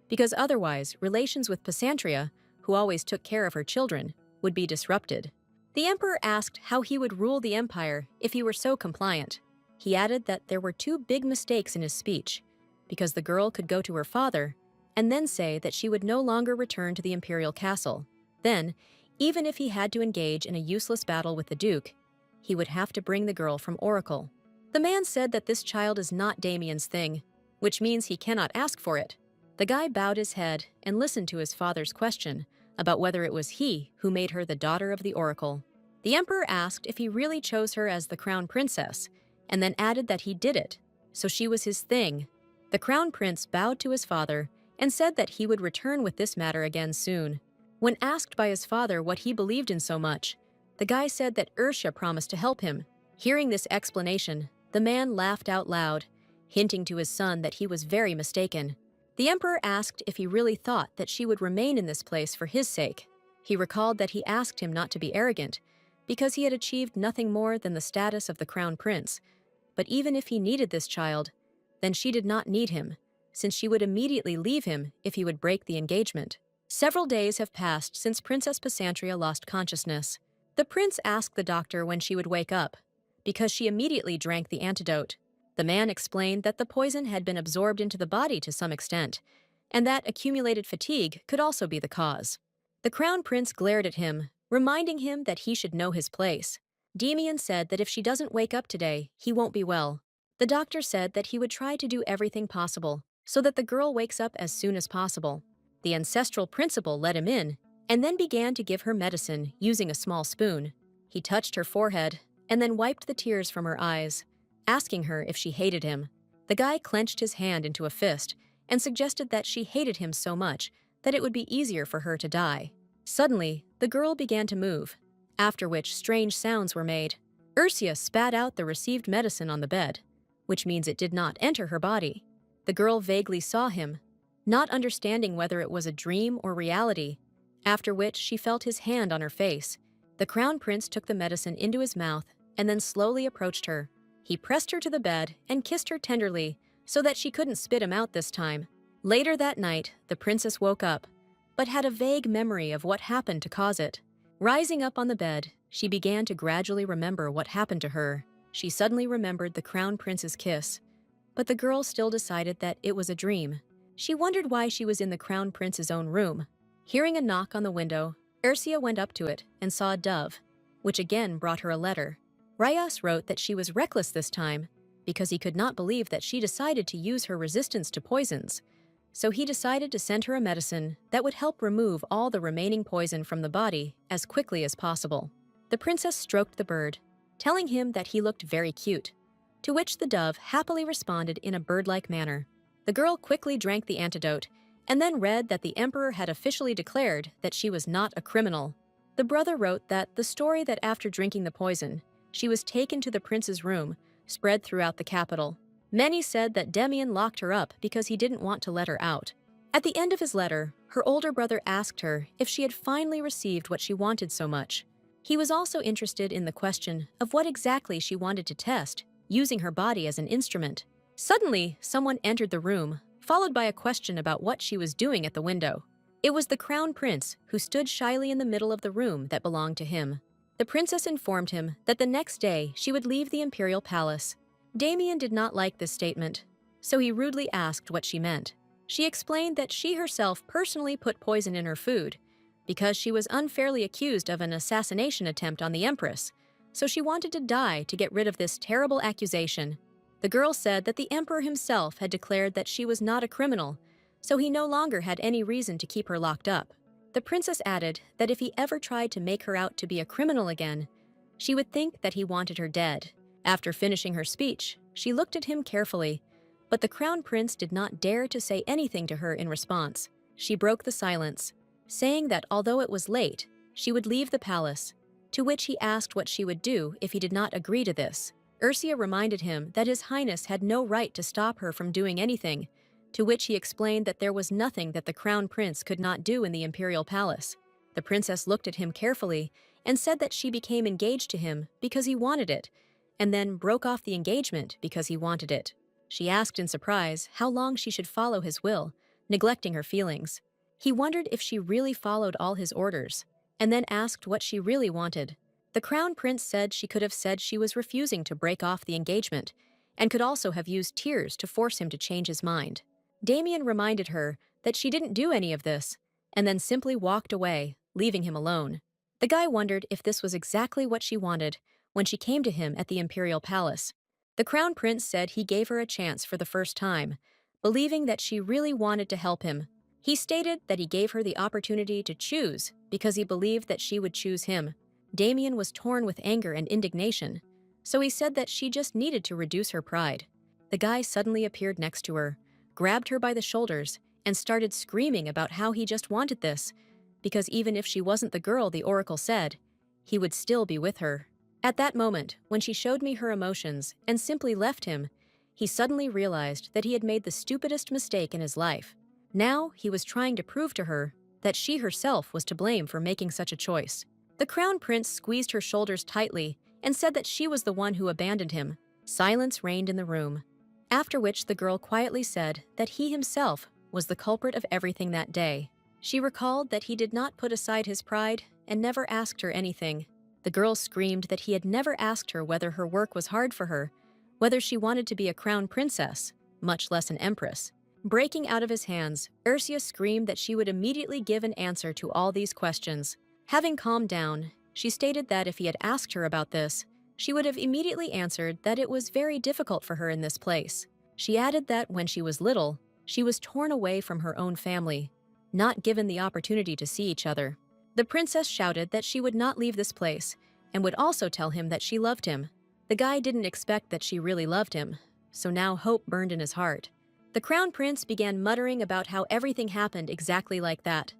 because otherwise relations with Pysantria, who always took care of her children, would be disrupted. The emperor asked how he would rule the empire if he were so compliant. He added that there were two big mistakes in his speech, because the girl could go to her father and then say that she would no longer return to the imperial castle. Then, even if he had to engage in a useless battle with the duke, he would have to bring the girl from Oracle. The man said that this child is not Damien's thing, which means he cannot ask for it. The guy bowed his head and listened to his father's question about whether it was he who made her the daughter of the Oracle. The emperor asked if he really chose her as the crown princess, and then added that he did it, so she was his thing. The crown prince bowed to his father and said that he would return with this matter again soon. When asked by his father what he believed in so much, the guy said that Ursia promised to help him. Hearing this explanation, the man laughed out loud, hinting to his son that he was very mistaken. The emperor asked if he really thought that she would remain in this place for his sake. He recalled that he asked him not to be arrogant, because he had achieved nothing more than the status of the crown prince. But even if he needed this child, then she did not need him, since she would immediately leave him if he would break the engagement. Several days have passed since Princess Pasantria lost consciousness. The prince asked the doctor when she would wake up, because she immediately drank the antidote. The man explained that the poison had been absorbed into the body to some extent, and that accumulated fatigue could also be the cause. The crown prince glared at him, reminding him that he should know his place. Demian said that if she doesn't wake up today, he won't be well. The doctor said that he would try to do everything possible so that the girl wakes up as soon as possible. The ancestral principal let him in and then began to give her medicine using a small spoon. He touched her forehead and then wiped the tears from her eyes, asking her if she hated him. The guy clenched his hand into a fist and suggested that she hated him so much that it would be easier for her to die. Suddenly, the girl began to move, after which strange sounds were made. Ursia spat out the received medicine on the bed, which means it did not enter her body. The girl vaguely saw him, not understanding whether it was a dream or reality, after which she felt his hand on her face. The crown prince took the medicine into his mouth and then slowly approached her. He pressed her to the bed and kissed her tenderly so that she couldn't spit him out this time. Later that night, the princess woke up, but had a vague memory of what happened to cause it. Rising up on the bed, she began to gradually remember what happened to her. She suddenly remembered the crown prince's kiss, but the girl still decided that it was a dream. She wondered why she was in the crown prince's own room. Hearing a knock on the window, Ursia went up to it and saw a dove, which again brought her a letter. Ryas wrote that she was reckless this time because he could not believe that she decided to use her resistance to poisons. So he decided to send her a medicine that would help remove all the remaining poison from the body as quickly as possible. The princess stroked the bird, telling him that he looked very cute, to which the dove happily responded in a bird-like manner. The girl quickly drank the antidote and then read that the emperor had officially declared that she was not a criminal. The brother wrote that the story that after drinking the poison, she was taken to the prince's room spread throughout the capital. Many said that Demian locked her up because he didn't want to let her out. At the end of his letter, her older brother asked her if she had finally received what she wanted so much. He was also interested in the question of what exactly she wanted to test, using her body as an instrument. Suddenly, someone entered the room, followed by a question about what she was doing at the window. It was the crown prince, who stood shyly in the middle of the room that belonged to him. The princess informed him that the next day she would leave the imperial palace. Demian did not like this statement, so he rudely asked what she meant. She explained that she herself personally put poison in her food because she was unfairly accused of an assassination attempt on the empress, so she wanted to die to get rid of this terrible accusation. The girl said that the emperor himself had declared that she was not a criminal, so he no longer had any reason to keep her locked up. The princess added that if he ever tried to make her out to be a criminal again, she would think that he wanted her dead. After finishing her speech, she looked at him carefully, but the crown prince did not dare to say anything to her in response. She broke the silence, saying that although it was late, she would leave the palace, to which he asked what she would do if he did not agree to this. Ursia reminded him that His Highness had no right to stop her from doing anything, to which he explained that there was nothing that the crown prince could not do in the imperial palace. The princess looked at him carefully and said that she became engaged to him because he wanted it, and then broke off the engagement because he wanted it. She asked in surprise how long she should follow his will, neglecting her feelings. He wondered if she really followed all his orders, and then asked what she really wanted. The crown prince said she could have said she was refusing to break off the engagement, and could also have used tears to force him to change his mind. Demian reminded her that she didn't do any of this, and then simply walked away, leaving him alone. The guy wondered if this was exactly what she wanted when she came to him at the imperial palace. The crown prince said he gave her a chance for the first time, believing that she really wanted to help him. He stated that he gave her the opportunity to choose because he believed that she would choose him. Demian was torn with anger and indignation, so he said that she just needed to reduce her pride. The guy suddenly appeared next to her, grabbed her by the shoulders, and started screaming about how he just wanted this, because even if she wasn't the girl the oracle said, he would still be with her. At that moment, when she showed me her emotions and simply left him, he suddenly realized that he had made the stupidest mistake in his life. Now he was trying to prove to her that she herself was to blame for making such a choice. The crown prince squeezed her shoulders tightly and said that she was the one who abandoned him. Silence reigned in the room, after which the girl quietly said that he himself was the culprit of everything that day. She recalled that he did not put aside his pride and never asked her anything. The girl screamed that he had never asked her whether her work was hard for her, whether she wanted to be a crown princess, much less an empress. Breaking out of his hands, Ursula screamed that she would immediately give an answer to all these questions. Having calmed down, she stated that if he had asked her about this, she would have immediately answered that it was very difficult for her in this place. She added that when she was little, she was torn away from her own family, not given the opportunity to see each other. The princess shouted that she would not leave this place and would also tell him that she loved him. The guy didn't expect that she really loved him, so now hope burned in his heart. The crown prince began muttering about how everything happened exactly like that,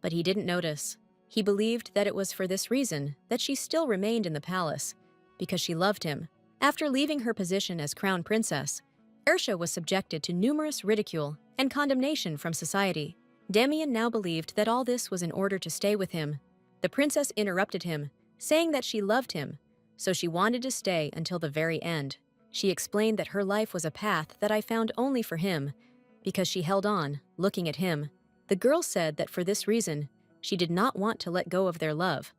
but he didn't notice. He believed that it was for this reason that she still remained in the palace, because she loved him. After leaving her position as crown princess, Ursula was subjected to numerous ridicule and condemnation from society. Damien now believed that all this was in order to stay with him. The princess interrupted him, saying that she loved him, so she wanted to stay until the very end. She explained that her life was a path that I found only for him, because she held on, looking at him. The girl said that for this reason, she did not want to let go of their love,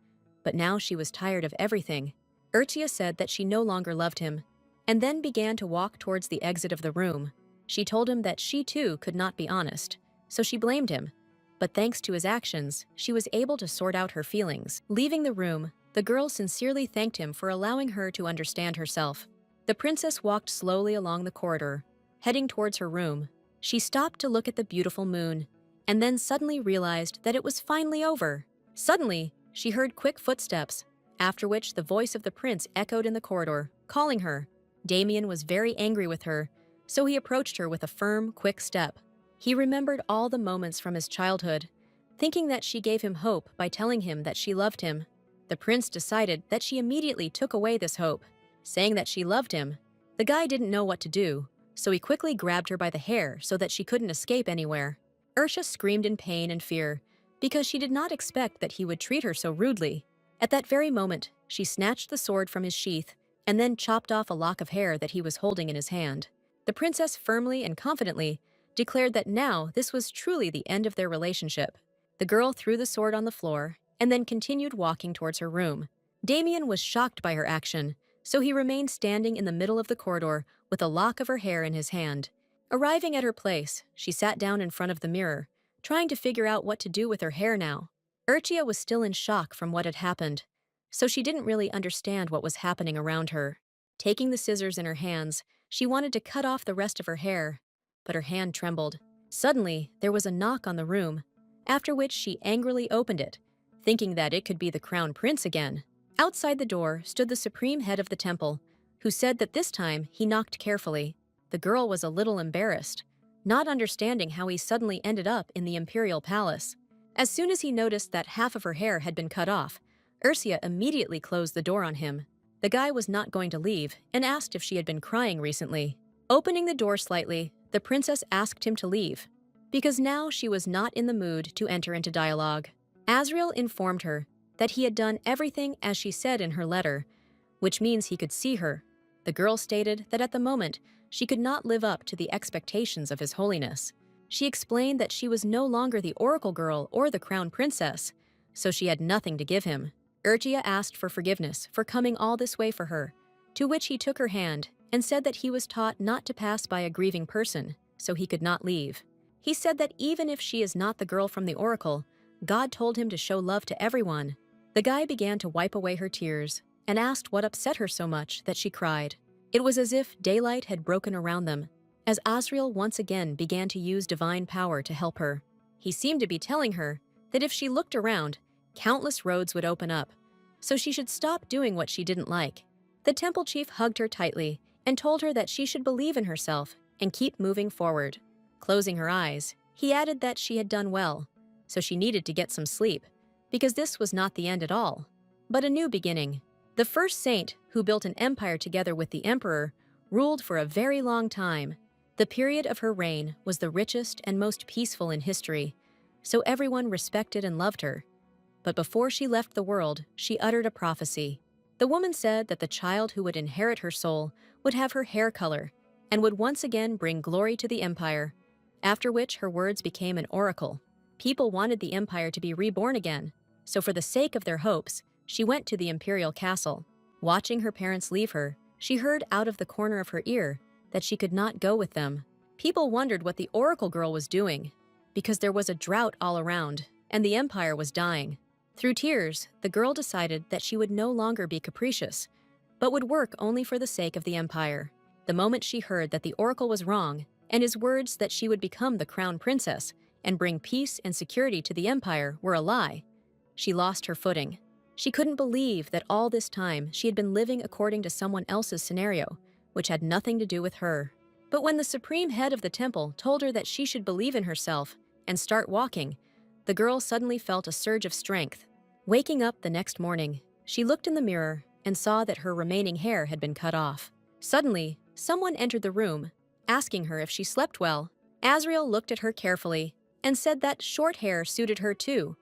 but now she was tired of everything. Ursula said that she no longer loved him, and then began to walk towards the exit of the room. She told him that she too could not be honest, so she blamed him. But thanks to his actions, she was able to sort out her feelings. Leaving the room, the girl sincerely thanked him for allowing her to understand herself. The princess walked slowly along the corridor, heading towards her room. She stopped to look at the beautiful moon, and then suddenly realized that it was finally over. Suddenly, she heard quick footsteps, after which the voice of the prince echoed in the corridor, calling her. Damien was very angry with her, so he approached her with a firm, quick step. He remembered all the moments from his childhood, thinking that she gave him hope by telling him that she loved him. The prince decided that she immediately took away this hope, saying that she loved him. The guy didn't know what to do, so he quickly grabbed her by the hair so that she couldn't escape anywhere. Ursula screamed in pain and fear, because she did not expect that he would treat her so rudely. At that very moment, she snatched the sword from his sheath and then chopped off a lock of hair that he was holding in his hand. The princess firmly and confidently declared that now this was truly the end of their relationship. The girl threw the sword on the floor and then continued walking towards her room. Damien was shocked by her action, so he remained standing in the middle of the corridor with a lock of her hair in his hand. Arriving at her place, she sat down in front of the mirror, trying to figure out what to do with her hair now. Ursula was still in shock from what had happened, so she didn't really understand what was happening around her. Taking the scissors in her hands, she wanted to cut off the rest of her hair, but her hand trembled. Suddenly, there was a knock on the room, after which she angrily opened it, thinking that it could be the crown prince again. Outside the door stood the supreme head of the temple, who said that this time he knocked carefully. The girl was a little embarrassed, not understanding how he suddenly ended up in the imperial palace. As soon as he noticed that half of her hair had been cut off, Ursula immediately closed the door on him. The guy was not going to leave and asked if she had been crying recently. Opening the door slightly, the princess asked him to leave, because now she was not in the mood to enter into dialogue. Azriel informed her that he had done everything as she said in her letter, which means he could see her. The girl stated that at the moment, she could not live up to the expectations of His Holiness. She explained that she was no longer the oracle girl or the crown princess, so she had nothing to give him. Ursula asked for forgiveness for coming all this way for her, to which he took her hand and said that he was taught not to pass by a grieving person, so he could not leave. He said that even if she is not the girl from the oracle, God told him to show love to everyone. The guy began to wipe away her tears and asked what upset her so much that she cried. It was as if daylight had broken around them, as Azriel once again began to use divine power to help her. He seemed to be telling her that if she looked around, countless roads would open up, so she should stop doing what she didn't like. The temple chief hugged her tightly and told her that she should believe in herself and keep moving forward. Closing her eyes, he added that she had done well, so she needed to get some sleep, because this was not the end at all, but a new beginning. The first saint, who built an empire together with the emperor, ruled for a very long time. The period of her reign was the richest and most peaceful in history, so everyone respected and loved her. But before she left the world, she uttered a prophecy. The woman said that the child who would inherit her soul would have her hair color and would once again bring glory to the empire, after which her words became an oracle. People wanted the empire to be reborn again, so for the sake of their hopes, she went to the imperial castle. Watching her parents leave her, she heard out of the corner of her ear that she could not go with them. People wondered what the oracle girl was doing, because there was a drought all around, and the empire was dying. Through tears, the girl decided that she would no longer be capricious, but would work only for the sake of the empire. The moment she heard that the oracle was wrong, and his words that she would become the crown princess and bring peace and security to the empire were a lie, she lost her footing. She couldn't believe that all this time she had been living according to someone else's scenario, which had nothing to do with her. But when the supreme head of the temple told her that she should believe in herself and start walking, the girl suddenly felt a surge of strength. Waking up the next morning, she looked in the mirror and saw that her remaining hair had been cut off. Suddenly, someone entered the room, asking her if she slept well. Azriel looked at her carefully and said that short hair suited her too,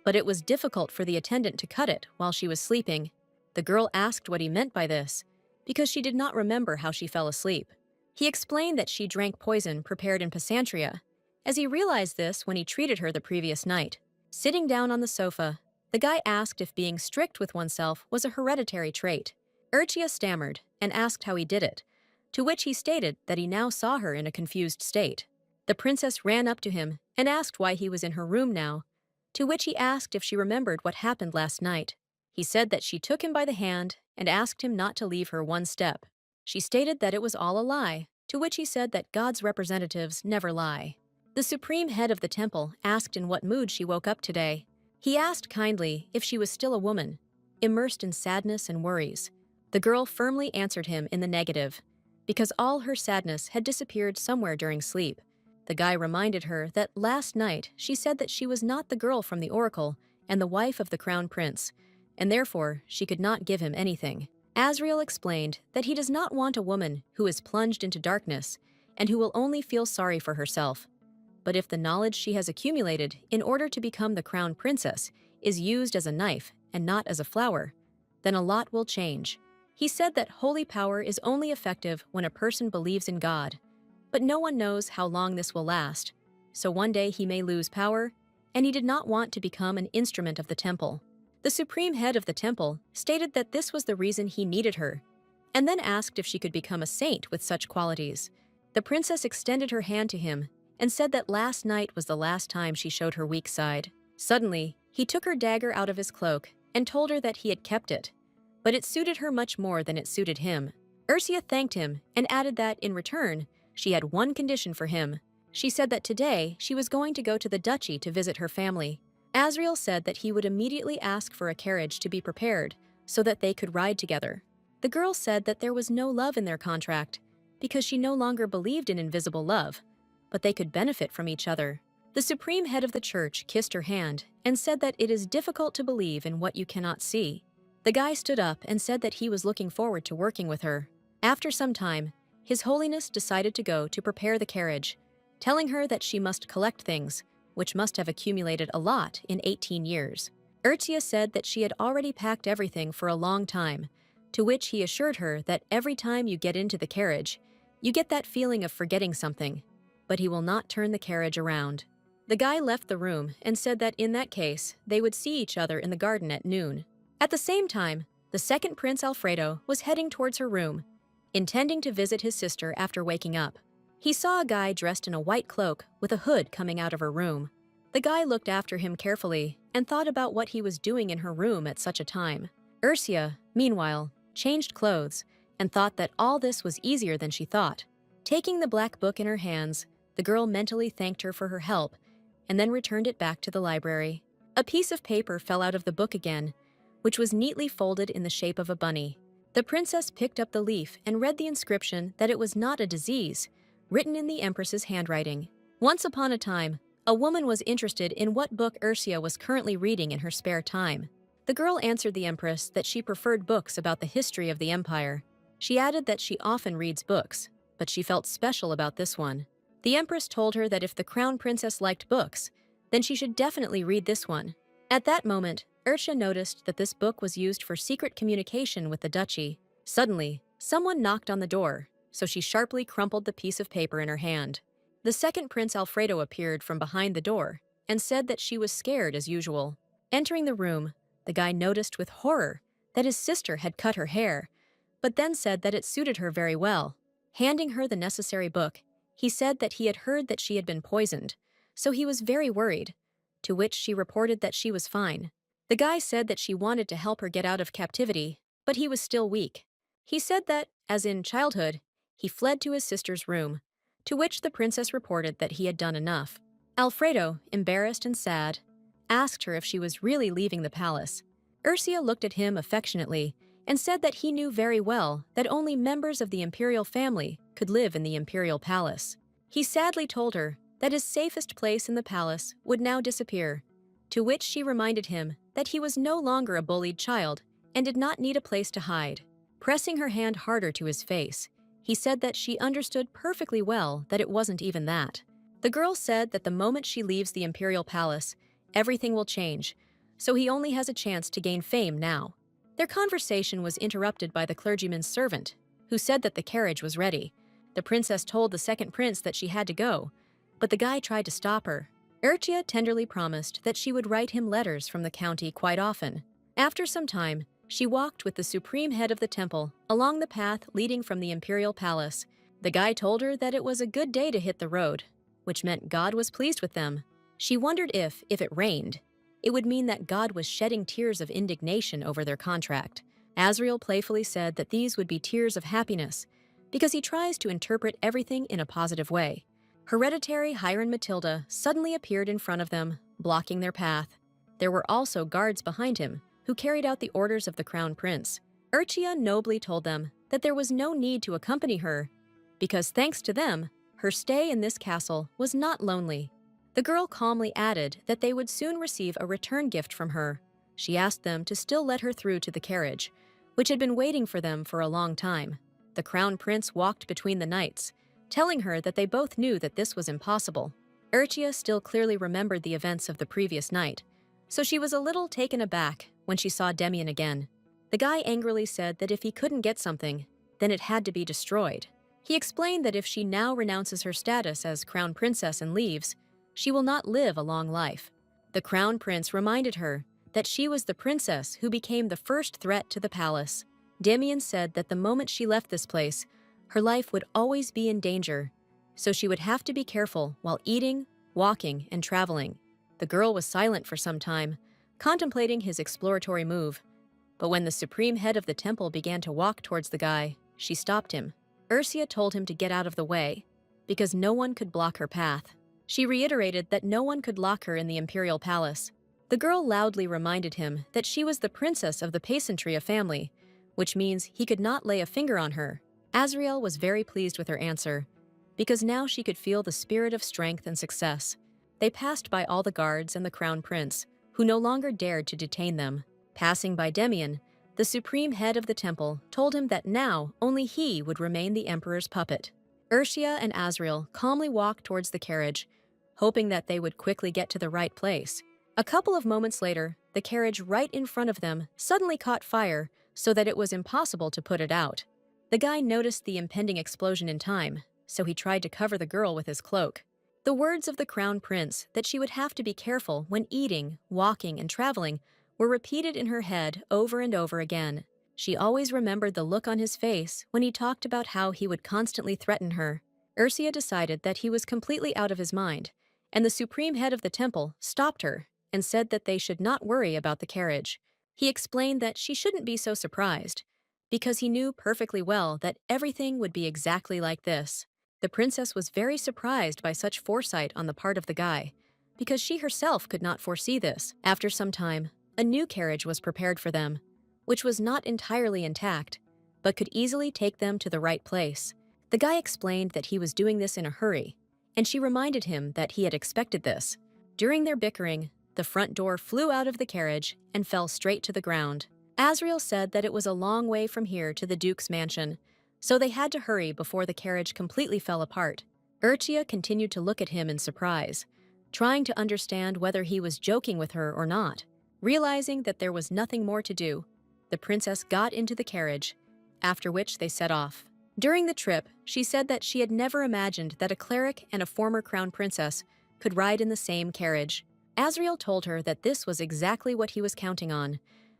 but it was difficult for the attendant to cut it while she was sleeping. The girl asked what he meant by this, because she did not remember how she fell asleep. He explained that she drank poison prepared in Pysantria, as he realized this when he treated her the previous night. Sitting down on the sofa, the guy asked if being strict with oneself was a hereditary trait. Urchia stammered and asked how he did it, to which he stated that he now saw her in a confused state. The princess ran up to him and asked why he was in her room now, to which he asked if she remembered what happened last night. He said that she took him by the hand and asked him not to leave her one step. She stated that it was all a lie, to which he said that God's representatives never lie. The supreme head of the temple asked in what mood she woke up today. He asked kindly if she was still a woman, immersed in sadness and worries. The girl firmly answered him in the negative, because all her sadness had disappeared somewhere during sleep. The guy reminded her that last night she said that she was not the girl from the oracle and the wife of the crown prince, and therefore she could not give him anything. Azriel explained that he does not want a woman who is plunged into darkness and who will only feel sorry for herself. But if the knowledge she has accumulated in order to become the crown princess is used as a knife and not as a flower, then a lot will change. He said that holy power is only effective when a person believes in God, but no one knows how long this will last, so one day he may lose power, and he did not want to become an instrument of the temple. The supreme head of the temple stated that this was the reason he needed her, and then asked if she could become a saint with such qualities. The princess extended her hand to him and said that last night was the last time she showed her weak side. Suddenly, he took her dagger out of his cloak and told her that he had kept it, but it suited her much more than it suited him. Ursia thanked him and added that, in return, she had one condition for him. She said that today she was going to go to the duchy to visit her family. Azriel said that he would immediately ask for a carriage to be prepared so that they could ride together. The girl said that there was no love in their contract because she no longer believed in invisible love, but they could benefit from each other. The supreme head of the church kissed her hand and said that it is difficult to believe in what you cannot see. The guy stood up and said that he was looking forward to working with her. After some time, His Holiness decided to go to prepare the carriage, telling her that she must collect things, which must have accumulated a lot in 18 years. Urtia said that she had already packed everything for a long time, to which he assured her that every time you get into the carriage, you get that feeling of forgetting something, but he will not turn the carriage around. The guy left the room and said that in that case, they would see each other in the garden at noon. At the same time, the second Prince Alfredo was heading towards her room, intending to visit his sister after waking up. He saw a guy dressed in a white cloak with a hood coming out of her room. The guy looked after him carefully and thought about what he was doing in her room at such a time. Ursia, meanwhile, changed clothes and thought that all this was easier than she thought. Taking the black book in her hands, the girl mentally thanked her for her help and then returned it back to the library. A piece of paper fell out of the book again, which was neatly folded in the shape of a bunny. The princess picked up the leaf and read the inscription that it was not a disease, written in the Empress's handwriting. Once upon a time, a woman was interested in what book Ursia was currently reading in her spare time. The girl answered the Empress that she preferred books about the history of the empire. She added that she often reads books, but she felt special about this one. The Empress told her that if the crown princess liked books, then she should definitely read this one. At that moment, Ursia noticed that this book was used for secret communication with the duchy. Suddenly, someone knocked on the door, so she sharply crumpled the piece of paper in her hand. The second Prince Alfredo appeared from behind the door and said that she was scared as usual. Entering the room, the guy noticed with horror that his sister had cut her hair, but then said that it suited her very well. Handing her the necessary book, he said that he had heard that she had been poisoned, so he was very worried, to which she reported that she was fine. The guy said that she wanted to help her get out of captivity, but he was still weak. He said that, as in childhood, he fled to his sister's room, to which the princess reported that he had done enough. Alfredo, embarrassed and sad, asked her if she was really leaving the palace. Ursia looked at him affectionately and said that he knew very well that only members of the imperial family could live in the imperial palace. He sadly told her that his safest place in the palace would now disappear, to which she reminded him that he was no longer a bullied child and did not need a place to hide. Pressing her hand harder to his face, he said that she understood perfectly well that it wasn't even that. The girl said that the moment she leaves the imperial palace, everything will change, so he only has a chance to gain fame now. Their conversation was interrupted by the clergyman's servant, who said that the carriage was ready. The princess told the second prince that she had to go, but the guy tried to stop her. Urtia tenderly promised that she would write him letters from the county quite often. After some time, she walked with the supreme head of the temple along the path leading from the imperial palace. The guy told her that it was a good day to hit the road, which meant God was pleased with them. She wondered if it rained, it would mean that God was shedding tears of indignation over their contract. Azriel playfully said that these would be tears of happiness, because he tries to interpret everything in a positive way. Hereditary Hiram Matilda suddenly appeared in front of them, blocking their path. There were also guards behind him, who carried out the orders of the crown prince. Urchia nobly told them that there was no need to accompany her, because thanks to them, her stay in this castle was not lonely. The girl calmly added that they would soon receive a return gift from her. She asked them to still let her through to the carriage, which had been waiting for them for a long time. The crown prince walked between the knights, telling her that they both knew that this was impossible. Urchia still clearly remembered the events of the previous night, so she was a little taken aback when she saw Demian again. The guy angrily said that if he couldn't get something, then it had to be destroyed. He explained that if she now renounces her status as crown princess and leaves, she will not live a long life. The crown prince reminded her that she was the princess who became the first threat to the palace. Demian said that the moment she left this place, her life would always be in danger, so she would have to be careful while eating, walking, and traveling. The girl was silent for some time, contemplating his exploratory move. But when the supreme head of the temple began to walk towards the guy, she stopped him. Ursia told him to get out of the way, because no one could block her path. She reiterated that no one could lock her in the imperial palace. The girl loudly reminded him that she was the princess of the Pacentria family, which means he could not lay a finger on her. Azriel was very pleased with her answer, because now she could feel the spirit of strength and success. They passed by all the guards and the crown prince, who no longer dared to detain them. Passing by Demian, the supreme head of the temple told him that now only he would remain the emperor's puppet. Ursia and Azriel calmly walked towards the carriage, hoping that they would quickly get to the right place. A couple of moments later, the carriage right in front of them suddenly caught fire so that it was impossible to put it out. The guy noticed the impending explosion in time, so he tried to cover the girl with his cloak. The words of the crown prince that she would have to be careful when eating, walking, and traveling were repeated in her head over and over again. She always remembered the look on his face when he talked about how he would constantly threaten her. Ursia decided that he was completely out of his mind, and the supreme head of the temple stopped her and said that they should not worry about the carriage. He explained that she shouldn't be so surprised, because he knew perfectly well that everything would be exactly like this. The princess was very surprised by such foresight on the part of the guy, because she herself could not foresee this. After some time, a new carriage was prepared for them, which was not entirely intact, but could easily take them to the right place. The guy explained that he was doing this in a hurry, and she reminded him that he had expected this. During their bickering, the front door flew out of the carriage and fell straight to the ground. Azriel said that it was a long way from here to the Duke's mansion, so they had to hurry before the carriage completely fell apart. Urchia continued to look at him in surprise, trying to understand whether he was joking with her or not. Realizing that there was nothing more to do, the princess got into the carriage, after which they set off. During the trip, she said that she had never imagined that a cleric and a former crown princess could ride in the same carriage. Azriel told her that this was exactly what he was counting on,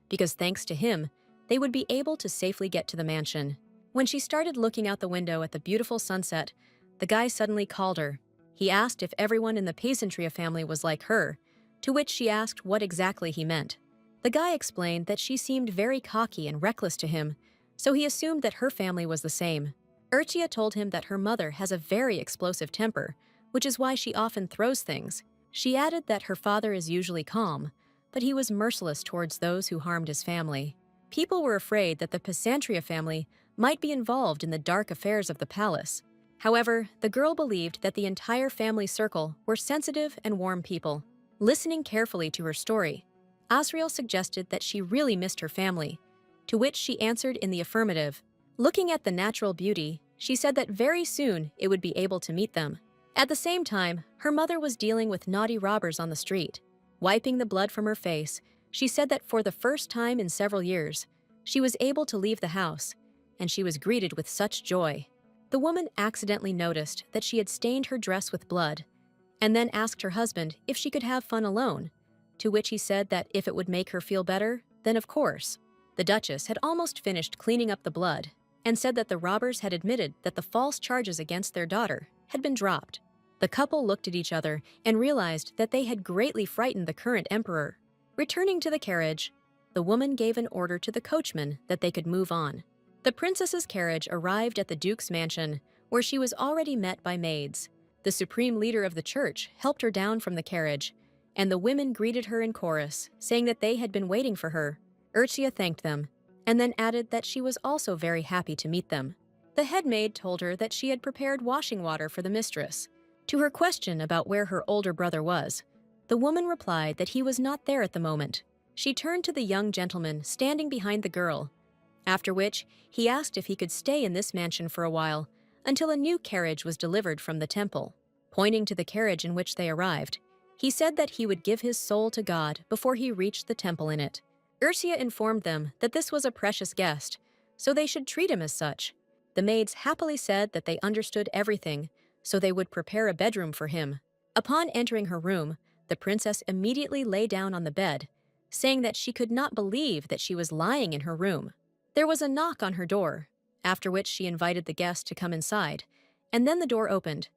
because thanks to him, they would be able to safely get to the mansion. When she started looking out the window at the beautiful sunset, the guy suddenly called her. He asked if everyone in the Pacentria family was like her, to which she asked what exactly he meant. The guy explained that she seemed very cocky and reckless to him, so he assumed that her family was the same. Urchia told him that her mother has a very explosive temper, which is why she often throws things. She added that her father is usually calm, but he was merciless towards those who harmed his family. People were afraid that the Pacentria family might be involved in the dark affairs of the palace. However, the girl believed that the entire family circle were sensitive and warm people. Listening carefully to her story, Asriel suggested that she really missed her family, to which she answered in the affirmative. Looking at the natural beauty, she said that very soon it would be able to meet them. At the same time, her mother was dealing with naughty robbers on the street. Wiping the blood from her face, she said that for the first time in several years, she was able to leave the house, and she was greeted with such joy. The woman accidentally noticed that she had stained her dress with blood, and then asked her husband if she could have fun alone, to which he said that if it would make her feel better, then of course. The Duchess had almost finished cleaning up the blood, and said that the robbers had admitted that the false charges against their daughter had been dropped. The couple looked at each other and realized that they had greatly frightened the current emperor. Returning to the carriage, the woman gave an order to the coachman that they could move on. The princess's carriage arrived at the duke's mansion, where she was already met by maids. The supreme leader of the church helped her down from the carriage, and the women greeted her in chorus, saying that they had been waiting for her. Urchia thanked them, and then added that she was also very happy to meet them. The head maid told her that she had prepared washing water for the mistress. To her question about where her older brother was, the woman replied that he was not there at the moment. She turned to the young gentleman standing behind the girl, after which he asked if he could stay in this mansion for a while until a new carriage was delivered from the temple. Pointing to the carriage in which they arrived, he said that he would give his soul to God before he reached the temple in it. Ursia informed them that this was a precious guest, so they should treat him as such. The maids happily said that they understood everything, so they would prepare a bedroom for him. Upon entering her room, the princess immediately lay down on the bed, saying that she could not believe that she was lying in her room. There was a knock on her door, after which she invited the guest to come inside, and then the door opened,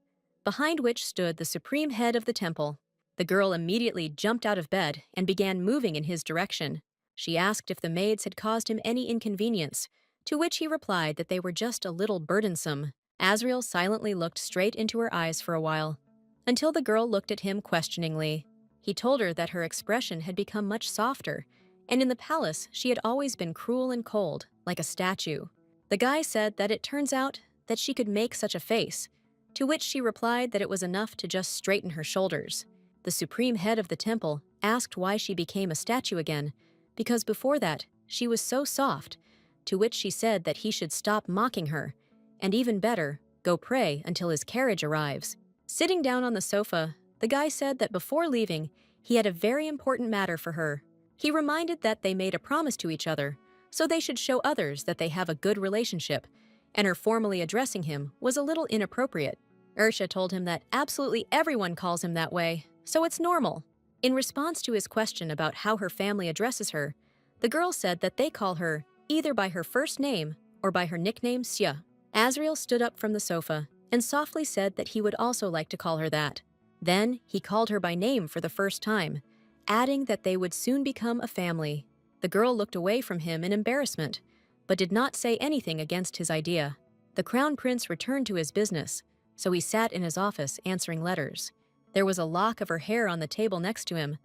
behind which stood the supreme head of the temple. The girl immediately jumped out of bed and began moving in his direction. She asked if the maids had caused him any inconvenience, to which he replied that they were just a little burdensome. Asriel silently looked straight into her eyes for a while, until the girl looked at him questioningly. He told her that her expression had become much softer, and in the palace she had always been cruel and cold, like a statue. The guy said that it turns out that she could make such a face, to which she replied that it was enough to just straighten her shoulders. The supreme head of the temple asked why she became a statue again, because before that she was so soft, to which she said that he should stop mocking her, and even better, go pray until his carriage arrives. Sitting down on the sofa, the guy said that before leaving, he had a very important matter for her. He reminded that they made a promise to each other, so they should show others that they have a good relationship, and her formally addressing him was a little inappropriate. Ursha told him that absolutely everyone calls him that way, so it's normal. In response to his question about how her family addresses her, the girl said that they call her either by her first name or by her nickname Xia. Asriel stood up from the sofa and softly said that he would also like to call her that. Then he called her by name for the first time, adding that they would soon become a family. The girl looked away from him in embarrassment, but did not say anything against his idea. The crown prince returned to his business, so he sat in his office answering letters. There was a lock of her hair on the table next to him,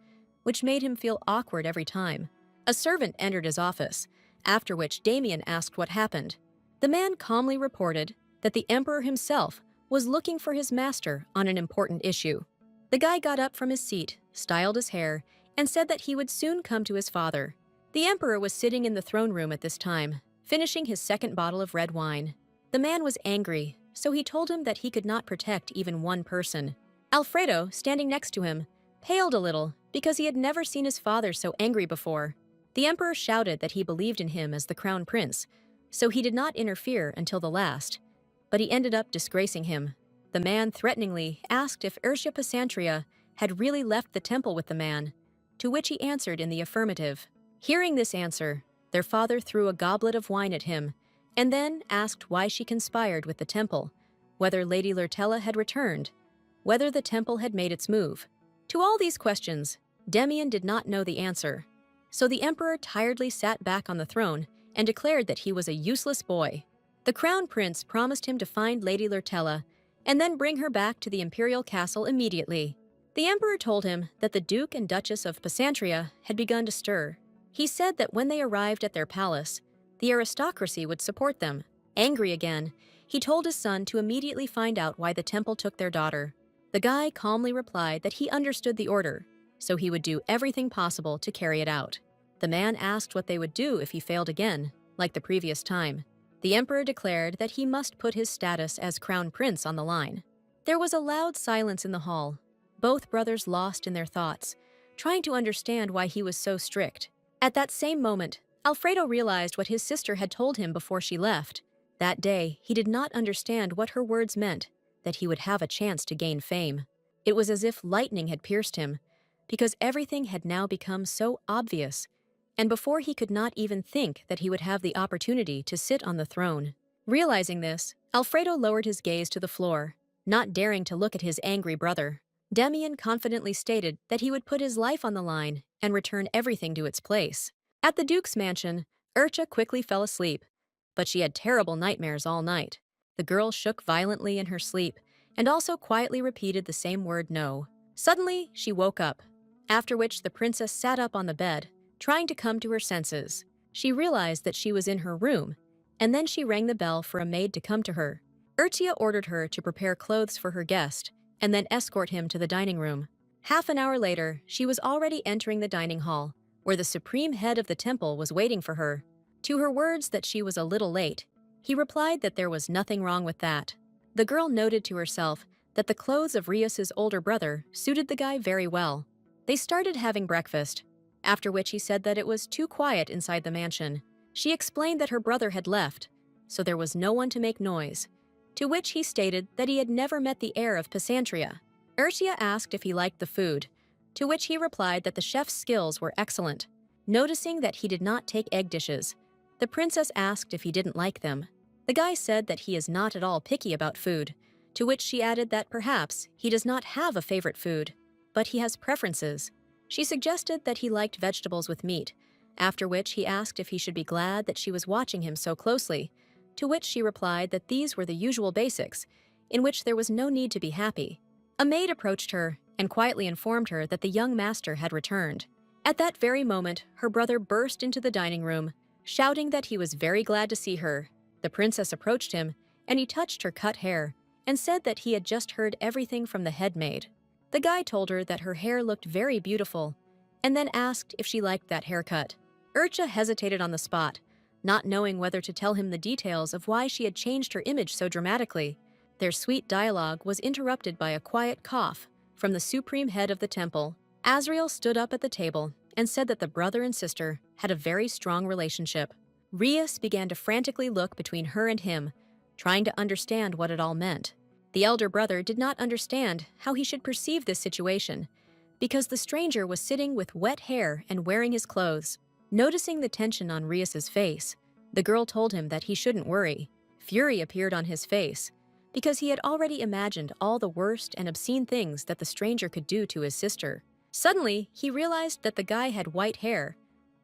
which made him feel awkward every time. A servant entered his office, after which Damien asked what happened. The man calmly reported that the emperor himself was looking for his master on an important issue. The guy got up from his seat, styled his hair, and said that he would soon come to his father. The emperor was sitting in the throne room at this time, finishing his second bottle of red wine. The man was angry, so he told him that he could not protect even one person. Alfredo, standing next to him, paled a little because he had never seen his father so angry before. The emperor shouted that he believed in him as the crown prince, so he did not interfere until the last, but he ended up disgracing him. The man threateningly asked if Ursia Pacentria had really left the temple with the man, to which he answered in the affirmative. Hearing this answer, their father threw a goblet of wine at him, and then asked why she conspired with the temple, whether Lady Lurtella had returned, whether the temple had made its move. To all these questions, Demian did not know the answer, so the emperor tiredly sat back on the throne and declared that he was a useless boy. The crown prince promised him to find Lady Lurtella and then bring her back to the imperial castle immediately. The emperor told him that the Duke and Duchess of Psantria had begun to stir. He said that when they arrived at their palace, the aristocracy would support them. Angry again, he told his son to immediately find out why the temple took their daughter. The guy calmly replied that he understood the order, so he would do everything possible to carry it out. The man asked what they would do if he failed again, like the previous time. The emperor declared that he must put his status as crown prince on the line. There was a loud silence in the hall, both brothers lost in their thoughts, trying to understand why he was so strict. At that same moment, Alfredo realized what his sister had told him before she left. That day, he did not understand what her words meant, that he would have a chance to gain fame. It was as if lightning had pierced him, because everything had now become so obvious, and before he could not even think that he would have the opportunity to sit on the throne. Realizing this, Alfredo lowered his gaze to the floor, not daring to look at his angry brother. Demian confidently stated that he would put his life on the line and return everything to its place. At the Duke's mansion, Urcha quickly fell asleep, but she had terrible nightmares all night. The girl shook violently in her sleep and also quietly repeated the same word no. Suddenly, she woke up, after which the princess sat up on the bed, trying to come to her senses. She realized that she was in her room, and then she rang the bell for a maid to come to her. Urtia ordered her to prepare clothes for her guest and then escort him to the dining room. Half an hour later, she was already entering the dining hall, where the supreme head of the temple was waiting for her. To her words that she was a little late, he replied that there was nothing wrong with that. The girl noted to herself that the clothes of Rias's older brother suited the guy very well. They started having breakfast, after which he said that it was too quiet inside the mansion. She explained that her brother had left, so there was no one to make noise, to which he stated that he had never met the heir of Psantria. Urtia asked if he liked the food, to which he replied that the chef's skills were excellent. Noticing that he did not take egg dishes, the princess asked if he didn't like them. The guy said that he is not at all picky about food, to which she added that perhaps he does not have a favorite food, but he has preferences. She suggested that he liked vegetables with meat, after which he asked if he should be glad that she was watching him so closely, to which she replied that these were the usual basics, in which there was no need to be happy. A maid approached her and quietly informed her that the young master had returned. At that very moment, her brother burst into the dining room, shouting that he was very glad to see her. The princess approached him, and he touched her cut hair and said that he had just heard everything from the head maid. The guy told her that her hair looked very beautiful, and then asked if she liked that haircut. Urcha hesitated on the spot, not knowing whether to tell him the details of why she had changed her image so dramatically. Their sweet dialogue was interrupted by a quiet cough from the supreme head of the temple. Azrael stood up at the table and said that the brother and sister had a very strong relationship. Rias began to frantically look between her and him, trying to understand what it all meant. The elder brother did not understand how he should perceive this situation, because the stranger was sitting with wet hair and wearing his clothes. Noticing the tension on Rias's face, the girl told him that he shouldn't worry. Fury appeared on his face, because he had already imagined all the worst and obscene things that the stranger could do to his sister. Suddenly, he realized that the guy had white hair,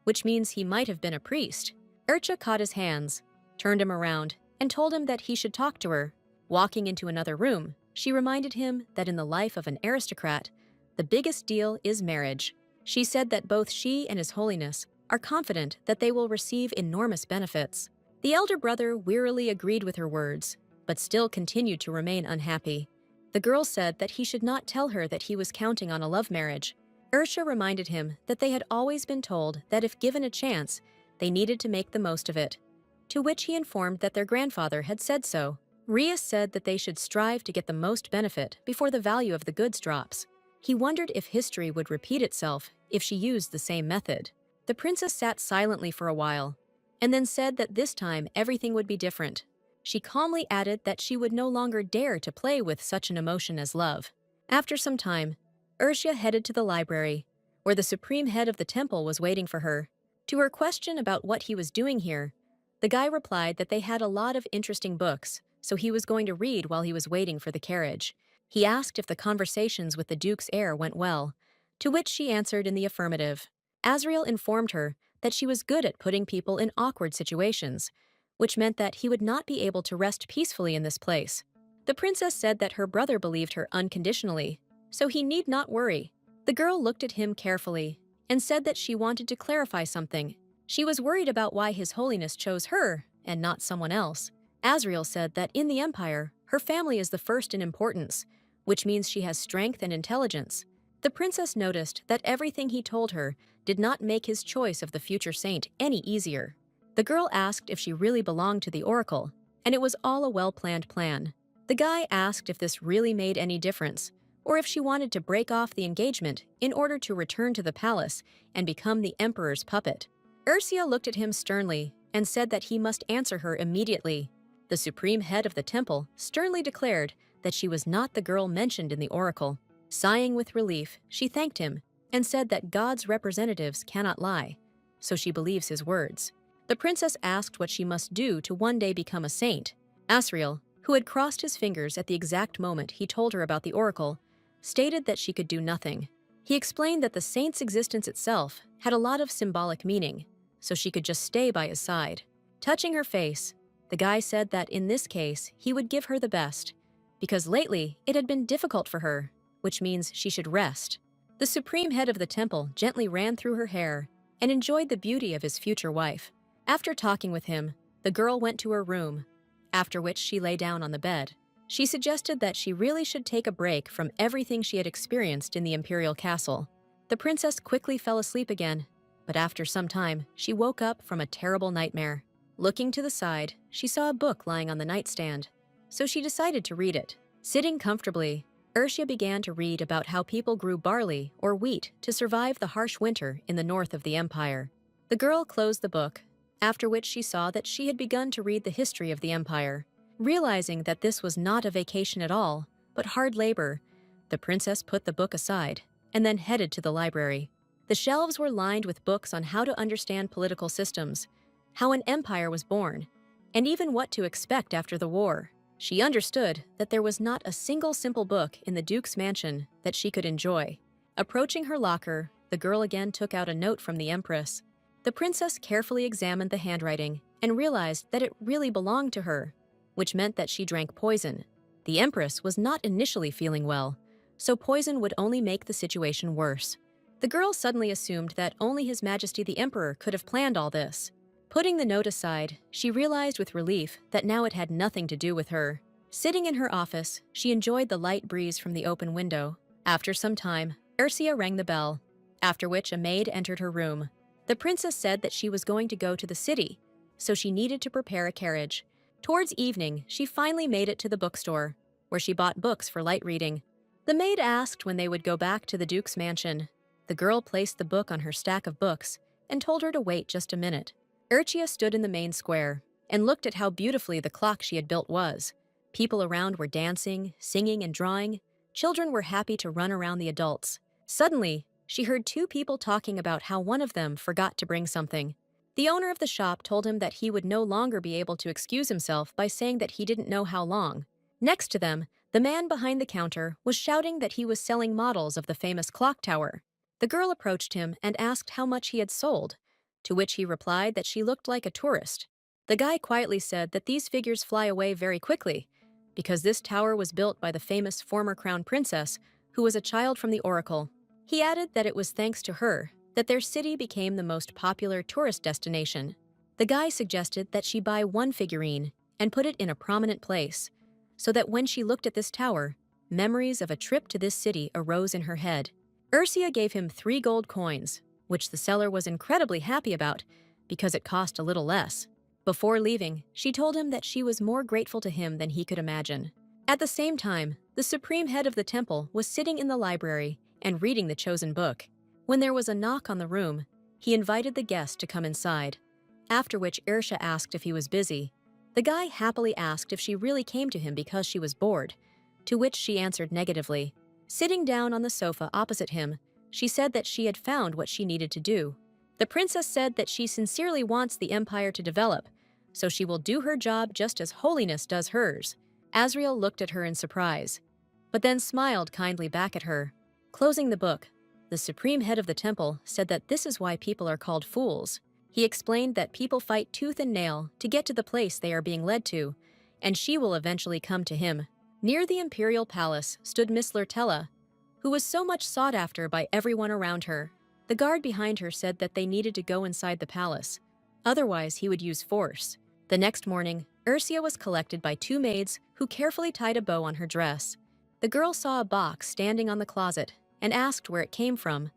which means he might have been a priest. Urcha caught his hands, turned him around, and told him that he should talk to her. Walking into another room, she reminded him that in the life of an aristocrat, the biggest deal is marriage. She said that both she and His Holiness are confident that they will receive enormous benefits. The elder brother wearily agreed with her words, but still continued to remain unhappy. The girl said that he should not tell her that he was counting on a love marriage. Urcha reminded him that they had always been told that if given a chance, they needed to make the most of it, to which he informed that their grandfather had said so. Rias said that they should strive to get the most benefit before the value of the goods drops. He wondered if history would repeat itself if she used the same method. The princess sat silently for a while, and then said that this time everything would be different. She calmly added that she would no longer dare to play with such an emotion as love. After some time, Ursia headed to the library, where the supreme head of the temple was waiting for her. To her question about what he was doing here, the guy replied that they had a lot of interesting books, so he was going to read while he was waiting for the carriage. He asked if the conversations with the Duke's heir went well, to which she answered in the affirmative. Azriel informed her that she was good at putting people in awkward situations, which meant that he would not be able to rest peacefully in this place. The princess said that her brother believed her unconditionally, so he need not worry. The girl looked at him carefully and said that she wanted to clarify something. She was worried about why His Holiness chose her and not someone else. Azriel said that in the Empire, her family is the first in importance, which means she has strength and intelligence. The princess noticed that everything he told her did not make his choice of the future saint any easier. The girl asked if she really belonged to the oracle, and it was all a well-planned plan. The guy asked if this really made any difference, or if she wanted to break off the engagement in order to return to the palace and become the emperor's puppet. Ursia looked at him sternly and said that he must answer her immediately. The supreme head of the temple sternly declared that she was not the girl mentioned in the oracle. Sighing with relief, she thanked him and said that God's representatives cannot lie, so she believes his words. The princess asked what she must do to one day become a saint. Asriel, who had crossed his fingers at the exact moment he told her about the oracle, stated that she could do nothing. He explained that the saint's existence itself had a lot of symbolic meaning, so she could just stay by his side. Touching her face, the guy said that in this case he would give her the best, because lately it had been difficult for her, which means she should rest. The supreme head of the temple gently ran through her hair and enjoyed the beauty of his future wife. After talking with him, the girl went to her room, after which she lay down on the bed. She suggested that she really should take a break from everything she had experienced in the imperial castle. The princess quickly fell asleep again, but after some time, she woke up from a terrible nightmare. Looking to the side, she saw a book lying on the nightstand, so she decided to read it. Sitting comfortably, Ursia began to read about how people grew barley or wheat to survive the harsh winter in the north of the empire. The girl closed the book, after which she saw that she had begun to read the history of the empire. Realizing that this was not a vacation at all, but hard labor, the princess put the book aside and then headed to the library. The shelves were lined with books on how to understand political systems, how an empire was born, and even what to expect after the war. She understood that there was not a single simple book in the Duke's mansion that she could enjoy. Approaching her locker, the girl again took out a note from the Empress. The princess carefully examined the handwriting and realized that it really belonged to her, which meant that she drank poison. The Empress was not initially feeling well, so poison would only make the situation worse. The girl suddenly assumed that only His Majesty the Emperor could have planned all this. Putting the note aside, she realized with relief that now it had nothing to do with her. Sitting in her office, she enjoyed the light breeze from the open window. After some time, Ursia rang the bell, after which a maid entered her room. The princess said that she was going to go to the city, so she needed to prepare a carriage. Towards evening, she finally made it to the bookstore, where she bought books for light reading. The maid asked when they would go back to the Duke's mansion. The girl placed the book on her stack of books and told her to wait just a minute. Urchia stood in the main square and looked at how beautifully the clock she had built was. People around were dancing, singing, and drawing. Children were happy to run around the adults. Suddenly, she heard two people talking about how one of them forgot to bring something. The owner of the shop told him that he would no longer be able to excuse himself by saying that he didn't know how long. Next to them, the man behind the counter was shouting that he was selling models of the famous clock tower. The girl approached him and asked how much he had sold, to which he replied that she looked like a tourist. The guy quietly said that these figures fly away very quickly, because this tower was built by the famous former crown princess, who was a child from the oracle. He added that it was thanks to her that their city became the most popular tourist destination. The guy suggested that she buy one figurine and put it in a prominent place, so that when she looked at this tower, memories of a trip to this city arose in her head. Ursia gave him 3 gold coins, which the seller was incredibly happy about because it cost a little less. Before leaving, she told him that she was more grateful to him than he could imagine. At the same time, the supreme head of the temple was sitting in the library and reading the chosen book. When there was a knock on the room, he invited the guest to come inside, after which Ursia asked if he was busy. The guy happily asked if she really came to him because she was bored, to which she answered negatively. Sitting down on the sofa opposite him, she said that she had found what she needed to do. The princess said that she sincerely wants the empire to develop, so she will do her job just as holiness does hers. Asriel looked at her in surprise, but then smiled kindly back at her. Closing the book, the supreme head of the temple said that this is why people are called fools. He explained that people fight tooth and nail to get to the place they are being led to, and she will eventually come to him. Near the imperial palace stood Miss Lurtella, who was so much sought after by everyone around her. The guard behind her said that they needed to go inside the palace, otherwise he would use force. The next morning, Ursia was collected by two maids who carefully tied a bow on her dress. The girl saw a box standing on the closet and asked where it came from,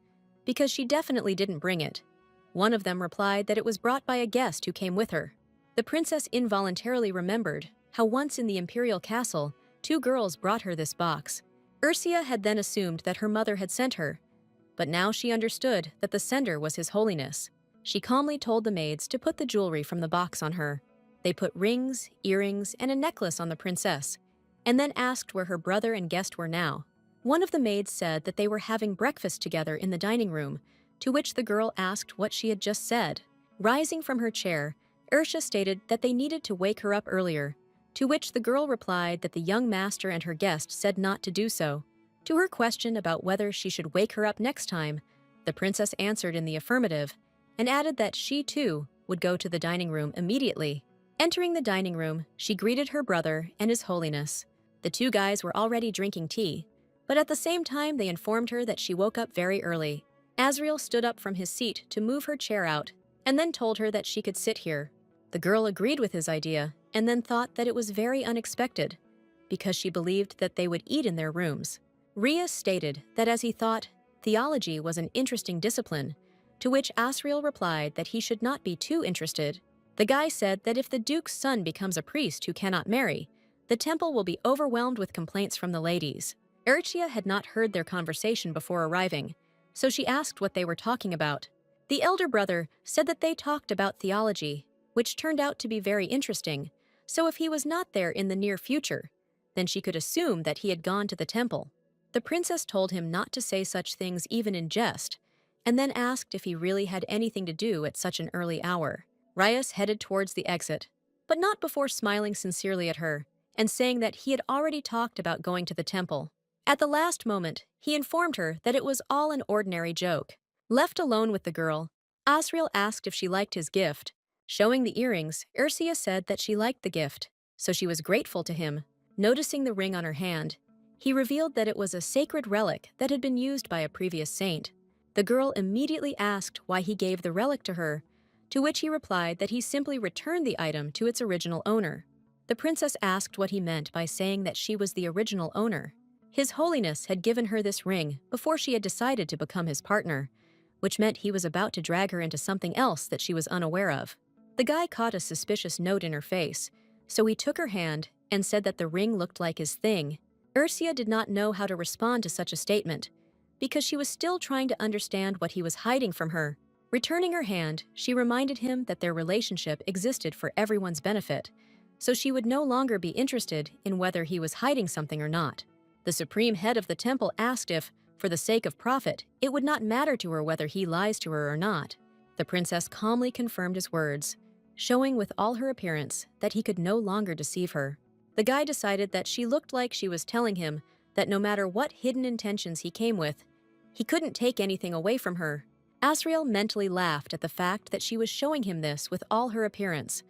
because she definitely didn't bring it. One of them replied that it was brought by a guest who came with her. The princess involuntarily remembered how once in the imperial castle, two girls brought her this box. Ursia had then assumed that her mother had sent her, but now she understood that the sender was His Holiness. She calmly told the maids to put the jewelry from the box on her. They put rings, earrings, and a necklace on the princess, and then asked where her brother and guest were now. One of the maids said that they were having breakfast together in the dining room, to which the girl asked what she had just said. Rising from her chair, Ursia stated that they needed to wake her up earlier, to which the girl replied that the young master and her guest said not to do so. To her question about whether she should wake her up next time, the princess answered in the affirmative and added that she, too, would go to the dining room immediately. Entering the dining room, she greeted her brother and His Holiness. The two guys were already drinking tea, but at the same time they informed her that she woke up very early. Asriel stood up from his seat to move her chair out and then told her that she could sit here. The girl agreed with his idea and then thought that it was very unexpected, because she believed that they would eat in their rooms. Rias stated that as he thought, theology was an interesting discipline, to which Asriel replied that he should not be too interested. The guy said that if the duke's son becomes a priest who cannot marry, the temple will be overwhelmed with complaints from the ladies. Ursia had not heard their conversation before arriving, so she asked what they were talking about. The elder brother said that they talked about theology, which turned out to be very interesting, so if he was not there in the near future, then she could assume that he had gone to the temple. The princess told him not to say such things even in jest, and then asked if he really had anything to do at such an early hour. Rias headed towards the exit, but not before smiling sincerely at her and saying that he had already talked about going to the temple. At the last moment, he informed her that it was all an ordinary joke. Left alone with the girl, Asriel asked if she liked his gift. Showing the earrings, Ursia said that she liked the gift, so she was grateful to him. Noticing the ring on her hand, he revealed that it was a sacred relic that had been used by a previous saint. The girl immediately asked why he gave the relic to her, to which he replied that he simply returned the item to its original owner. The princess asked what he meant by saying that she was the original owner. His Holiness had given her this ring before she had decided to become his partner, which meant he was about to drag her into something else that she was unaware of. The guy caught a suspicious note in her face, so he took her hand and said that the ring looked like his thing. Ursia did not know how to respond to such a statement, because she was still trying to understand what he was hiding from her. Returning her hand, she reminded him that their relationship existed for everyone's benefit, so she would no longer be interested in whether he was hiding something or not. The supreme head of the temple asked if, for the sake of profit, it would not matter to her whether he lies to her or not. The princess calmly confirmed his words, showing with all her appearance that he could no longer deceive her. The guy decided that she looked like she was telling him that no matter what hidden intentions he came with, he couldn't take anything away from her. Asriel mentally laughed at the fact that she was showing him this with all her appearance,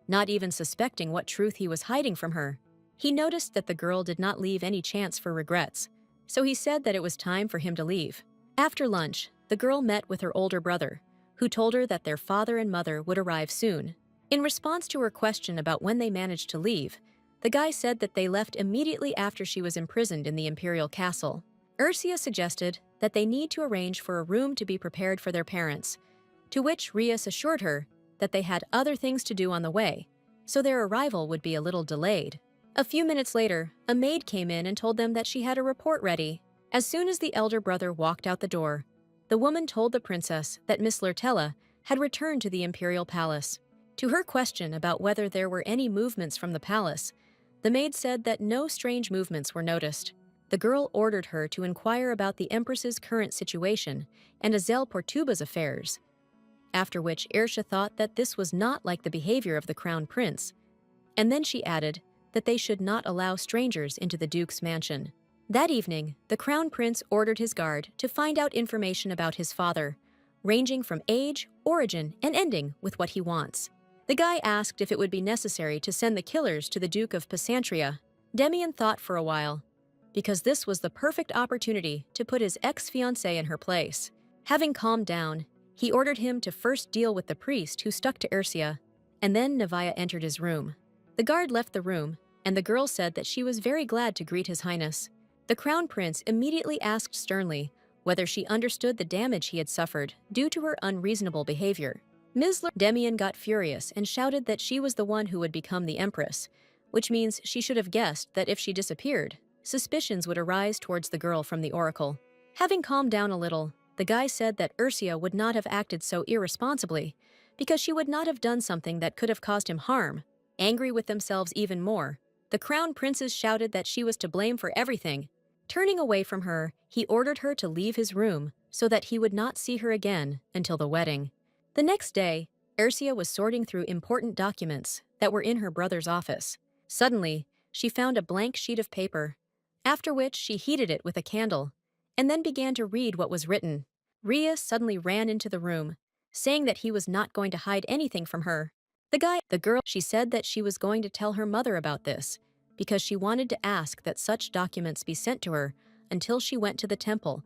not even suspecting what truth he was hiding from her. He noticed that the girl did not leave any chance for regrets, so he said that it was time for him to leave. After lunch, the girl met with her older brother, who told her that their father and mother would arrive soon. In response to her question about when they managed to leave, the guy said that they left immediately after she was imprisoned in the imperial castle. Ursia suggested that they need to arrange for a room to be prepared for their parents, to which Rias assured her that they had other things to do on the way, so their arrival would be a little delayed. A few minutes later, a maid came in and told them that she had a report ready. As soon as the elder brother walked out the door, the woman told the princess that Miss Lurtella had returned to the imperial palace. To her question about whether there were any movements from the palace, the maid said that no strange movements were noticed. The girl ordered her to inquire about the Empress's current situation and Azel Portuba's affairs, after which Ersha thought that this was not like the behavior of the crown prince, and then she added that they should not allow strangers into the duke's mansion. That evening, the crown prince ordered his guard to find out information about his father, ranging from age, origin, and ending with what he wants. The guy asked if it would be necessary to send the killers to the Duke of Pesantria. Demian thought for a while, because this was the perfect opportunity to put his ex-fiancée in her place. Having calmed down, he ordered him to first deal with the priest who stuck to Ursia, and then Nevaeh entered his room. The guard left the room, and the girl said that she was very glad to greet His Highness. The crown prince immediately asked sternly whether she understood the damage he had suffered due to her unreasonable behavior. Ms. Demian got furious and shouted that she was the one who would become the empress, which means she should have guessed that if she disappeared, suspicions would arise towards the girl from the oracle. Having calmed down a little, the guy said that Ursia would not have acted so irresponsibly because she would not have done something that could have caused him harm. Angry with themselves even more, the crown princes shouted that she was to blame for everything. Turning away from her, he ordered her to leave his room so that he would not see her again until the wedding. The next day, Ursia was sorting through important documents that were in her brother's office. Suddenly, she found a blank sheet of paper, after which she heated it with a candle, and then began to read what was written. Ria suddenly ran into the room, saying that he was not going to hide anything from her. The girl, she said that she was going to tell her mother about this, because she wanted to ask that such documents be sent to her until she went to the temple,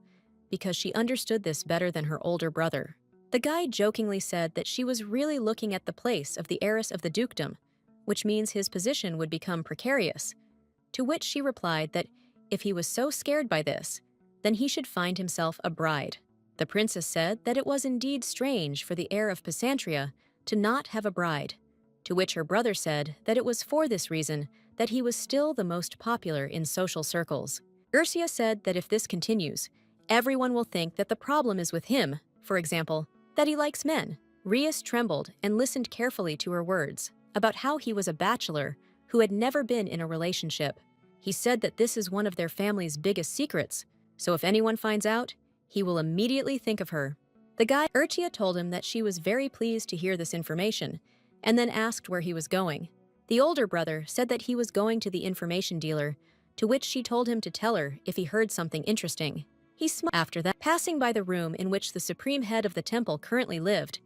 because she understood this better than her older brother. The guy jokingly said that she was really looking at the place of the heiress of the dukedom, which means his position would become precarious, to which she replied that if he was so scared by this, then he should find himself a bride. The princess said that it was indeed strange for the heir of Pesantria to not have a bride, to which her brother said that it was for this reason that he was still the most popular in social circles. Ursia said that if this continues, everyone will think that the problem is with him, for example, that he likes men. Rias trembled and listened carefully to her words about how he was a bachelor who had never been in a relationship. He said that this is one of their family's biggest secrets, so if anyone finds out, he will immediately think of her. The guy, Ursia, told him that she was very pleased to hear this information, and then asked where he was going. The older brother said that he was going to the information dealer, to which she told him to tell her if he heard something interesting. He smiled. After that, passing by the room in which the supreme head of the temple currently lived,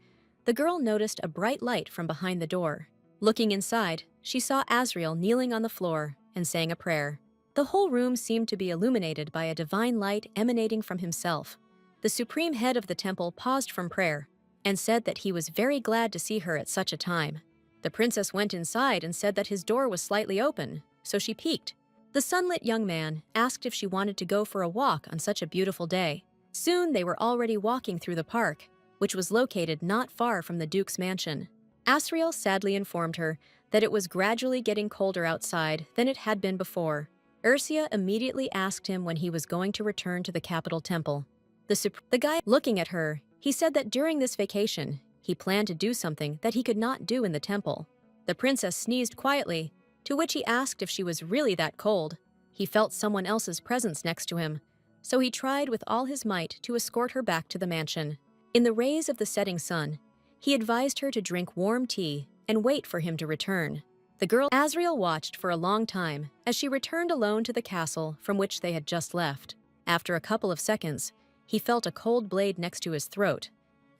the girl noticed a bright light from behind the door. Looking inside, she saw Azrael kneeling on the floor and saying a prayer. The whole room seemed to be illuminated by a divine light emanating from himself. The supreme head of the temple paused from prayer and said that he was very glad to see her at such a time. The princess went inside and said that his door was slightly open, so she peeked. The sunlit young man asked if she wanted to go for a walk on such a beautiful day. Soon they were already walking through the park, which was located not far from the duke's mansion. Asriel sadly informed her that it was gradually getting colder outside than it had been before. Ursia immediately asked him when he was going to return to the capital temple. The guy, looking at her, he said that during this vacation, he planned to do something that he could not do in the temple. The princess sneezed quietly, to which he asked if she was really that cold. He felt someone else's presence next to him, so he tried with all his might to escort her back to the mansion. In the rays of the setting sun, he advised her to drink warm tea and wait for him to return. The girl, Azrael, watched for a long time as she returned alone to the castle from which they had just left. After a couple of seconds, he felt a cold blade next to his throat,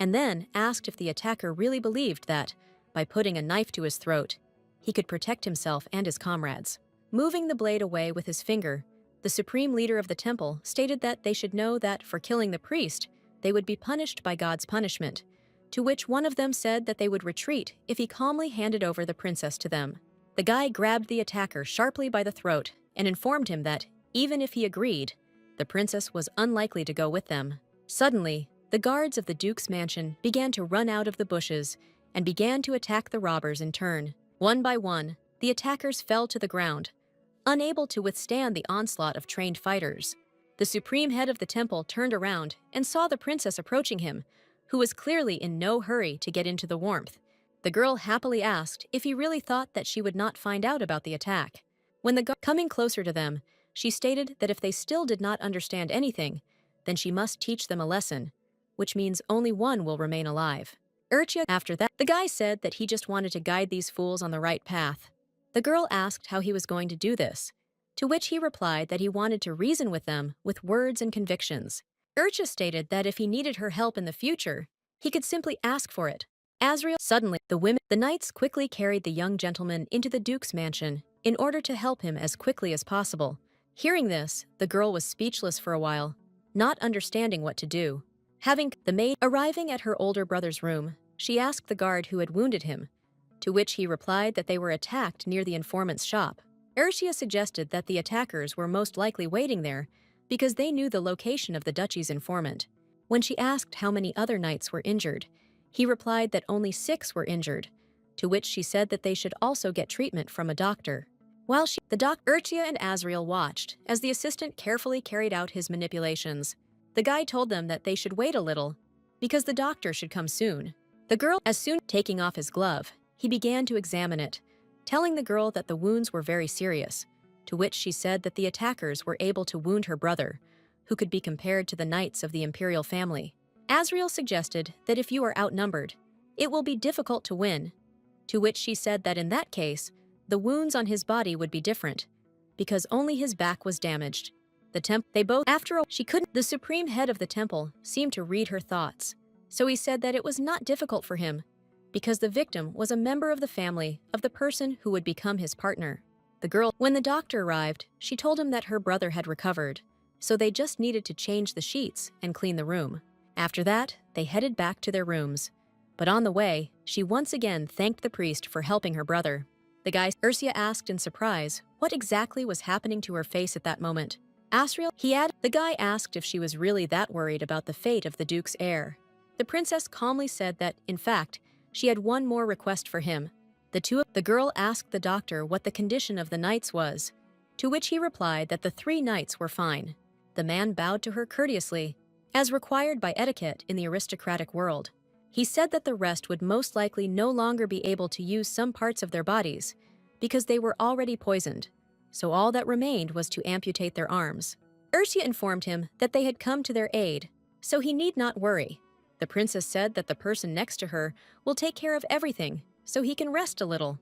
and then asked if the attacker really believed that, by putting a knife to his throat, he could protect himself and his comrades. Moving the blade away with his finger, the supreme leader of the temple stated that they should know that for killing the priest, they would be punished by God's punishment, to which one of them said that they would retreat if he calmly handed over the princess to them. The guy grabbed the attacker sharply by the throat and informed him that, even if he agreed, the princess was unlikely to go with them. Suddenly, the guards of the duke's mansion began to run out of the bushes and began to attack the robbers in turn. One by one, the attackers fell to the ground, unable to withstand the onslaught of trained fighters. The supreme head of the temple turned around and saw the princess approaching him, who was clearly in no hurry to get into the warmth. The girl happily asked if he really thought that she would not find out about the attack. When the guard coming closer to them, she stated that if they still did not understand anything, then she must teach them a lesson, which means only one will remain alive. After that, the guy said that he just wanted to guide these fools on the right path. The girl asked how he was going to do this, to which he replied that he wanted to reason with them with words and convictions. Stated that if he needed her help in the future, he could simply ask for it. Suddenly, the knights quickly carried the young gentleman into the duke's mansion in order to help him as quickly as possible. Hearing this, the girl was speechless for a while, not understanding what to do. Having the maid arriving at her older brother's room, she asked the guard who had wounded him, to which he replied that they were attacked near the informant's shop. Urtia suggested that the attackers were most likely waiting there because they knew the location of the duchy's informant. When she asked how many other knights were injured, he replied that only 6 were injured, to which she said that they should also get treatment from a doctor. While Urtia and Azriel watched as the assistant carefully carried out his manipulations. The guy told them that they should wait a little because the doctor should come soon. The girl, as soon taking off his glove, he began to examine it, telling the girl that the wounds were very serious, to which she said that the attackers were able to wound her brother, who could be compared to the knights of the imperial family. Azriel suggested that if you are outnumbered, it will be difficult to win, to which she said that in that case, the wounds on his body would be different, because only his back was damaged. The supreme head of the temple seemed to read her thoughts, so he said that it was not difficult for him, because the victim was a member of the family of the person who would become his partner. When the doctor arrived, she told him that her brother had recovered, so they just needed to change the sheets and clean the room. After that, they headed back to their rooms. But on the way, she once again thanked the priest for helping her brother. Ursia asked in surprise what exactly was happening to her face at that moment. The guy asked if she was really that worried about the fate of the duke's heir. The princess calmly said that, in fact, she had one more request for him. The girl asked the doctor what the condition of the knights was, to which he replied that the 3 knights were fine. The man bowed to her courteously, as required by etiquette in the aristocratic world. He said that the rest would most likely no longer be able to use some parts of their bodies because they were already poisoned, so all that remained was to amputate their arms. Ursia informed him that they had come to their aid, so he need not worry. The princess said that the person next to her will take care of everything, so he can rest a little.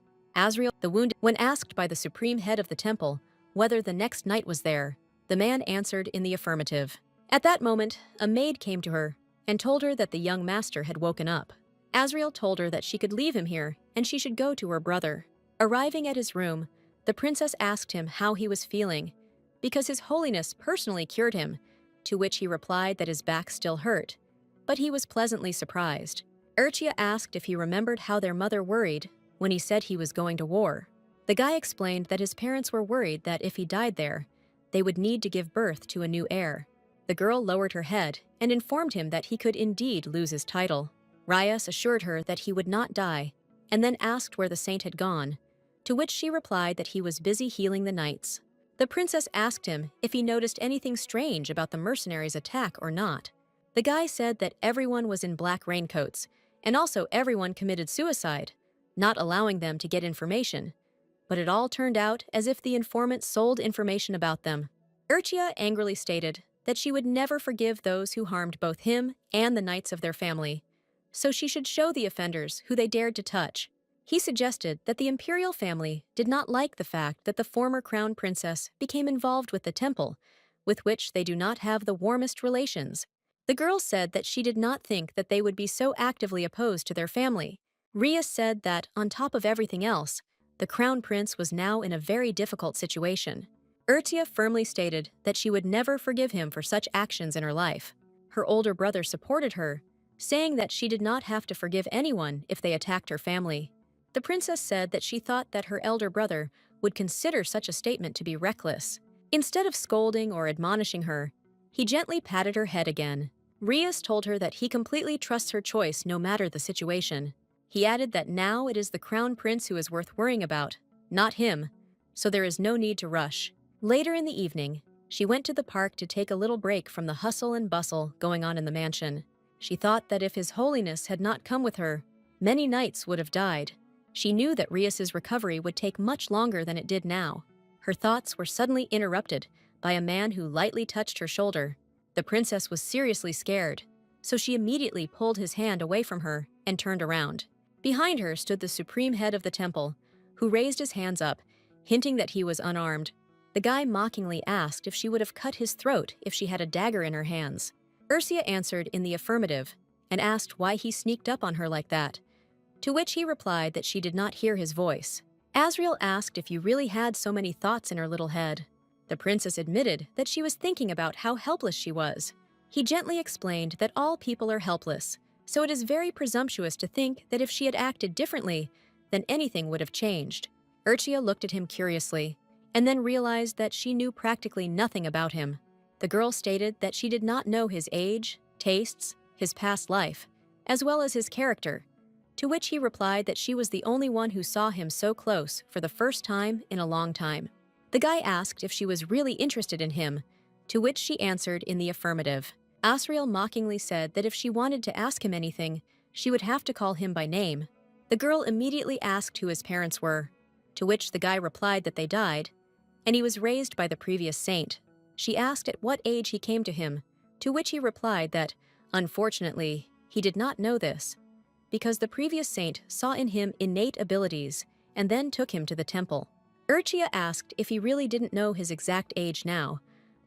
When asked by the supreme head of the temple whether the next knight was there, the man answered in the affirmative. At that moment, a maid came to her and told her that the young master had woken up. Azriel told her that she could leave him here and she should go to her brother. Arriving at his room, the princess asked him how he was feeling, because His Holiness personally cured him, to which he replied that his back still hurt, but he was pleasantly surprised. Urtia asked if he remembered how their mother worried when he said he was going to war. The guy explained that his parents were worried that if he died there, they would need to give birth to a new heir. The girl lowered her head and informed him that he could indeed lose his title. Rias assured her that he would not die, and then asked where the saint had gone, to which she replied that he was busy healing the knights. The princess asked him if he noticed anything strange about the mercenaries' attack or not. The guy said that everyone was in black raincoats, and also everyone committed suicide, not allowing them to get information. But it all turned out as if the informant sold information about them. Urtia angrily stated that she would never forgive those who harmed both him and the knights of their family, so she should show the offenders who they dared to touch. He suggested that the imperial family did not like the fact that the former crown princess became involved with the temple, with which they do not have the warmest relations. The girl said that she did not think that they would be so actively opposed to their family. Rias said that, on top of everything else, the crown prince was now in a very difficult situation. Urtia firmly stated that she would never forgive him for such actions in her life. Her older brother supported her, saying that she did not have to forgive anyone if they attacked her family. The princess said that she thought that her elder brother would consider such a statement to be reckless. Instead of scolding or admonishing her, he gently patted her head again. Rias told her that he completely trusts her choice no matter the situation. He added that now it is the crown prince who is worth worrying about, not him, so there is no need to rush. Later in the evening, she went to the park to take a little break from the hustle and bustle going on in the mansion. She thought that if His Holiness had not come with her, many knights would have died. She knew that Rias's recovery would take much longer than it did now. her thoughts were suddenly interrupted by a man who lightly touched her shoulder. The princess was seriously scared, so she immediately pulled his hand away from her and turned around. Behind her stood the supreme head of the temple, who raised his hands up, hinting that he was unarmed. The guy mockingly asked if she would have cut his throat if she had a dagger in her hands. Ursia answered in the affirmative and asked why he sneaked up on her like that, to which he replied that she did not hear his voice. Asriel asked if you really had so many thoughts in her little head. The princess admitted that she was thinking about how helpless she was. He gently explained that all people are helpless, so it is very presumptuous to think that if she had acted differently, then anything would have changed. Urchia looked at him curiously, and then realized that she knew practically nothing about him. The girl stated that she did not know his age, tastes, his past life, as well as his character, to which he replied that she was the only one who saw him so close for the first time in a long time. The guy asked if she was really interested in him, to which she answered in the affirmative. Asriel mockingly said that if she wanted to ask him anything, she would have to call him by name. The girl immediately asked who his parents were, to which the guy replied that they died, and he was raised by the previous saint. She asked at what age he came to him, to which he replied that, unfortunately, he did not know this, because the previous saint saw in him innate abilities and then took him to the temple. Urchia asked if he really didn't know his exact age now,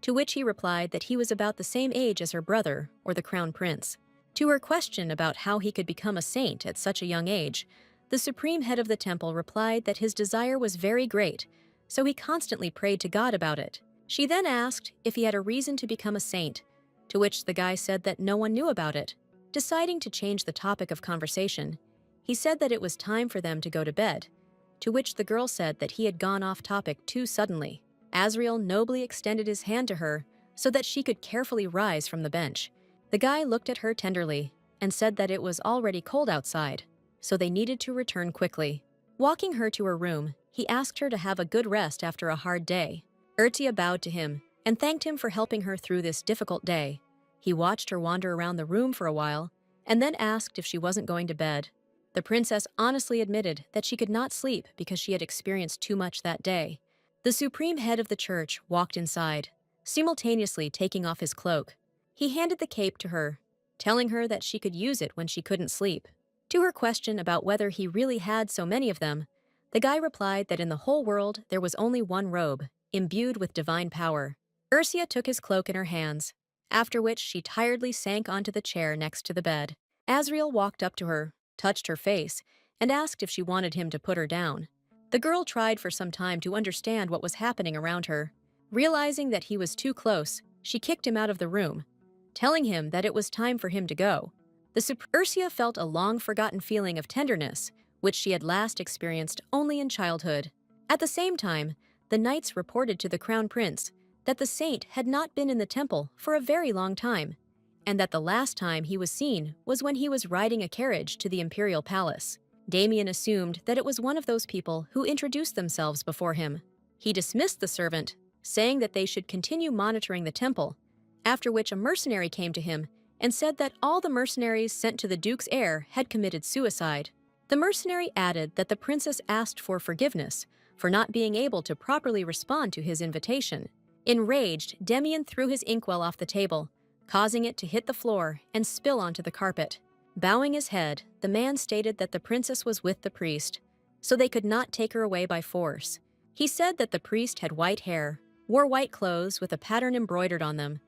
to which he replied that he was about the same age as her brother or the crown prince. To her question about how he could become a saint at such a young age, the supreme head of the temple replied that his desire was very great, so he constantly prayed to God about it. She then asked if he had a reason to become a saint, to which the guy said that no one knew about it. Deciding to change the topic of conversation, he said that it was time for them to go to bed, to which the girl said that he had gone off topic too suddenly. Asriel nobly extended his hand to her so that she could carefully rise from the bench. The guy looked at her tenderly and said that it was already cold outside, so they needed to return quickly. Walking her to her room, he asked her to have a good rest after a hard day. Urtia bowed to him and thanked him for helping her through this difficult day. He watched her wander around the room for a while and then asked if she wasn't going to bed. The princess honestly admitted that she could not sleep because she had experienced too much that day. The supreme head of the church walked inside, simultaneously taking off his cloak. He handed the cape to her, telling her that she could use it when she couldn't sleep. To her question about whether he really had so many of them, the guy replied that in the whole world there was only one robe, imbued with divine power. Ursia took his cloak in her hands, after which she tiredly sank onto the chair next to the bed. Asriel walked up to her, touched her face, and asked if she wanted him to put her down. The girl tried for some time to understand what was happening around her. Realizing that he was too close, she kicked him out of the room, telling him that it was time for him to go. Ursia felt a long-forgotten feeling of tenderness, which she had last experienced only in childhood. At the same time, the knights reported to the crown prince that the saint had not been in the temple for a very long time, and that the last time he was seen was when he was riding a carriage to the imperial palace. Damien assumed that it was one of those people who introduced themselves before him. He dismissed the servant, saying that they should continue monitoring the temple, after which a mercenary came to him and said that all the mercenaries sent to the duke's heir had committed suicide. The mercenary added that the princess asked for forgiveness for not being able to properly respond to his invitation. Enraged, Damien threw his inkwell off the table, causing it to hit the floor and spill onto the carpet. Bowing his head, the man stated that the princess was with the priest, so they could not take her away by force. He said that the priest had white hair, wore white clothes with a pattern embroidered on them,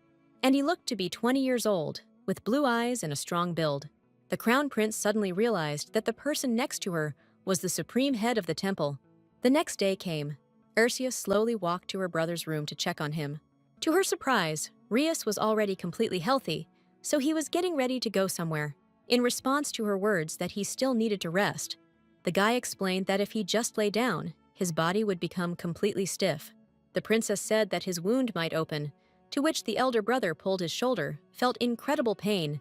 and he looked to be 20 years old, with blue eyes and a strong build. The crown prince suddenly realized that the person next to her was the supreme head of the temple. The next day came. Ursia slowly walked to her brother's room to check on him. To her surprise, Rias was already completely healthy, so he was getting ready to go somewhere. In response to her words that he still needed to rest, the guy explained that if he just lay down, his body would become completely stiff. The princess said that his wound might open, to which the elder brother pulled his shoulder, felt incredible pain,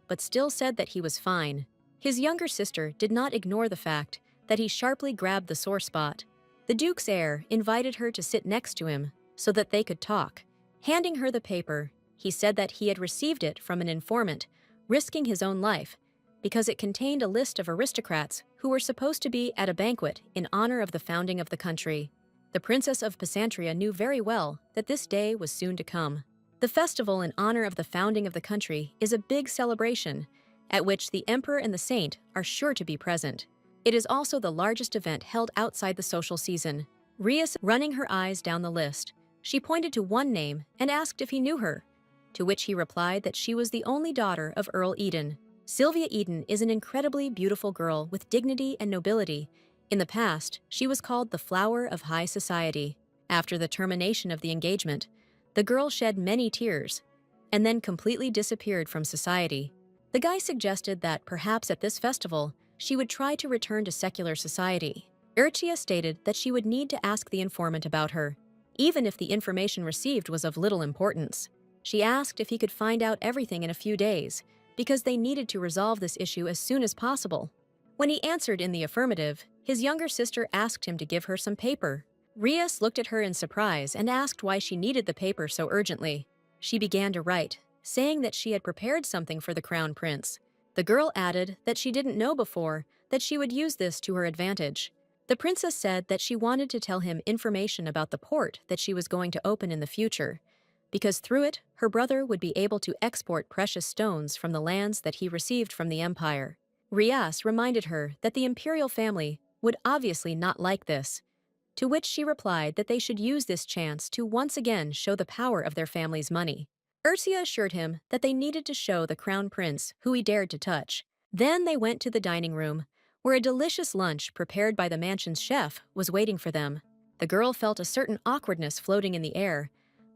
but still said that he was fine. His younger sister did not ignore the fact that he sharply grabbed the sore spot. The duke's heir invited her to sit next to him so that they could talk. Handing her the paper, he said that he had received it from an informant, risking his own life, because it contained a list of aristocrats who were supposed to be at a banquet in honor of the founding of the country. The princess of Pysantria knew very well that this day was soon to come. The festival in honor of the founding of the country is a big celebration, at which the emperor and the saint are sure to be present. It is also the largest event held outside the social season. Rias, running her eyes down the list, she pointed to one name and asked if he knew her, to which he replied that she was the only daughter of Earl Eden. Sylvia Eden is an incredibly beautiful girl with dignity and nobility. In the past, she was called the flower of high society. After the termination of the engagement, the girl shed many tears and then completely disappeared from society. The guy suggested that perhaps at this festival, she would try to return to secular society. Urchia stated that she would need to ask the informant about her, even if the information received was of little importance. She asked if he could find out everything in a few days, because they needed to resolve this issue as soon as possible. When he answered in the affirmative, his younger sister asked him to give her some paper. Rias looked at her in surprise and asked why she needed the paper so urgently. She began to write, saying that she had prepared something for the crown prince. The girl added that she didn't know before that she would use this to her advantage. The princess said that she wanted to tell him information about the port that she was going to open in the future, because through it, her brother would be able to export precious stones from the lands that he received from the empire. Rias reminded her that the imperial family would obviously not like this, to which she replied that they should use this chance to once again show the power of their family's money. Ursia assured him that they needed to show the crown prince who he dared to touch. Then they went to the dining room, where a delicious lunch prepared by the mansion's chef was waiting for them. The girl felt a certain awkwardness floating in the air,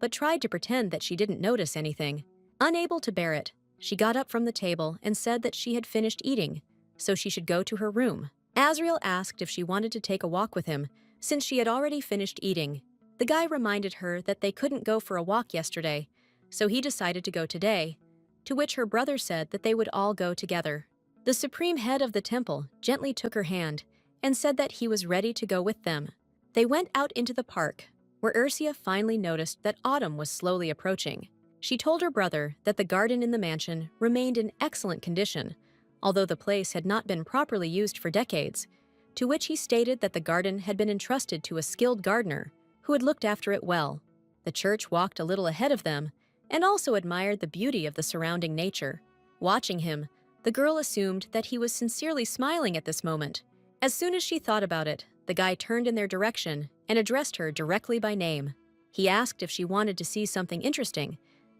but tried to pretend that she didn't notice anything. Unable to bear it, she got up from the table and said that she had finished eating, so she should go to her room. Azriel asked if she wanted to take a walk with him, since she had already finished eating. The guy reminded her that they couldn't go for a walk yesterday, so he decided to go today, to which her brother said that they would all go together. The supreme head of the temple gently took her hand and said that he was ready to go with them. They went out into the park, where Ursia finally noticed that autumn was slowly approaching. She told her brother that the garden in the mansion remained in excellent condition, although the place had not been properly used for decades, to which he stated that the garden had been entrusted to a skilled gardener who had looked after it well. The church walked a little ahead of them and also admired the beauty of the surrounding nature. Watching him, the girl assumed that he was sincerely smiling at this moment. As soon as she thought about it, the guy turned in their direction and addressed her directly by name. He asked if she wanted to see something interesting,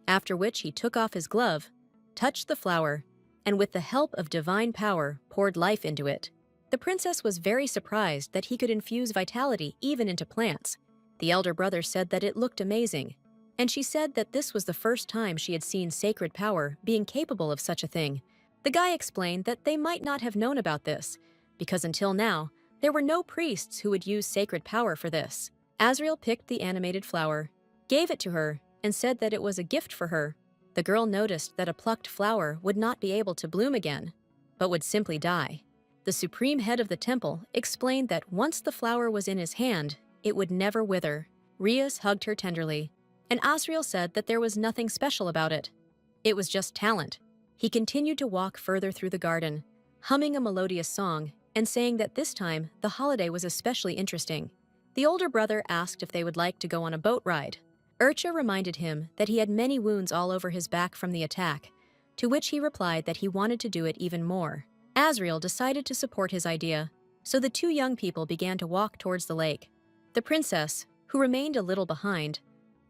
after which he took off his glove, touched the flower, and with the help of divine power, poured life into it. The princess was very surprised that he could infuse vitality even into plants. The elder brother said that it looked amazing, and she said that this was the first time she had seen sacred power being capable of such a thing. The guy explained that they might not have known about this, because until now, there were no priests who would use sacred power for this. Azriel picked the animated flower, gave it to her, and said that it was a gift for her. The girl noticed that a plucked flower would not be able to bloom again, but would simply die. The supreme head of the temple explained that once the flower was in his hand, it would never wither. Rias hugged her tenderly, and Azriel said that there was nothing special about it. It was just talent. He continued to walk further through the garden, humming a melodious song and saying that this time the holiday was especially interesting. The older brother asked if they would like to go on a boat ride. Urcha reminded him that he had many wounds all over his back from the attack, to which he replied that he wanted to do it even more. Azriel decided to support his idea, so the two young people began to walk towards the lake. The princess, who remained a little behind,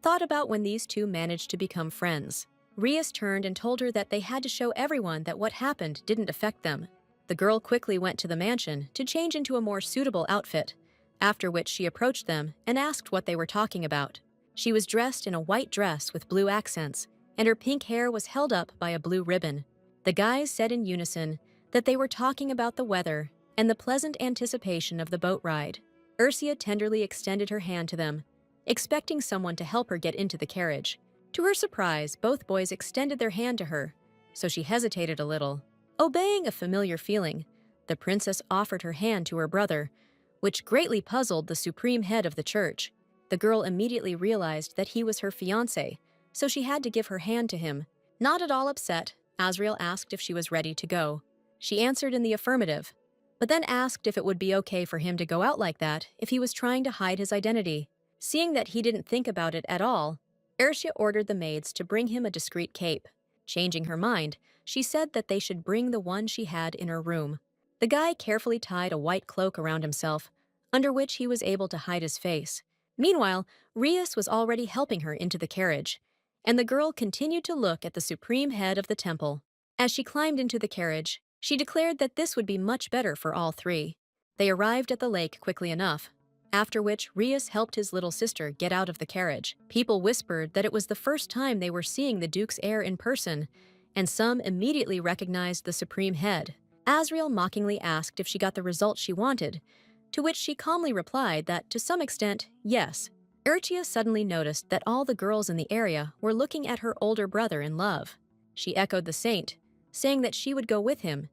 thought about when these two managed to become friends. Rias turned and told her that they had to show everyone that what happened didn't affect them. The girl quickly went to the mansion to change into a more suitable outfit, after which she approached them and asked what they were talking about. She was dressed in a white dress with blue accents, and her pink hair was held up by a blue ribbon. The guys said in unison that they were talking about the weather and the pleasant anticipation of the boat ride. Ursia tenderly extended her hand to them, expecting someone to help her get into the carriage. To her surprise, both boys extended their hand to her, so she hesitated a little. Obeying a familiar feeling, the princess offered her hand to her brother, which greatly puzzled the supreme head of the church. The girl immediately realized that he was her fiancé, so she had to give her hand to him. Not at all upset, Azriel asked if she was ready to go. She answered in the affirmative, but then asked if it would be okay for him to go out like that if he was trying to hide his identity. Seeing that he didn't think about it at all, Ursula ordered the maids to bring him a discreet cape. Changing her mind, she said that they should bring the one she had in her room. The guy carefully tied a white cloak around himself, under which he was able to hide his face. Meanwhile, Rias was already helping her into the carriage, and the girl continued to look at the supreme head of the temple. As she climbed into the carriage, she declared that this would be much better for all three. They arrived at the lake quickly enough, after which Rias helped his little sister get out of the carriage. People whispered that it was the first time they were seeing the Duke's heir in person, and some immediately recognized the supreme head. Azriel mockingly asked if she got the result she wanted, to which she calmly replied that, to some extent, yes. Urtia suddenly noticed that all the girls in the area were looking at her older brother in love. She echoed the saint, saying that she would go with him,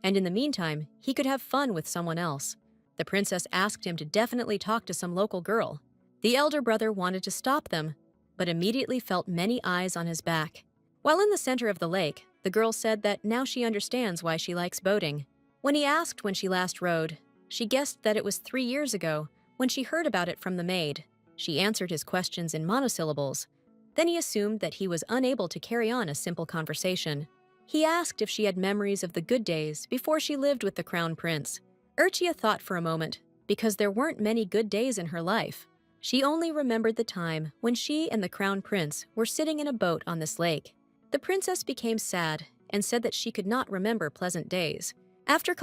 and in the meantime, he could have fun with someone else. The princess asked him to definitely talk to some local girl. The elder brother wanted to stop them, but immediately felt many eyes on his back. While in the center of the lake, the girl said that now she understands why she likes boating. When he asked when she last rowed, she guessed that it was 3 years ago when she heard about it from the maid. She answered his questions in monosyllables. Then he assumed that he was unable to carry on a simple conversation. He asked if she had memories of the good days before she lived with the crown prince. Urtia thought for a moment, because there weren't many good days in her life. She only remembered the time when she and the crown prince were sitting in a boat on this lake. The princess became sad and said that she could not remember pleasant days.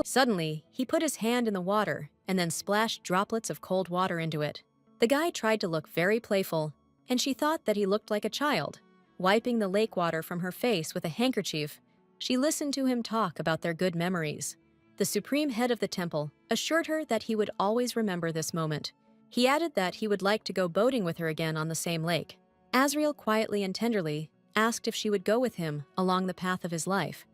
Suddenly, he put his hand in the water and then splashed droplets of cold water into it. The guy tried to look very playful, and she thought that he looked like a child. Wiping the lake water from her face with a handkerchief, she listened to him talk about their good memories. The supreme head of the temple assured her that he would always remember this moment. He added that he would like to go boating with her again on the same lake. Azriel quietly and tenderly asked if she would go with him along the path of his life,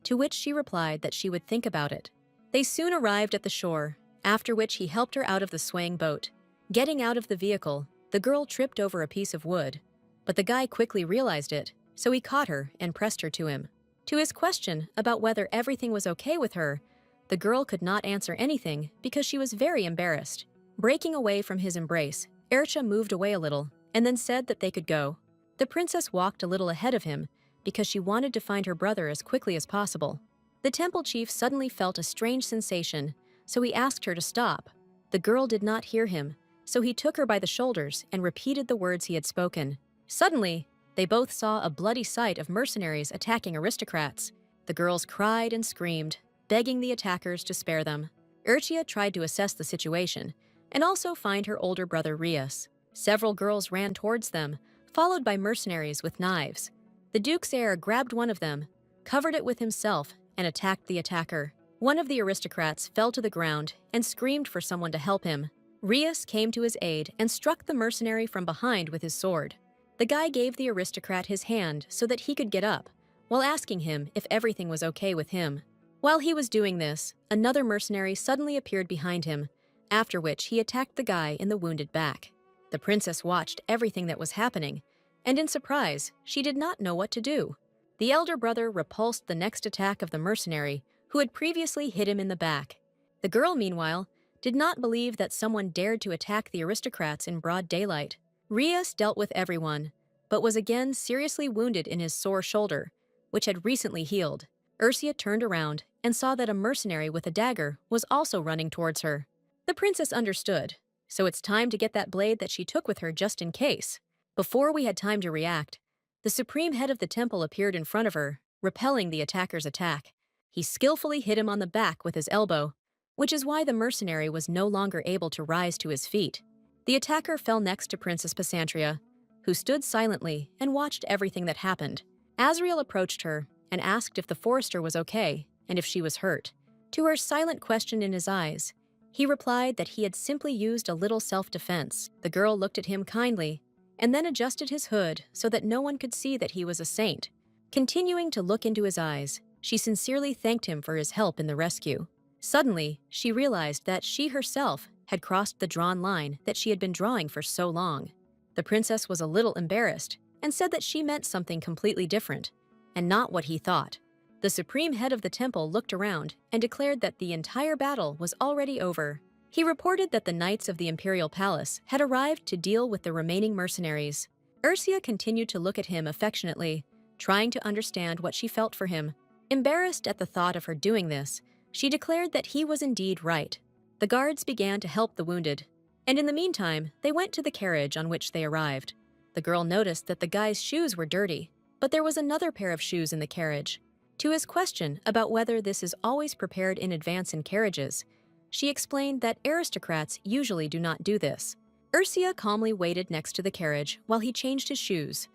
to which she replied that she would think about it. They soon arrived at the shore, after which he helped her out of the swaying boat. Getting out of the vehicle, the girl tripped over a piece of wood, but the guy quickly realized it, so he caught her and pressed her to him. To his question about whether everything was okay with her, the girl could not answer anything because she was very embarrassed. Breaking away from his embrace, Ercha moved away a little and then said that they could go. The princess walked a little ahead of him because she wanted to find her brother as quickly as possible. The temple chief suddenly felt a strange sensation, so he asked her to stop. The girl did not hear him, so he took her by the shoulders and repeated the words he had spoken. Suddenly, they both saw a bloody sight of mercenaries attacking aristocrats. The girls cried and screamed, begging the attackers to spare them. Urtia tried to assess the situation and also find her older brother Rias. Several girls ran towards them, followed by mercenaries with knives. The Duke's heir grabbed one of them, covered it with himself, and attacked the attacker. One of the aristocrats fell to the ground and screamed for someone to help him. Rias came to his aid and struck the mercenary from behind with his sword. The guy gave the aristocrat his hand so that he could get up, while asking him if everything was okay with him. While he was doing this, another mercenary suddenly appeared behind him, after which he attacked the guy in the wounded back. The princess watched everything that was happening, and in surprise, she did not know what to do. The elder brother repulsed the next attack of the mercenary, who had previously hit him in the back. The girl, meanwhile, did not believe that someone dared to attack the aristocrats in broad daylight. Rias dealt with everyone, but was again seriously wounded in his sore shoulder, which had recently healed. Ursia turned around and saw that a mercenary with a dagger was also running towards her. The princess understood, so it's time to get that blade that she took with her just in case. Before we had time to react, the supreme head of the temple appeared in front of her, repelling the attacker's attack. He skillfully hit him on the back with his elbow, which is why the mercenary was no longer able to rise to his feet. The attacker fell next to Princess Pysantria, who stood silently and watched everything that happened. Azriel approached her and asked if the forester was okay and if she was hurt. To her silent question in his eyes, he replied that he had simply used a little self-defense. The girl looked at him kindly and then adjusted his hood so that no one could see that he was a saint. Continuing to look into his eyes, she sincerely thanked him for his help in the rescue. Suddenly, she realized that she herself had crossed the drawn line that she had been drawing for so long. The princess was a little embarrassed and said that she meant something completely different, and not what he thought. The supreme head of the temple looked around and declared that the entire battle was already over. He reported that the knights of the imperial palace had arrived to deal with the remaining mercenaries. Ursia continued to look at him affectionately, trying to understand what she felt for him. Embarrassed at the thought of her doing this, she declared that he was indeed right. The guards began to help the wounded, and in the meantime, they went to the carriage on which they arrived. The girl noticed that the guy's shoes were dirty, but there was another pair of shoes in the carriage. To his question about whether this is always prepared in advance in carriages, she explained that aristocrats usually do not do this. Ursia calmly waited next to the carriage while he changed his shoes.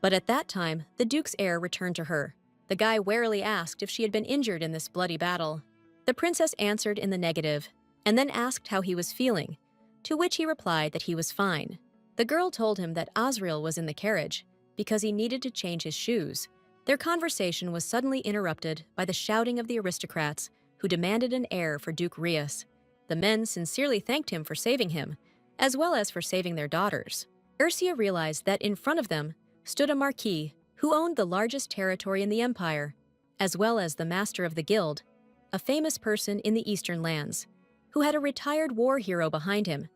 But at that time, the Duke's heir returned to her. The guy warily asked if she had been injured in this bloody battle. The princess answered in the negative, and then asked how he was feeling, to which he replied that he was fine. The girl told him that Azriel was in the carriage because he needed to change his shoes. Their conversation was suddenly interrupted by the shouting of the aristocrats who demanded an heir for Duke Rias. The men sincerely thanked him for saving him, as well as for saving their daughters. Ursia realized that in front of them stood a marquis who owned the largest territory in the empire, as well as the master of the guild, a famous person in the eastern lands, who had a retired war hero behind him,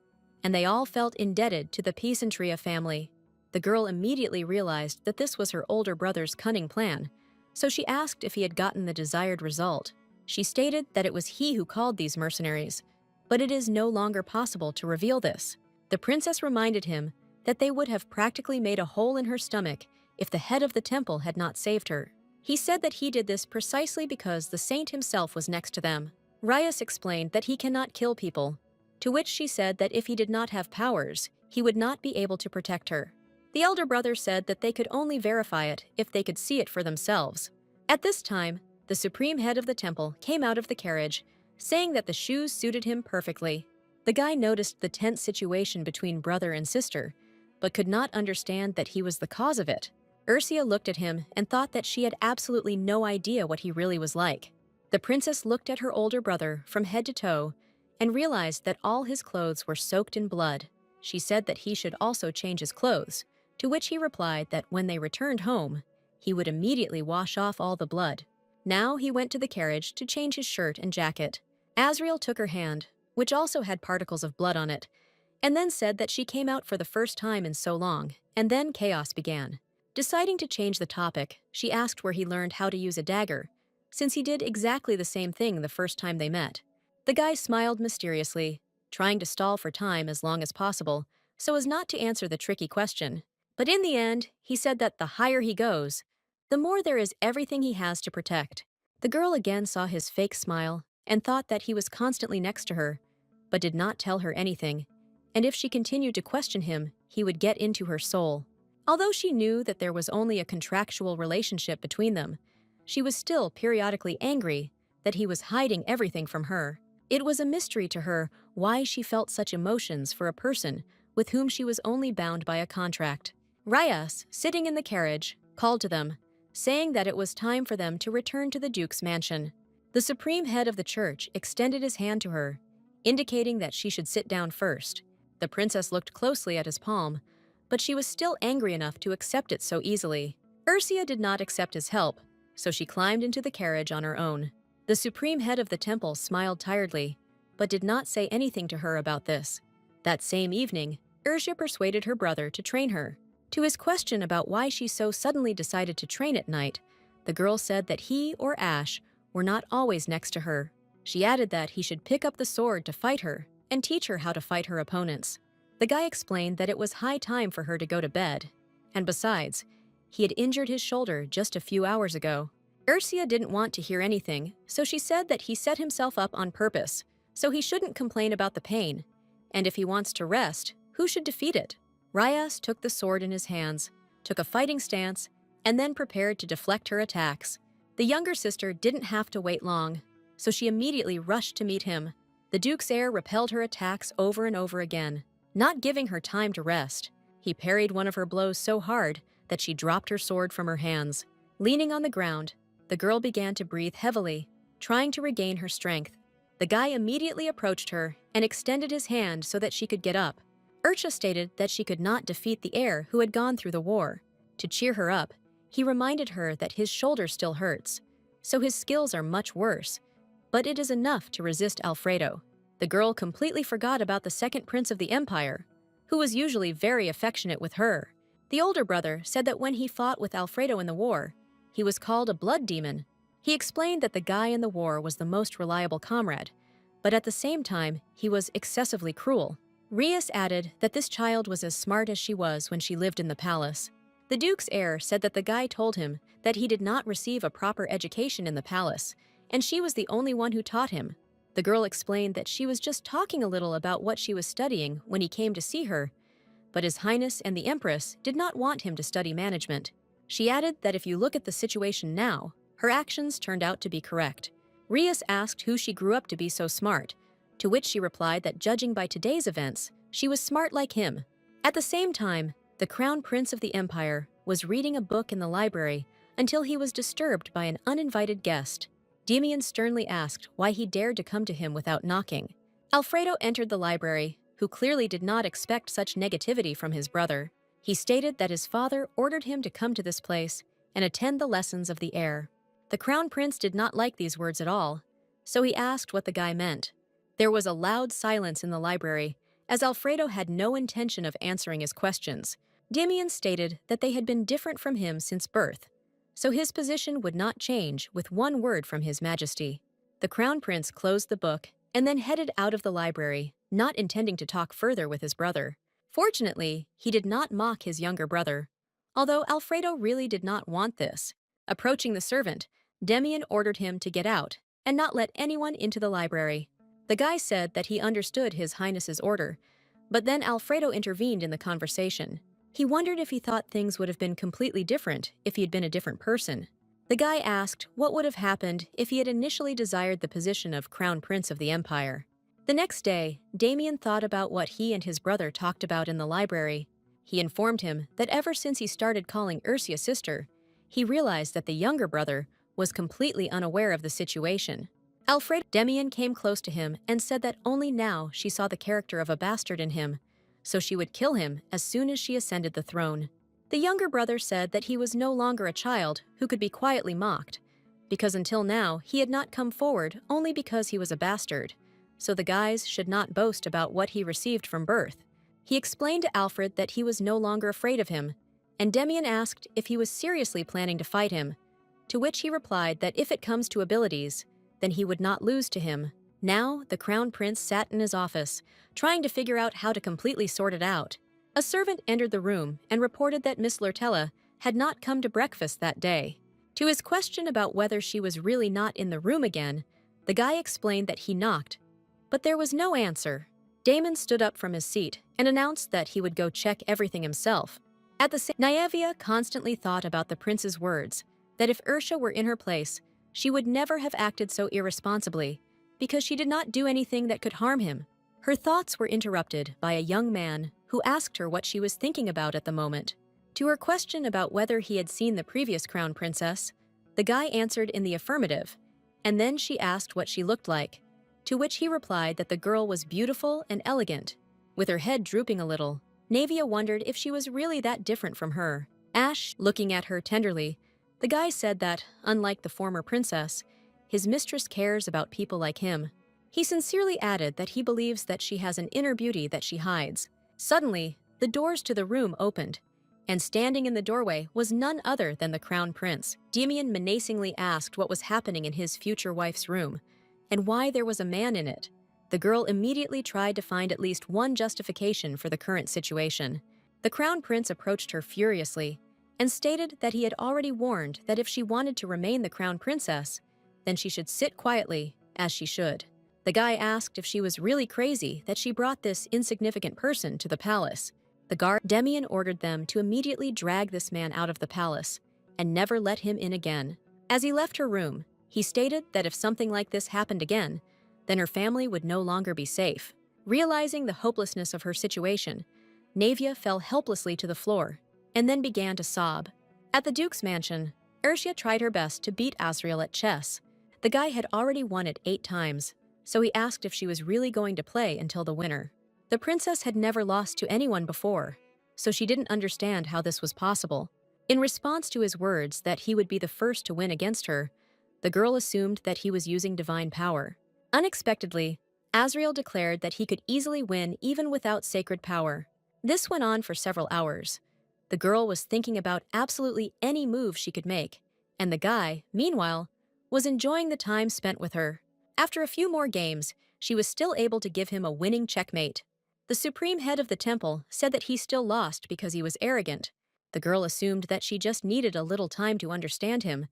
and they all felt indebted to the Pisantria family. The girl immediately realized that this was her older brother's cunning plan, so she asked if he had gotten the desired result. She stated that it was he who called these mercenaries, but it is no longer possible to reveal this. The princess reminded him that they would have practically made a hole in her stomach if the head of the temple had not saved her. He said that he did this precisely because the saint himself was next to them. Rias explained that he cannot kill people, to which she said that if he did not have powers, he would not be able to protect her. The elder brother said that they could only verify it if they could see it for themselves. At this time, the supreme head of the temple came out of the carriage, saying that the shoes suited him perfectly. The guy noticed the tense situation between brother and sister, but could not understand that he was the cause of it. Ursia looked at him and thought that she had absolutely no idea what he really was like. The princess looked at her older brother from head to toe and realized that all his clothes were soaked in blood. She said that he should also change his clothes, to which he replied that when they returned home, he would immediately wash off all the blood. Now he went to the carriage to change his shirt and jacket. Azriel took her hand, which also had particles of blood on it, and then said that she came out for the first time in so long, and then chaos began. Deciding to change the topic, she asked where he learned how to use a dagger, since he did exactly the same thing the first time they met. The guy smiled mysteriously, trying to stall for time as long as possible, so as not to answer the tricky question. But in the end, he said that the higher he goes, the more there is everything he has to protect. The girl again saw his fake smile and thought that he was constantly next to her, but did not tell her anything, and if she continued to question him, he would get into her soul. Although she knew that there was only a contractual relationship between them, she was still periodically angry that he was hiding everything from her. It was a mystery to her why she felt such emotions for a person with whom she was only bound by a contract. Rias, sitting in the carriage, called to them, saying that it was time for them to return to the Duke's mansion. The supreme head of the church extended his hand to her, indicating that she should sit down first. The princess looked closely at his palm, but she was still angry enough to accept it so easily. Ursia did not accept his help, so she climbed into the carriage on her own. The supreme head of the temple smiled tiredly, but did not say anything to her about this. That same evening, Ursia persuaded her brother to train her. To his question about why she so suddenly decided to train at night, the girl said that he or Ash were not always next to her. She added that he should pick up the sword to fight her and teach her how to fight her opponents. The guy explained that it was high time for her to go to bed, and besides, he had injured his shoulder just a few hours ago. Ursia didn't want to hear anything, so she said that he set himself up on purpose, so he shouldn't complain about the pain, and if he wants to rest, who should defeat it? Rias took the sword in his hands, took a fighting stance, and then prepared to deflect her attacks. The younger sister didn't have to wait long, so she immediately rushed to meet him. The Duke's heir repelled her attacks over and over again, not giving her time to rest. He parried one of her blows so hard that she dropped her sword from her hands. Leaning on the ground, the girl began to breathe heavily, trying to regain her strength. The guy immediately approached her and extended his hand so that she could get up. Urcha stated that she could not defeat the heir who had gone through the war. To cheer her up, he reminded her that his shoulder still hurts, so his skills are much worse. But it is enough to resist Alfredo. The girl completely forgot about the second prince of the empire, who was usually very affectionate with her. The older brother said that when he fought with Alfredo in the war, he was called a blood demon. He explained that the guy in the war was the most reliable comrade, but at the same time, he was excessively cruel. Rias added that this child was as smart as she was when she lived in the palace. The duke's heir said that the guy told him that he did not receive a proper education in the palace, and she was the only one who taught him. The girl explained that she was just talking a little about what she was studying when he came to see her, but His Highness and the Empress did not want him to study management. She added that if you look at the situation now, her actions turned out to be correct. Rias asked who she grew up to be so smart, to which she replied that judging by today's events, she was smart like him. At the same time, the Crown Prince of the Empire was reading a book in the library until he was disturbed by an uninvited guest. Damian sternly asked why he dared to come to him without knocking. Alfredo entered the library, who clearly did not expect such negativity from his brother. He stated that his father ordered him to come to this place and attend the lessons of the heir. The Crown Prince did not like these words at all, so he asked what the guy meant. There was a loud silence in the library, as Alfredo had no intention of answering his questions. Damian stated that they had been different from him since birth, so his position would not change with one word from His Majesty. The Crown Prince closed the book and then headed out of the library, not intending to talk further with his brother. Fortunately, he did not mock his younger brother, although Alfredo really did not want this. Approaching the servant, Damian ordered him to get out and not let anyone into the library. The guy said that he understood His Highness's order, but then Alfredo intervened in the conversation. He wondered if he thought things would have been completely different if he had been a different person. The guy asked what would have happened if he had initially desired the position of Crown Prince of the Empire. The next day, Damian thought about what he and his brother talked about in the library. He informed him that ever since he started calling Ursia sister, he realized that the younger brother was completely unaware of the situation. Damian came close to him and said that only now she saw the character of a bastard in him, so she would kill him as soon as she ascended the throne. The younger brother said that he was no longer a child who could be quietly mocked, because until now he had not come forward only because he was a bastard, so the guys should not boast about what he received from birth. He explained to Alfred that he was no longer afraid of him, and Damian asked if he was seriously planning to fight him, to which he replied that if it comes to abilities, then he would not lose to him. Now, the Crown Prince sat in his office, trying to figure out how to completely sort it out. A servant entered the room and reported that Miss Lurtella had not come to breakfast that day. To his question about whether she was really not in the room again, the guy explained that he knocked, but there was no answer. Damon stood up from his seat and announced that he would go check everything himself. At the same time, Naevia constantly thought about the prince's words, that if Ursha were in her place, she would never have acted so irresponsibly, because she did not do anything that could harm him. Her thoughts were interrupted by a young man who asked her what she was thinking about at the moment. To her question about whether he had seen the previous crown princess, the guy answered in the affirmative, and then she asked what she looked like, to which he replied that the girl was beautiful and elegant. With her head drooping a little, Naevia wondered if she was really that different from her. Ash, looking at her tenderly, the guy said that, unlike the former princess, his mistress cares about people like him. He sincerely added that he believes that she has an inner beauty that she hides. Suddenly, the doors to the room opened, and standing in the doorway was none other than the crown prince. Damian menacingly asked what was happening in his future wife's room, and why there was a man in it. The girl immediately tried to find at least one justification for the current situation. The crown prince approached her furiously and stated that he had already warned that if she wanted to remain the crown princess, then she should sit quietly, as she should. The guy asked if she was really crazy that she brought this insignificant person to the palace. The guard Damian ordered them to immediately drag this man out of the palace and never let him in again. As he left her room, he stated that if something like this happened again, then her family would no longer be safe. Realizing the hopelessness of her situation, Naevia fell helplessly to the floor and then began to sob. At the Duke's mansion, Ursula tried her best to beat Asriel at chess. The guy had already won it 8 times, so he asked if she was really going to play until the winner. The princess had never lost to anyone before, so she didn't understand how this was possible. In response to his words that he would be the first to win against her, The girl assumed that he was using divine power. Unexpectedly, Azrael declared that he could easily win even without sacred power. This went on for several hours. The girl was thinking about absolutely any move she could make, and the guy, meanwhile, was enjoying the time spent with her. After a few more games, she was still able to give him a winning checkmate. The supreme head of the temple said that he still lost because he was arrogant. The girl assumed that she just needed a little time to understand him,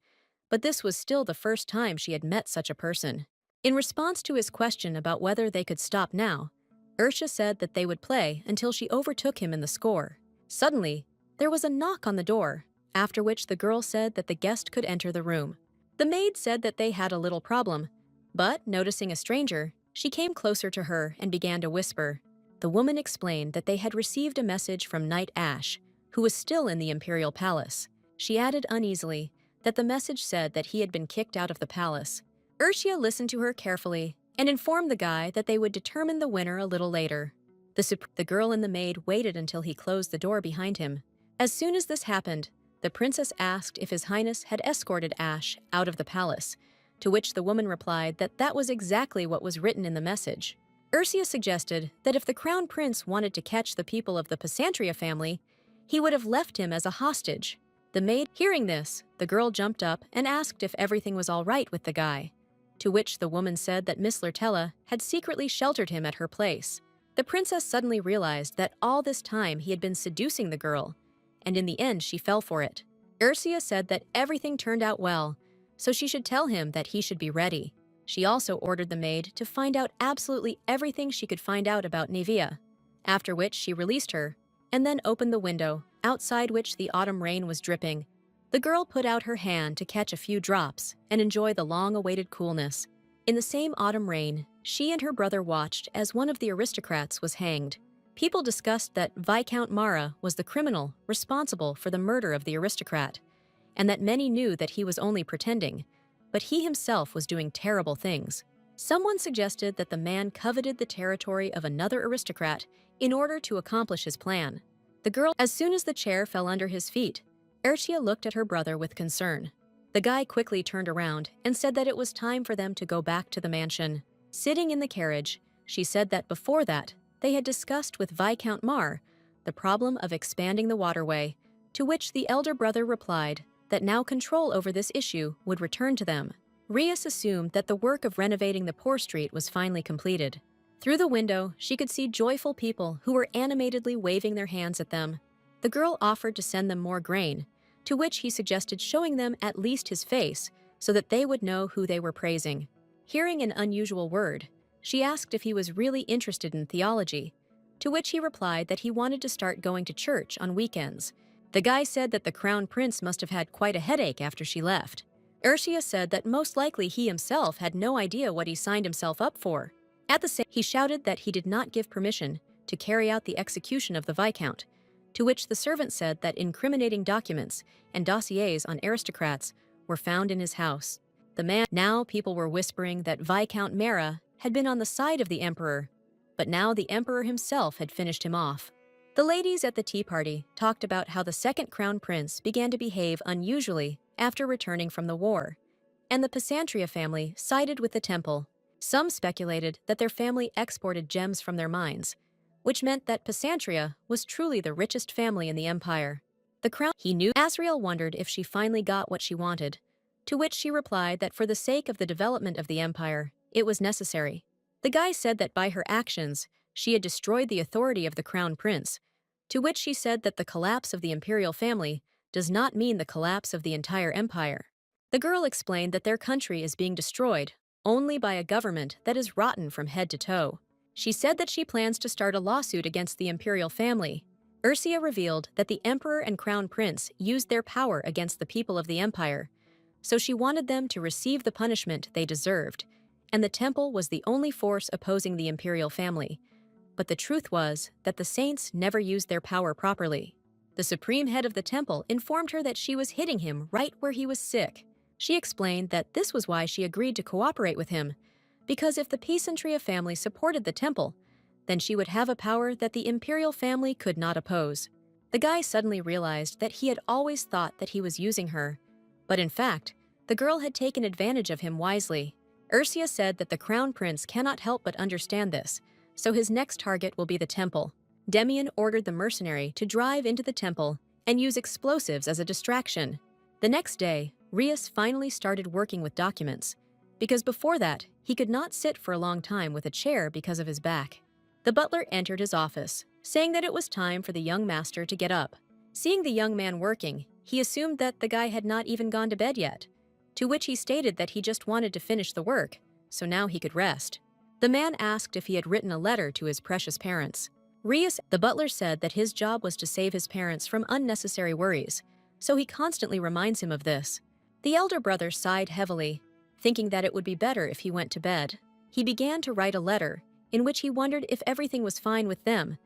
but this was still the first time she had met such a person. In response to his question about whether they could stop now, Ursha said that they would play until she overtook him in the score. Suddenly, there was a knock on the door, after which the girl said that the guest could enter the room. The maid said that they had a little problem, but, noticing a stranger, she came closer to her and began to whisper. The woman explained that they had received a message from Knight Ash, who was still in the imperial palace. She added uneasily that the message said that he had been kicked out of the palace. Ursha listened to her carefully and informed the guy that they would determine the winner a little later. The girl and the maid waited until he closed the door behind him. As soon as this happened, the princess asked if His Highness had escorted Ash out of the palace, to which the woman replied that that was exactly what was written in the message. Ursula suggested that if the crown prince wanted to catch the people of the Pesantria family, he would have left him as a hostage. The maid, hearing this, the girl jumped up and asked if everything was all right with the guy, to which the woman said that Miss Lurtella had secretly sheltered him at her place. The princess suddenly realized that all this time he had been seducing the girl, and in the end she fell for it. Ursula said that everything turned out well, so she should tell him that he should be ready. She also ordered the maid to find out absolutely everything she could find out about Nevia, after which she released her, and then opened the window, outside which the autumn rain was dripping. The girl put out her hand to catch a few drops and enjoy the long-awaited coolness. In the same autumn rain, she and her brother watched as one of the aristocrats was hanged. People discussed that Viscount Mara was the criminal responsible for the murder of the aristocrat, and that many knew that he was only pretending, but he himself was doing terrible things. Someone suggested that the man coveted the territory of another aristocrat in order to accomplish his plan. The girl, as soon as the chair fell under his feet, Ursula looked at her brother with concern. The guy quickly turned around and said that it was time for them to go back to the mansion. Sitting in the carriage, she said that before that, they had discussed with Viscount Mar the problem of expanding the waterway, to which the elder brother replied that now control over this issue would return to them. Rias assumed that the work of renovating the poor street was finally completed. Through the window, she could see joyful people who were animatedly waving their hands at them. The girl offered to send them more grain, to which he suggested showing them at least his face so that they would know who they were praising. Hearing an unusual word, she asked if he was really interested in theology, to which he replied that he wanted to start going to church on weekends. The guy said that the crown prince must have had quite a headache after she left. Ursula said that most likely he himself had no idea what he signed himself up for. At the same, he shouted that he did not give permission to carry out the execution of the Viscount, to which the servant said that incriminating documents and dossiers on aristocrats were found in his house. Now people were whispering that Viscount Mara had been on the side of the emperor, but now the emperor himself had finished him off. The ladies at the tea party talked about how the second crown prince began to behave unusually after returning from the war, and the Pesantria family sided with the temple. Some speculated that their family exported gems from their mines, which meant that Pesantria was truly the richest family in the empire. The crown he knew. Azrael wondered if she finally got what she wanted, to which she replied that for the sake of the development of the empire, it was necessary. The guy said that by her actions, she had destroyed the authority of the crown prince, to which she said that the collapse of the imperial family does not mean the collapse of the entire empire. The girl explained that their country is being destroyed only by a government that is rotten from head to toe. She said that she plans to start a lawsuit against the imperial family. Ursula revealed that the emperor and crown prince used their power against the people of the empire, so she wanted them to receive the punishment they deserved, and the temple was the only force opposing the imperial family. But the truth was that the saints never used their power properly. The supreme head of the temple informed her that she was hitting him right where he was sick. She explained that this was why she agreed to cooperate with him, because if the Pesantria family supported the temple, then she would have a power that the imperial family could not oppose. The guy suddenly realized that he had always thought that he was using her, but in fact, The girl had taken advantage of him wisely. Ursia said that the crown prince cannot help but understand this, so his next target will be the temple. Demian ordered the mercenary to drive into the temple and use explosives as a distraction. The next day, Rias finally started working with documents, because before that, he could not sit for a long time with a chair because of his back. The butler entered his office, saying that it was time for the young master to get up. Seeing the young man working, he assumed that the guy had not even gone to bed yet, to which he stated that he just wanted to finish the work, so now he could rest. The man asked if he had written a letter to his precious parents. Rias, the butler, said that his job was to save his parents from unnecessary worries, so he constantly reminds him of this. The elder brother sighed heavily, thinking that it would be better if he went to bed. He began to write a letter, in which he wondered if everything was fine with them,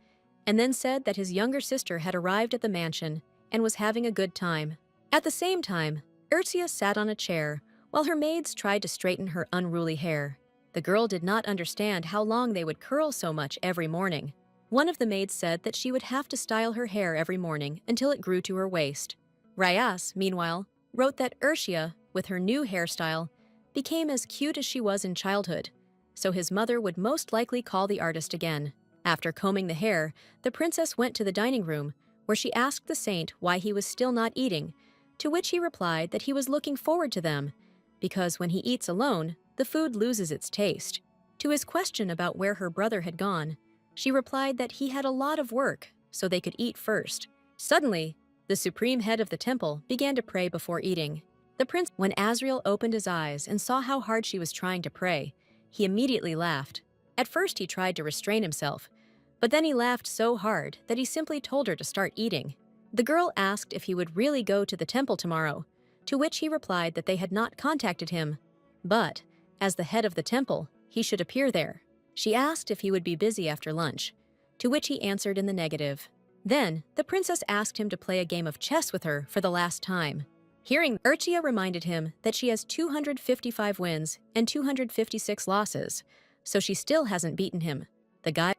and then said that his younger sister had arrived at the mansion and was having a good time. At the same time, Ursia sat on a chair while her maids tried to straighten her unruly hair. The girl did not understand how long they would curl so much every morning. One of the maids said that she would have to style her hair every morning until it grew to her waist. Rias, meanwhile, wrote that Ursia, with her new hairstyle, became as cute as she was in childhood, so his mother would most likely call the artist again. After combing the hair, the princess went to the dining room, where she asked the saint why he was still not eating, to which he replied that he was looking forward to them, because when he eats alone, the food loses its taste. To his question about where her brother had gone, she replied that he had a lot of work, so they could eat first. Suddenly, the supreme head of the temple began to pray before eating. When Azriel opened his eyes and saw how hard she was trying to pray, he immediately laughed. At first he tried to restrain himself, but then he laughed so hard that he simply told her to start eating. The girl asked if he would really go to the temple tomorrow, to which he replied that they had not contacted him, but, as the head of the temple, he should appear there. She asked if he would be busy after lunch, to which he answered in the negative. Then, the princess asked him to play a game of chess with her for the last time. Hearing, Urchia reminded him that she has 255 wins and 256 losses, so she still hasn't beaten him.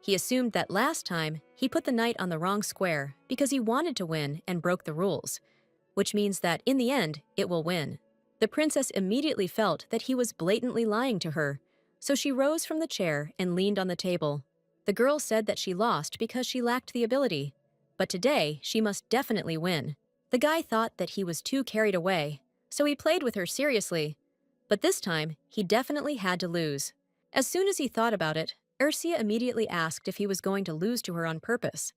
He assumed that last time he put the knight on the wrong square because he wanted to win and broke the rules, which means that in the end, it will win. The princess immediately felt that he was blatantly lying to her, so she rose from the chair and leaned on the table. The girl said that she lost because she lacked the ability, but today she must definitely win. The guy thought that he was too carried away, so he played with her seriously, but this time he definitely had to lose. As soon as he thought about it, Ursia immediately asked if he was going to lose to her on purpose,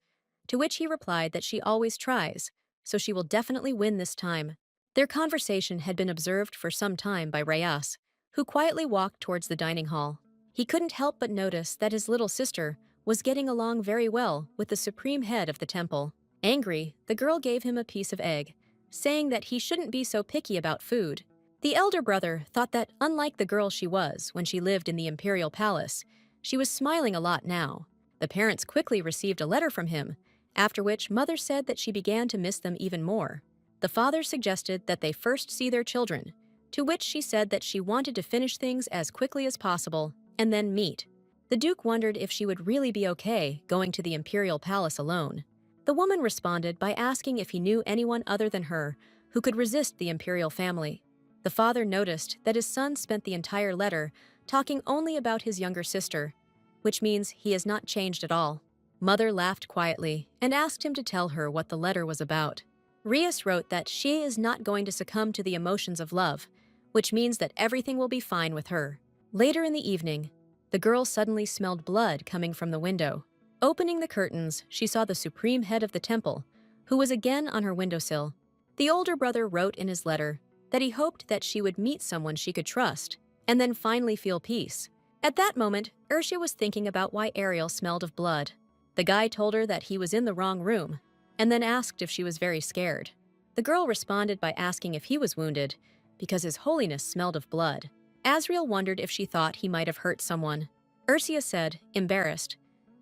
to which he replied that she always tries, so she will definitely win this time. Their conversation had been observed for some time by Rayas, who quietly walked towards the dining hall. He couldn't help but notice that his little sister was getting along very well with the supreme head of the temple. Angry, the girl gave him a piece of egg, saying that he shouldn't be so picky about food. The elder brother thought that unlike the girl she was when she lived in the imperial palace, she was smiling a lot now. The parents quickly received a letter from him, after which mother said that she began to miss them even more. The father suggested that they first see their children, to which she said that she wanted to finish things as quickly as possible and then meet. The duke wondered if she would really be okay going to the imperial palace alone. The woman responded by asking if he knew anyone other than her who could resist the imperial family. The father noticed that his son spent the entire letter talking only about his younger sister, which means he has not changed at all. Mother laughed quietly and asked him to tell her what the letter was about. Rias wrote that she is not going to succumb to the emotions of love, which means that everything will be fine with her. Later in the evening, the girl suddenly smelled blood coming from the window. Opening the curtains, she saw the supreme head of the temple, who was again on her windowsill. The older brother wrote in his letter that he hoped that she would meet someone she could trust, and then finally feel peace. At that moment, Ursia was thinking about why Ariel smelled of blood. The guy told her that he was in the wrong room, and then asked if she was very scared. The girl responded by asking if he was wounded, because his holiness smelled of blood. Azriel wondered if she thought he might have hurt someone. Ursia said, embarrassed,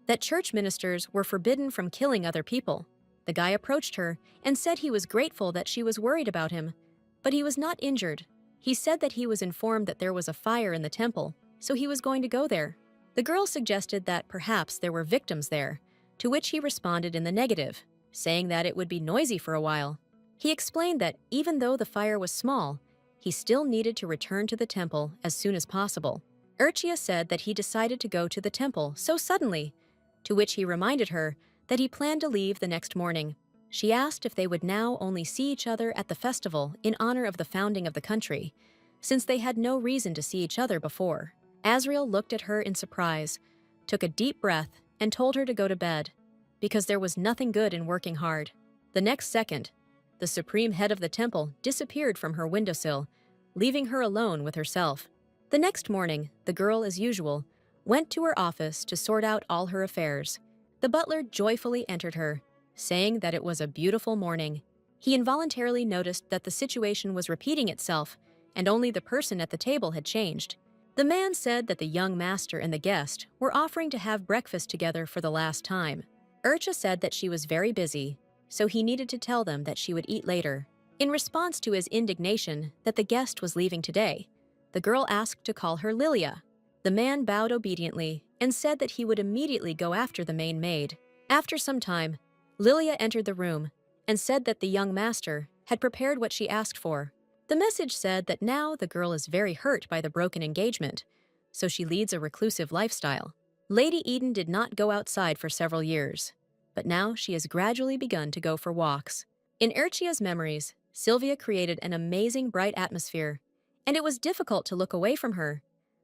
that church ministers were forbidden from killing other people. The guy approached her and said he was grateful that she was worried about him, but he was not injured. He said that he was informed that there was a fire in the temple, so he was going to go there. The girl suggested that perhaps there were victims there, to which he responded in the negative, saying that it would be noisy for a while. He explained that even though the fire was small, he still needed to return to the temple as soon as possible. Urchia said that he decided to go to the temple so suddenly, to which he reminded her that he planned to leave the next morning. She asked if they would now only see each other at the festival in honor of the founding of the country, since they had no reason to see each other before. Asriel looked at her in surprise, took a deep breath, and told her to go to bed, because there was nothing good in working hard. The next second, the supreme head of the temple disappeared from her windowsill, leaving her alone with herself. The next morning, the girl, as usual, went to her office to sort out all her affairs. The butler joyfully entered her, saying that it was a beautiful morning. He involuntarily noticed that the situation was repeating itself, and only the person at the table had changed. The man said that the young master and the guest were offering to have breakfast together for the last time. Urcha said that she was very busy, so he needed to tell them that she would eat later. In response to his indignation that the guest was leaving today, the girl asked to call her Lilia. The man bowed obediently and said that he would immediately go after the main maid. After some time, Lilia entered the room and said that the young master had prepared what she asked for. The message said that now the girl is very hurt by the broken engagement, so she leads a reclusive lifestyle. Lady Eden did not go outside for several years, but now she has gradually begun to go for walks. In Urchia's memories, Sylvia created an amazing bright atmosphere, and it was difficult to look away from her.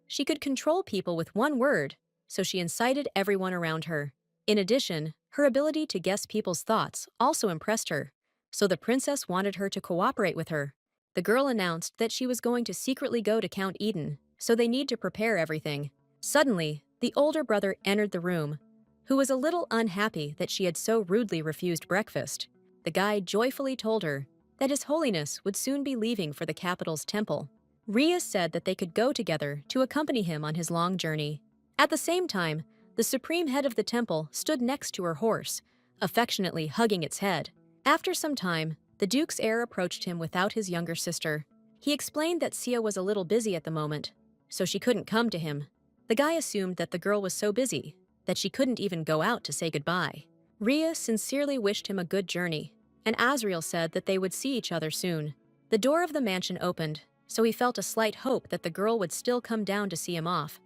She could control people with one word, so she incited everyone around her. In addition, her ability to guess people's thoughts also impressed her, so the princess wanted her to cooperate with her. The girl announced that she was going to secretly go to Count Eden, so they need to prepare everything. Suddenly, the older brother entered the room, who was a little unhappy that she had so rudely refused breakfast. The guide joyfully told her that His Holiness would soon be leaving for the capital's temple. Rhea said that they could go together to accompany him on his long journey. At the same time, the supreme head of the temple stood next to her horse, affectionately hugging its head. After some time, the Duke's heir approached him without his younger sister. He explained that Sia was a little busy at the moment, so she couldn't come to him. The guy assumed that the girl was so busy that she couldn't even go out to say goodbye. Rhea sincerely wished him a good journey, and Asriel said that they would see each other soon. The door of the mansion opened, so he felt a slight hope that the girl would still come down to see him off,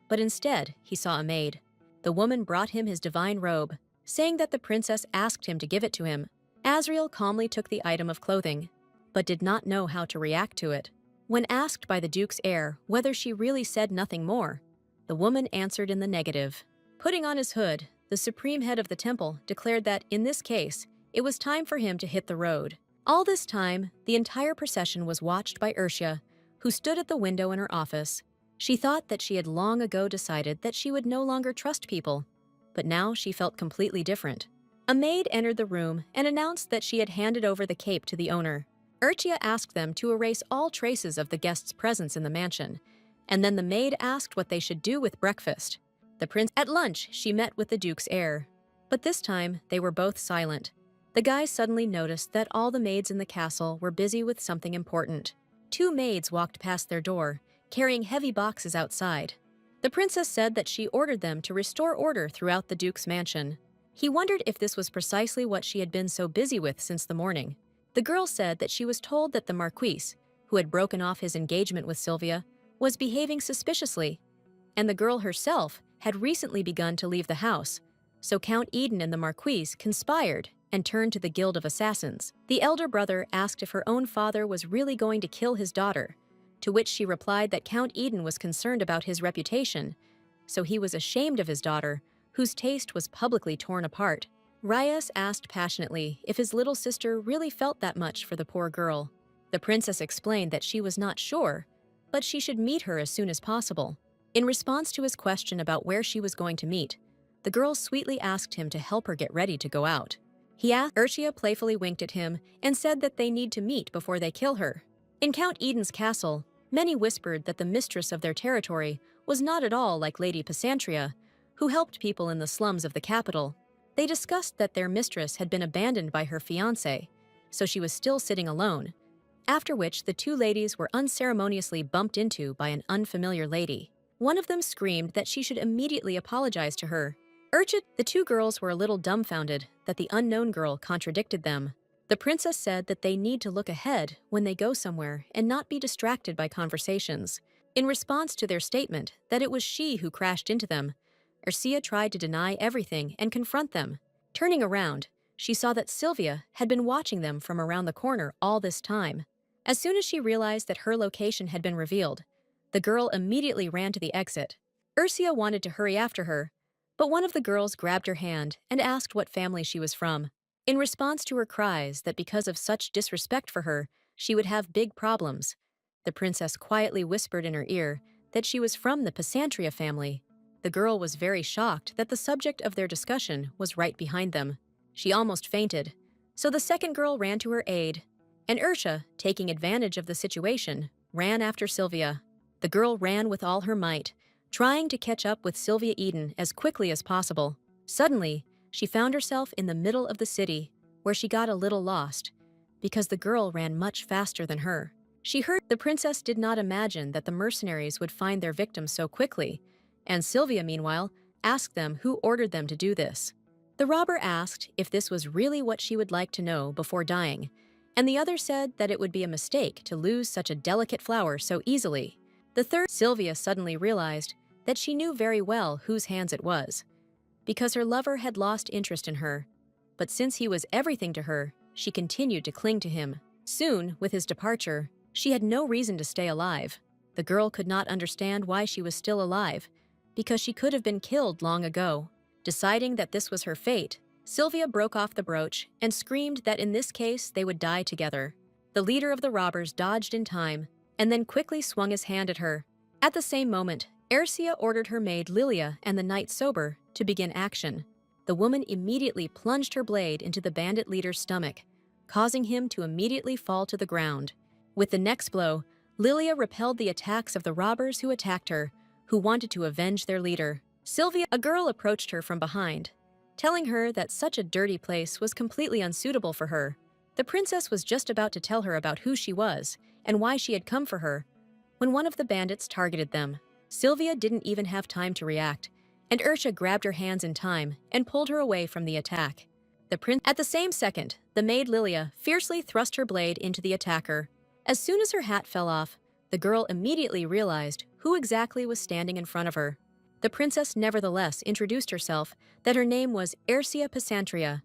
but instead he saw a maid. The woman brought him his divine robe, saying that the princess asked him to give it to him. Asriel calmly took the item of clothing, but did not know how to react to it. When asked by the Duke's heir whether she really said nothing more, the woman answered in the negative. Putting on his hood, the supreme head of the temple declared that, in this case, it was time for him to hit the road. All this time, the entire procession was watched by Urshia, who stood at the window in her office. She thought that she had long ago decided that she would no longer trust people, but now she felt completely different. A maid entered the room and announced that she had handed over the cape to the owner. Urchia asked them to erase all traces of the guest's presence in the mansion, and then the maid asked what they should do with breakfast. At lunch, she met with the Duke's heir, but this time they were both silent. The guy suddenly noticed that all the maids in the castle were busy with something important. 2 maids walked past their door, carrying heavy boxes outside. The princess said that she ordered them to restore order throughout the Duke's mansion. He wondered if this was precisely what she had been so busy with since the morning. The girl said that she was told that the Marquis, who had broken off his engagement with Sylvia, was behaving suspiciously, and the girl herself had recently begun to leave the house, so Count Eden and the Marquis conspired and turned to the Guild of Assassins. The elder brother asked if her own father was really going to kill his daughter, to which she replied that Count Eden was concerned about his reputation, so he was ashamed of his daughter, whose taste was publicly torn apart. Ryas asked passionately if his little sister really felt that much for the poor girl. The princess explained that she was not sure, but she should meet her as soon as possible. In response to his question about where she was going to meet, the girl sweetly asked him to help her get ready to go out. Urshia playfully winked at him and said that they need to meet before they kill her. In Count Eden's castle, many whispered that the mistress of their territory was not at all like Lady Pysantria, who helped people in the slums of the capital. They discussed that their mistress had been abandoned by her fiancé, so she was still sitting alone, after which the 2 ladies were unceremoniously bumped into by an unfamiliar lady. One of them screamed that she should immediately apologize to her. The 2 girls were a little dumbfounded that the unknown girl contradicted them. The princess said that they need to look ahead when they go somewhere and not be distracted by conversations. In response to their statement that it was she who crashed into them, Ursia tried to deny everything and confront them. Turning around, she saw that Sylvia had been watching them from around the corner all this time. As soon as she realized that her location had been revealed, the girl immediately ran to the exit. Ursia wanted to hurry after her, but one of the girls grabbed her hand and asked what family she was from. In response to her cries that because of such disrespect for her, she would have big problems, the princess quietly whispered in her ear that she was from the Pasantria family. The girl was very shocked that the subject of their discussion was right behind them. She almost fainted, so the second girl ran to her aid, and Ursha, taking advantage of the situation, ran after Sylvia. The girl ran with all her might, trying to catch up with Sylvia Eden as quickly as possible. Suddenly, she found herself in the middle of the city, where she got a little lost, because the girl ran much faster than her. She heard the princess did not imagine that the mercenaries would find their victim so quickly, and Sylvia, meanwhile, asked them who ordered them to do this. The robber asked if this was really what she would like to know before dying, and the other said that it would be a mistake to lose such a delicate flower so easily. The third, Sylvia suddenly realized that she knew very well whose hands it was, because her lover had lost interest in her. But since he was everything to her, she continued to cling to him. Soon, with his departure, she had no reason to stay alive. The girl could not understand why she was still alive, because she could have been killed long ago. Deciding that this was her fate, Sylvia broke off the brooch and screamed that in this case they would die together. The leader of the robbers dodged in time and then quickly swung his hand at her. At the same moment, Ursia ordered her maid Lilia and the knight Sober to begin action. The woman immediately plunged her blade into the bandit leader's stomach, causing him to immediately fall to the ground. With the next blow, Lilia repelled the attacks of the robbers who attacked her, who wanted to avenge their leader. Sylvia, a girl, approached her from behind, telling her that such a dirty place was completely unsuitable for her. The princess was just about to tell her about who she was and why she had come for her, when one of the bandits targeted them. Sylvia didn't even have time to react, and Ursha grabbed her hands in time and pulled her away from the attack. At the same second, the maid Lilia fiercely thrust her blade into the attacker. As soon as her hat fell off, the girl immediately realized who exactly was standing in front of her. The princess nevertheless introduced herself that her name was Ursia Pasantria,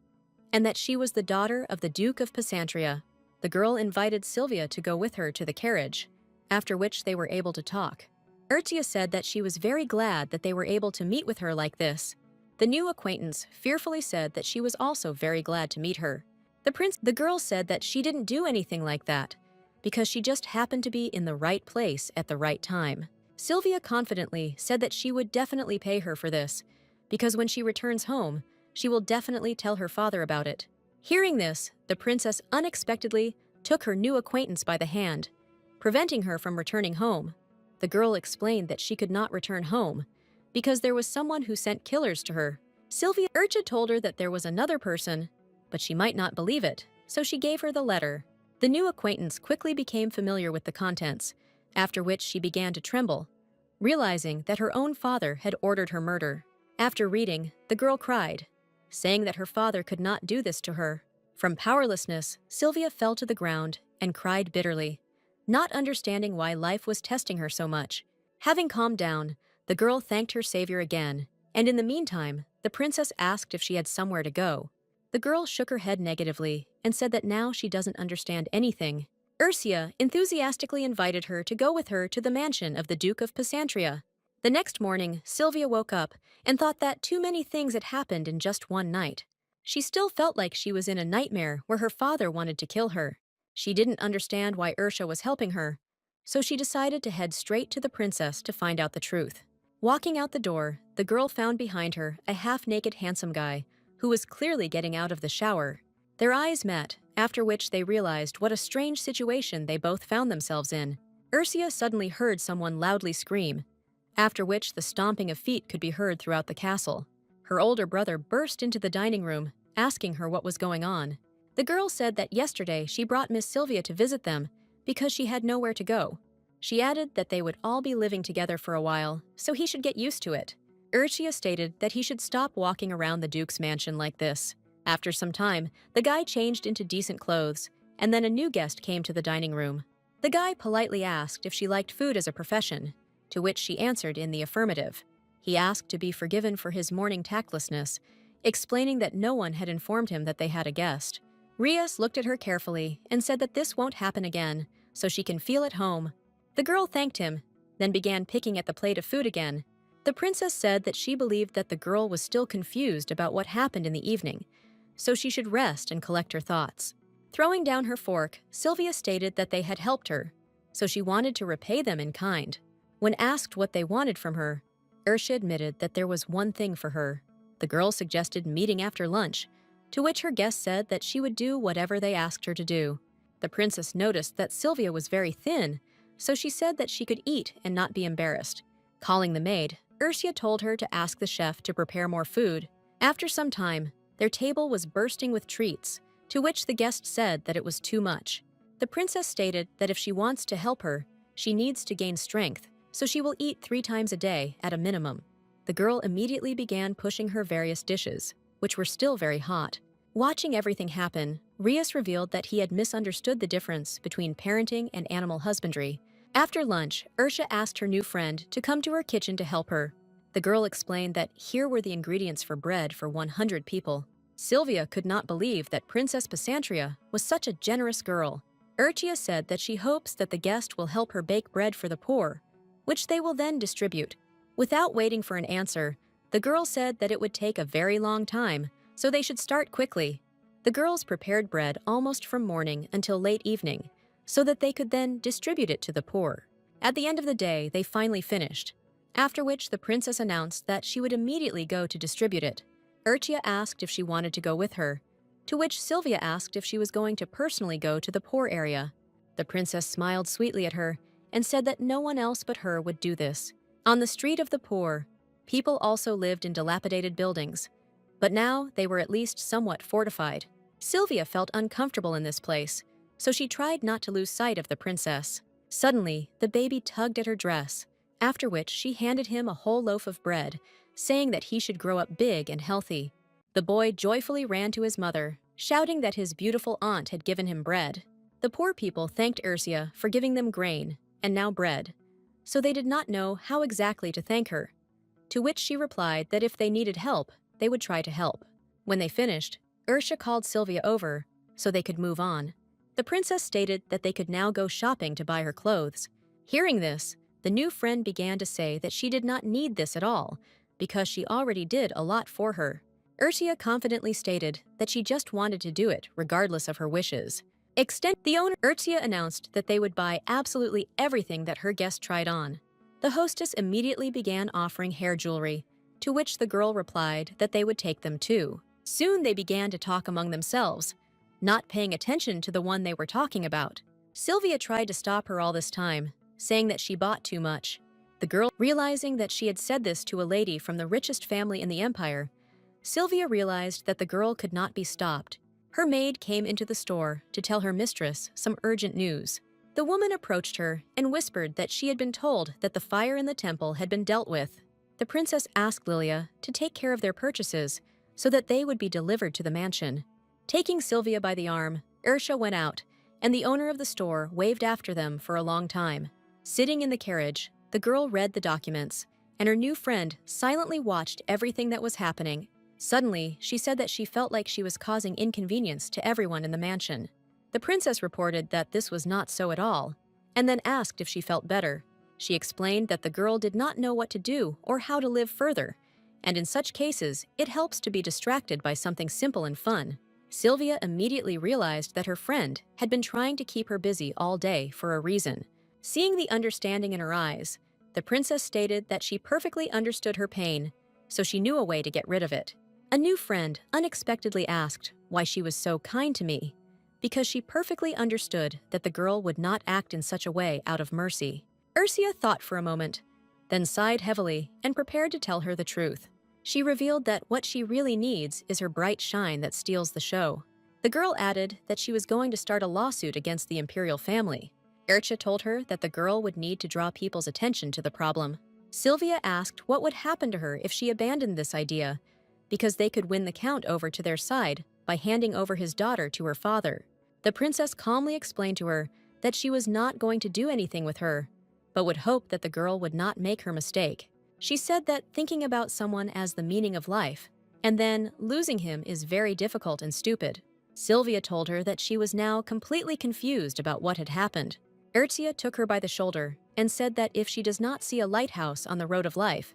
and that she was the daughter of the Duke of Pasantria. The girl invited Sylvia to go with her to the carriage, after which they were able to talk. Ursia said that she was very glad that they were able to meet with her like this. The new acquaintance fearfully said that she was also very glad to meet her. The girl said that she didn't do anything like that, because she just happened to be in the right place at the right time. Sylvia confidently said that she would definitely pay her for this, because when she returns home, she will definitely tell her father about it. Hearing this, the princess unexpectedly took her new acquaintance by the hand, preventing her from returning home. The girl explained that she could not return home because there was someone who sent killers to her. Urcha told her that there was another person, but she might not believe it, so she gave her the letter. The new acquaintance quickly became familiar with the contents, after which she began to tremble, realizing that her own father had ordered her murder. After reading, the girl cried, saying that her father could not do this to her. From powerlessness, Sylvia fell to the ground and cried bitterly, not understanding why life was testing her so much. Having calmed down, the girl thanked her savior again, and in the meantime, the princess asked if she had somewhere to go. The girl shook her head negatively and said that now she doesn't understand anything. Ursia enthusiastically invited her to go with her to the mansion of the Duke of Pasantria. The next morning, Sylvia woke up and thought that too many things had happened in just one night. She still felt like she was in a nightmare where her father wanted to kill her. She didn't understand why Ursha was helping her, so she decided to head straight to the princess to find out the truth. Walking out the door, the girl found behind her a half-naked handsome guy who was clearly getting out of the shower. Their eyes met, after which they realized what a strange situation they both found themselves in. Ursia suddenly heard someone loudly scream, after which the stomping of feet could be heard throughout the castle. Her older brother burst into the dining room, asking her what was going on. The girl said that yesterday she brought Miss Sylvia to visit them because she had nowhere to go. She added that they would all be living together for a while, so he should get used to it. Ursia stated that he should stop walking around the Duke's mansion like this. After some time, the guy changed into decent clothes, and then a new guest came to the dining room. The guy politely asked if she liked food as a profession, to which she answered in the affirmative. He asked to be forgiven for his morning tactlessness, explaining that no one had informed him that they had a guest. Rias looked at her carefully and said that this won't happen again, so she can feel at home. The girl thanked him, then began picking at the plate of food again. The princess said that she believed that the girl was still confused about what happened in the evening, so she should rest and collect her thoughts. Throwing down her fork, Sylvia stated that they had helped her, so she wanted to repay them in kind. When asked what they wanted from her, Ursha admitted that there was one thing for her. The girl suggested meeting after lunch, to which her guest said that she would do whatever they asked her to do. The princess noticed that Sylvia was very thin, so she said that she could eat and not be embarrassed. Calling the maid, Ursula told her to ask the chef to prepare more food. After some time, their table was bursting with treats, to which the guest said that it was too much. The princess stated that if she wants to help her, she needs to gain strength, so she will eat 3 times a day at a minimum. The girl immediately began pushing her various dishes, which were still very hot. Watching everything happen, Rias revealed that he had misunderstood the difference between parenting and animal husbandry. After lunch, Ursha asked her new friend to come to her kitchen to help her. The girl explained that here were the ingredients for bread for 100 people. Sylvia could not believe that Princess Pasantria was such a generous girl. Urchia said that she hopes that the guest will help her bake bread for the poor, which they will then distribute. Without waiting for an answer, the girl said that it would take a very long time, so they should start quickly. The girls prepared bread almost from morning until late evening, so that they could then distribute it to the poor. At the end of the day, they finally finished, after which the princess announced that she would immediately go to distribute it. Urchia asked if she wanted to go with her, to which Sylvia asked if she was going to personally go to the poor area. The princess smiled sweetly at her and said that no one else but her would do this. On the street of the poor, people also lived in dilapidated buildings, but now they were at least somewhat fortified. Sylvia felt uncomfortable in this place, so she tried not to lose sight of the princess. Suddenly, the baby tugged at her dress, after which she handed him a whole loaf of bread, saying that he should grow up big and healthy. The boy joyfully ran to his mother, shouting that his beautiful aunt had given him bread. The poor people thanked Ursula for giving them grain, and now bread, so they did not know how exactly to thank her, to which she replied that if they needed help, they would try to help. When they finished, Ursula called Sylvia over so they could move on. The princess stated that they could now go shopping to buy her clothes. Hearing this, the new friend began to say that she did not need this at all, because she already did a lot for her. Ursula confidently stated that she just wanted to do it regardless of her wishes. The owner Ursula announced that they would buy absolutely everything that her guest tried on. The hostess immediately began offering hair jewelry, to which the girl replied that they would take them too. Soon they began to talk among themselves, not paying attention to the one they were talking about. Sylvia tried to stop her all this time, saying that she bought too much. The girl, realizing that she had said this to a lady from the richest family in the empire, Sylvia realized that the girl could not be stopped. Her maid came into the store to tell her mistress some urgent news. The woman approached her and whispered that she had been told that the fire in the temple had been dealt with. The princess asked Lilia to take care of their purchases so that they would be delivered to the mansion. Taking Sylvia by the arm, Ursha went out, and the owner of the store waved after them for a long time. Sitting in the carriage, the girl read the documents, and her new friend silently watched everything that was happening. Suddenly, she said that she felt like she was causing inconvenience to everyone in the mansion. The princess reported that this was not so at all, and then asked if she felt better. She explained that the girl did not know what to do or how to live further, and in such cases, it helps to be distracted by something simple and fun. Sylvia immediately realized that her friend had been trying to keep her busy all day for a reason. Seeing the understanding in her eyes, the princess stated that she perfectly understood her pain, so she knew a way to get rid of it. A new friend unexpectedly asked why she was so kind to me, because she perfectly understood that the girl would not act in such a way out of mercy. Ursula thought for a moment, then sighed heavily and prepared to tell her the truth. She revealed that what she really needs is her bright shine that steals the show. The girl added that she was going to start a lawsuit against the imperial family. Ursula told her that the girl would need to draw people's attention to the problem. Sylvia asked what would happen to her if she abandoned this idea, because they could win the count over to their side by handing over his daughter to her father. The princess calmly explained to her that she was not going to do anything with her, but would hope that the girl would not make her mistake. She said that thinking about someone as the meaning of life, and then losing him is very difficult and stupid. Sylvia told her that she was now completely confused about what had happened. Erzia took her by the shoulder and said that if she does not see a lighthouse on the road of life,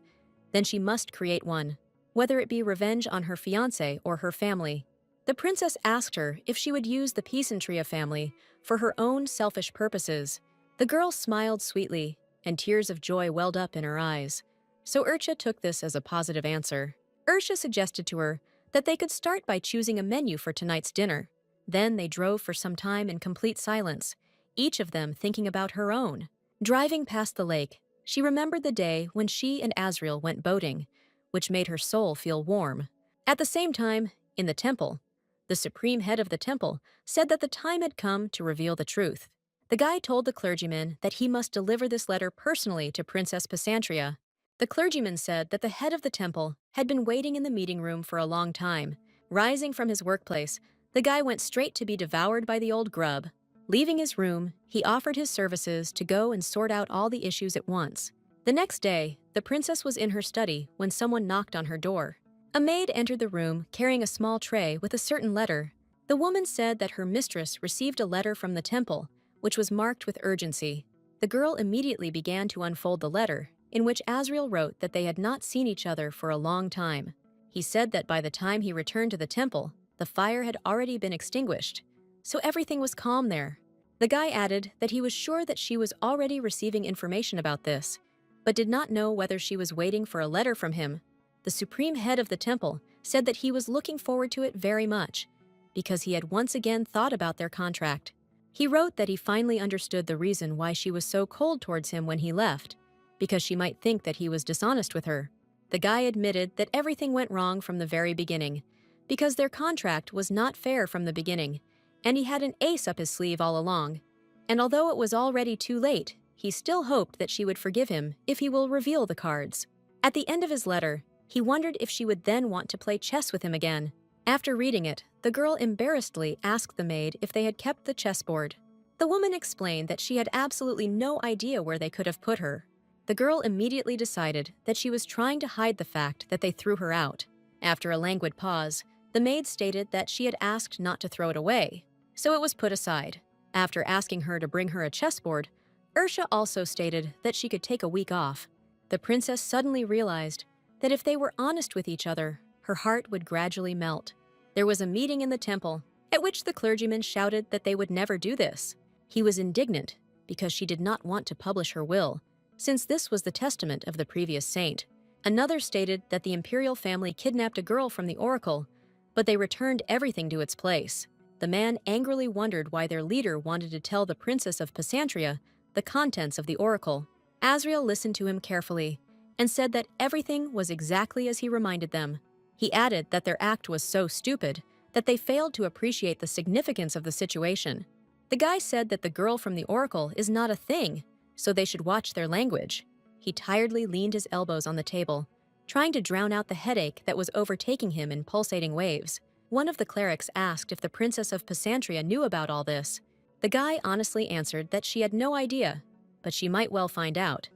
then she must create one, whether it be revenge on her fiancé or her family. The princess asked her if she would use the Peasantria family for her own selfish purposes. The girl smiled sweetly, and tears of joy welled up in her eyes. So Urcha took this as a positive answer. Urcha suggested to her that they could start by choosing a menu for tonight's dinner. Then they drove for some time in complete silence, each of them thinking about her own. Driving past the lake, she remembered the day when she and Azriel went boating, which made her soul feel warm. At the same time, in the temple, the supreme head of the temple said that the time had come to reveal the truth. The guy told the clergyman that he must deliver this letter personally to Princess Pesantria. The clergyman said that the head of the temple had been waiting in the meeting room for a long time. Rising from his workplace, the guy went straight to be devoured by the old grub. Leaving his room, he offered his services to go and sort out all the issues at once. The next day, the princess was in her study when someone knocked on her door. A maid entered the room carrying a small tray with a certain letter. The woman said that her mistress received a letter from the temple, which was marked with urgency. The girl immediately began to unfold the letter, in which Azriel wrote that they had not seen each other for a long time. He said that by the time he returned to the temple, the fire had already been extinguished, so everything was calm there. The guy added that he was sure that she was already receiving information about this, but did not know whether she was waiting for a letter from him. The supreme head of the temple said that he was looking forward to it very much, because he had once again thought about their contract. He wrote that he finally understood the reason why she was so cold towards him when he left, because she might think that he was dishonest with her. The guy admitted that everything went wrong from the very beginning, because their contract was not fair from the beginning, and he had an ace up his sleeve all along. And although it was already too late, he still hoped that she would forgive him if he will reveal the cards. At the end of his letter, he wondered if she would then want to play chess with him again. After reading it, the girl embarrassedly asked the maid if they had kept the chessboard. The woman explained that she had absolutely no idea where they could have put her. The girl immediately decided that she was trying to hide the fact that they threw her out. After a languid pause, the maid stated that she had asked not to throw it away, so it was put aside. After asking her to bring her a chessboard, Ursha also stated that she could take a week off. The princess suddenly realized that if they were honest with each other, her heart would gradually melt. There was a meeting in the temple, at which the clergyman shouted that they would never do this. He was indignant because she did not want to publish her will, since this was the testament of the previous saint. Another stated that the imperial family kidnapped a girl from the oracle, but they returned everything to its place. The man angrily wondered why their leader wanted to tell the princess of Pesantria the contents of the oracle. Azriel listened to him carefully and said that everything was exactly as he reminded them. He added that their act was so stupid that they failed to appreciate the significance of the situation. The guy said that the girl from the oracle is not a thing, so they should watch their language. He tiredly leaned his elbows on the table, trying to drown out the headache that was overtaking him in pulsating waves. One of the clerics asked if the princess of Pesantria knew about all this. The guy honestly answered that she had no idea, but she might well find out.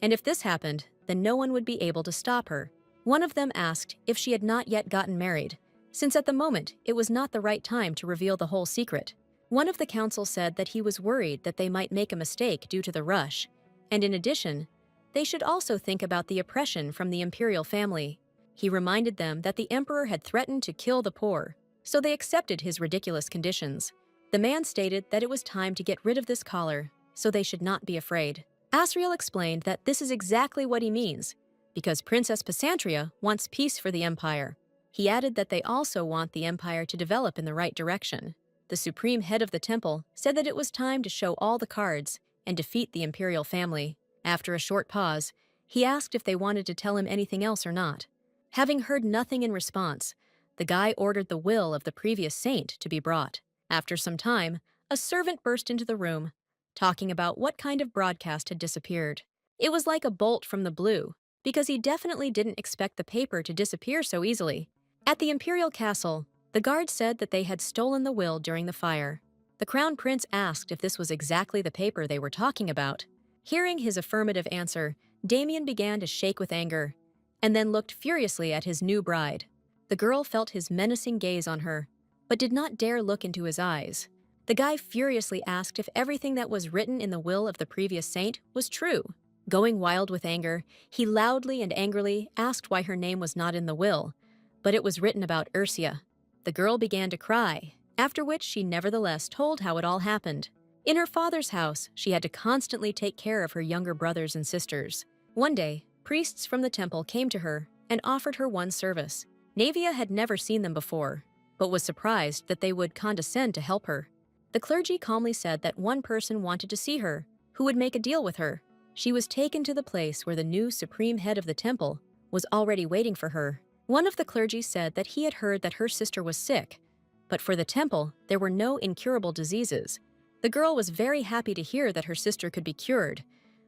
And if this happened, then no one would be able to stop her. One of them asked if she had not yet gotten married, since at the moment it was not the right time to reveal the whole secret. One of the council said that he was worried that they might make a mistake due to the rush, and in addition, they should also think about the oppression from the imperial family. He reminded them that the emperor had threatened to kill the poor, so they accepted his ridiculous conditions. The man stated that it was time to get rid of this collar, so they should not be afraid. Asriel explained that this is exactly what he means, because Princess Pesantria wants peace for the empire. He added that they also want the empire to develop in the right direction. The supreme head of the temple said that it was time to show all the cards and defeat the imperial family. After a short pause, he asked if they wanted to tell him anything else or not. Having heard nothing in response, the guy ordered the will of the previous saint to be brought. After some time, a servant burst into the room, talking about what kind of broadcast had disappeared. It was like a bolt from the blue, because he definitely didn't expect the paper to disappear so easily. At the imperial castle, The guard said that they had stolen the will during the fire. The crown prince asked if this was exactly the paper they were talking about. Hearing his affirmative answer, Damien began to shake with anger, and then looked furiously at his new bride. The girl felt his menacing gaze on her, but did not dare look into his eyes. The guy furiously asked if everything that was written in the will of the previous saint was true. Going wild with anger, he loudly and angrily asked why her name was not in the will, but it was written about Ursia. The girl began to cry, after which she nevertheless told how it all happened. In her father's house, she had to constantly take care of her younger brothers and sisters. One day, priests from the temple came to her and offered her one service. Navia had never seen them before, but was surprised that they would condescend to help her. The clergy calmly said that one person wanted to see her, who would make a deal with her. She was taken to the place where the new supreme head of the temple was already waiting for her. One of the clergy said that he had heard that her sister was sick, but for the temple, there were no incurable diseases. The girl was very happy to hear that her sister could be cured,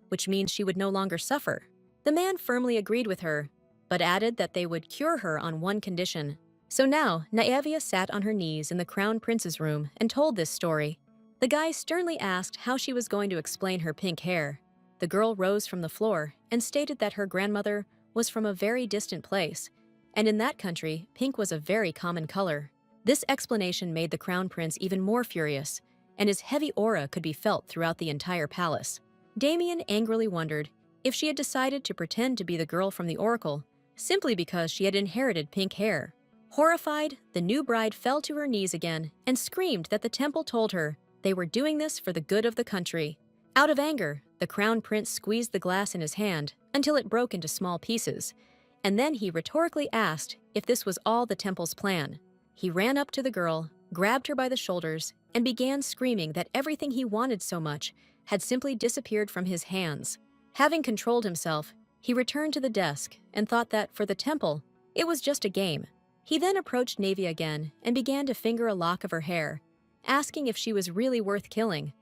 which means she would no longer suffer. The man firmly agreed with her, but added that they would cure her on one condition. So now, Naevia sat on her knees in the crown prince's room and told this story. The guy sternly asked how she was going to explain her pink hair. The girl rose from the floor and stated that her grandmother was from a very distant place, and in that country, pink was a very common color. This explanation made the crown prince even more furious, and his heavy aura could be felt throughout the entire palace. Damien angrily wondered if she had decided to pretend to be the girl from the oracle, simply because she had inherited pink hair. Horrified, the new bride fell to her knees again and screamed that the temple told her they were doing this for the good of the country. Out of anger, the crown prince squeezed the glass in his hand until it broke into small pieces, and then he rhetorically asked if this was all the temple's plan. He ran up to the girl, grabbed her by the shoulders, and began screaming that everything he wanted so much had simply disappeared from his hands. Having controlled himself, he returned to the desk and thought that, for the temple, it was just a game. He then approached Navia again and began to finger a lock of her hair, asking if she was really worth killing,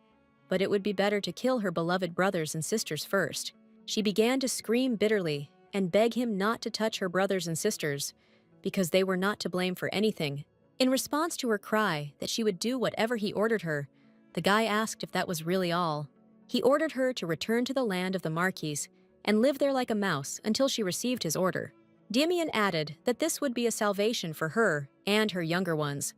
but it would be better to kill her beloved brothers and sisters first. She began to scream bitterly and beg him not to touch her brothers and sisters, because they were not to blame for anything. In response to her cry that she would do whatever he ordered her, the guy asked if that was really all. He ordered her to return to the land of the Marquis and live there like a mouse until she received his order. Damien added that this would be a salvation for her and her younger ones,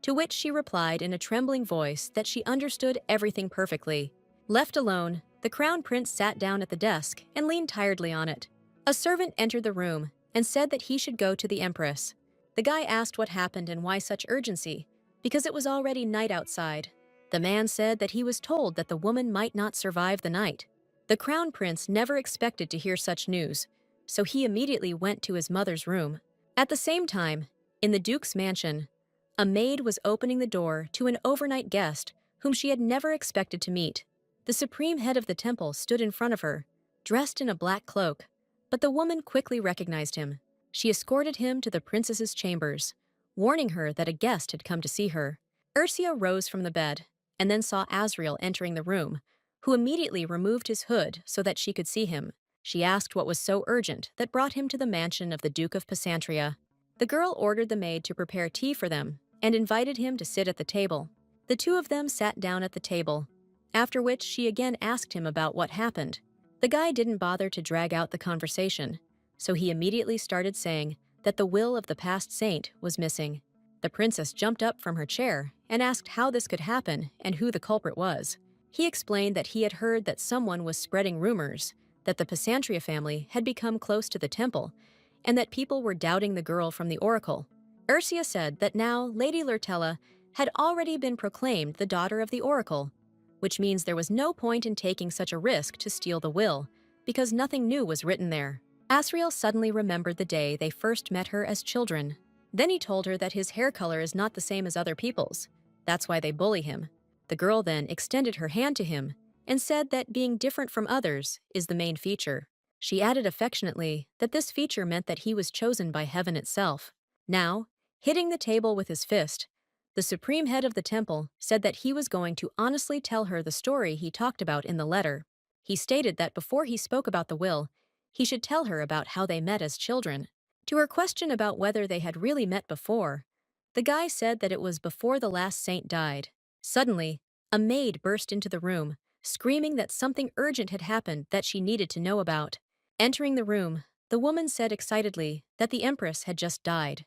to which she replied in a trembling voice that she understood everything perfectly. Left alone, the crown prince sat down at the desk and leaned tiredly on it. A servant entered the room and said that he should go to the empress. The guy asked what happened and why such urgency, because it was already night outside. The man said that he was told that the woman might not survive the night. The crown prince never expected to hear such news, so he immediately went to his mother's room. At the same time, in the duke's mansion, a maid was opening the door to an overnight guest whom she had never expected to meet. The supreme head of the temple stood in front of her, dressed in a black cloak, but the woman quickly recognized him. She escorted him to the princess's chambers, warning her that a guest had come to see her. Ursia rose from the bed and then saw Azriel entering the room, who immediately removed his hood so that she could see him. She asked what was so urgent that brought him to the mansion of the Duke of Pysantria. The girl ordered the maid to prepare tea for them and invited him to sit at the table. The two of them sat down at the table, after which she again asked him about what happened. The guy didn't bother to drag out the conversation, so he immediately started saying that the will of the past saint was missing. The princess jumped up from her chair and asked how this could happen and who the culprit was. He explained that he had heard that someone was spreading rumors that the Pysantria family had become close to the temple and that people were doubting the girl from the oracle. Ursia said that now Lady Lurtella had already been proclaimed the daughter of the oracle, which means there was no point in taking such a risk to steal the will, because nothing new was written there. Asriel suddenly remembered the day they first met her as children. Then he told her that his hair color is not the same as other people's. That's why they bully him. The girl then extended her hand to him and said that being different from others is the main feature. She added affectionately that this feature meant that he was chosen by heaven itself. Now, hitting the table with his fist, the supreme head of the temple said that he was going to honestly tell her the story he talked about in the letter. He stated that before he spoke about the will, he should tell her about how they met as children. To her question about whether they had really met before, The guy said that it was before the last saint died. Suddenly, a maid burst into the room, screaming that something urgent had happened that she needed to know about. Entering the room, the woman said excitedly that the empress had just died.